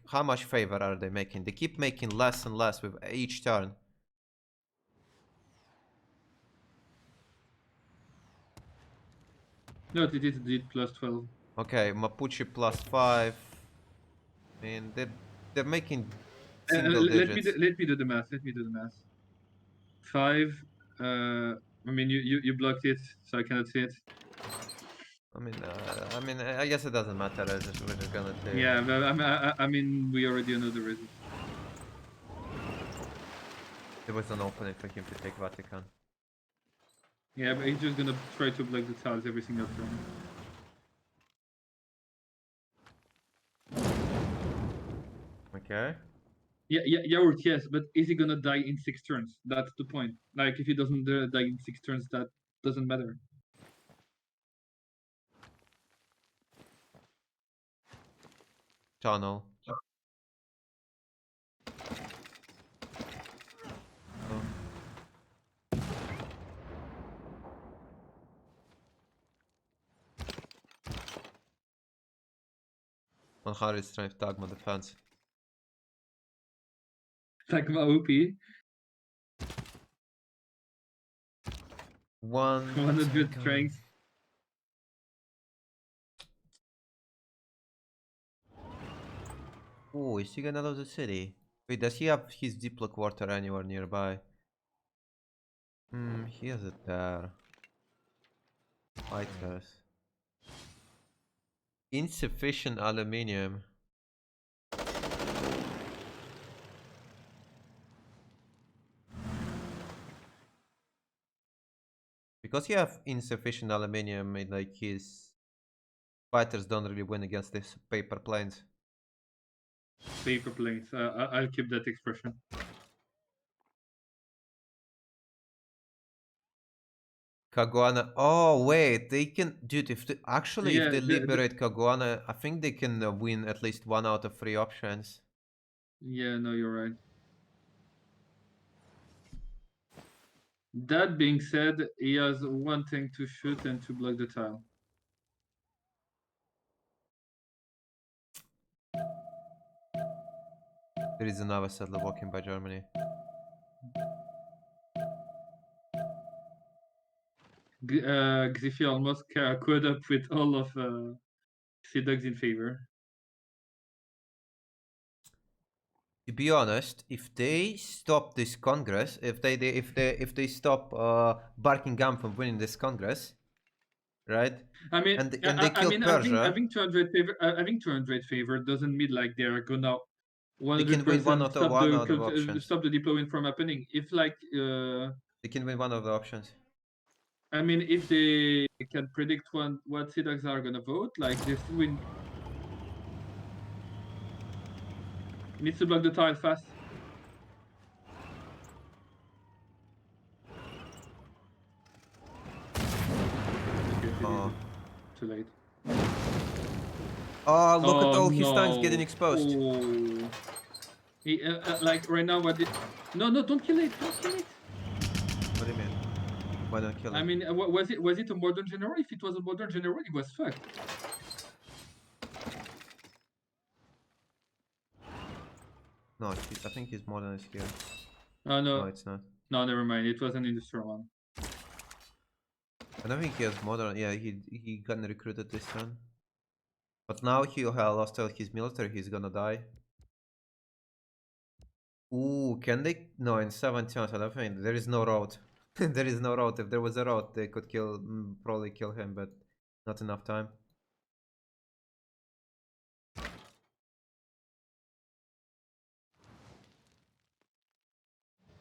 how much favor are they making? They keep making less and less with each turn. No, Titit did plus 12. Okay, Mapuche plus 5. I mean, they're making single digits. Let me do the math. Let me do the math. 5. I mean, you blocked it, so I cannot see it. I mean, I guess it doesn't matter. We're just gonna take. Yeah, but I mean, we already know the result. There was an opening for him to take Vatican. Yeah, but he's just gonna try to block the tiles every single turn. Okay. Yeah, yes, but is he gonna die in 6 turns? That's the point. Like, if he doesn't die in 6 turns, that doesn't matter. Tunnel. 100 strength Tagma defense. Tagma OP. 100 strength. Oh, is he gonna lose the city? Wait, does he have his Diplo quarter anywhere nearby? He has it there. Fighters. Insufficient aluminium. Because you have insufficient aluminium, like his fighters don't really win against these paper planes. Paper planes. I'll keep that expression. Caguana. Oh wait, they can, dude. If they if they liberate Caguana, I think they can win at least 1 out of 3 options. Yeah, no, you're right. That being said, he has one thing to shoot and to block the tile. There is another settler walking by Germany. Civfr almost caught up with all of Seadogs in favor. To be honest, if they stop this Congress, if they stop Buckingham from winning this Congress, right? I mean, and they kill Persia. Having 200 favor doesn't mean like they're gonna 100% stop the deployment from happening. If like they can win one of the options. I mean, if they can predict what Seadogs are gonna vote, like they still win. He needs to block the tile fast. Okay, too late. Oh, look at all his tanks getting exposed. Oh. He like right now what did... No, don't kill it, don't kill it. What do you mean? Why don't kill it? I mean, was it a modern general? If it was a modern general, it was fucked. No, I think he's modern is here. Oh no. No, it's not. No, never mind. It was an industrial one. I don't think he has modern. Yeah, he got recruited this time. But now he lost all his military. He's gonna die. Ooh, can they? No, in 17, I don't think there is no road. There is no road. If there was a road, they could probably kill him, but not enough time.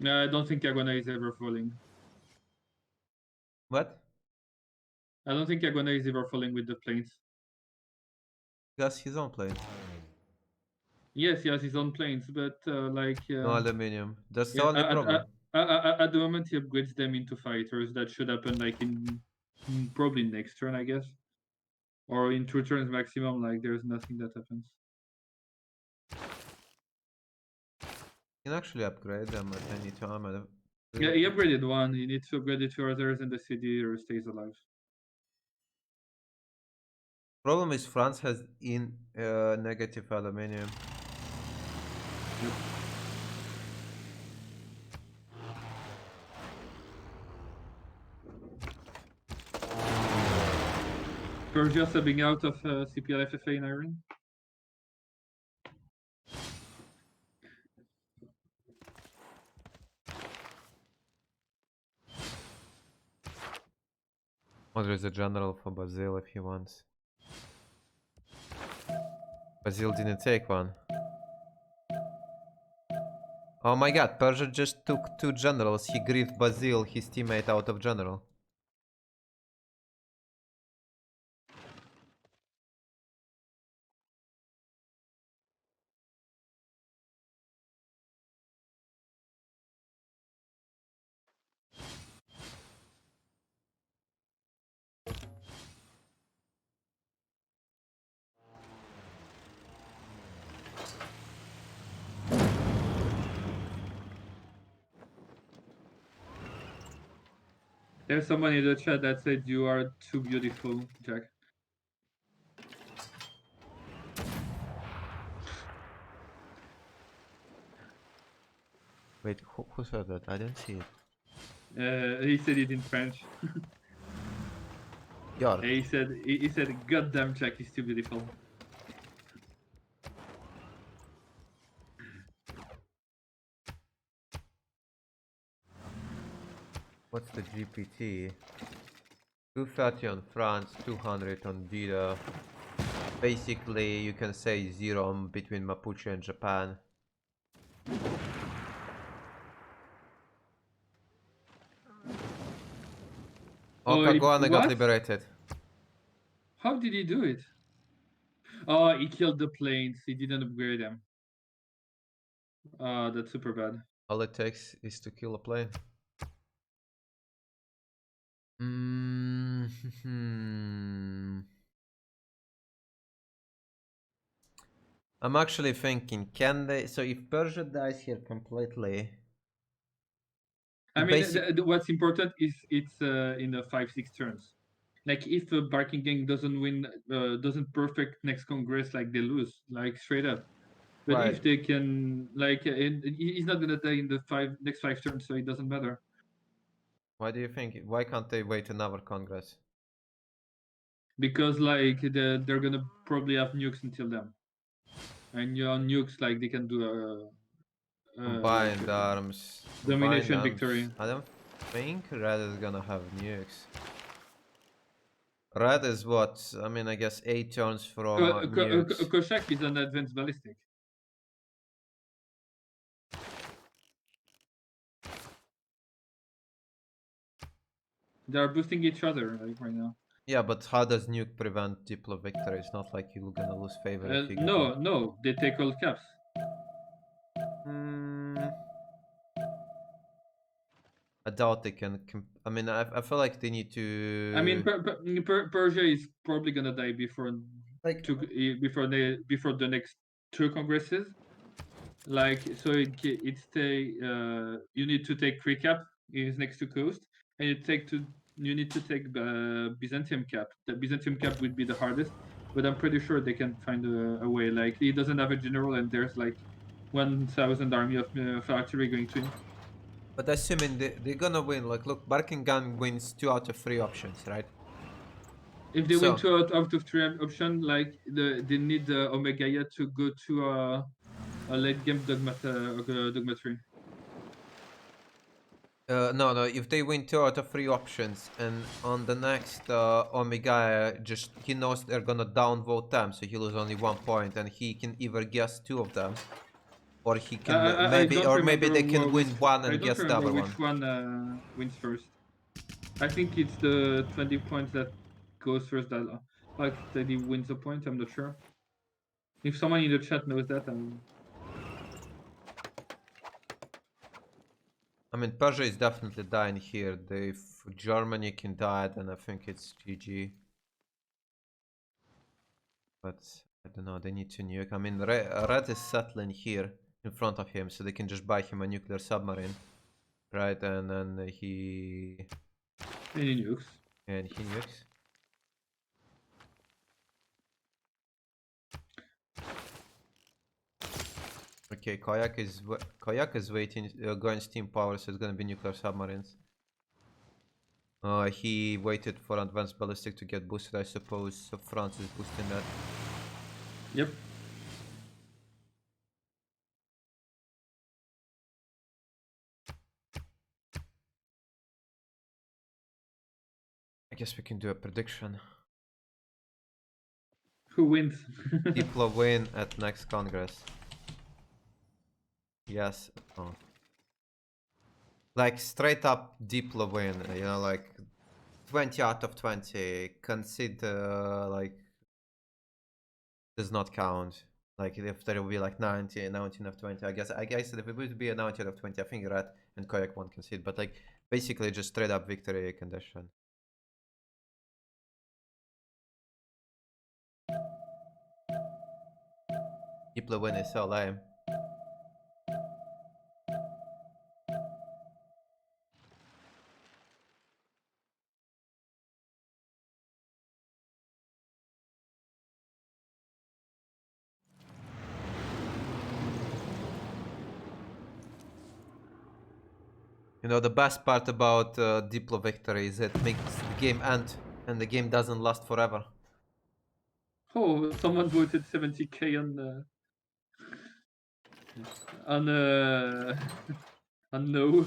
No, I don't think Caguana is ever falling. What? I don't think Caguana is ever falling with the planes. He has his own plane. Yes, he has his own planes, but like... no aluminium. That's the only problem. At the moment, he upgrades them into fighters. That should happen like in probably next turn, I guess. Or in 2 turns maximum, like there's nothing that happens. You can actually upgrade them at any time. Yeah, he upgraded one. He needs to upgrade the 2 others, and the city stays alive. Problem is France has negative aluminium. Yep. Persia subbing out of CPL-FFA in Iran. Oh, there's a general for Brazil if he wants. Brazil didn't take one. Oh my god, Persia just took 2 generals. He grieved Basil, his teammate, out of general. There's someone in the chat that said you are too beautiful, Jack. Wait, who said that? I didn't see it. He said it in French. York. He said, "Goddamn, Jack is too beautiful." What's the GPT? 230 on France, 200 on Dida. Basically, you can say 0 between Mapuche and Japan. Okagwane got liberated. How did he do it? Oh, he killed the planes. He didn't upgrade them. That's super bad. All it takes is to kill a plane. I'm actually thinking, can they... So if Persia dies here completely... I mean, what's important is it's in the 5-6 turns. Like if Barking Gang doesn't win, doesn't perfect next Congress, like they lose, like straight up. But Right. if they can, like, he's not gonna die in the next 5 turns, so it doesn't matter. Why do you think? Why can't they wait another Congress? Because like they're gonna probably have nukes until then, and nukes like they can do Combined arms. domination victory. I don't think Red is gonna have nukes. Red is what? I mean, I guess 8 turns from nukes. Koshak is an advanced ballistic. They are boosting each other like right now. Yeah, but how does nuke prevent Diplo victory? It's not like you're gonna lose favor if you get No, they take all caps. I doubt they can. I mean, I feel like they need to. I mean, Persia is probably gonna die before before the next 2 congresses. Like, so it's you need to take recap is next to coast, and you need to take Byzantium cap. The Byzantium cap would be the hardest, but I'm pretty sure they can find a way. Like, he doesn't have a general, and there's like 1,000 army of artillery going to him. But assuming they're gonna win, like, look, Barking Gun wins 2 out of 3 options, right? If they win 2 out of 3 options, like they need Omegaya to go to a late game dogmatry. No, if they win 2 out of 3 options, and on the next Omega, he knows they're gonna downvote them, so he loses only 1 point, and he can either guess 2 of them, or he can maybe they can win 1 and guess the other one. Which one wins first? I think it's the 20 points that goes first that he wins a point. I'm not sure. If someone in the chat knows that, I mean, Persia is definitely dying here. If Germany can die, then I think it's GG. But I don't know, they need to nuke. I mean, Red is settling here in front of him, so they can just buy him a nuclear submarine. Right, and then he nukes. And he nukes. Okay, Kayak is waiting, going steam power, so it's gonna be nuclear submarines. He waited for advanced ballistic to get boosted, I suppose, so France is boosting that. Yep. I guess we can do a prediction. Who wins? Diplo win at next Congress. Yes. Oh. Like straight up Diplo win, you know, like 20 out of 20. Consider like does not count. Like if there will be like 19 of 20, I guess if it would be a 19 of 20, I think Red and Koyak won't concede, but like basically just straight up victory condition. Diplo win is so lame. You know, the best part about Diplo victory is it makes the game end, and the game doesn't last forever. Oh, someone voted 70k on on no.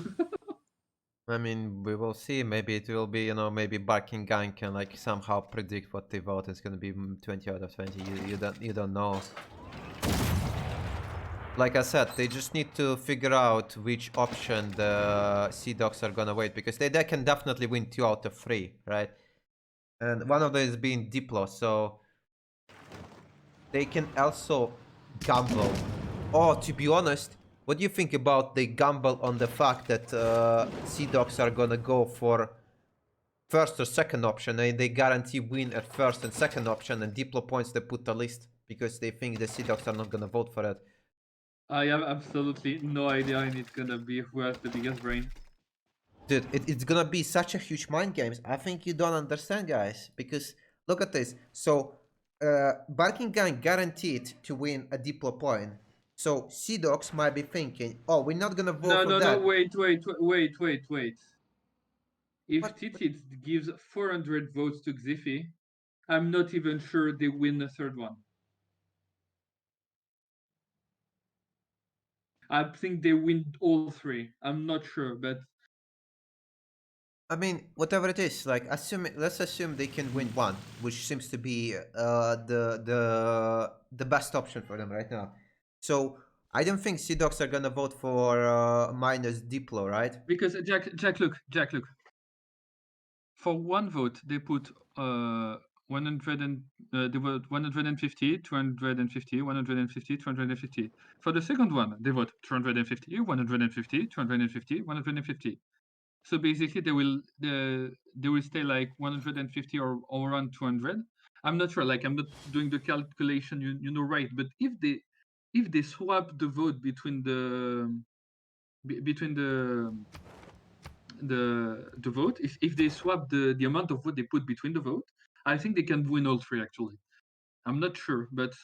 I mean, we will see. Maybe it will be, you know, maybe Barking Gang can like somehow predict what they vote. It's gonna be 20 out of 20. You don't know. Like I said, they just need to figure out which option the Seadogs are gonna wait, because they can definitely win 2 out of 3, right? And one of them is being Diplo, so they can also gamble. Oh, to be honest, what do you think about they gamble on the fact that Seadogs are gonna go for first or second option, and they guarantee win at first and second option, and Diplo points they put the list because they think the Seadogs are not gonna vote for it. I have absolutely no idea, and it's gonna be who has the biggest brain. Dude, it's gonna be such a huge mind games. I think you don't understand, guys, because look at this. So, Barking Gang guaranteed to win a Diplo point. So, Seadogs might be thinking, oh, we're not gonna vote for that. No, wait. If What? Titits gives 400 votes to Xifi, I'm not even sure they win the third one. I think they win all 3. I'm not sure, but I mean, whatever it is, like, let's assume they can win one, which seems to be the best option for them right now. So, I don't think Seadogs are gonna vote for minus Diplo, right? because Jack, look. For one vote, they put 100 and they vote 150, 250, 150, 250. For the second one, they vote 250, 150, 250, 150. So basically, they will stay like 150 or around 200. I'm not sure. Like I'm not doing the calculation, you know, right? But if they swap the vote between the vote, if they swap the amount of vote they put between the vote, I think they can win all 3 actually. I'm not sure, but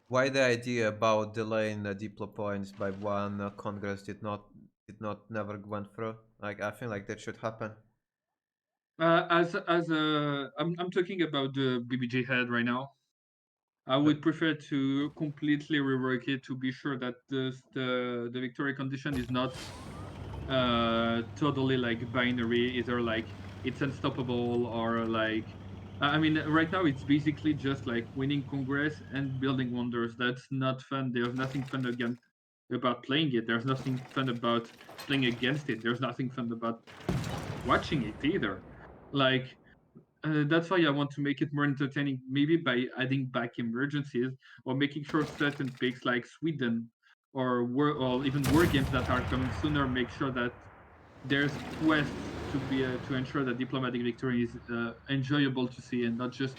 Why the idea about delaying the Diplo points by one Congress did not never went through? Like, I feel like that should happen. I'm talking about the BBJ head right now. I would prefer to completely rework it to be sure that the victory condition is not totally like binary, either like it's unstoppable or like I mean right now it's basically just like winning Congress and building wonders. That's not fun. There's nothing fun about playing it. There's nothing fun about playing against it. There's nothing fun about watching it either. Like that's why I want to make it more entertaining, maybe by adding back emergencies or making sure certain picks like Sweden or even war games that are coming sooner make sure that there's quests to ensure that diplomatic victory is enjoyable to see and not just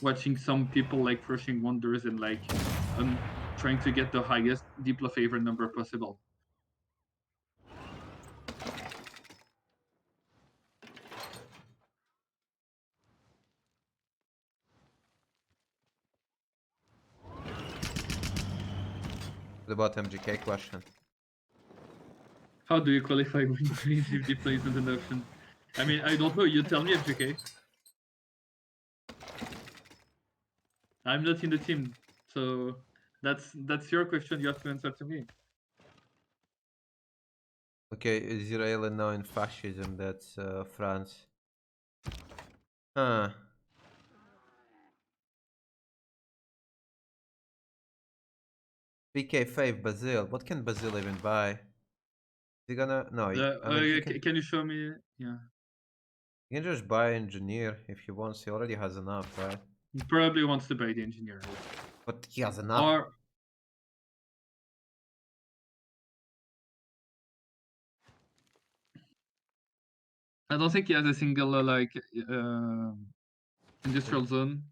watching some people like crushing wonders and like trying to get the highest diplo favor number possible. What about MGK question? How do you qualify win trees if diplo isn't an option? I mean, I don't know. You tell me, MGK. I'm not in the team, so that's your question. You have to answer to me. Okay, Israel now in fascism, that's France. Huh. PK5 Brazil. What can Brazil even buy? Is he gonna? No, I mean, he can you show me? Yeah. he can just buy engineer if he wants. He already has enough, right? He probably wants to buy the engineer. But he has enough. Or I don't think he has a single industrial zone.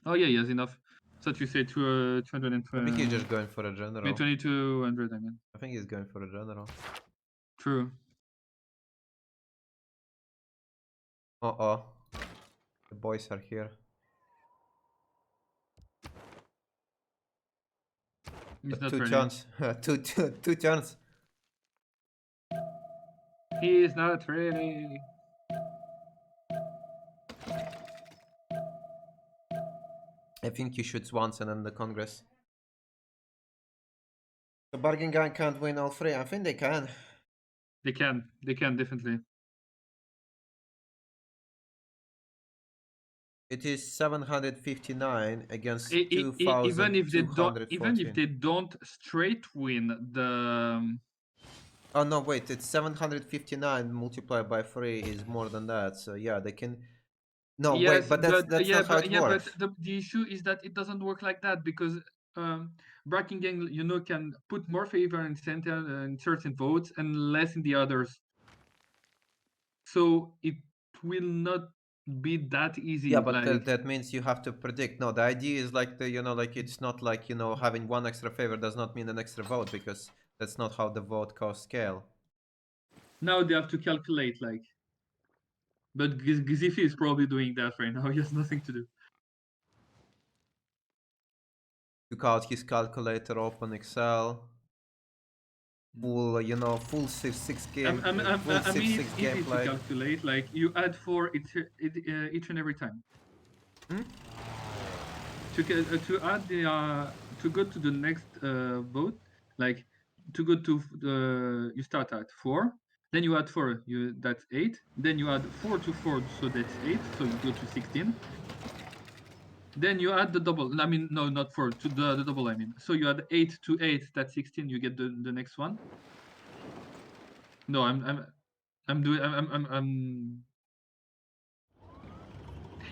Oh yeah, he has enough. So you say 220. I think he's just going for a general. 2200. I mean. I think he's going for a general. True. Uh-oh. The boys are here. He's not two ready. turns. two turns. He is not ready. I think he shoots once and then the Congress. The bargain gang can't win all three. I think they can. They can definitely. It is 759 against Even if they 2,214. don't straight win the. Oh no, wait! It's 759 multiplied by 3 is more than that. So yeah, they can. No, Yes, wait, but that's not how it works. But the issue is that it doesn't work like that because Bracken Gang, can put more favor in certain votes and less in the others. So it will not be that easy. Yeah, but that means you have to predict. No, the idea is like like it's not like having one extra favor does not mean an extra vote because that's not how the vote cost scale. Now they have to calculate but Civfr is probably doing that right now. He has nothing to do. Took out his calculator, open Excel. Full, full six game. I mean, it's easy to calculate. Like you add 4 each and every time. To add the to go to the next vote, like to go to you start at 4, then you add 4, that's 8. Then you add 4 to 4, so that's 8. So you go to 16. Then you add the double. I mean, no, not 4 to the double. I mean, so you add 8 to 8. That's 16. You get the next one. No, I'm doing. I'm.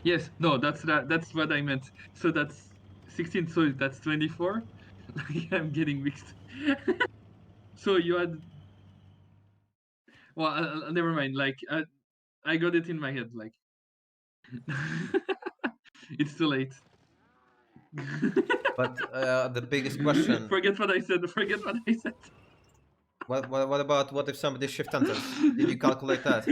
Yes, no, that's what I meant. So that's 16. So that's 24. I'm getting mixed. So you add. Well, never mind. Like I got it in my head. Like it's too late. But the biggest question. Forget what I said. Forget what I said. What about what if somebody shift enters? Did you calculate that?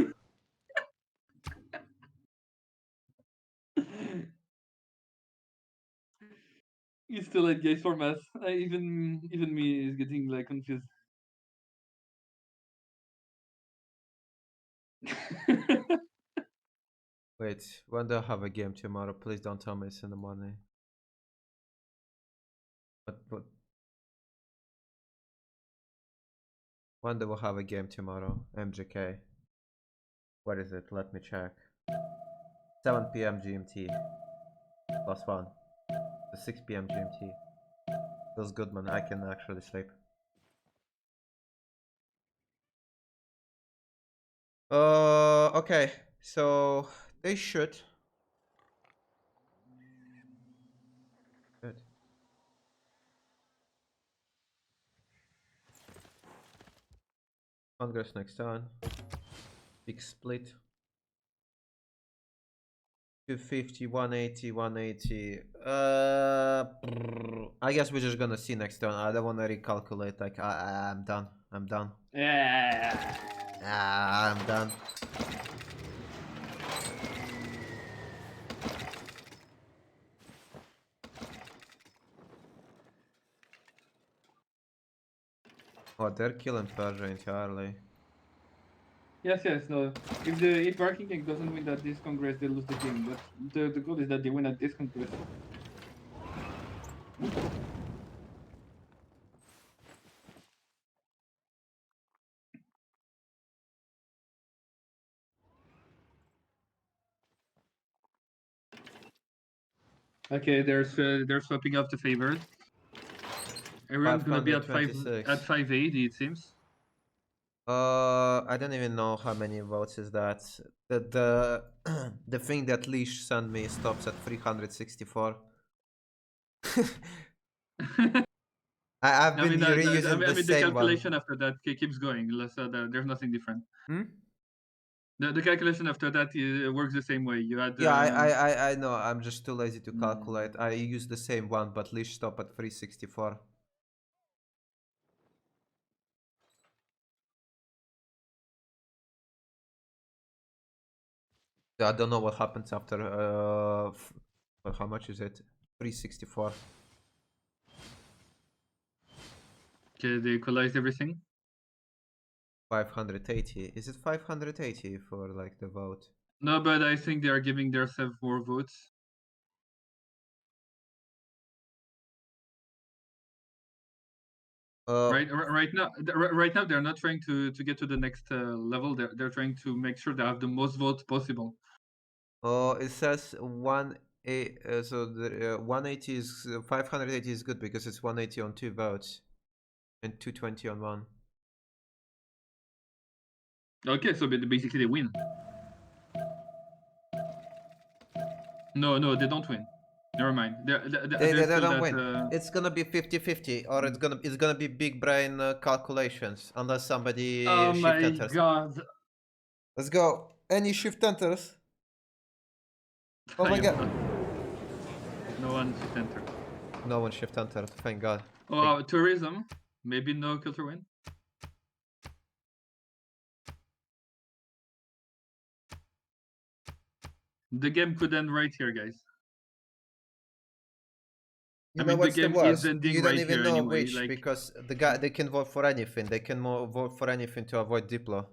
It's too late, guys, for math. Even me is getting like confused. Wait, when do I have a game tomorrow? Please don't tell me it's in the morning. But when do we have a game tomorrow? MJK. What is it? Let me check. 7 p.m. GMT. +1. To 6 p.m. GMT. Feels good, man. I can actually sleep. Okay. So they should. Good. Congress next turn. Big split. 250, 180, 180. I guess we're just gonna see next turn. I don't wanna recalculate. Like I'm done. I'm done. Yeah. I'm done. Oh, they're killing Persia entirely. Yes, no. If Barking King doesn't win at this Congress, they lose the game. But the goal is that they win at this Congress. Okay, they're swapping off the favors. Everyone's gonna be at 580, it seems. I don't even know how many votes is that. The the thing that Leash sent me stops at 364. I've been reusing the same the calculation one. after that keeps going. So there's nothing different. Hmm? The calculation after that works the same way. You add. Yeah, I know. I'm just too lazy to calculate. I use the same one, but Leash stop at 364. I don't know what happens after. Well, how much is it? 364. Okay, they equalized everything. 580. Is it 580 for like the vote? No, but I think they are giving themselves more votes. Right now they're not trying to get to the next level. They're trying to make sure they have the most votes possible. Oh, it says 180 is 580 is good because it's 180 on 2 votes and 220 on 1. Okay, so basically they win. No, they don't win. Never mind. They still don't that, win. It's gonna be 50-50, or it's gonna be big brain calculations unless somebody Oh shift my enters. god. Let's go. Any shift enters? Oh my god. No one shift enter. No one shift entered. Thank God. Oh, tourism. Maybe no culture win. The game could end right here, guys. You know what's the worst? You don't even know anyway, which, because the guy, they can vote for anything. They can vote for anything to avoid Diplo.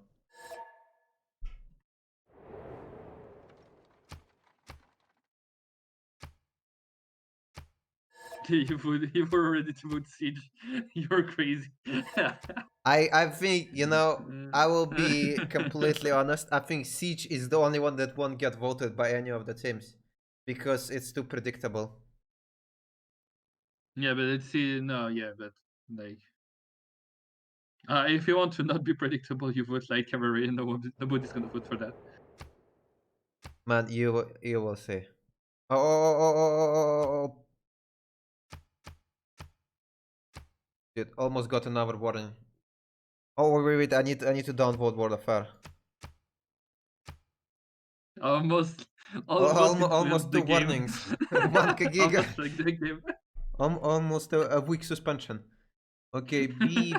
You were ready to vote Siege. You're crazy. I think, you know, I will be completely honest. I think Siege is the only one that won't get voted by any of the teams because it's too predictable. Yeah, but but like, if you want to not be predictable, you vote like cavalry, and nobody's gonna vote for that. Man, you will see. Oh. Dude, almost got another warning. Oh wait, I need to downvote World of Fair. Almost Almost the 2 game. warnings. Manka Giga. Almost like the game. Almost a week suspension. Okay, B,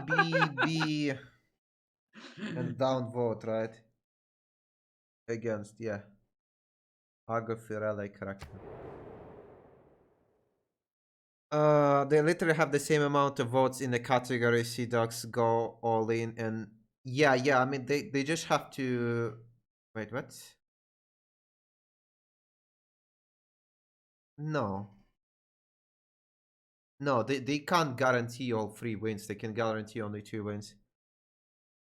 and downvote, right? Against, yeah. Argo Firelli Kraken. They literally have the same amount of votes in the category. Seadogs go all in, and yeah. I mean, they just have to. Wait, what? No, they can't guarantee all 3 wins. They can guarantee only 2 wins.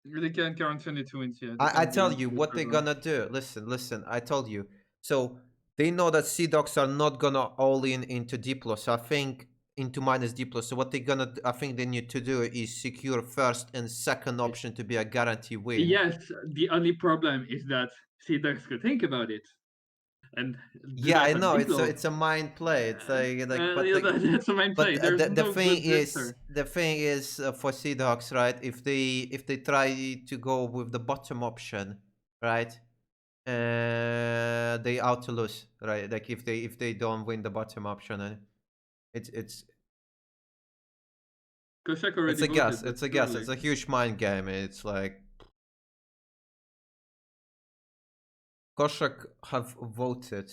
They can't guarantee only 2 wins. Yeah, I tell you what they're gonna do. Listen. I told you. So they know that Seadogs are not gonna all in into Diplo. So I think into minus Diplo. So what I think they need to do is secure first and second option to be a guarantee win. Yes, the only problem is that Seadogs could think about it. And yeah, I know it's a mind play. It's that's a mind play. There's the thing is for Seadogs, right? If they try to go with the bottom option, right? They out to lose, right? Like if they don't win the bottom option, and it's a guess. It's a guess. It's a huge mind game. It's like Koshak have voted.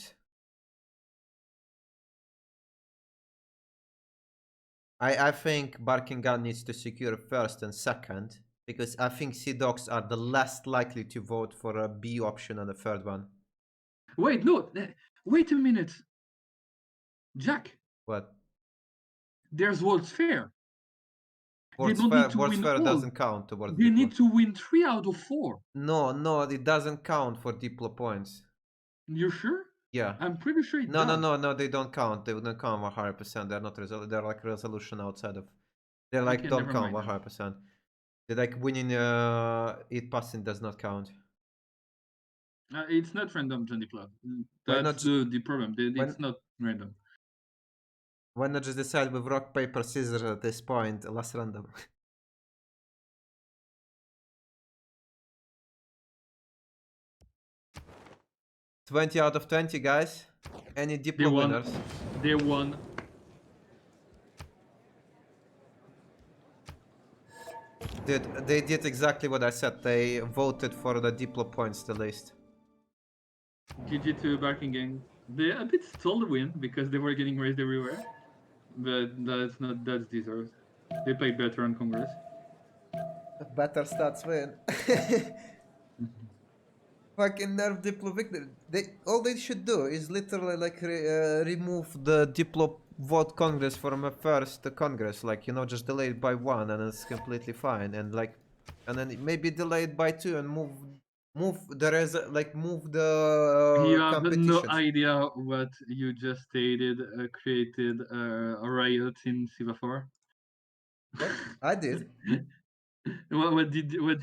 I think Barkingan needs to secure first and second, because I think Seadogs are the less likely to vote for a B option on the third one. Wait, no, wait a minute, Jack. What? There's World's Fair. World's Fair doesn't count towards They Diplo. need to win 3 out of 4. No, it doesn't count for Diplo points. You sure? Yeah. I'm pretty sure it does. No, they don't count. They don't count 100%. They're not they're like resolution outside of. They're like Okay, don't count 100%. They're like winning it passing does not count. It's not random, Johnny Club. That's the problem. It's not random. Why not just decide with rock, paper, scissors at this point? Last random. $20 out of 20, guys. Any Diplo winners? They won. Dude, they did exactly what I said. They voted for the Diplo points the least. GG to Barking Gang. They a bit stole the win because they were getting raised everywhere, but that's deserved. They played better on Congress. Better stats win. Fucking nerf Diplo victory. All they should do is literally like remove the Diplo vote Congress from a first Congress, like, you know, just delay it by 1 and it's completely fine, and like, and then maybe delay it by 2 and move move the You have no competitions. idea what you just stated created a riot in Civfr. What? I did. What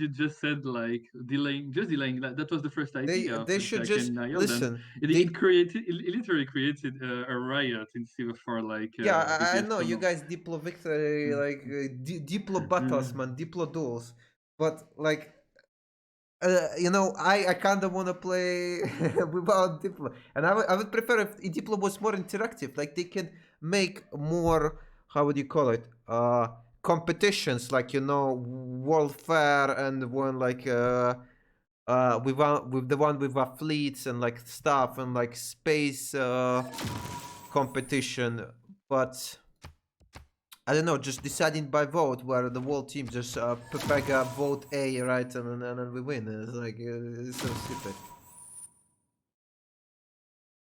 you just said, like delaying, just delaying. That was the first idea of They the should second just Nile. Then listen. it literally created a riot in Civfr, like Yeah, I biggest know you tunnel. guys Diplo victory, like Diplo battles, man, Diplo duels, but like, you know, I kind of want to play without Diplo, and I would prefer if Diplo was more interactive. Like they can make more, how would you call it, competitions, like, you know, World Fair and one like with the one with fleets and like stuff and like space competition, but. I don't know, just deciding by vote where the whole team just Pepega vote A, right, and then we win. It's like, it's so stupid.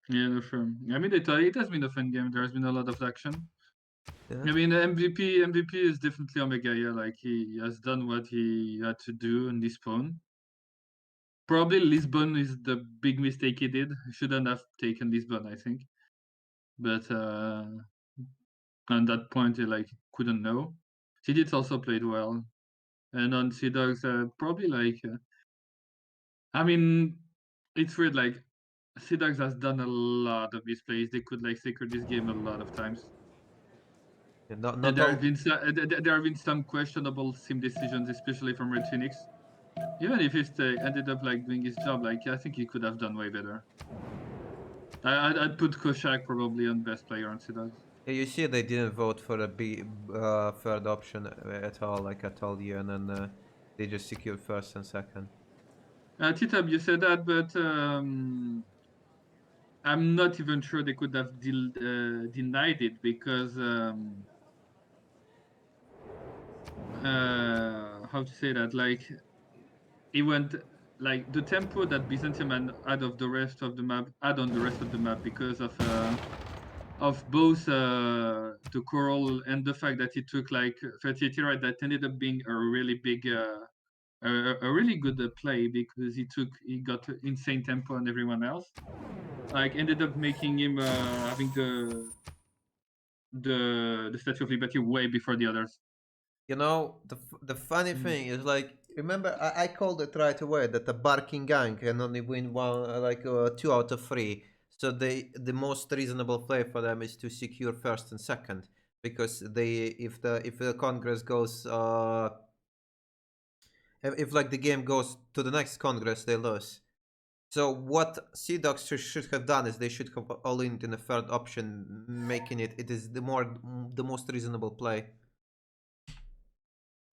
Yeah, no, sure. I mean, it has been a fun game. There has been a lot of action. Yeah. I mean, MVP is definitely Omega. Yeah, like he has done what he had to do in this spawn. Probably Lisbon is the big mistake he did. He shouldn't have taken Lisbon, I think. But on that point, he like couldn't know. Tidit also played well, and on Seadogs, probably like. I mean, it's weird. Like Seadogs has done a lot of misplays. They could like secure this game a lot of times. Yeah, And not all. there have been some questionable sim decisions, especially from Red Phoenix. Even if he ended up like doing his job, like I think he could have done way better. I'd put Koshak probably on best player on Seadogs. Yeah, you see, they didn't vote for a B third option at all, like I told you, and then they just secured first and second. Titab, you said that, but I'm not even sure they could have denied it because how to say that, like it went like the tempo that Byzantium had of the rest of the map had on the rest of the map because of both the coral and the fact that it took like 38 right, that ended up being a really big a really good play because he got insane tempo on everyone else, like ended up making him having the Statue of Liberty way before the others. You know, the funny thing is, like, remember I called it right away that the barking gang can only win one, 2 out of 3. So the most reasonable play for them is to secure first and second, because if the Congress goes if like the game goes to the next Congress, they lose. So what Seadogs should have done is they should have all in the third option, making it is the most reasonable play.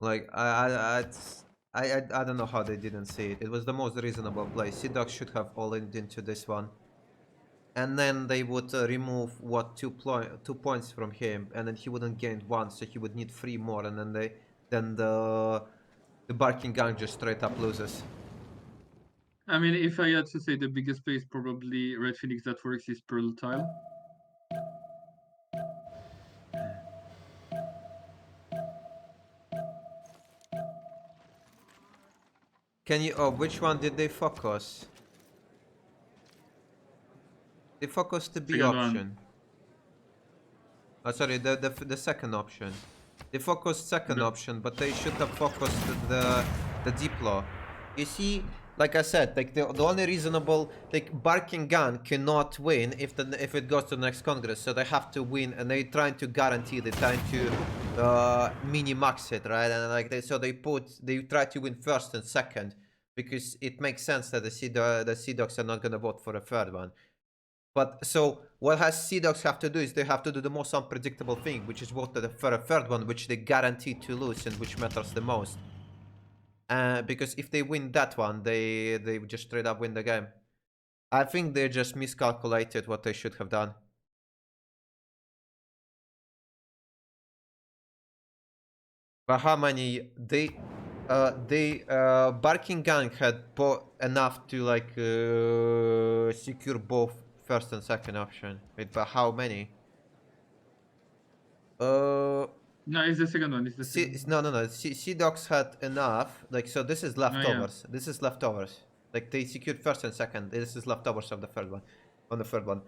Like I don't know how they didn't see it. It was the most reasonable play. Seadogs should have all in into this one, and then they would remove what 2 points from him, and then he wouldn't gain 1, so he would need 3 more, and then the barking gang just straight up loses. I mean, if I had to say the biggest play is probably Red Phoenix that works is Pearl Tile. Can you? Oh, which one did they focus? They focused the B Second option. one. Oh, sorry, the second option. They focused second option, but they should have focused the Diplo. You see, like I said, like the only reasonable, like barking gun cannot win if it goes to the next Congress, so they have to win, and they're trying to guarantee, they're trying to mini max it, right? And like they try to win first and second, because it makes sense that the Seadogs are not gonna vote for a third one. But so what Seadogs have to do is they have to do the most unpredictable thing, which is vote for a third one, which they guarantee to lose and which matters the most. Because if they win that one, they just straight up win the game. I think they just miscalculated what they should have done. But how many Barking Gang had enough to like secure both first and second option. Wait, but how many? No, it's the second one. It's the second one. No. Seadogs had enough. Like, so this is leftovers. Yeah. This is leftovers. Like, they secured first and second. This is leftovers of the third one. On the third one.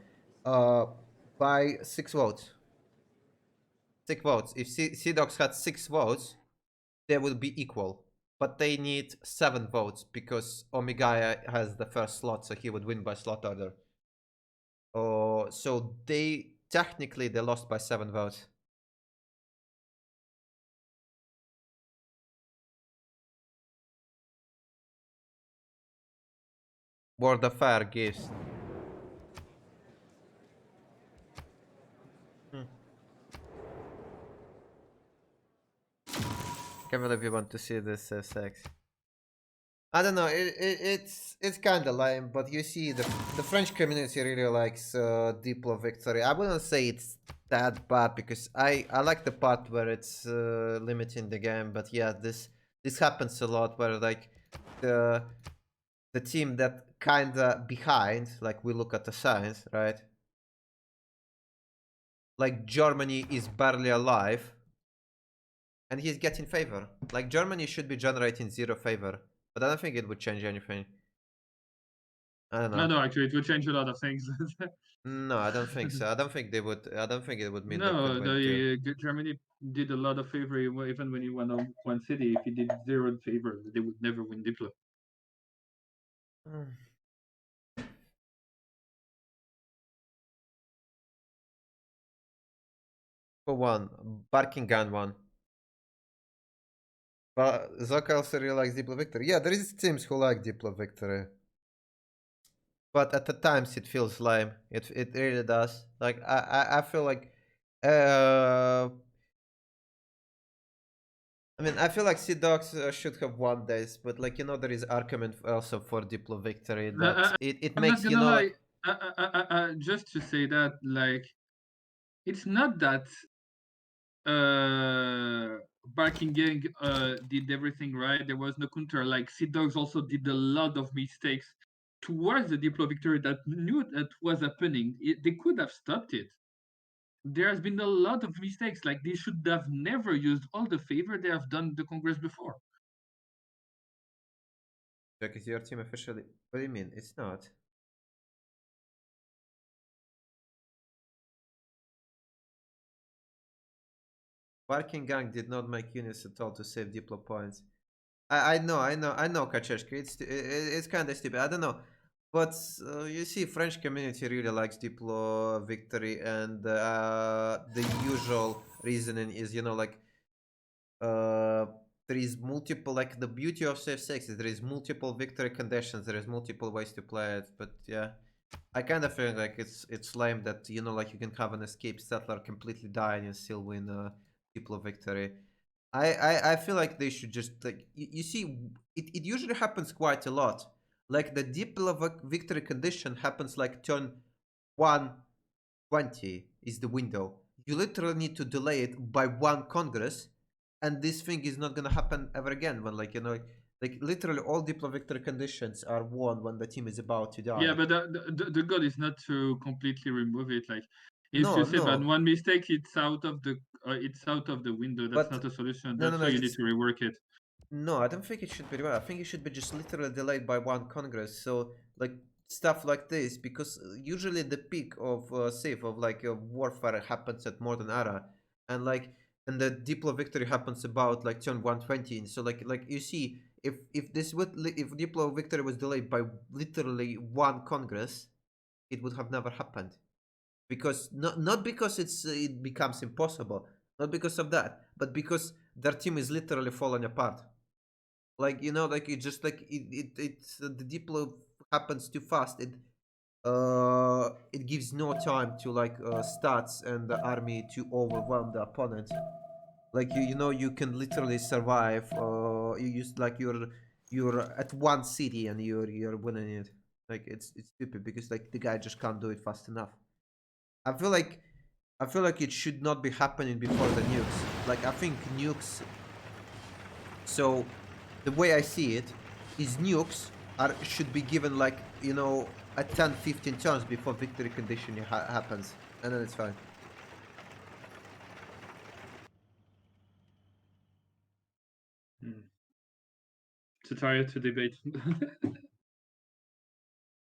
By 6 votes. 6 votes. If Seadogs had 6 votes, they will be equal. But they need 7 votes because Omega has the first slot, so he would win by slot order. So they technically they lost by 7 votes. World of Fire gives. Can't believe you want to see this sex. I don't know. It's kind of lame, but you see the French community really likes Diplo Victory. I wouldn't say it's that bad because I like the part where it's limiting the game, but yeah, this happens a lot where like the team that kinda behind, like we look at the signs, right? Like Germany is barely alive, and he's getting favor. Like Germany should be generating 0 favor. But I don't think it would change anything. I don't know. No, actually, it would change a lot of things. No, I don't think so. I don't think they would. I don't think it would mean they No, could win too. Germany did a lot of favor even when he won on one city. If he did 0 favor, they would never win Diplo. Who won? Barkingan won. But Zoka also really likes Diplo Victory. Yeah, there is teams who like Diplo Victory. But at the times it feels lame. It really does. Like I feel like I mean, I feel like Seadogs should have won this, but like you know, there is argument also for Diplo Victory that it I'm makes not you gonna know. lie. Like, Just to say that, like, it's not that Barking Gang did everything right. There was no counter. Like Seadogs also did a lot of mistakes towards the Diplo Victory that knew that was happening. They could have stopped it. There has been a lot of mistakes. Like they should have never used all the favor they have done the Congress before. Jack, is your team officially? What do you mean? It's not. Barking Gang did not make units at all to save Diplo points. I know, Kacheshka. It's kind of stupid. I don't know, but you see, French community really likes Diplo Victory, and the usual reasoning is, you know, like there is multiple, like the beauty of Civ 6 is there is multiple victory conditions, there is multiple ways to play it, but yeah. I kind of feel like it's lame that, you know, like you can have an escape settler completely die and still win Diplo Victory. I feel like they should just, like, you see, it usually happens quite a lot. Like the Diplo Victory condition happens like turn 120 is the window. You literally need to delay it by 1 Congress, and this thing is not gonna happen ever again when, like, you know, like literally all Diplo Victory conditions are won when the team is about to die. Yeah, but the goal is not to completely remove it. Like if No, you say that no. one mistake, it's out of the window. That's But not a solution. no, That's why you need to rework it. no, I don't think it should be removed. I think it should be just literally delayed by 1 Congress. So, like, stuff like this, because usually the peak of Civ, of like warfare happens at modern era, and like, and the Diplo Victory happens about like turn 120. And so, like you see, if Diplo Victory was delayed by literally 1 Congress, it would have never happened. Because not because it becomes impossible, not because of that, but because their team is literally falling apart. Like, you know, like it just like it's the Diplo happens too fast. It gives no time to like stats and the army to overwhelm the opponent. Like you know, you can literally survive. You use like you're at one city and you're winning it. Like it's stupid because like the guy just can't do it fast enough. I feel like it should not be happening before the nukes. Like I think nukes. So the way I see it is nukes should be given like, you know, at 10-15 turns before victory condition happens, and then it's fine. Too tired to debate.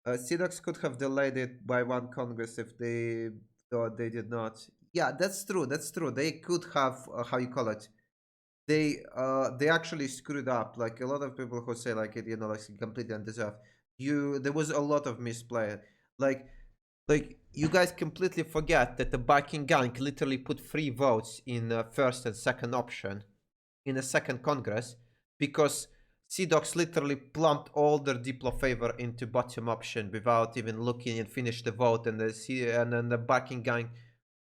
Seadogs could have delayed it by one Congress if they thought they did not. Yeah, that's true. That's true. They could have how you call it. They actually screwed up. Like a lot of people who say like it, you know, like completely undeserved. There was a lot of misplay. Like you guys completely forget that the Viking gang literally put 3 votes in first and second option in a second Congress because Seadogs literally plumped all their Diplo favor into bottom option without even looking and finished the vote, and then the Viking gang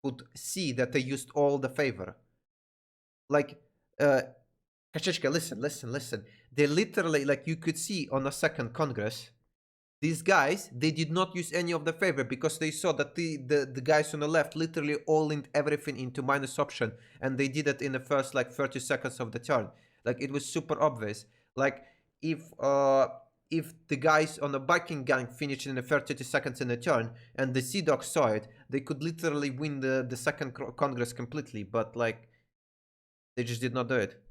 could see that they used all the favor. Like, Kachechka, listen. They literally, like, you could see on the second Congress, these guys, they did not use any of the favor because they saw that the guys on the left literally all in everything into minus option, and they did it in the first like 30 seconds of the turn. Like it was super obvious. Like if the guys on the Viking gang finished in the first 30 seconds in the turn and the Seadogs saw it, they could literally win the second Congress completely, but like they just did not do it.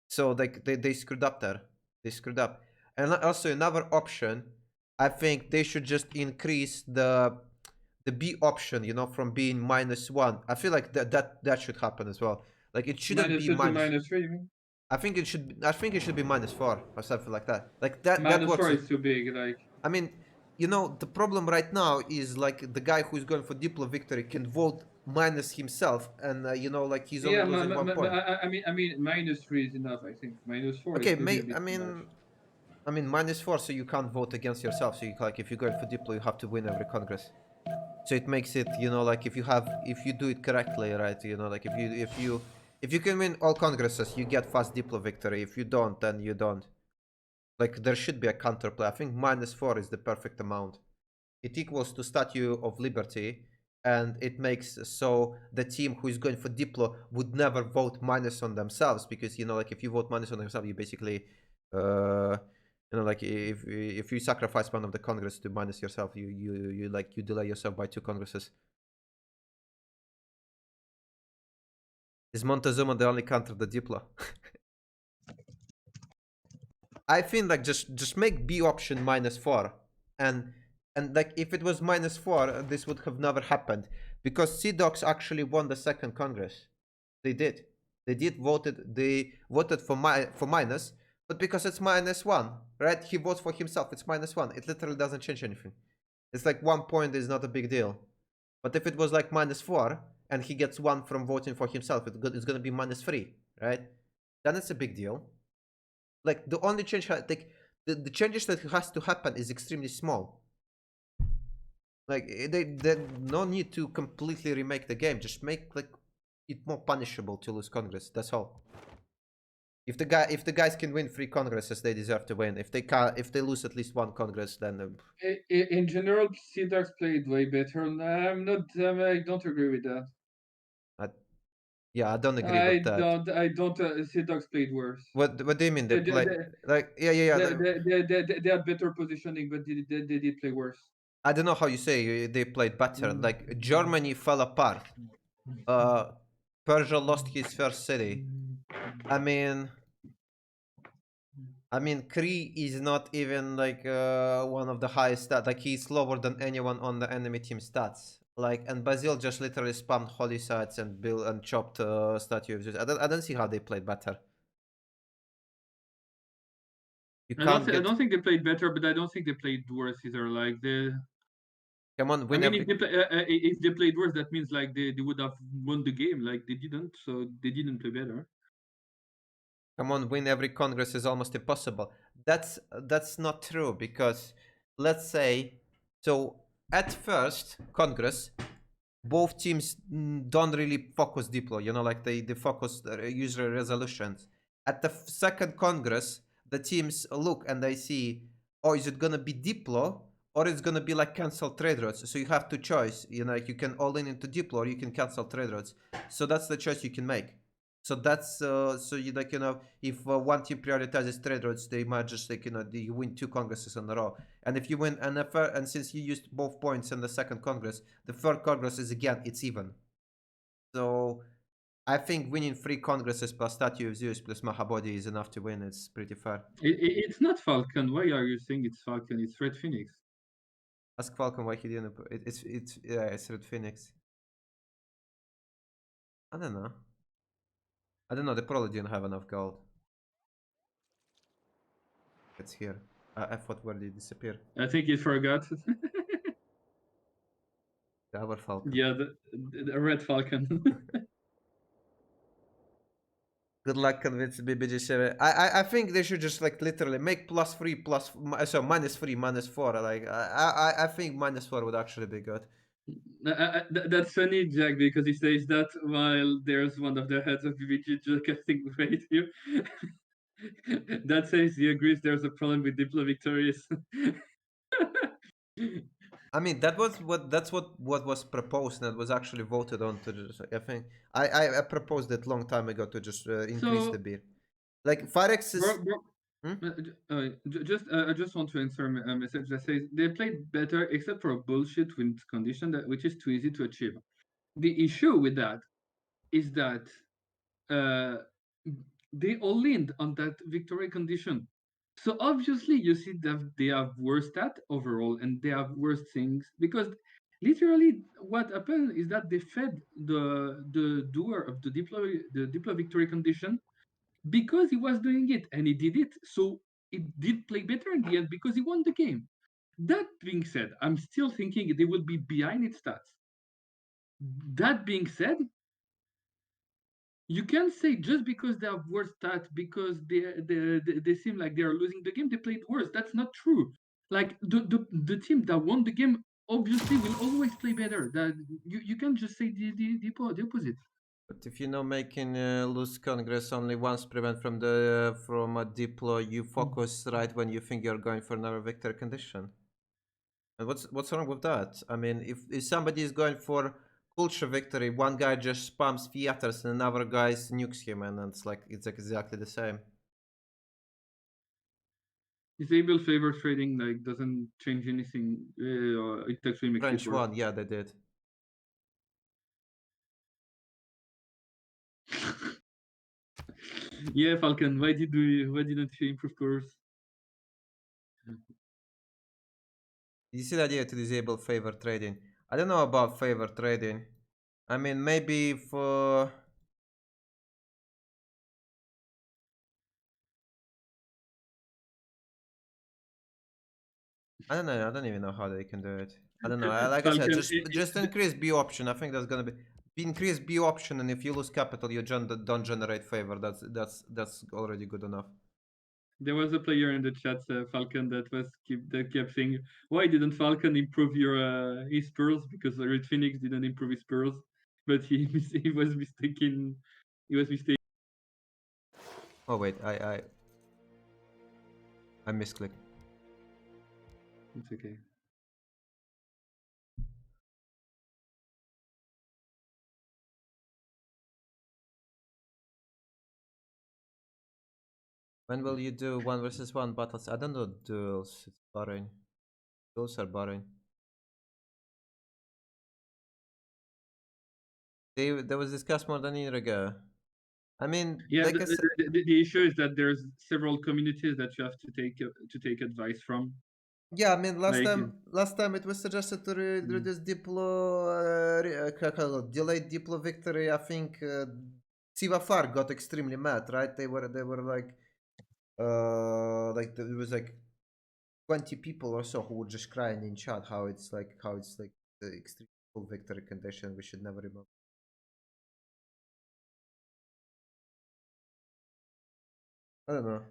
So like they screwed up there. They screwed up. And also another option, I think they should just increase the B option, you know, from being -1. I feel like that should happen as well. Like it shouldn't be -3, you mean? I think it should be -4 or something like that. Like that -4 is too big. Like I mean, you know, the problem right now is like the guy who's going for Diplo victory can vote minus himself, and you know, like he's only losing 1 point. I mean, -3 is enough. I think -4. Okay, is maybe a bit too much. I mean, -4, so you can't vote against yourself. So you like, if you're going for Diplo, you have to win every Congress. So it makes it, you know, like if you do it correctly, right? You know, like if you can win all Congresses, you get fast Diplo victory. If you don't, then you don't. Like there should be a counterplay. I think -4 is the perfect amount. It equals to Statue of Liberty, and it makes so the team who is going for Diplo would never vote minus on themselves, because, you know, like if you vote minus on themselves, you basically you know, like if you sacrifice one of the Congress to minus yourself, you delay yourself by 2 Congresses. Is Montezuma the only country the Diplo? I think like just make B option -4, and like if it was -4, this would have never happened, because Seadogs actually won the second Congress. They did. They voted for minus, but because it's -1, right? He votes for himself. It's -1. It literally doesn't change anything. It's like 1 point is not a big deal. But if it was like -4 and he gets 1 from voting for himself, it's gonna be -3, right? Then it's a big deal. Like the only change, like the changes that has to happen is extremely small. Like they no need to completely remake the game. Just make like it more punishable to lose Congress. That's all. If the guys can win 3 Congresses, they deserve to win. If they lose at least 1 Congress, then in general, Seadogs played way better. I don't agree with that. Yeah, I don't agree with that. I don't. Seadogs played worse. What do you mean? They played like yeah. They had better positioning, but they did play worse. I don't know how you say they played better. Like Germany fell apart. Persia lost his first city. I mean, Kree is not even like one of the highest stats. Like he's lower than anyone on the enemy team stats. Like, and Basil just literally spammed holy sites and built and chopped statue of Jesus. I don't see how they played better. I don't think they played better, but I don't think they played worse either. Like come on, win if they played worse, that means like they would have won the game. Like they didn't, so they didn't play better. Come on, win every Congress is almost impossible. That's not true, because let's say, so at first Congress, both teams don't really focus Diplo, you know, like they focus user resolutions. At the second Congress, the teams look and they see, oh, is it gonna be Diplo or it's gonna be like cancel trade routes. So you have to choice. You know, like you can all in into Diplo, or you can cancel trade routes. So that's the choice you can make. So that's so you like, you know, if one team prioritizes trade routes, they might just like, you know, you win 2 congresses in a row. And if you win NFL, and since you used both points in the second congress, the third congress is again it's even. So I think winning 3 congresses plus Statue of Zeus plus Mahabodhi is enough to win. It's pretty fair. It's not Falcon. Why are you saying it's Falcon? It's Red Phoenix. Ask Falcon why he didn't. It's yeah, it's Red Phoenix. I don't know. I don't know. They probably didn't have enough gold. It's here. I thought where did it disappear? I think he forgot. The other Falcon. Yeah, the Red Falcon. Good luck convincing BBG7. I think they should just like literally make +3 plus so -3 -4. Like I think -4 would actually be good. That's funny, Jack, because he says that while there's one of the heads of BBG casting radio. That says he agrees there's a problem with Diplo victorious. I mean, that's what was proposed, and it was actually voted on to just, I think I proposed it long time ago to just increase the beer. Like Firex is. I just want to answer a message that says they played better except for a bullshit win condition which is too easy to achieve. The issue with that is that they all leaned on that victory condition. So obviously you see that they have worse stat overall and they have worse things because literally what happened is that they fed the doer of the Diplo victory condition because he was doing it and he did it. So it did play better in the end because he won the game. That being said, I'm still thinking they will be behind its stats. That being said, you can't say just because they have worse stats because they seem like they are losing the game, they played worse. That's not true. Like the team that won the game obviously will always play better. That you can't just say the opposite. But if you know making lose Congress only once prevent from the from a Diplo, you focus right when you think you're going for another victory condition. And what's wrong with that? I mean, if somebody is going for culture victory, one guy just spams theaters and another guy nukes him, and it's like exactly the same. Disable favor trading like doesn't change anything. It actually makes French it worse. one, yeah, they did. Yeah, Falcon. Why didn't you improve course? You see the idea to disable favor trading? I don't know about favor trading. I mean, maybe for. I don't know. I don't even know how they can do it. I don't know. Like Falcon, I said, just increase B option. I think that's gonna be increase B option, and if you lose capital, you don't generate favor. That's already good enough. There was a player in the chat, Falcon, that kept saying, "Why didn't Falcon improve his pearls? Because Red Phoenix didn't improve his pearls, but he was mistaken. He was mistaken." Oh wait, I misclicked. It's okay. When will you do 1v1 battles? I don't know duels. It's boring. Duels are boring. There was discussed more than a year ago. I mean, yeah, like the issue is that there's several communities that you have to take advice from. Yeah, I mean, last time it was suggested to reduce Diplo, delayed Diplo victory. I think Civfr got extremely mad, right? They were like there was like 20 people or so who were just crying in chat how it's like the extreme victory condition. We should never remove. I don't know.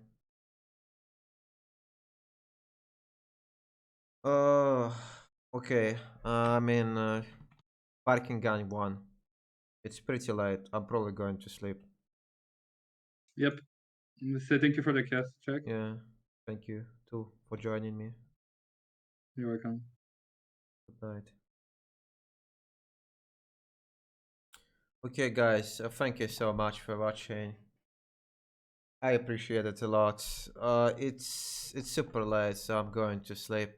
Okay. I mean, parking gun 1. It's pretty late. I'm probably going to sleep. Yep. So thank you for the cast, Jack. Yeah. Thank you too for joining me. You're welcome. Good night. Okay, guys, thank you so much for watching. I appreciate it a lot. It's super late, so I'm going to sleep.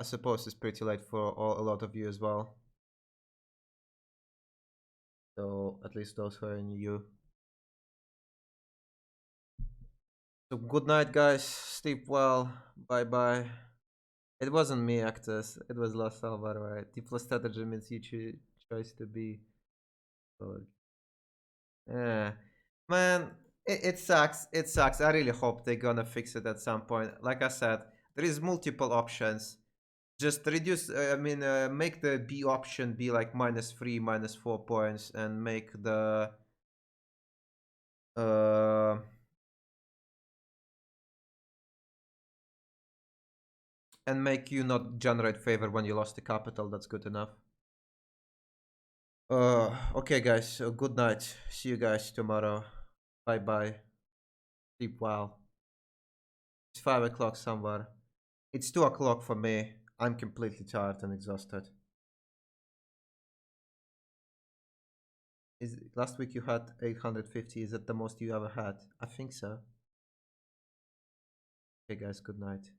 I suppose it's pretty late for a lot of you as well. So at least those who are in you. So good night, guys. Sleep well. Bye bye. It wasn't me, actors. It was La Salvar, right? T plus strategy means you choose to be. Yeah, man, it sucks. It sucks. I really hope they're gonna fix it at some point. Like I said, there is multiple options. Just reduce. Make the B option be like -3, -4 points, and make the and make you not generate favor when you lost the capital. That's good enough. Okay, guys. So good night. See you guys tomorrow. Bye bye. Sleep well. It's 5 o'clock somewhere. It's 2 o'clock for me. I'm completely tired and exhausted. Last week you had 850. Is that the most you ever had? I think so. Okay, guys. Good night.